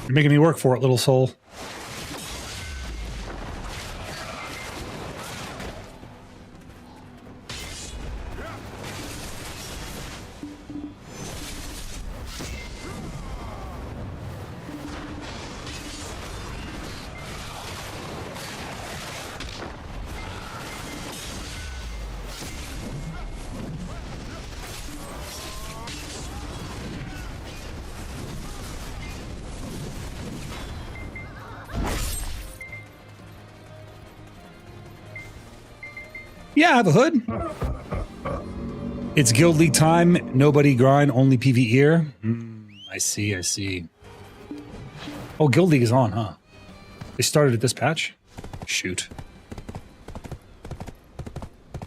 You're making me work for it, little soul. Yeah, I have a hood. It's Guild League time. Nobody grind, only PvE. I see, I see. Oh, Guild League is on, huh? They started at this patch? Shoot.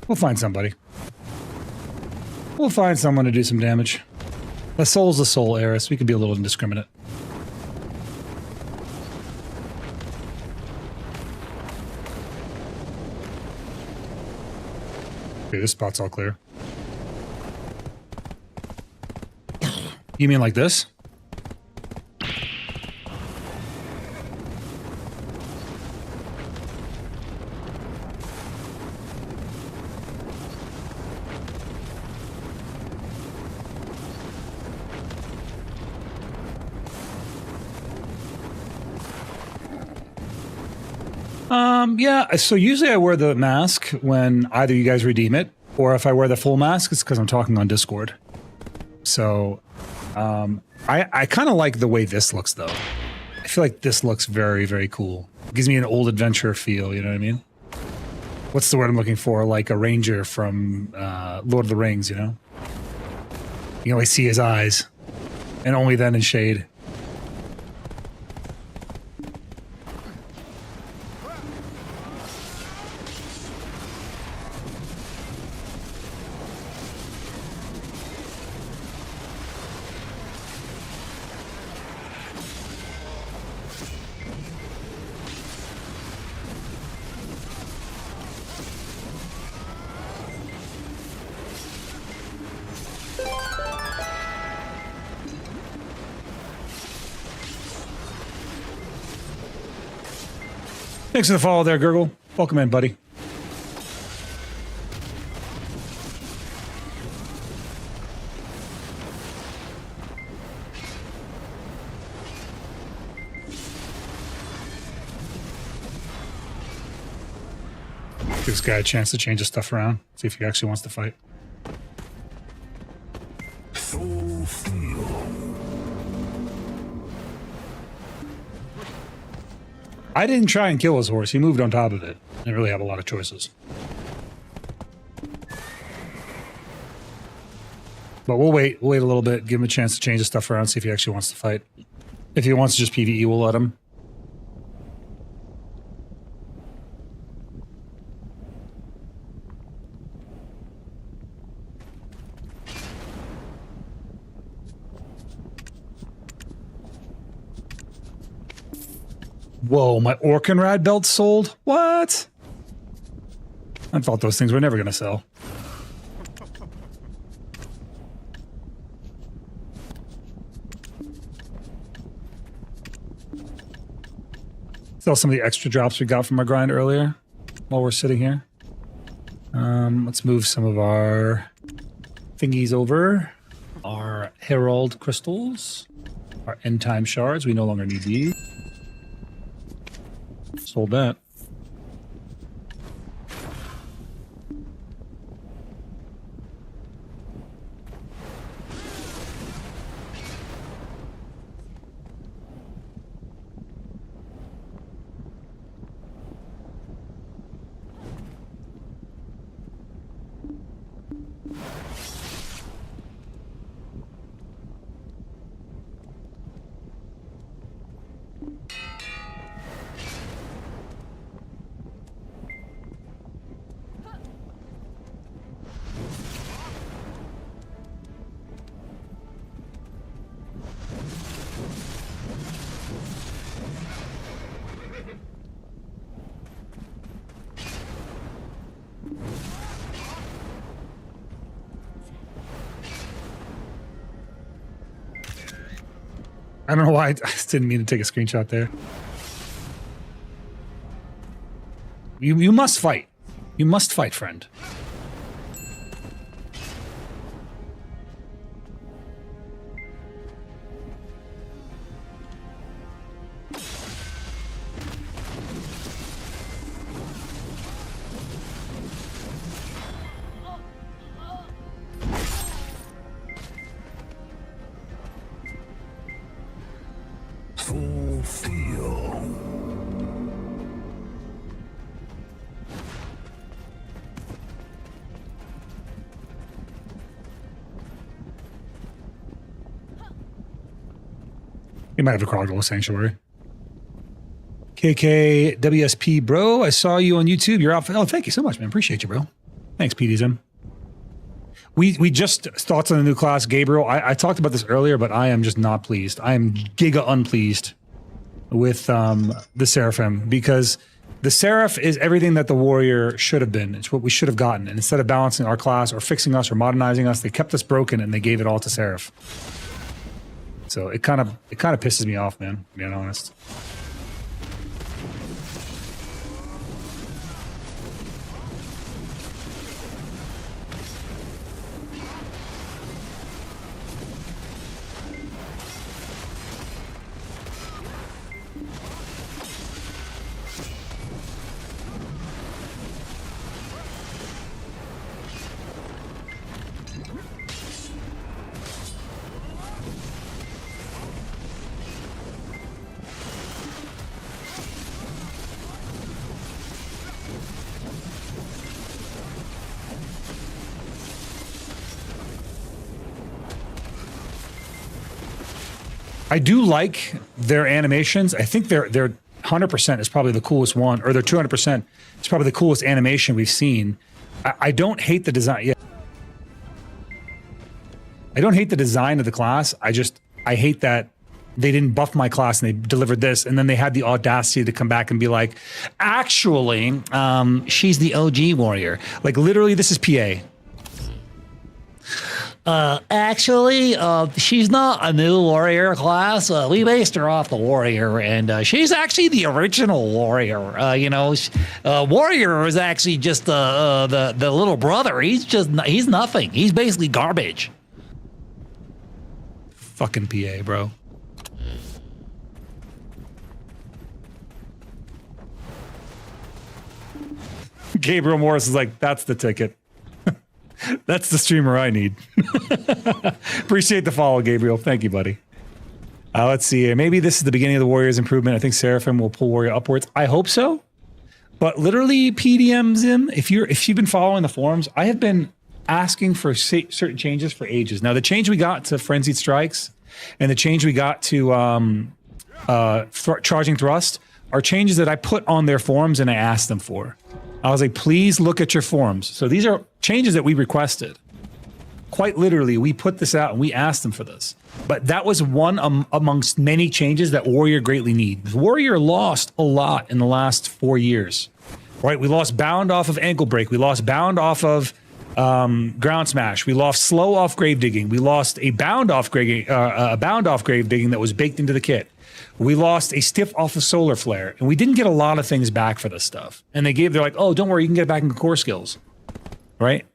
We'll find somebody. We'll find someone to do some damage. The soul's the soul, Eris. We could be a little indiscriminate. Okay, this spot's all clear. You mean like this? Yeah, so usually I wear the mask when either you guys redeem it, or if I wear the full mask, it's because I'm talking on Discord. So, I kind of like the way this looks, though. I feel like this looks very, very cool. It gives me an old adventure feel, you know what I mean? What's the word I'm looking for? Like a ranger from Lord of the Rings, you know? You can only see his eyes, and only then in shade. Thanks for the follow there, Gurgle. Welcome in, buddy. Give this guy a chance to change his stuff around. See if he actually wants to fight. I didn't try and kill his horse. He moved on top of it. I didn't really have a lot of choices. But we'll wait. We'll wait a little bit. Give him a chance to change his stuff around. See if he actually wants to fight. If he wants to just PvE, we'll let him. Whoa, my Orkenrad belt sold? What? I thought those things were never going to sell. Sell some of the extra drops we got from our grind earlier while we're sitting here. Let's move some of our thingies over. Our Herald crystals. Our end time shards. We no longer need these. Sold that. I don't know why I just didn't mean to take a screenshot there. You must fight. You must fight, friend. You might have a Crocodile Sanctuary. KK WSP bro, I saw you on YouTube. You're out. Oh, thank you so much, man. Appreciate you, bro. Thanks, PDSM. We just thoughts on the new class, Gabriel. I talked about this earlier, but I am just not pleased. I am giga unpleased with the Seraphim because the Seraph is everything that the Warrior should have been. It's what we should have gotten. And instead of balancing our class or fixing us or modernizing us, they kept us broken and they gave it all to Seraph. So it kind of pisses me off, man, being honest. I do like their animations. I think their 100% is probably the coolest one, or their 200% is probably the coolest animation we've seen. I don't hate the design. Yeah. I don't hate the design of the class. I hate that they didn't buff my class and they delivered this, and then they had the audacity to come back and be like, actually, she's the OG warrior. Like literally, this is PA. Actually, she's not a new warrior class. We based her off the warrior, and she's actually the original warrior. Warrior is actually just the little brother. He's nothing. He's basically garbage. Fucking PA, bro. Gabriel Morris is like, that's the ticket. That's the streamer I need. Appreciate the follow, Gabriel. Thank you, buddy. Let's see here. Maybe this is the beginning of the Warriors improvement. I think Seraphim will pull Warrior upwards. I hope so. But literally, PDM Zim, if you've been following the forums, I have been asking for certain changes for ages. Now, the change we got to Frenzied Strikes and the change we got to Charging Thrust are changes that I put on their forums and I asked them for. I was like, please look at your forums. So these are changes that we requested. Quite literally, we put this out and we asked them for this. But that was one amongst many changes that Warrior greatly needs. Warrior lost a lot in the last 4 years, right? We lost Bound off of Ankle Break. We lost Bound off of Ground Smash. We lost Slow off Grave Digging. We lost a Bound off Grave Digging that was baked into the kit. We lost a Stiff off of Solar Flare, and we didn't get a lot of things back for this stuff. And they're like, oh, don't worry, you can get it back in core skills, right?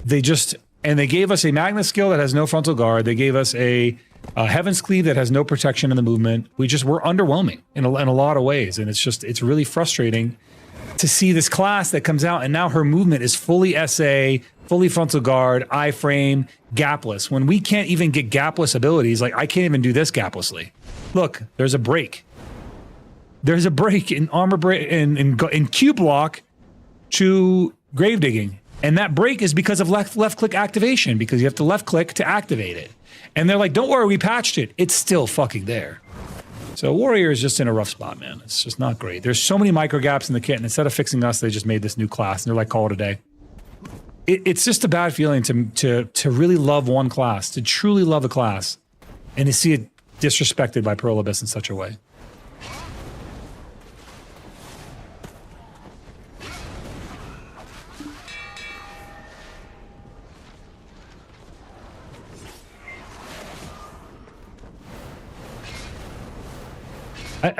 They gave us a Magna skill that has no frontal guard. They gave us a Heaven's Cleave that has no protection in the movement. We're underwhelming in a lot of ways, and it's really frustrating to see this class that comes out, and now her movement is fully SA, fully frontal guard, iframe, gapless. When we can't even get gapless abilities, like I can't even do this gaplessly. Look, there's a break. There's a break in armor break in Q block to grave digging. And that break is because of left click activation, because you have to left click to activate it. And they're like, don't worry, we patched it. It's still fucking there. So Warrior is just in a rough spot, man. It's just not great. There's so many micro gaps in the kit, and instead of fixing us, they just made this new class, and they're like, call it a day. It's just a bad feeling to really love one class, to truly love a class, and to see it disrespected by Pearl Abyss in such a way.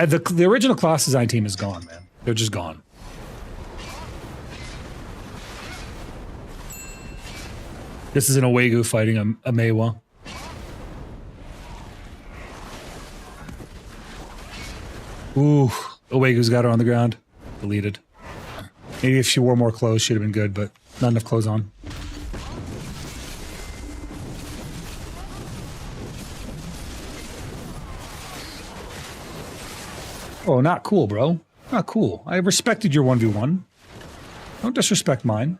The original class design team is gone, man. They're just gone. This is an Owegu fighting a Meiwa. Ooh, Owegu's got her on the ground. Deleted. Maybe if she wore more clothes, she'd have been good, but not enough clothes on. Oh, not cool, bro. Not cool. I respected your 1v1. Don't disrespect mine.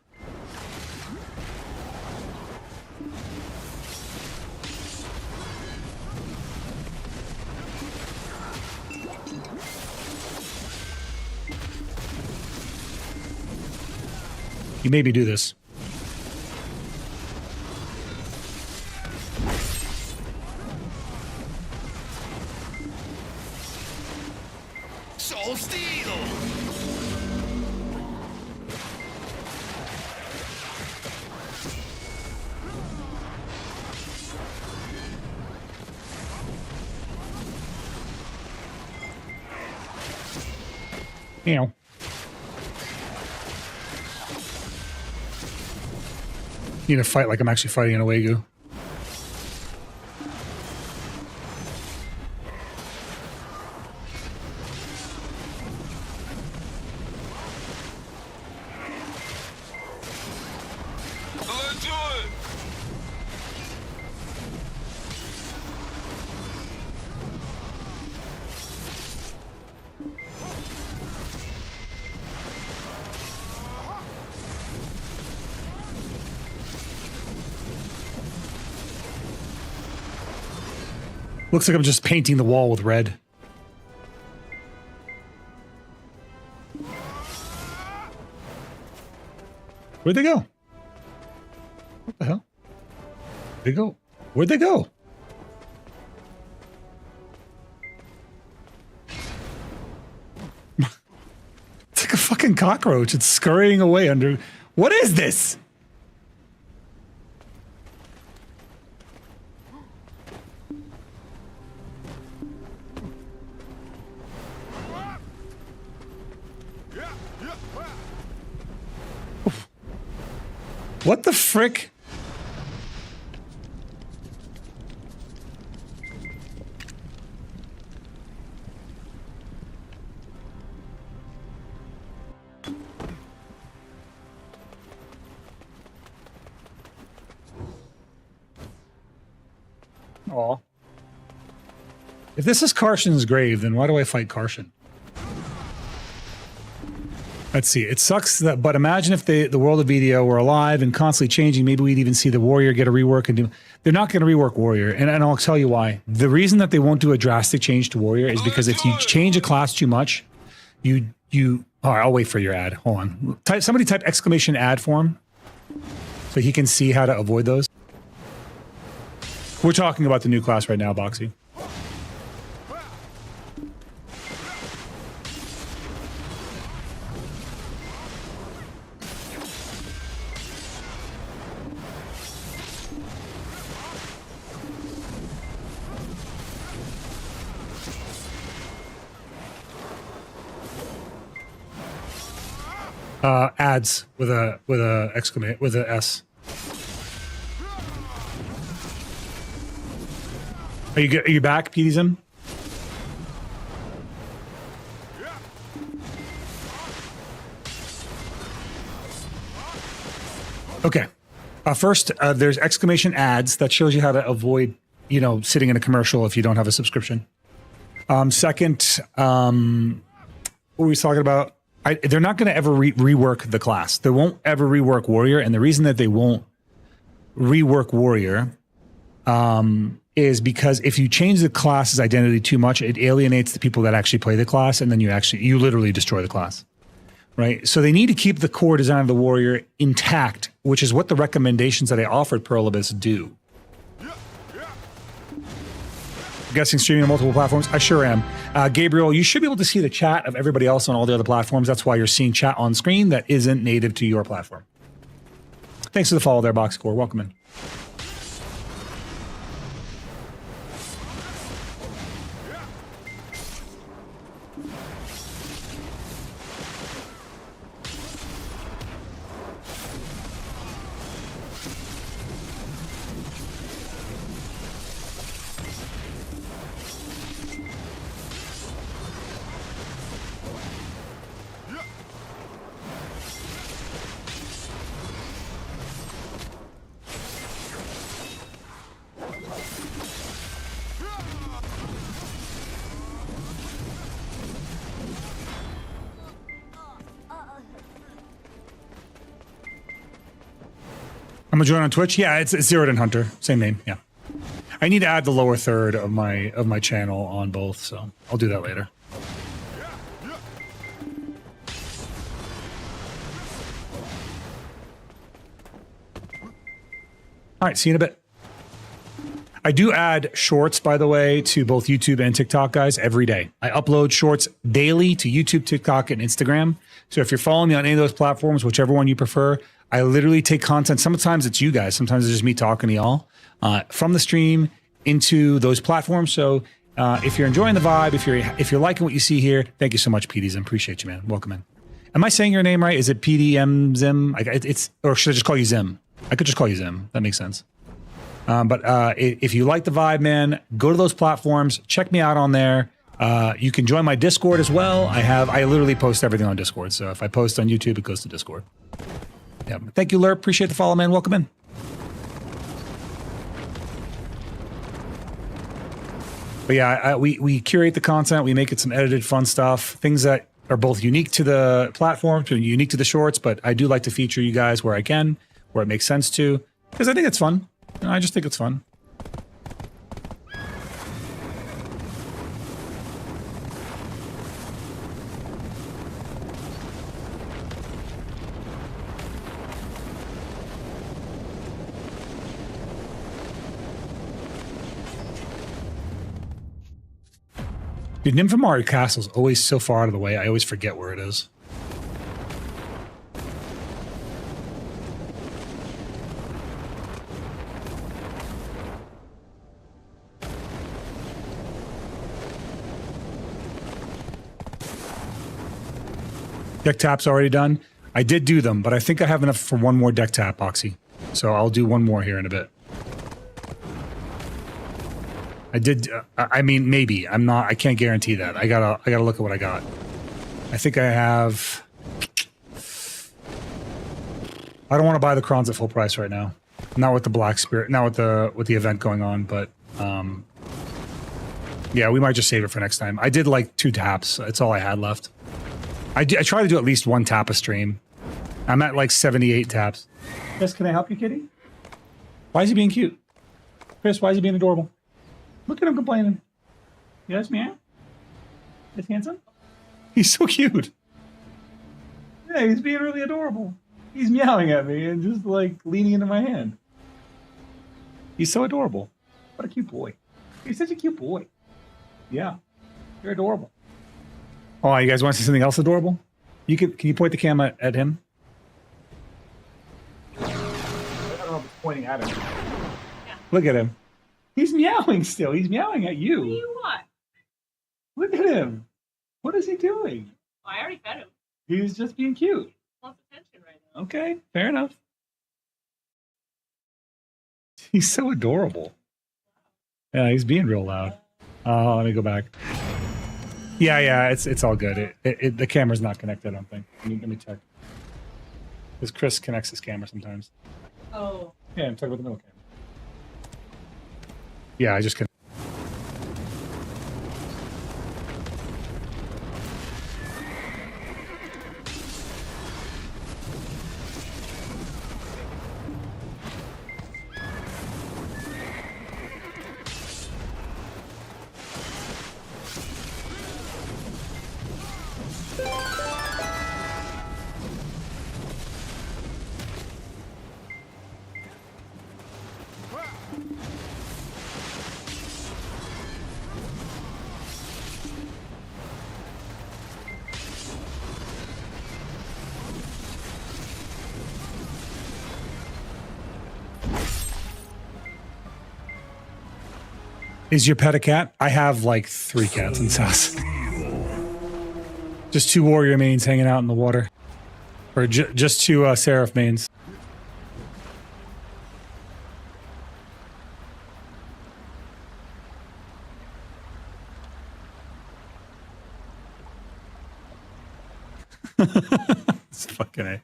You made me do this. Soul Steel! Meow. Need to fight like I'm actually fighting an Owegu. Looks like I'm just painting the wall with red. Where'd they go? What the hell? Where'd they go? Where'd they go? It's like a fucking cockroach. It's scurrying away under... What is this? What the frick? Aw. If this is Carson's grave, then why do I fight Carson? Let's see. It sucks that, but imagine if the world of VTO were alive and constantly changing. Maybe we'd even see the Warrior get a rework and do. They're not going to rework Warrior, and I'll tell you why. The reason that they won't do a drastic change to Warrior is because if you change a class too much, you. All right, I'll wait for your ad. Hold on. Somebody type exclamation ad for him, so he can see how to avoid those. We're talking about the new class right now, Boxy. Ads with a exclamation with a S. Are you back, PDism? Okay. First, there's exclamation ads that shows you how to avoid, sitting in a commercial if you don't have a subscription. Second, what were we talking about? They're not going to ever rework the class. They won't ever rework Warrior, and the reason that they won't rework Warrior is because if you change the class's identity too much, it alienates the people that actually play the class, and then you literally destroy the class, right? So they need to keep the core design of the Warrior intact, which is what the recommendations that I offered Perlibus do. Guessing streaming on multiple platforms? I sure am. Gabriel, you should be able to see the chat of everybody else on all the other platforms. That's why you're seeing chat on screen that isn't native to your platform. Thanks for the follow there, Boxcore. Welcome in. I'm gonna join on Twitch. Yeah, it's Zeroden Hunter, same name. Yeah, I need to add the lower third of my channel on both, so I'll do that later. All right, see you in a bit. I do add shorts, by the way, to both YouTube and TikTok, guys, every day. I upload shorts daily to YouTube, TikTok, and Instagram. So if you're following me on any of those platforms, whichever one you prefer, I literally take content. Sometimes it's you guys. Sometimes it's just me talking to y'all from the stream into those platforms. So if you're enjoying the vibe, if you're liking what you see here, thank you so much, PDs. I appreciate you, man. Welcome in. Am I saying your name right? Is it PDM Zim? Or should I just call you Zim? I could just call you Zim. That makes sense. But if you like the vibe, man, go to those platforms. Check me out on there. You can join my Discord as well. I literally post everything on Discord. So if I post on YouTube, it goes to Discord. Yeah. Thank you, Lerp. Appreciate the follow, man. Welcome in. But yeah, we curate the content. We make it some edited, fun stuff. Things that are both unique to the platform, unique to the shorts. But I do like to feature you guys where I can, where it makes sense to, because I think it's fun. I just think it's fun. Dude, Nymphomari Castle's always so far out of the way, I always forget where it is. Deck tap's already done. I did do them, but I think I have enough for one more deck tap, Oxy. So I'll do one more here in a bit. I did. I mean, maybe. I'm not. I can't guarantee that. I gotta look at what I got. I think I have. I don't want to buy the crons at full price right now. Not with the Black Spirit. Not with the event going on. But Yeah, we might just save it for next time. I did like 2 taps. That's all I had left. I try to do at least 1 tap a stream. I'm at like 78 taps. Chris, can I help you, kitty? Why is he being cute? Chris, why is he being adorable? Look at him complaining. Yes, man? It's handsome? He's so cute. Yeah, he's being really adorable. He's meowing at me and just like leaning into my hand. He's so adorable. What a cute boy. He's such a cute boy. Yeah, you're adorable. Oh, you guys want to see something else adorable? Can you point the camera at him? I don't know if it's pointing at him. Yeah. Look at him. He's meowing still. He's meowing at you. What do you want? Look at him. What is he doing? Oh, I already fed him. He's just being cute. He wants attention right now. Okay, fair enough. He's so adorable. Yeah, he's being real loud. Oh, let me go back. Yeah, it's all good. The camera's not connected, I don't think. Let me check. Because Chris connects his camera sometimes. Oh. Yeah, I'm talking about the middle camera. Yeah, I just connect. Is your pet a cat? I have like 3 cats in this house. Just 2 warrior mains hanging out in the water. Or just 2 seraph mains. It's fucking A.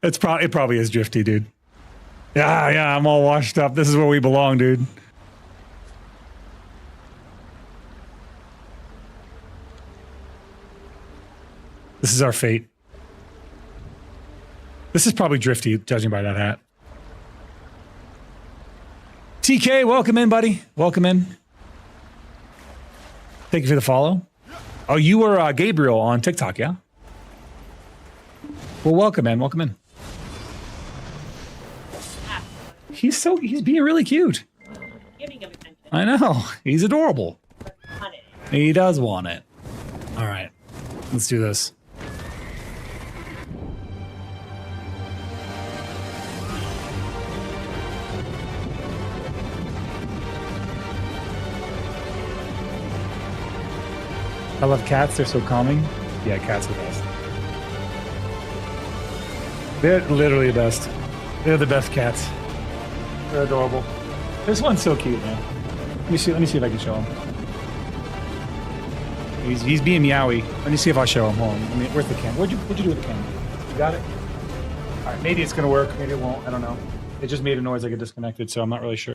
It probably is drifty, dude. Yeah, I'm all washed up. This is where we belong, dude. This is our fate. This is probably drifty, judging by that hat. TK, welcome in, buddy. Welcome in. Thank you for the follow. Oh, you were Gabriel on TikTok, yeah? Well, welcome, man. Welcome in. He's being really cute. Giving him attention. I know. He's adorable. Want it. He does want it. All right. Let's do this. I love cats. They're so calming. Yeah, cats are the best. They're literally the best. They're the best cats. They're adorable. This one's so cute, man. Let me see if I can show him. He's being meowy. Let me see if I show him. Hold on. Where's the camera? What'd you do with the camera? You got it? All right. Maybe it's gonna work. Maybe it won't. I don't know. It just made a noise like it disconnected, so I'm not really sure.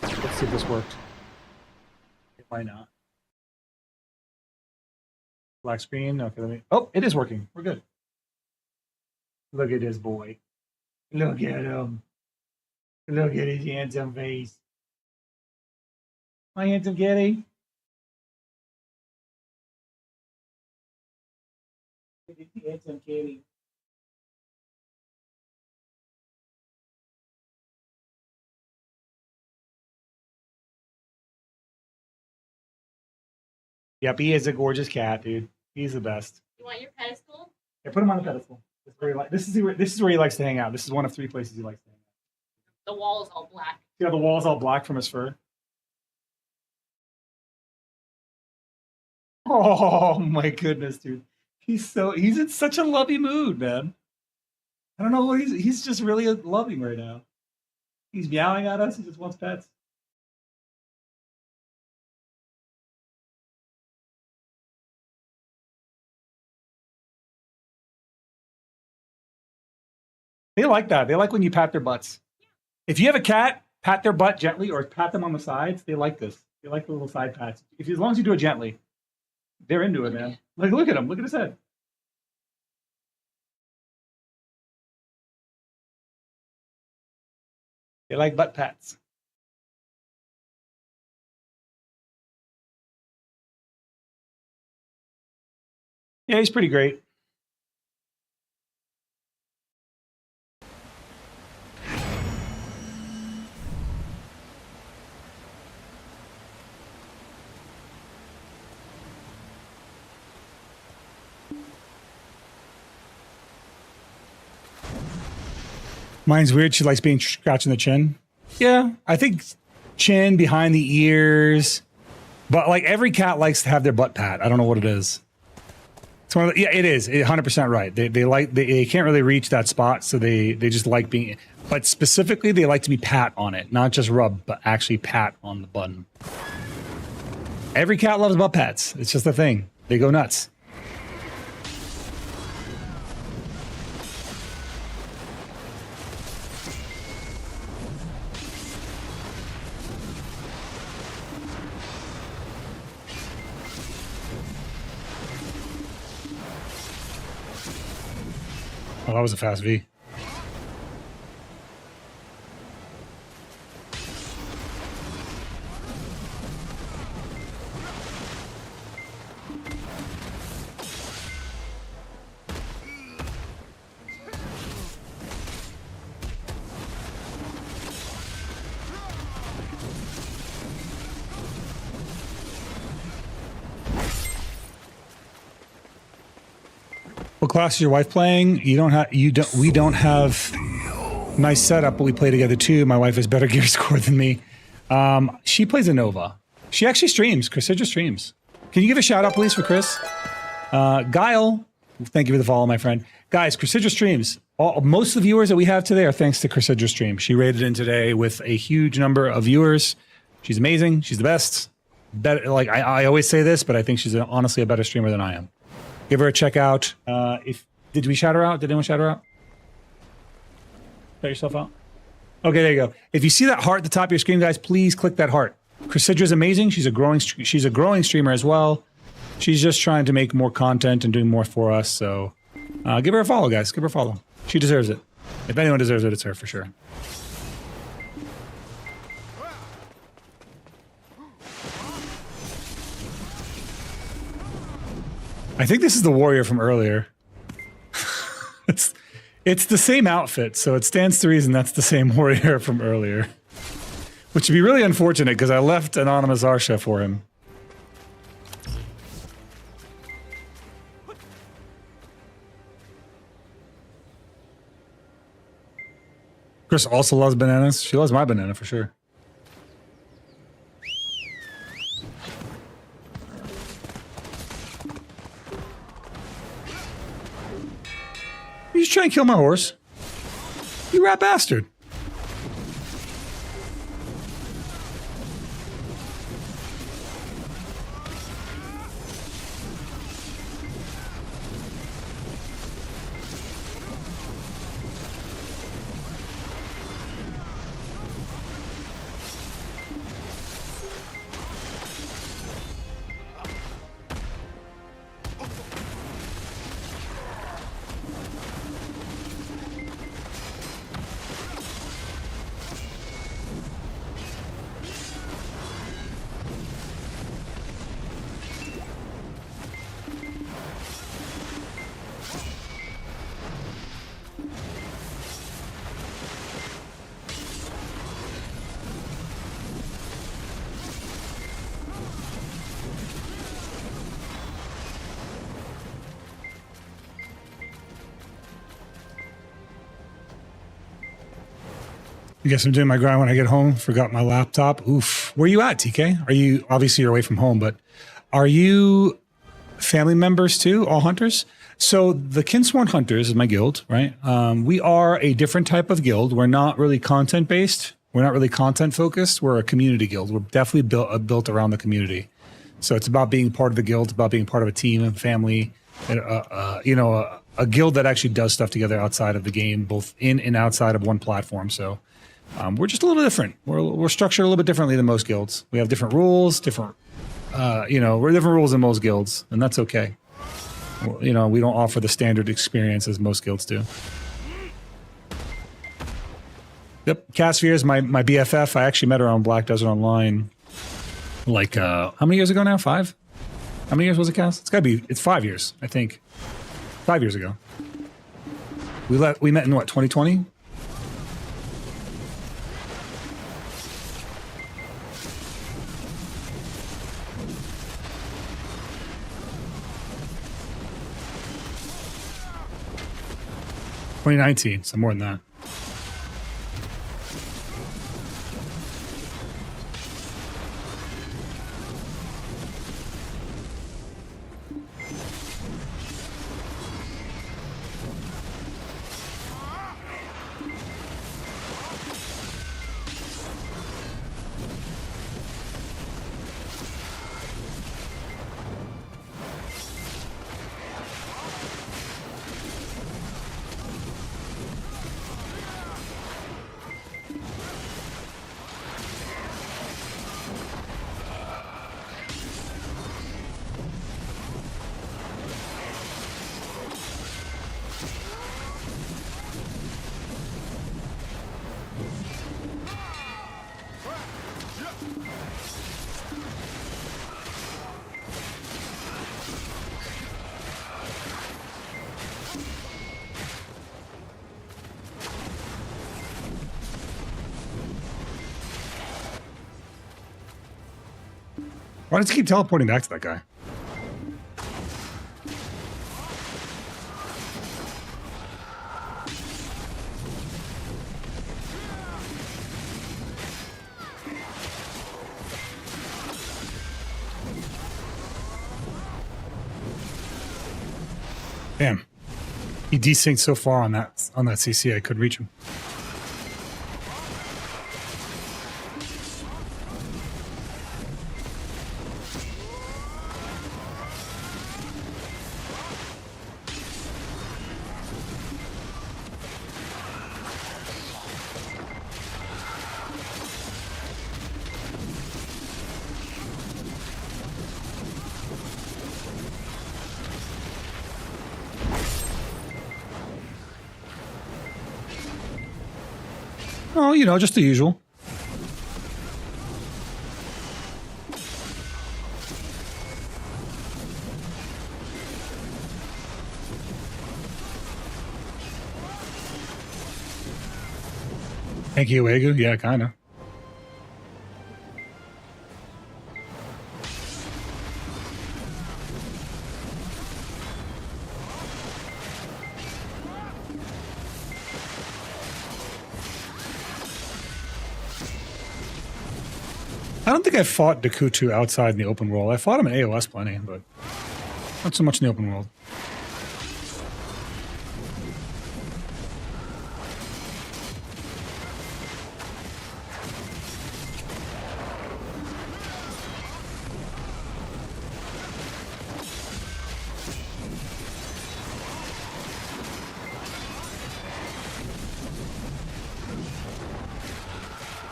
Let's see if this worked. It might not. Black screen. Okay, let me. Oh, it is working. We're good. Look at this boy. Look at him. Look at his handsome face. My handsome kitty. Look at the handsome kitty. Yep, he is a gorgeous cat, dude. He's the best. You want your pedestal? Yeah, put him on the pedestal. This is where he likes to hang out. This is one of 3 places he likes to hang out. The wall is all black. See how the wall's all black from his fur? Oh my goodness, dude. He's in such a lovey mood, man. I don't know what he's just really loving right now. He's meowing at us. He just wants pets. They like that. They like when you pat their butts. If you have a cat, pat their butt gently or pat them on the sides. They like this. They like the little side pats. As long as you do it gently, they're into it, man. Like, look at him. Look at his head. They like butt pats. Yeah, he's pretty great. Mine's weird. She likes being scratching the chin. Yeah, I think chin, behind the ears. But like every cat likes to have their butt pat. I don't know what it is. It's one of the, yeah, it is 100% right. They can't really reach that spot, so they just like being. But specifically, they like to be pat on it, not just rub, but actually pat on the button. Every cat loves butt pats. It's just a thing. They go nuts. Oh, that was a fast V. What class is your wife playing? We don't have nice setup, but we play together too. My wife has better gear score than me. She plays a Nova. She actually streams. Chrysidra streams. Can you give a shout out, please, for Chris? Guile, thank you for the follow, my friend. Guys, Chrysidra streams. Most of the viewers that we have today are thanks to Chrysidra stream. She rated in today with a huge number of viewers. She's amazing. She's the best. Better, like I always say this, but I think she's honestly a better streamer than I am. Give her a check out. Did we shout her out? Did anyone shout her out? Shout yourself out. Okay, there you go. If you see that heart at the top of your screen, guys, please click that heart. Chrysidra is amazing. She's a growing streamer as well. She's just trying to make more content and doing more for us. So give her a follow, guys. Give her a follow. She deserves it. If anyone deserves it, it's her for sure. I think this is the warrior from earlier. It's the same outfit, so it stands to reason that's the same warrior from earlier. Which would be really unfortunate because I left Anonymous Arsha for him. Chris also loves bananas. She loves my banana for sure. You just trying to kill my horse? You rat bastard. I guess I'm doing my grind when I get home. Forgot my laptop. Oof. Where you at, TK? Are you, obviously you're away from home, but are you family members too, all hunters? So the Kinsworn Hunters is my guild, right? We are a different type of guild. We're not really content based. We're not really content focused. We're a community guild. We're definitely built around the community. So it's about being part of the guild, it's about being part of a team and family, a a guild that actually does stuff together outside of the game, both in and outside of one platform. So we're just a little different. We're structured a little bit differently than most guilds. We have different rules, different, we're different rules than most guilds, and that's okay. We don't offer the standard experience as most guilds do. Yep, Casphere is my BFF. I actually met her on Black Desert Online, like how many years ago now? 5? How many years was it, Cass? It's 5 years, I think. 5 years ago. We met in what, 2020? '19, so more than that. Why does he keep teleporting back to that guy? Damn. He desynced so far on that CC I couldn't reach him. Oh, just the usual. Thank you, Wegu. Yeah, kind of. I don't think I fought Dakutu outside in the open world. I fought him in AOS plenty, but not so much in the open world.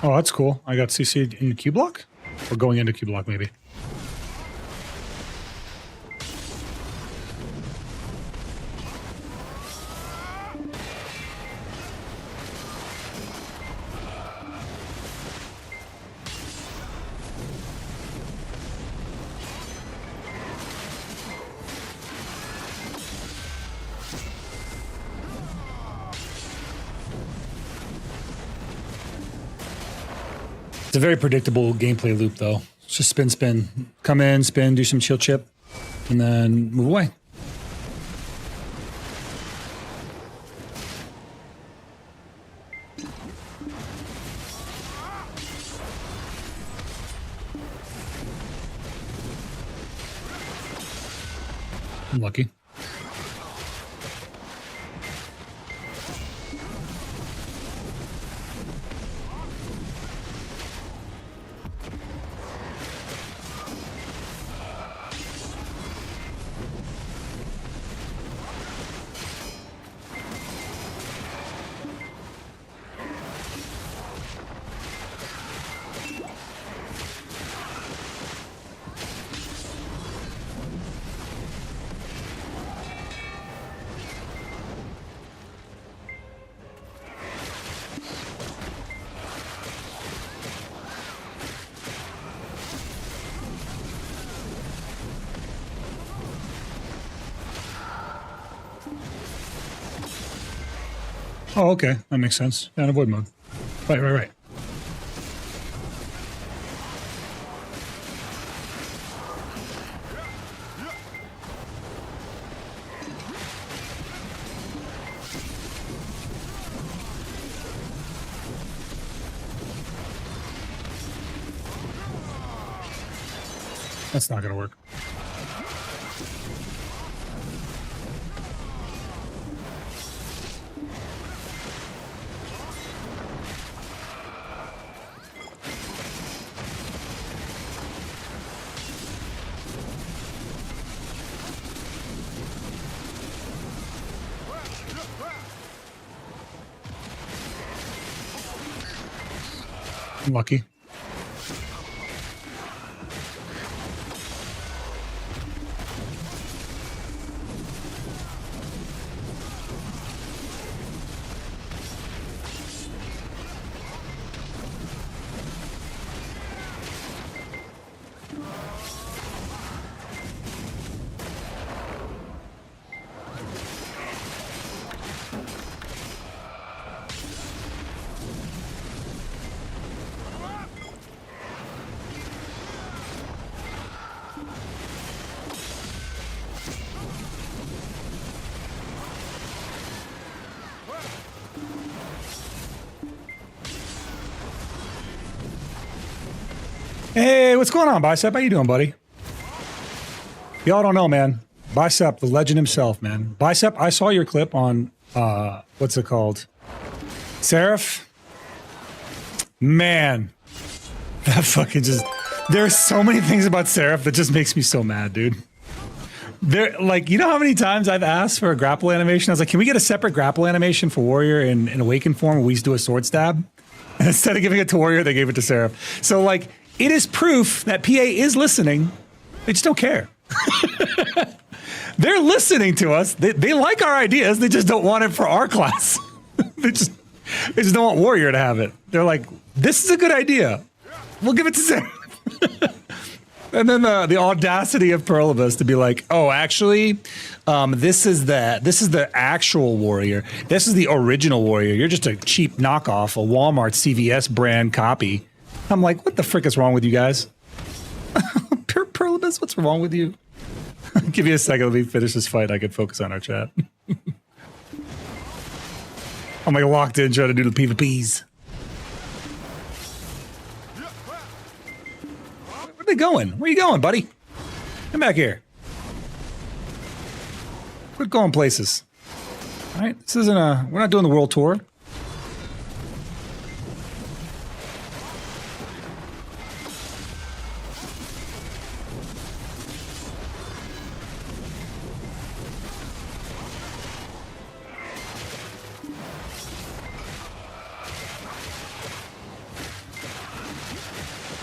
Oh, that's cool. I got CC'd in Q block? Or going into Q block, maybe. It's a very predictable gameplay loop, though. It's just spin, spin. Come in, spin, do some chill chip, and then move away. I'm lucky. Oh, okay. That makes sense. Yeah, in avoid mode. Right. That's not gonna work. Lucky. Hey, what's going on, Bicep? How you doing, buddy? Y'all don't know, man. Bicep, the legend himself, man. Bicep, I saw your clip on, what's it called? Seraph? Man. That fucking just... There's so many things about Seraph that just makes me so mad, dude. There, like, you know how many times I've asked for a grapple animation? I was like, can we get a separate grapple animation for Warrior in Awakened form where we just do a sword stab? And instead of giving it to Warrior, they gave it to Seraph. So, like... It is proof that PA is listening. They just don't care. They're listening to us. They like our ideas. They just don't want it for our class. they just don't want Warrior to have it. They're like, this is a good idea. We'll give it to Sam. And then the audacity of Perlibus to be like, oh, actually, this is the actual Warrior. This is the original Warrior. You're just a cheap knockoff, a Walmart CVS brand copy. I'm like, what the frick is wrong with you guys? Perlibus, what's wrong with you? Give me a second, let me finish this fight. I can focus on our chat. I'm like locked in trying to do the PvPs. Where are they going? Where are you going, buddy? Come back here. Quit going places. All right, this isn't we're not doing the world tour.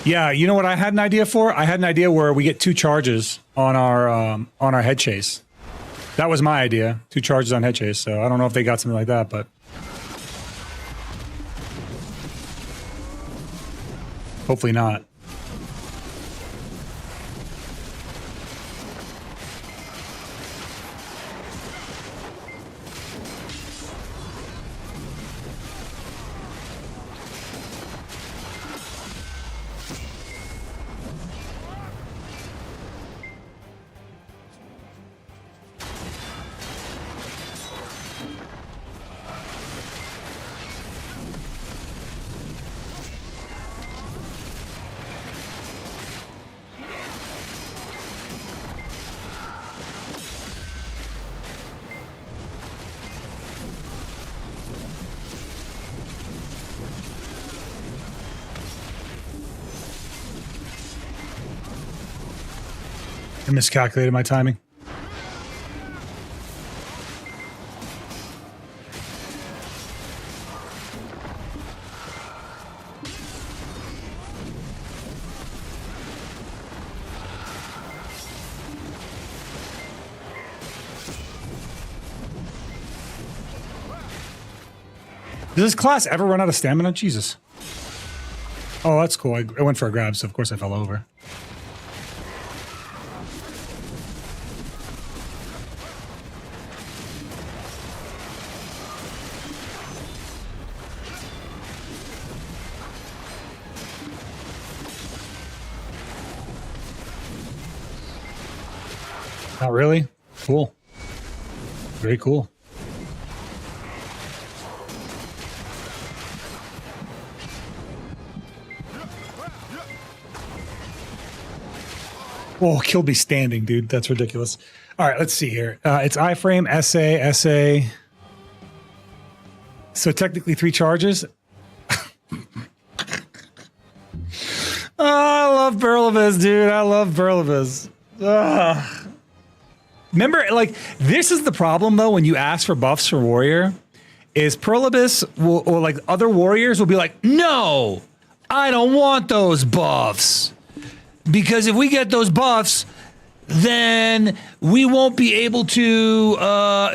Yeah, you know what I had an idea for? I had an idea where we get 2 charges on our head chase. That was my idea. 2 charges on head chase. So I don't know if they got something like that, but hopefully not. I miscalculated my timing. Does this class ever run out of stamina? Jesus. Oh, that's cool. I went for a grab, so of course I fell over. Not really? Cool. Very cool. Oh, killed me standing, dude. That's ridiculous. All right, let's see here. It's iframe, SA. So technically 3 charges. Oh, I love Burlevis, dude. I love Burlevis. Remember, like, this is the problem, though, when you ask for buffs for Warrior, is Perlibus or like other warriors will be like, no, I don't want those buffs. Because if we get those buffs, then we won't be able to,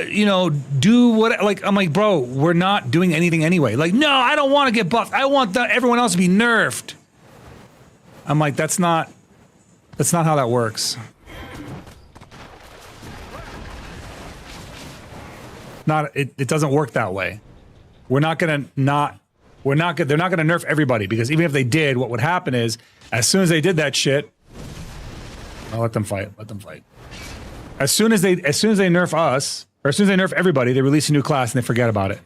you know, do what, like, I'm like, bro, we're not doing anything anyway. Like, no, I don't want to get buffed. I want everyone else to be nerfed. I'm like, that's not how that works. It doesn't work that way. They're not gonna nerf everybody, because even if they did, what would happen is, as soon as they did that shit, I'll let them fight. As soon as they nerf us, or as soon as they nerf everybody, they release a new class and they forget about it.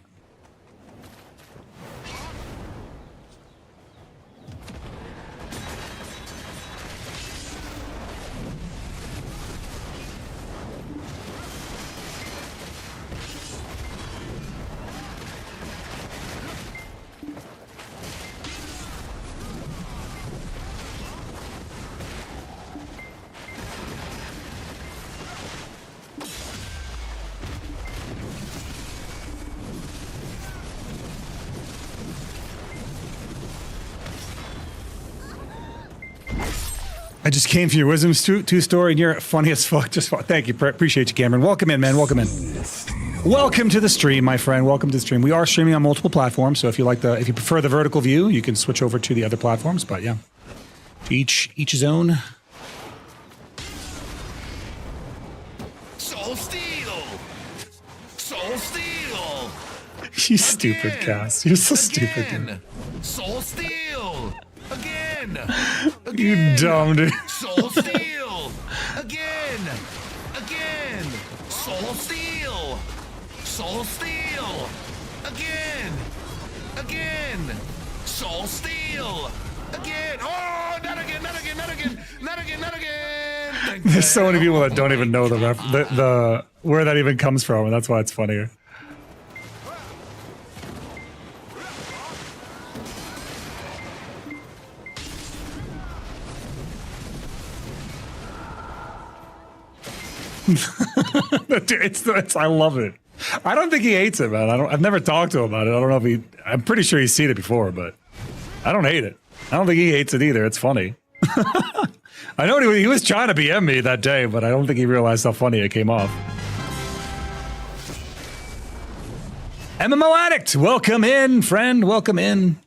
I just came for your Wisdom 2 story, and you're funny as fuck. Thank you. Appreciate you, Cameron. Welcome in, man. Welcome in. Welcome to the stream, my friend. Welcome to the stream. We are streaming on multiple platforms, so if you prefer the vertical view, you can switch over to the other platforms. But yeah, each his own. Soul Steel. Soul Steel. You stupid, Cass. You're so stupid, dude. Soul Steel. Again. You dumb dude. Soul Steel. Again. Soul Steel. Soul Steel. Again. Soul Steel. Again. Oh, not again. There's so many people that don't even know the where that even comes from, and that's why it's funnier. I love it. I don't think he hates it, man. I've never talked to him about it. I don't know if I'm pretty sure he's seen it before, but I don't hate it. I don't think he hates it either. It's funny. I know he was trying to BM me that day, but I don't think he realized how funny it came off. MMO Addict, welcome in, friend. Welcome in.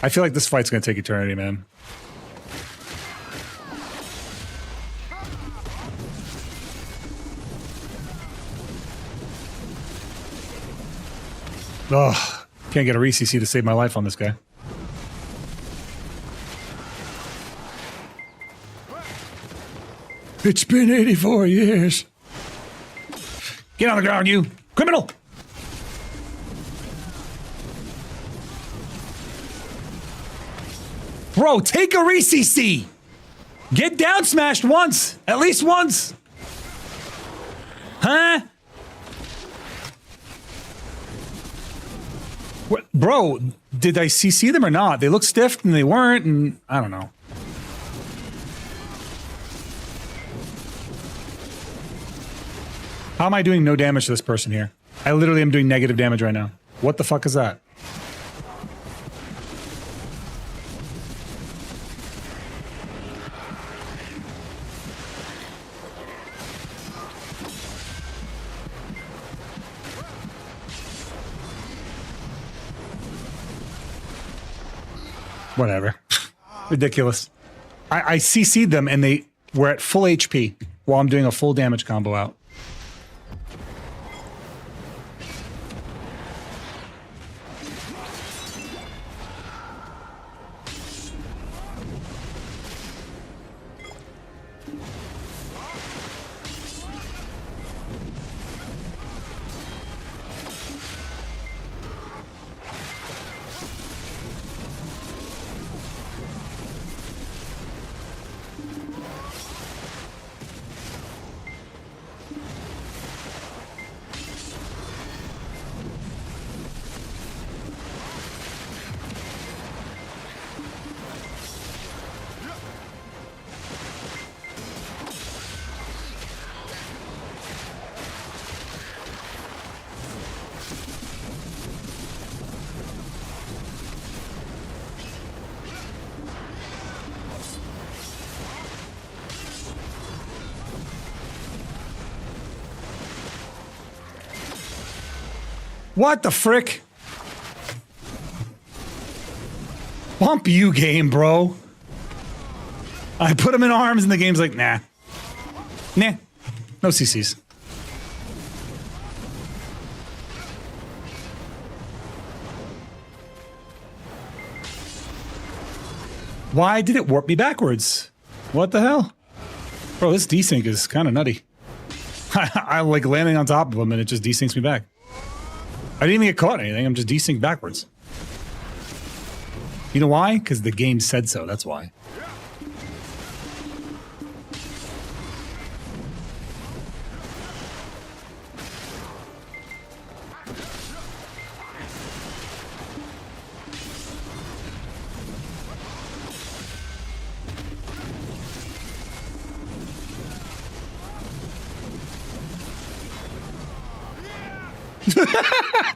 I feel like this fight's gonna take eternity, man. Ugh, can't get a RCC to save my life on this guy. It's been 84 years. Get on the ground, you criminal! Bro, take a RCC! Get down smashed once! At least once! Huh? What, bro, did I CC them or not? They look stiff and they weren't, and I don't know. How am I doing no damage to this person here? I literally am doing negative damage right now. What the fuck is that? Whatever. Ridiculous. I CC'd them and they were at full HP while I'm doing a full damage combo out. What the frick? Bump you, game, bro. I put him in arms and the game's like, nah. Nah. No CCs. Why did it warp me backwards? What the hell? Bro, this desync is kind of nutty. I like landing on top of him and it just desyncs me back. I didn't even get caught in anything. I'm just desynced backwards. You know why? Because the game said so. That's why.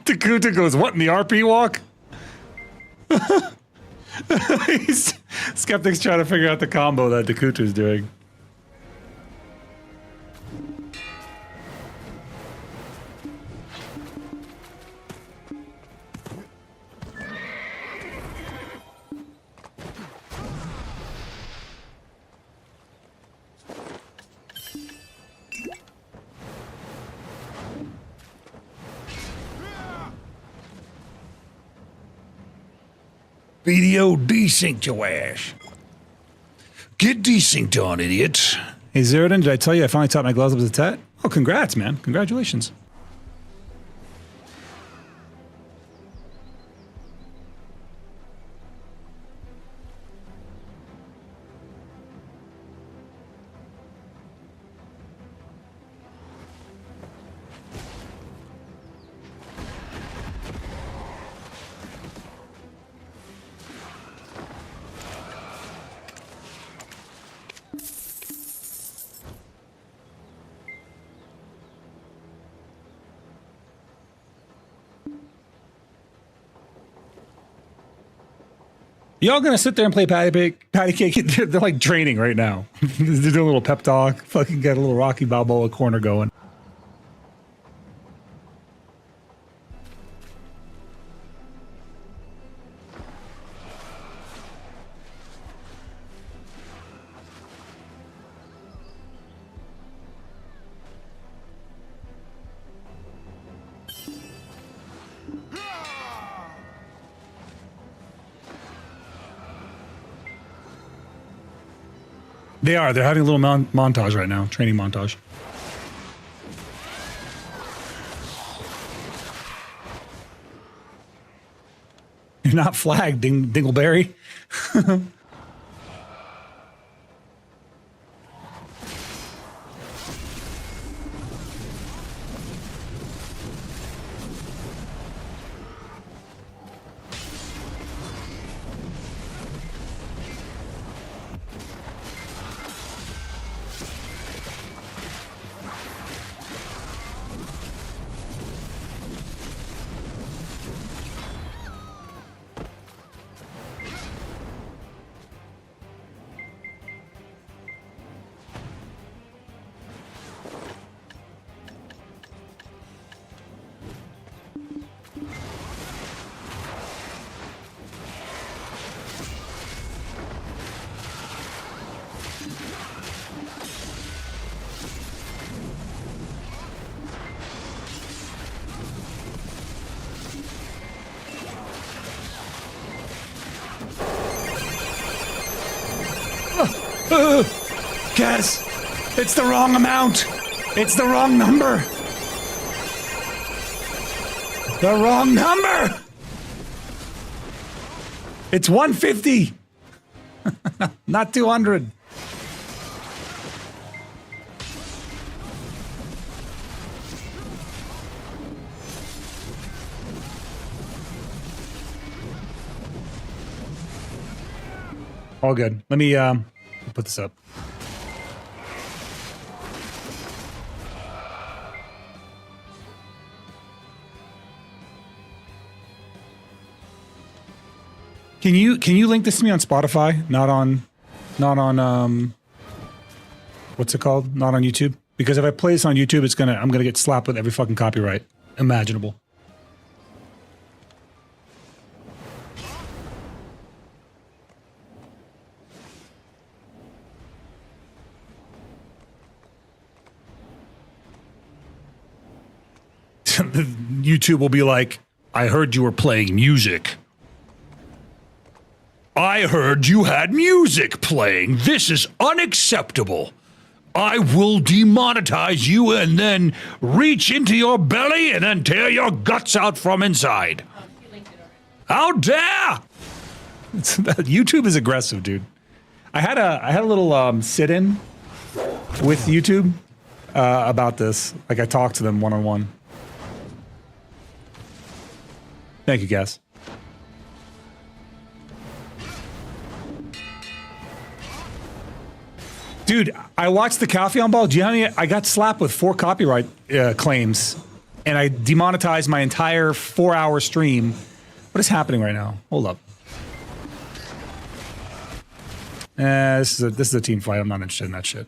Takuta goes, what in the RP walk? Skeptic's trying to figure out the combo that Dakuta's doing. Video desynced your ass. Get desynced on, idiot. Hey, Zeroden, did I tell you I finally taught my gloves up to tat? Oh, congrats, man. Congratulations. Y'all gonna sit there and play patty cake? They're like training right now. They're doing a little pep talk. Fucking get a little Rocky Balboa corner going. They are. They're having a little montage right now. Training montage. You're not flagged, Dingleberry. Guess it's the wrong amount. It's the wrong number. The wrong number. It's 150. Not 200. All good. Let me put this up. Can you link this to me on Spotify? Not on what's it called? Not on YouTube? Because if I play this on YouTube, I'm gonna get slapped with every fucking copyright imaginable. YouTube will be like, I heard you were playing music. I heard you had music playing. This is unacceptable. I will demonetize you and then reach into your belly and then tear your guts out from inside. How dare! YouTube is aggressive, dude. I had a little sit-in with YouTube about this. Like, I talked to them one-on-one. Thank you, guys. Dude, I watched the Calpheon Ball. Do you know how many? I got slapped with 4 copyright claims, and I demonetized my entire 4-hour stream. What is happening right now? Hold up. This is a team fight. I'm not interested in that shit.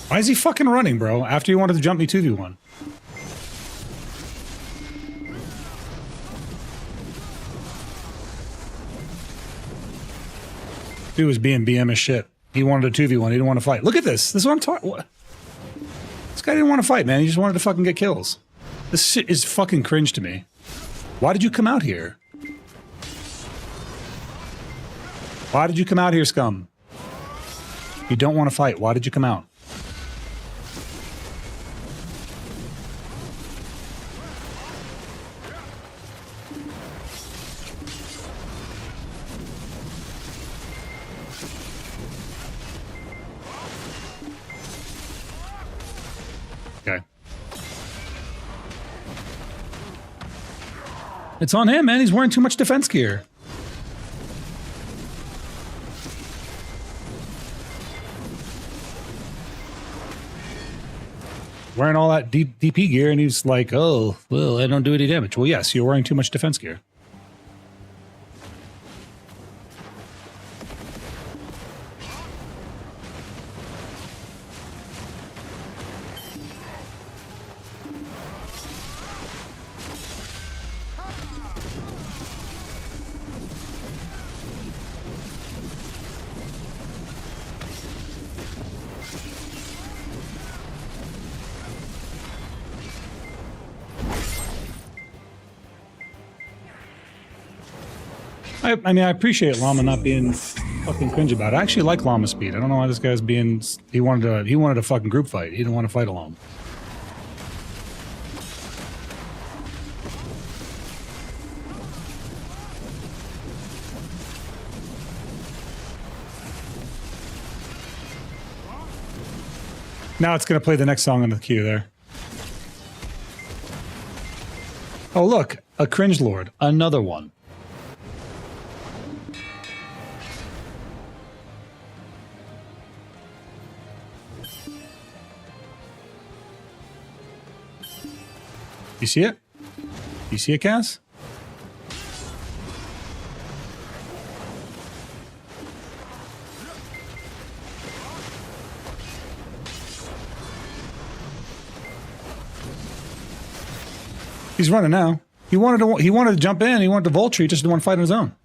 Why is he fucking running, bro? After he wanted to jump me 2v1. Dude was being BM as shit. He wanted a 2v1. He didn't want to fight. Look at this. This is what I'm talking. This guy didn't want to fight, man. He just wanted to fucking get kills. This shit is fucking cringe to me. Why did you come out here? Why did you come out here, scum? You don't want to fight. Why did you come out? Okay. It's on him, man. He's wearing too much defense gear. Wearing all that DP gear, and he's like, oh, well, I don't do any damage. Well, yes, you're wearing too much defense gear. I mean, I appreciate Llama not being fucking cringe about it. I actually like Llama speed. I don't know why this guy's being. He wanted a fucking group fight. He didn't want to fight alone. Now it's gonna play the next song in the queue there. Oh look, a cringe lord, another one. You see it? You see it, Cass? He's running now. He wanted to jump in. He wanted to Vulture. He just didn't want to fight on his own.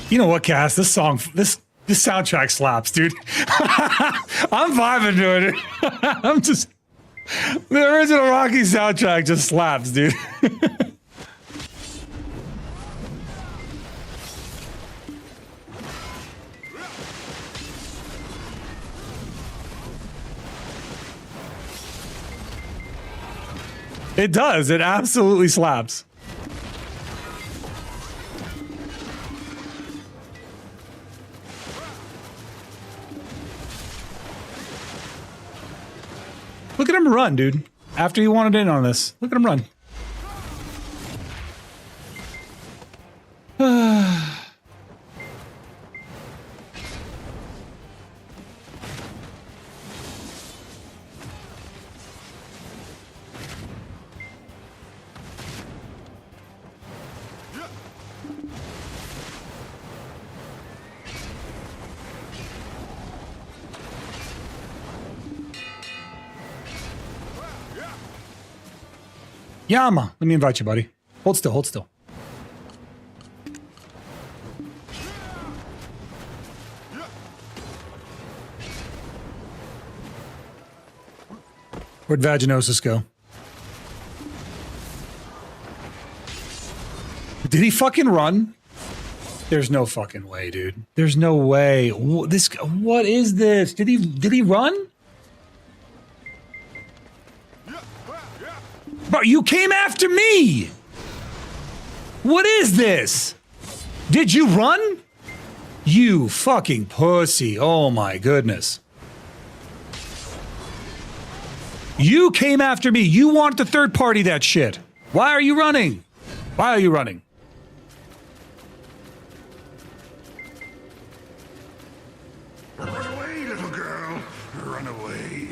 You know what, Cass? This soundtrack slaps, dude. I'm vibing to it. I'm just the original Rocky soundtrack just slaps, dude. It does. It absolutely slaps. Look at him run, dude. After he wanted in on this. Look at him run. Yama, let me invite you, buddy. Hold still, hold still. Where'd Vaginosis go? Did he fucking run? There's no fucking way, dude. There's no way. What is this? Did he run? Bro, you came after me! What is this? Did you run? You fucking pussy. Oh my goodness. You came after me. You want the third party that shit. Why are you running? Why are you running? Run away, little girl. Run away.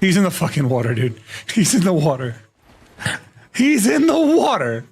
He's in the fucking water, dude. He's in the water. He's in the water.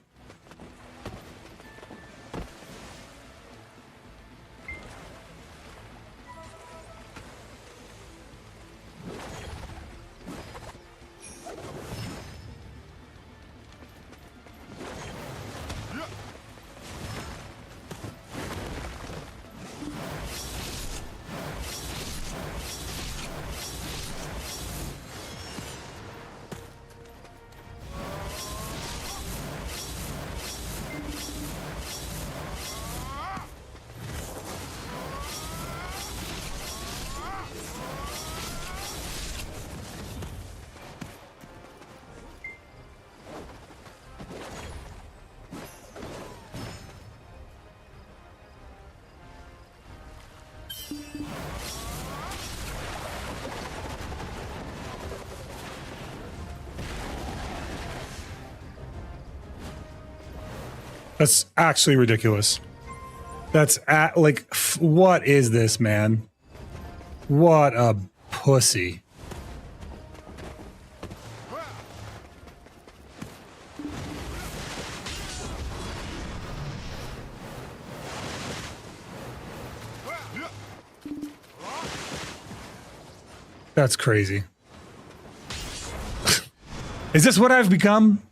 That's actually ridiculous. That's like, what is this, man? What a pussy. That's crazy. Is this what I've become?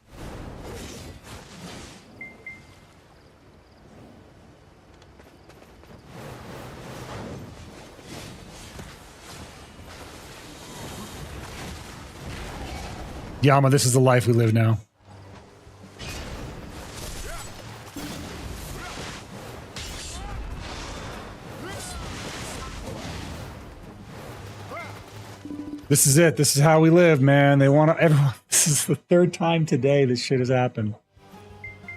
Yama, this is the life we live now. This is it. This is how we live, man. They want to, everyone. This is the third time today this shit has happened.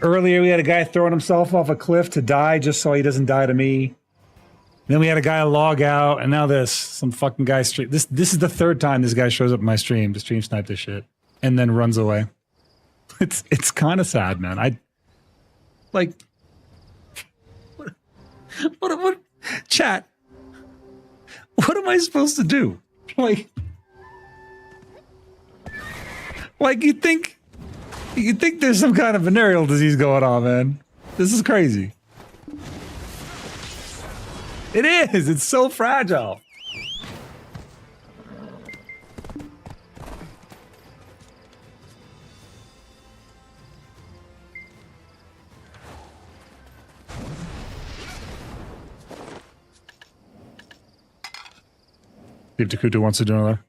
Earlier, we had a guy throwing himself off a cliff to die just so he doesn't die to me. Then we had a guy log out, and now this. Some fucking guy stream. This is the third time this guy shows up in my stream to stream snipe this shit. And then runs away. It's kind of sad, man. I like what chat. What am I supposed to do? Like you think there's some kind of venereal disease going on, man. This is crazy. It is. It's so fragile. See if Takuto wants to do another.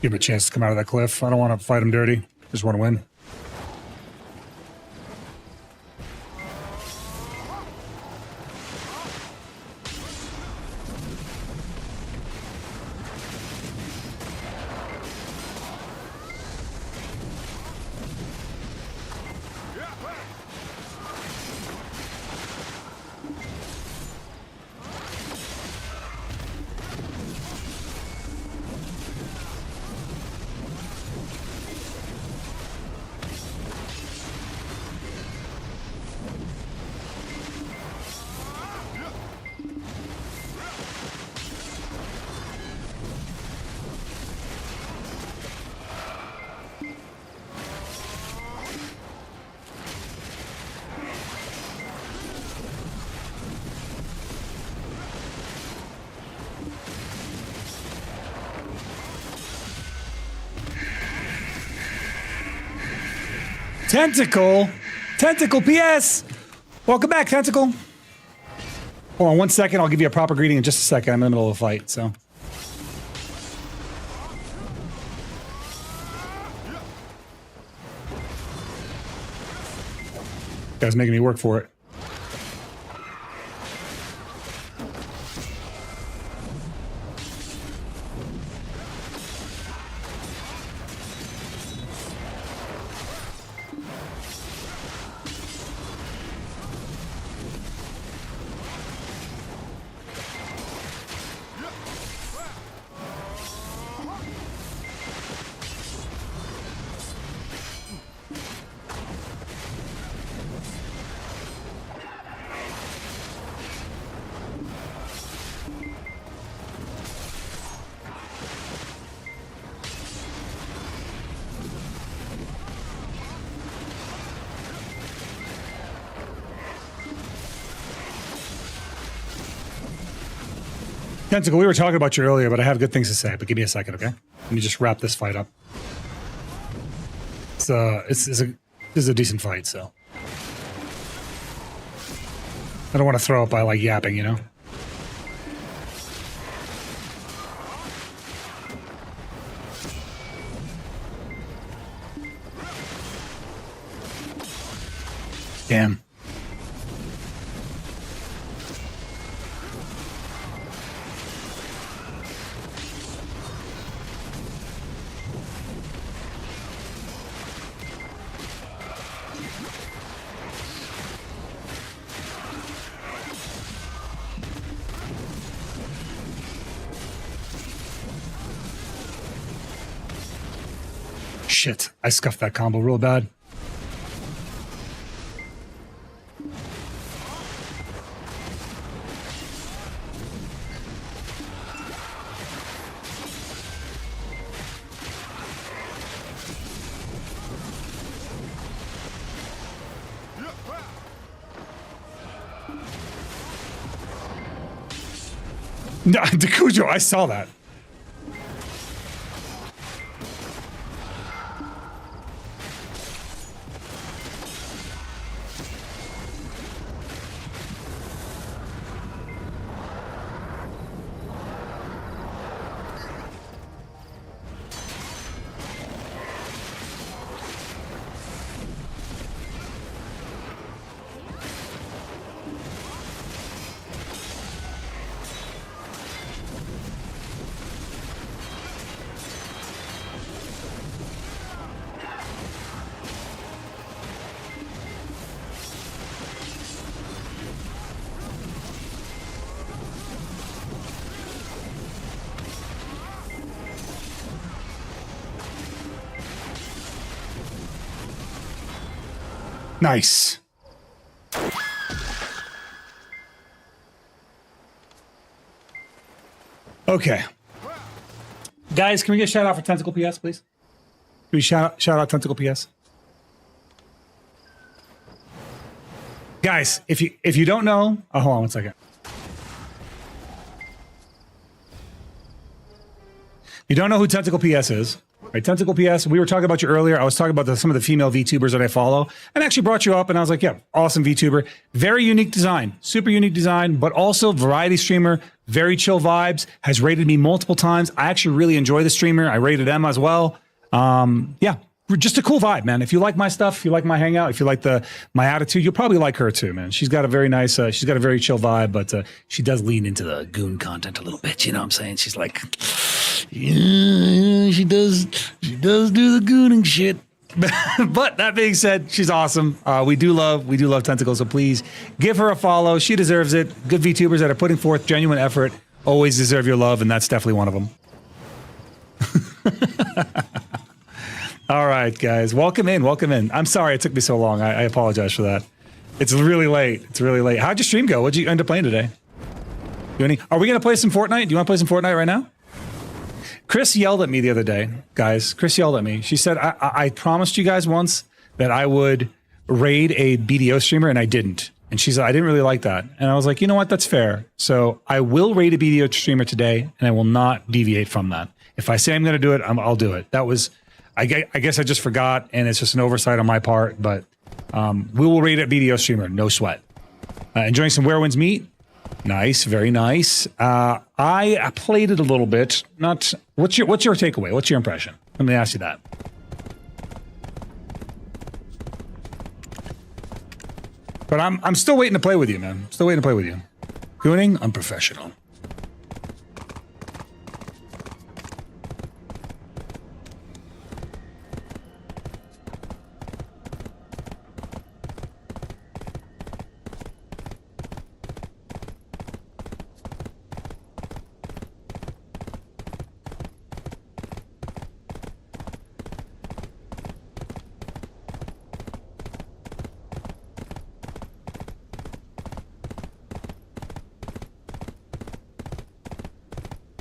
Give him a chance to come out of that cliff. I don't want to fight him dirty. Just want to win. Tentacle PS. Welcome back, Tentacle. Hold on 1 second. I'll give you a proper greeting in just a second. I'm in the middle of a fight, so. Guy's making me work for it. Tentacle, we were talking about you earlier, but I have good things to say. But give me a second, okay? Let me just wrap this fight up. This is a decent fight, so I don't want to throw up by like yapping, you know. Damn. Shit, I scuffed that combo real bad. No, Decujo, I saw that. Nice. Okay. Guys, can we get a shout out for Tentacle PS, please? Can we shout out Tentacle PS? Guys, if you don't know, oh, hold on one second. You don't know who Tentacle PS is, right? Tentacle PS, we were talking about you earlier. I was talking about some of the female VTubers that I follow and actually brought you up and I was like, yeah, awesome VTuber. Very unique design, super unique design, but also variety streamer, very chill vibes, has rated me multiple times. I actually really enjoy the streamer. I rated Emma as well. Yeah, just a cool vibe, man. If you like my stuff, if you like my hangout, if you like my attitude, you'll probably like her too, man. She's got a very nice, she's got a very chill vibe, but she does lean into the goon content a little bit. You know what I'm saying? She's like, yeah, she does do the gooning shit. But that being said, she's awesome. We do love Tentacle, so please give her a follow. She deserves it. Good VTubers that are putting forth genuine effort always deserve your love, and that's definitely one of them. All right, guys, welcome in. I'm sorry it took me so long. I apologize for that. It's really late. How'd your stream go? What'd you end up playing today? Are we gonna play some Fortnite? Do you want to play some Fortnite right now? Chris yelled at me the other day, guys. Chris yelled at me. She said, I promised you guys once that I would raid a BDO streamer, and I didn't. And she said, I didn't really like that. And I was like, you know what? That's fair. So I will raid a BDO streamer today, and I will not deviate from that. If I say I'm going to do it, I'll do it. That was, I guess I just forgot, and it's just an oversight on my part. But we will raid a BDO streamer, no sweat. Enjoying some Where Winds Meet. Nice, very nice. I played it a little bit. What's your takeaway? What's your impression? Let me ask you that. But I'm still waiting to play with you, man. Still waiting to play with you. Gooning, unprofessional.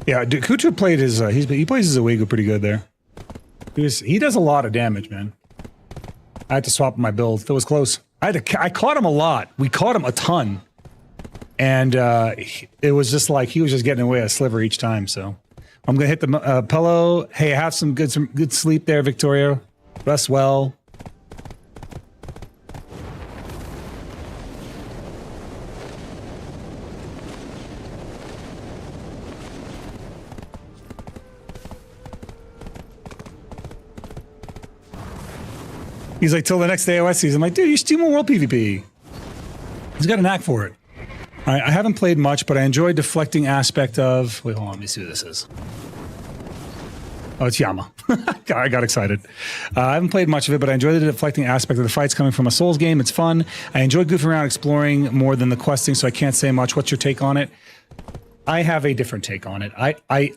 Yeah, Kutu played his. He plays his Awegu pretty good there. He does a lot of damage, man. I had to swap my build. That was close. I caught him a lot. We caught him a ton, and it was just like he was just getting away a sliver each time. So I'm gonna hit the pillow. Hey, have some good sleep there, Victoria. Rest well. He's like, till the next AOS season. I'm like, dude, you should do more world PvP. He's got a knack for it. All right, I haven't played much, but I enjoy deflecting aspect of... Wait, hold on, let me see who this is. Oh, it's Yama. I got excited. I haven't played much of it, but I enjoy the deflecting aspect of the fights coming from a Souls game. It's fun. I enjoy goofing around exploring more than the questing, so I can't say much. What's your take on it? I have a different take on it.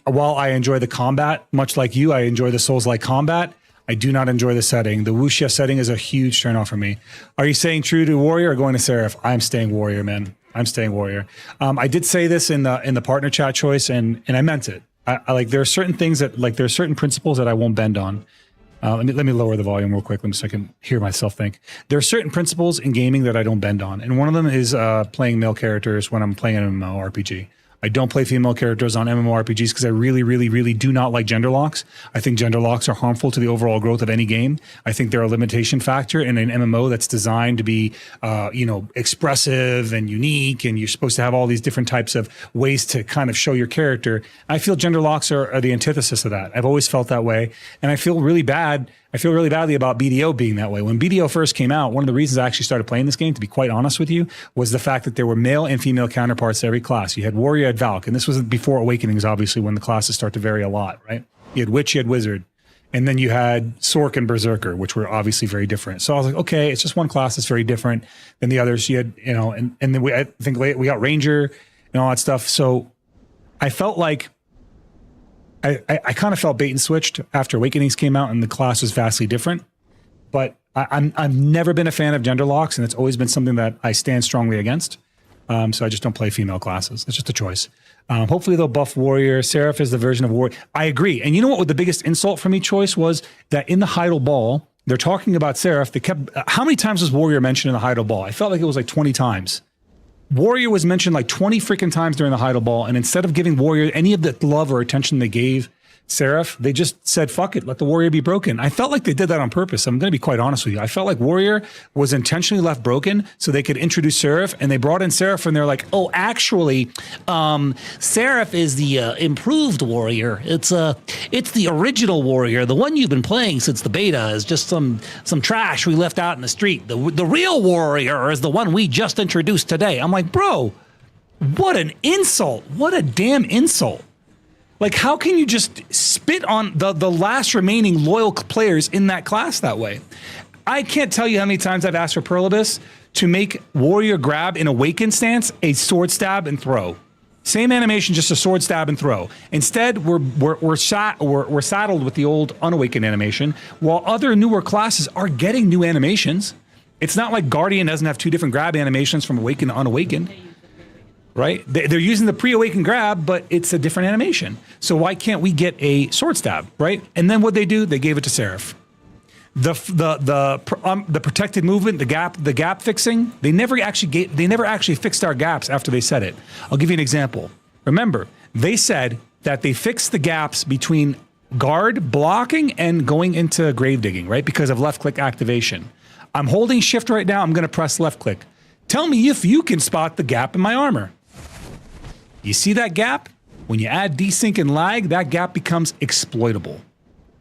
While I enjoy the combat, much like you, I enjoy the Souls-like combat. I do not enjoy the setting. The Wuxia setting is a huge turnoff for me. Are you staying true to Warrior or going to Seraph? I'm staying Warrior, man. I'm staying Warrior. I did say this in the partner chat choice, and I meant it. I like, there are certain things that, like, there are certain principles that I won't bend on. Let me lower the volume real quick so I can hear myself think. There are certain principles in gaming that I don't bend on, and one of them is playing male characters when I'm playing an MMORPG. I don't play female characters on MMORPGs because I really, really, really do not like gender locks. I think gender locks are harmful to the overall growth of any game. I think they're a limitation factor in an MMO that's designed to be, expressive and unique, and you're supposed to have all these different types of ways to kind of show your character. I feel gender locks are the antithesis of that. I've always felt that way, and I feel really bad. I feel really badly about BDO being that way. When BDO first came out, one of the reasons I actually started playing this game, to be quite honest with you, was the fact that there were male and female counterparts to every class. You had Warrior, you had Valk, and this was before Awakenings, obviously, when the classes start to vary a lot, right? You had Witch, you had Wizard, and then you had Sork and Berserker, which were obviously very different. So I was like, okay, it's just one class that's very different than the others. You had, and then I think we got Ranger and all that stuff. So I felt like I kind of felt bait and switched after Awakenings came out and the class was vastly different. But I've never been a fan of gender locks, and it's always been something that I stand strongly against. So I just don't play female classes. It's just a choice. Hopefully they'll buff Warrior. Seraph is the version of Warrior. I agree. And you know what the biggest insult for me, Choice, was that in the Heidel Ball, they're talking about Seraph. They kept, how many times was Warrior mentioned in the Heidel Ball? I felt like it was like 20 times. Warrior was mentioned like 20 freaking times during the Heidel Ball, and instead of giving Warrior any of the love or attention they gave Seraph, they just said, fuck it, let the Warrior be broken. I felt like they did that on purpose. I'm going to be quite honest with you. I felt like Warrior was intentionally left broken so they could introduce Seraph, and they brought in Seraph, and they're like, oh, actually, Seraph is the improved Warrior. It's the original Warrior. The one you've been playing since the beta is just some trash we left out in the street. The real Warrior is the one we just introduced today. I'm like, bro, what an insult. What a damn insult. Like, how can you just spit on the last remaining loyal players in that class that way? I can't tell you how many times I've asked for Perlibus to make Warrior grab in Awakened stance a sword stab and throw. Same animation, just a sword stab and throw. Instead, we're saddled with the old Unawakened animation, while other newer classes are getting new animations. It's not like Guardian doesn't have two different grab animations from Awakened to Unawakened. Right? They're using the pre-awakened grab, but it's a different animation. So why can't we get a sword stab, right? And then what they do, they gave it to Seraph. The protected movement, the gap fixing, they never actually fixed our gaps after they said it. I'll give you an example. Remember, they said that they fixed the gaps between guard blocking and going into grave digging, right? Because of left click activation. I'm holding shift right now. I'm going to press left click. Tell me if you can spot the gap in my armor. You see that gap? When you add desync and lag, that gap becomes exploitable.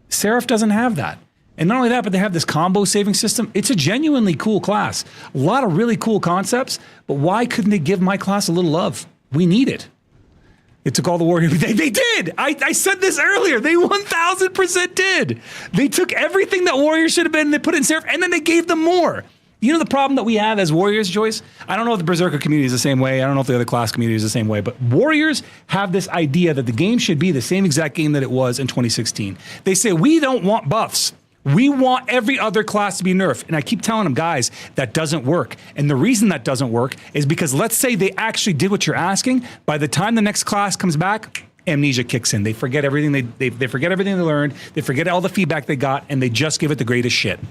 Seraph doesn't have that. And not only that, but they have this combo saving system. It's a genuinely cool class. A lot of really cool concepts, but why couldn't they give my class a little love? We need it. It took all the Warrior. They did. I said this earlier. They 1000% did. They took everything that Warrior should have been, they put it in Seraph, and then they gave them more. You know the problem that we have as Warriors, Joyce? I don't know if the Berserker community is the same way. I don't know if the other class community is the same way. But Warriors have this idea that the game should be the same exact game that it was in 2016. They say, we don't want buffs. We want every other class to be nerfed. And I keep telling them, guys, that doesn't work. And the reason that doesn't work is because let's say they actually did what you're asking. By the time the next class comes back, amnesia kicks in. They forget everything they forget everything they learned. They forget all the feedback they got, and they just give it the greatest shit.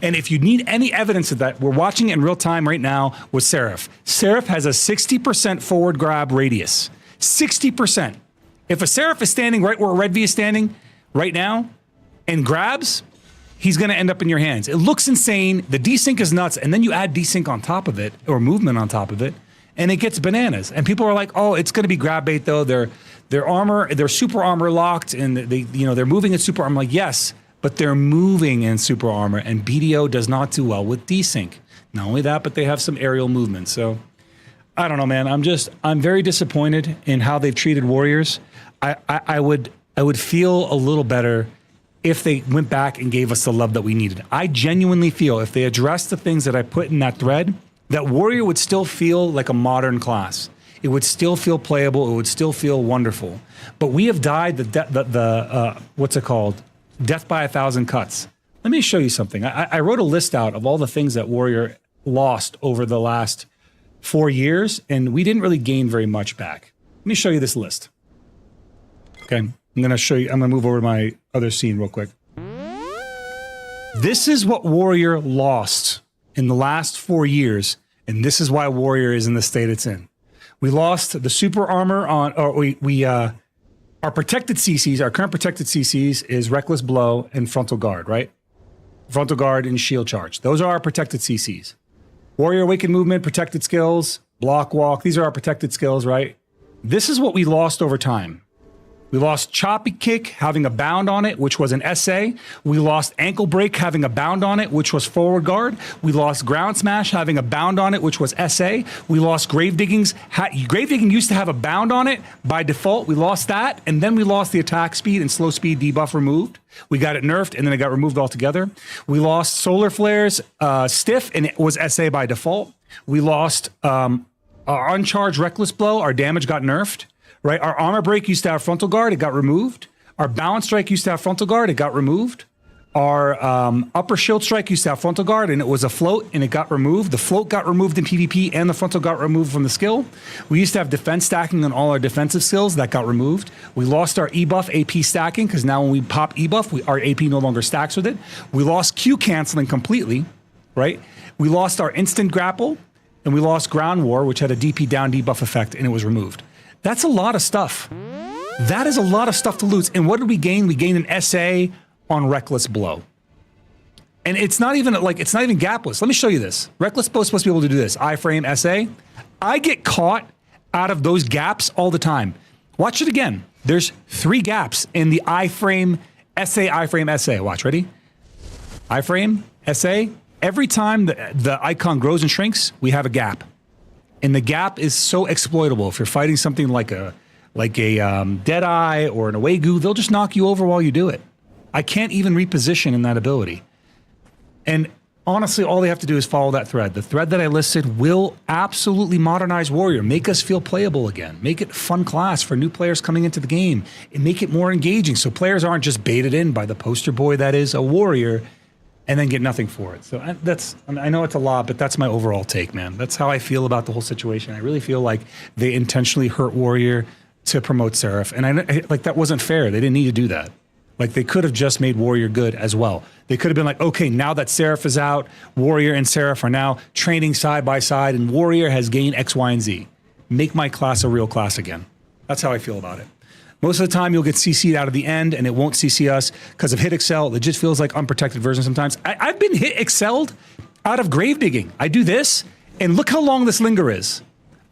And if you need any evidence of that, we're watching it in real time right now with Seraph. Seraph has a 60% forward grab radius. 60%. If a Seraph is standing right where a Red V is standing right now and grabs, he's going to end up in your hands. It looks insane. The desync is nuts, and then you add desync on top of it, or movement on top of it, and it gets bananas. And people are like, "Oh, it's going to be grab bait, though. Their armor, they're super armor locked, and they're moving in super armor." I'm like, yes, but they're moving in super armor, and BDO does not do well with desync. Not only that, but they have some aerial movement. So I don't know, man. I'm very disappointed in how they've treated warriors. I would feel a little better if they went back and gave us the love that we needed. I genuinely feel if they addressed the things that I put in that thread, that warrior would still feel like a modern class. It would still feel playable. It would still feel wonderful. But we have died what's it called? Death by 1,000 cuts. Let me show you something. I wrote a list out of all the things that warrior lost over the last 4 years, and we didn't really gain very much back. Let me show you this list. Okay, I'm gonna move over to my other scene real quick. This is what warrior lost in the last 4 years, and this is why warrior is in the state it's in. We lost the super armor our protected CCs, our current protected CCs is Reckless Blow and Frontal Guard, right? Frontal Guard and Shield Charge. Those are our protected CCs. Warrior Awakened Movement, protected skills, Block Walk, these are our protected skills, right? This is what we lost over time. We lost Choppy Kick having a bound on it, which was an SA. We lost Ankle Break having a bound on it, which was Forward Guard. We lost Ground Smash having a bound on it, which was SA. We lost Grave Diggings. Grave Digging used to have a bound on it by default. We lost that, and then we lost the attack speed and slow speed debuff removed. We got it nerfed, and then it got removed altogether. We lost Solar Flares Stiff, and it was SA by default. We lost our Uncharged Reckless Blow. Our damage got nerfed. Right, our Armor Break used to have Frontal Guard, it got removed. Our Balance Strike used to have Frontal Guard, it got removed. Our Upper Shield Strike used to have Frontal Guard, and it was a float, and it got removed. The float got removed in PvP, and the Frontal got removed from the skill. We used to have defense stacking on all our defensive skills, that got removed. We lost our E-buff AP stacking, because now when we pop E-buff, our AP no longer stacks with it. We lost Q canceling completely, right? We lost our Instant Grapple, and we lost Ground War, which had a DP down debuff effect, and it was removed. That's a lot of stuff. That is a lot of stuff to lose. And what did we gain? We gained an SA on Reckless Blow. And it's not even gapless. Let me show you this. Reckless Blow is supposed to be able to do this. Iframe, SA. I get caught out of those gaps all the time. Watch it again. There's 3 gaps in the iframe, SA. Watch, ready? Iframe, SA. Every time the icon grows and shrinks, we have a gap. And the gap is so exploitable. If you're fighting something like a Deadeye or an Awegu, they'll just knock you over while you do it. I can't even reposition in that ability. And honestly, all they have to do is follow that thread. The thread that I listed will absolutely modernize Warrior, make us feel playable again, make it fun class for new players coming into the game, and make it more engaging so players aren't just baited in by the poster boy that is a Warrior and then get nothing for it. So I know it's a lot, but that's my overall take, man. That's how I feel about the whole situation. I really feel like they intentionally hurt Warrior to promote Seraph. And that wasn't fair. They didn't need to do that. Like, they could have just made Warrior good as well. They could have been like, okay, now that Seraph is out, Warrior and Seraph are now training side by side, and Warrior has gained X, Y, and Z. Make my class a real class again. That's how I feel about it. Most of the time, you'll get CC'd out of the end, and it won't CC us because of hit excel. It just feels like unprotected version sometimes. I've been hit excelled out of grave digging. I do this, and look how long this linger is.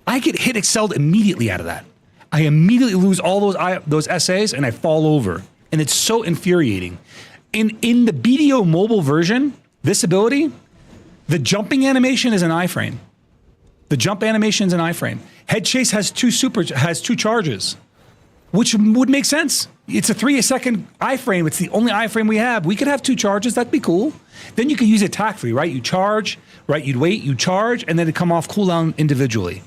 I get hit excelled immediately out of that. I immediately lose all those SAs, and I fall over. And it's so infuriating. In the BDO mobile version, this ability, the jumping animation is an iframe. The jump animation is an iframe. Head chase has two charges, which would make sense. It's a 3-second iframe. It's the only iframe we have. We could have 2 charges. That'd be cool. Then you could use it tactfully, right? You charge, right? You'd wait, you charge, and then it'd come off cooldown individually.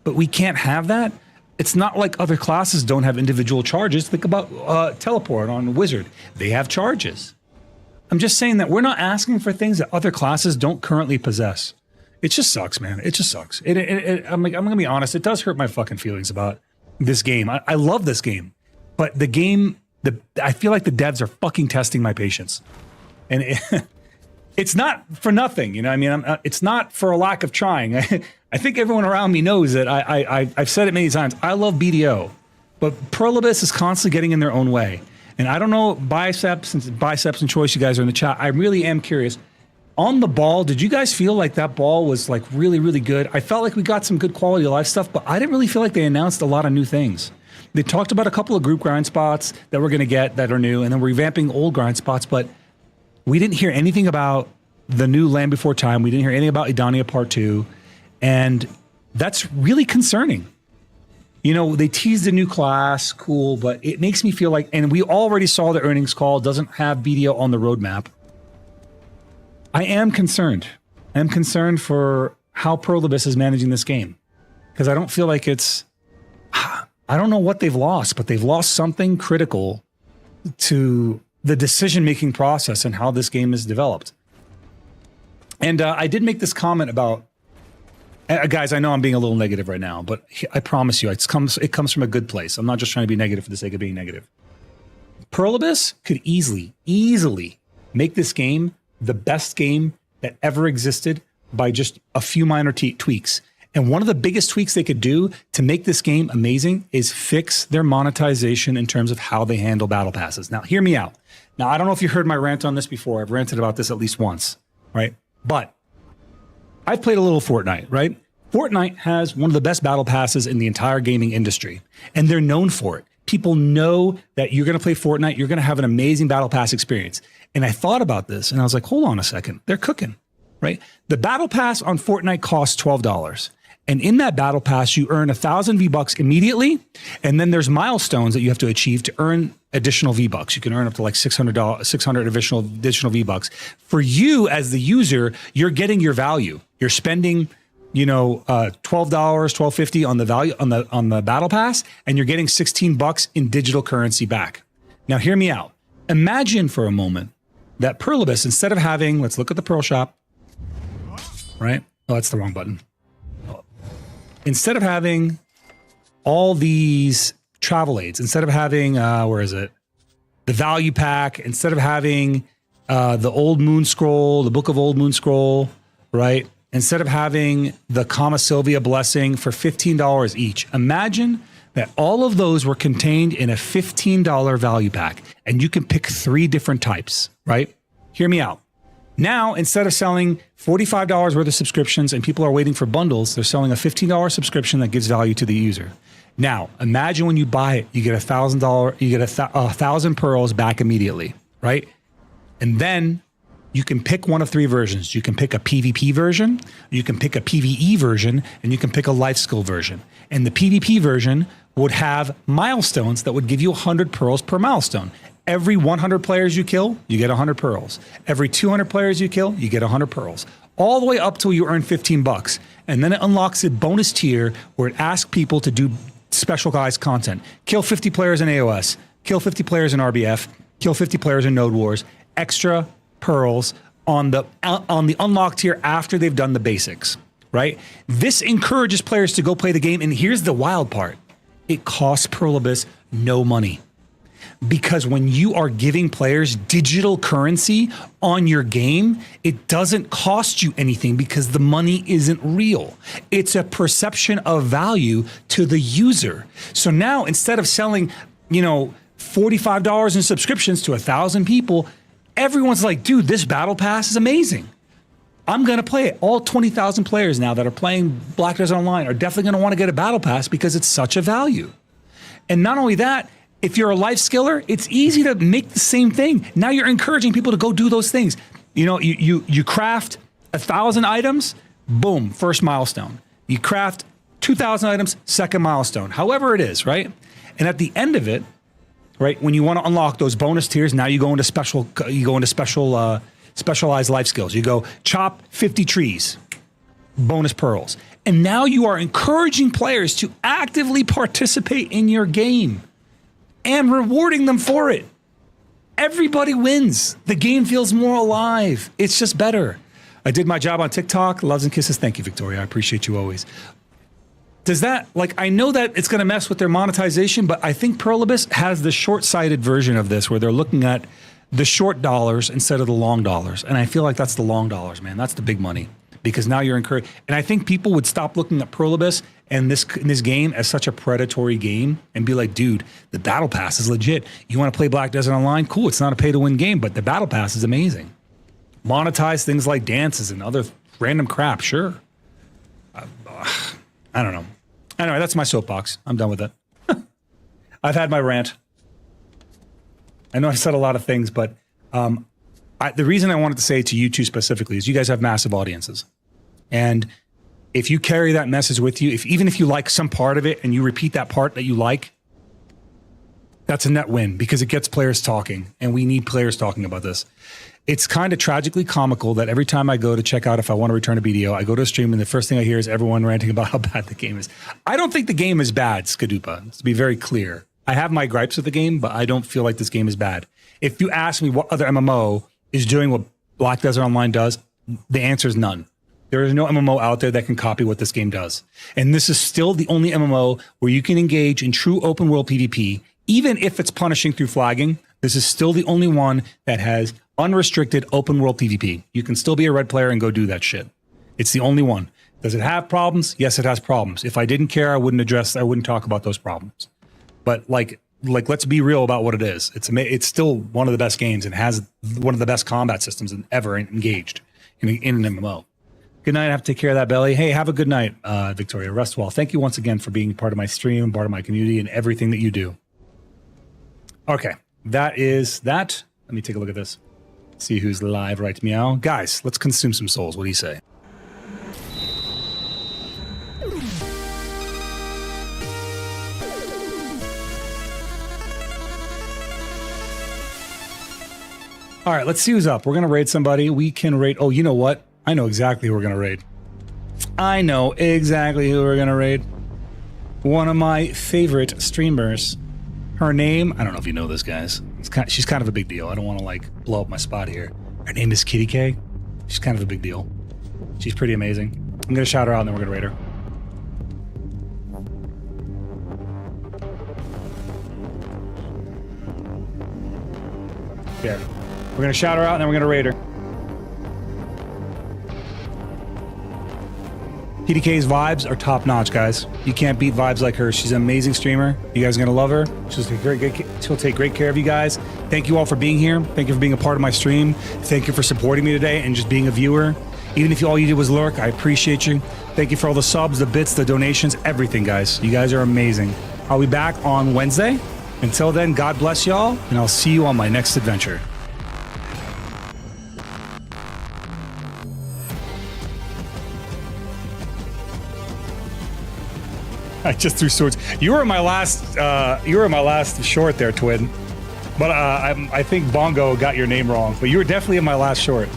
But we can't have that. It's not like other classes don't have individual charges. Think about Teleport on Wizard. They have charges. I'm just saying that we're not asking for things that other classes don't currently possess. It just sucks, man. It just sucks. I'm going to be honest. It does hurt my fucking feelings about this game. I love this game. But the game, I feel like the devs are fucking testing my patience. And it's not for nothing. You know what I mean? It's not for a lack of trying. I think everyone around me knows that I've said it many times. I love BDO, but Perlibus is constantly getting in their own way. And I don't know, Biceps and Choice, you guys are in the chat. I really am curious. On the ball, did you guys feel like that ball was like really, really good? I felt like we got some good quality of life stuff, but I didn't really feel like they announced a lot of new things. They talked about a couple of group grind spots that we're going to get that are new, and then we're revamping old grind spots, but We didn't hear anything about the new Land Before Time. We didn't hear anything about Idania Part 2. And that's really concerning. You know, they teased a new class, cool, but it makes me feel like, and we already saw the earnings call, doesn't have BDO on the roadmap. I am concerned. I am concerned for how Perlibus is managing this game. Because I don't feel like it's, I don't know what they've lost, but they've lost something critical to the decision-making process and how this game is developed. And I did make this comment about, guys, I know I'm being a little negative right now, but I promise you, it comes from a good place. I'm not just trying to be negative for the sake of being negative. Perlibus could easily make this game the best game that ever existed by just a few minor tweaks. And one of the biggest tweaks they could do to make this game amazing is fix their monetization in terms of how they handle battle passes. Now, hear me out. Now, I don't know if you heard my rant on this before. I've ranted about this at least once, right? But I've played a little Fortnite, right? Fortnite has one of the best battle passes in the entire gaming industry, and they're known for it. People know that you're going to play Fortnite, you're going to have an amazing battle pass experience. And I thought about this, and I was like, hold on a second. They're cooking, right? The battle pass on Fortnite costs $12. And in that battle pass, you earn 1,000 V-Bucks immediately. And then there's milestones that you have to achieve to earn additional V-Bucks. You can earn up to like 600 additional V-Bucks. For you as the user, you're getting your value. You're spending, you know, $12, $12.50 on the value on the battle pass, and you're getting $16 in digital currency back. Now, hear me out. Imagine for a moment that Perlibus, instead of having, let's look at the Pearl Shop, right? Oh, that's the wrong button. Instead of having all these travel aids, instead of having, where is it? The value pack, instead of having the Old Moon Scroll, the Book of Old Moon Scroll, right? Instead of having the Kama Sylvia Blessing for $15 each. Imagine that all of those were contained in a $15 value pack, and you can pick 3 different types, right? Hear me out. Now, instead of selling $45 worth of subscriptions and people are waiting for bundles, they're selling a $15 subscription that gives value to the user. Now, imagine when you buy it, you get $1,000, you get 1,000 pearls back immediately, right? And then you can pick one of 3 versions. You can pick a PvP version, you can pick a PvE version, and you can pick a life skill version. And the PvP version would have milestones that would give you 100 pearls per milestone. Every 100 players you kill, you get 100 pearls. Every 200 players you kill, you get 100 pearls. All the way up till you earn $15. And then it unlocks a bonus tier where it asks people to do specialized content. Kill 50 players in AOS, kill 50 players in RBF, kill 50 players in Node Wars, extra pearls on the unlocked tier after they've done the basics, right? This encourages players to go play the game. And here's the wild part. It costs Perlibus no money. Because when you are giving players digital currency on your game, it doesn't cost you anything because the money isn't real. It's a perception of value to the user. So now instead of selling, you know, $45 in subscriptions to 1,000 people, everyone's like, dude, this battle pass is amazing. I'm going to play it. All 20,000 players now that are playing Black Desert Online are definitely going to want to get a battle pass because it's such a value. And not only that, if you're a life skiller, it's easy to make the same thing. Now you're encouraging people to go do those things. You know, you craft 1,000 items, boom, first milestone. You craft 2,000 items, second milestone. However it is, right? And at the end of it, right, when you want to unlock those bonus tiers, now you go into specialized life skills. You go chop 50 trees, bonus pearls. And now you are encouraging players to actively participate in your game and rewarding them for it. Everybody wins. The game feels more alive. It's just better. I did my job on TikTok. Loves and kisses. Thank you, Victoria. I appreciate you always. Does that, like, I know that it's going to mess with their monetization, but I think Perlibus has the short-sighted version of this where they're looking at the short dollars instead of the long dollars. And I feel like that's the long dollars, man. That's the big money. Because now you're encouraged. And I think people would stop looking at Perlibus and this game as such a predatory game and be like, dude, the battle pass is legit. You want to play Black Desert Online? Cool, it's not a pay-to-win game, but the battle pass is amazing. Monetize things like dances and other random crap, sure. I don't know. Anyway, that's my soapbox. I'm done with it. I've had my rant. I know I said a lot of things, but the reason I wanted to say it to you two specifically is you guys have massive audiences. And if you carry that message with you, even if you like some part of it and you repeat that part that you like, that's a net win because it gets players talking, and we need players talking about this. It's kind of tragically comical that every time I go to check out if I want to return a BDO, I go to a stream and the first thing I hear is everyone ranting about how bad the game is. I don't think the game is bad, Skadupa, to be very clear. I have my gripes with the game, but I don't feel like this game is bad. If you ask me what other MMO is doing what Black Desert Online does, the answer is none. There is no MMO out there that can copy what this game does. And this is still the only MMO where you can engage in true open world PvP, even if it's punishing through flagging. This is still the only one that has unrestricted open world PvP. You can still be a red player and go do that shit. It's the only one. Does it have problems? Yes, it has problems. If I didn't care, I wouldn't talk about those problems. But like let's be real about what it is. It's still one of the best games and has one of the best combat systems ever engaged in an MMO. Good night. I have to take care of that belly. Hey, have a good night, Victoria. Rest well. Thank you once again for being part of my stream, part of my community, and everything that you do. Okay, that is that. Let me take a look at this. See who's live right meow. Guys, let's consume some souls. What do you say? All right, let's see who's up. We're going to raid somebody. We can raid. Oh, you know what? I know exactly who we're going to raid. I know exactly who we're going to raid. One of my favorite streamers. Her name, I don't know if you know this, guys. She's kind of a big deal. I don't want to like blow up my spot here. Her name is Kitty K. She's kind of a big deal. She's pretty amazing. I'm going to shout her out and then we're going to raid her. There. We're going to shout her out and then we're going to raid her. PDK's vibes are top notch, guys. You can't beat vibes like her. She's an amazing streamer. You guys are going to love her. She'll take great care of you guys. Thank you all for being here. Thank you for being a part of my stream. Thank you for supporting me today and just being a viewer. Even if all you did was lurk, I appreciate you. Thank you for all the subs, the bits, the donations, everything, guys. You guys are amazing. I'll be back on Wednesday. Until then, God bless y'all, and I'll see you on my next adventure. I just threw swords. You were my last short there, Twin. But I think Bongo got your name wrong. But you were definitely in my last short.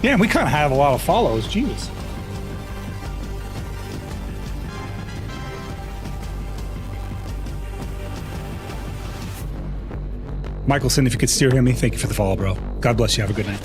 Yeah, we kind of have a lot of follows. Jeez. Michelson, if you could steer me, thank you for the follow, bro. God bless you. Have a good night.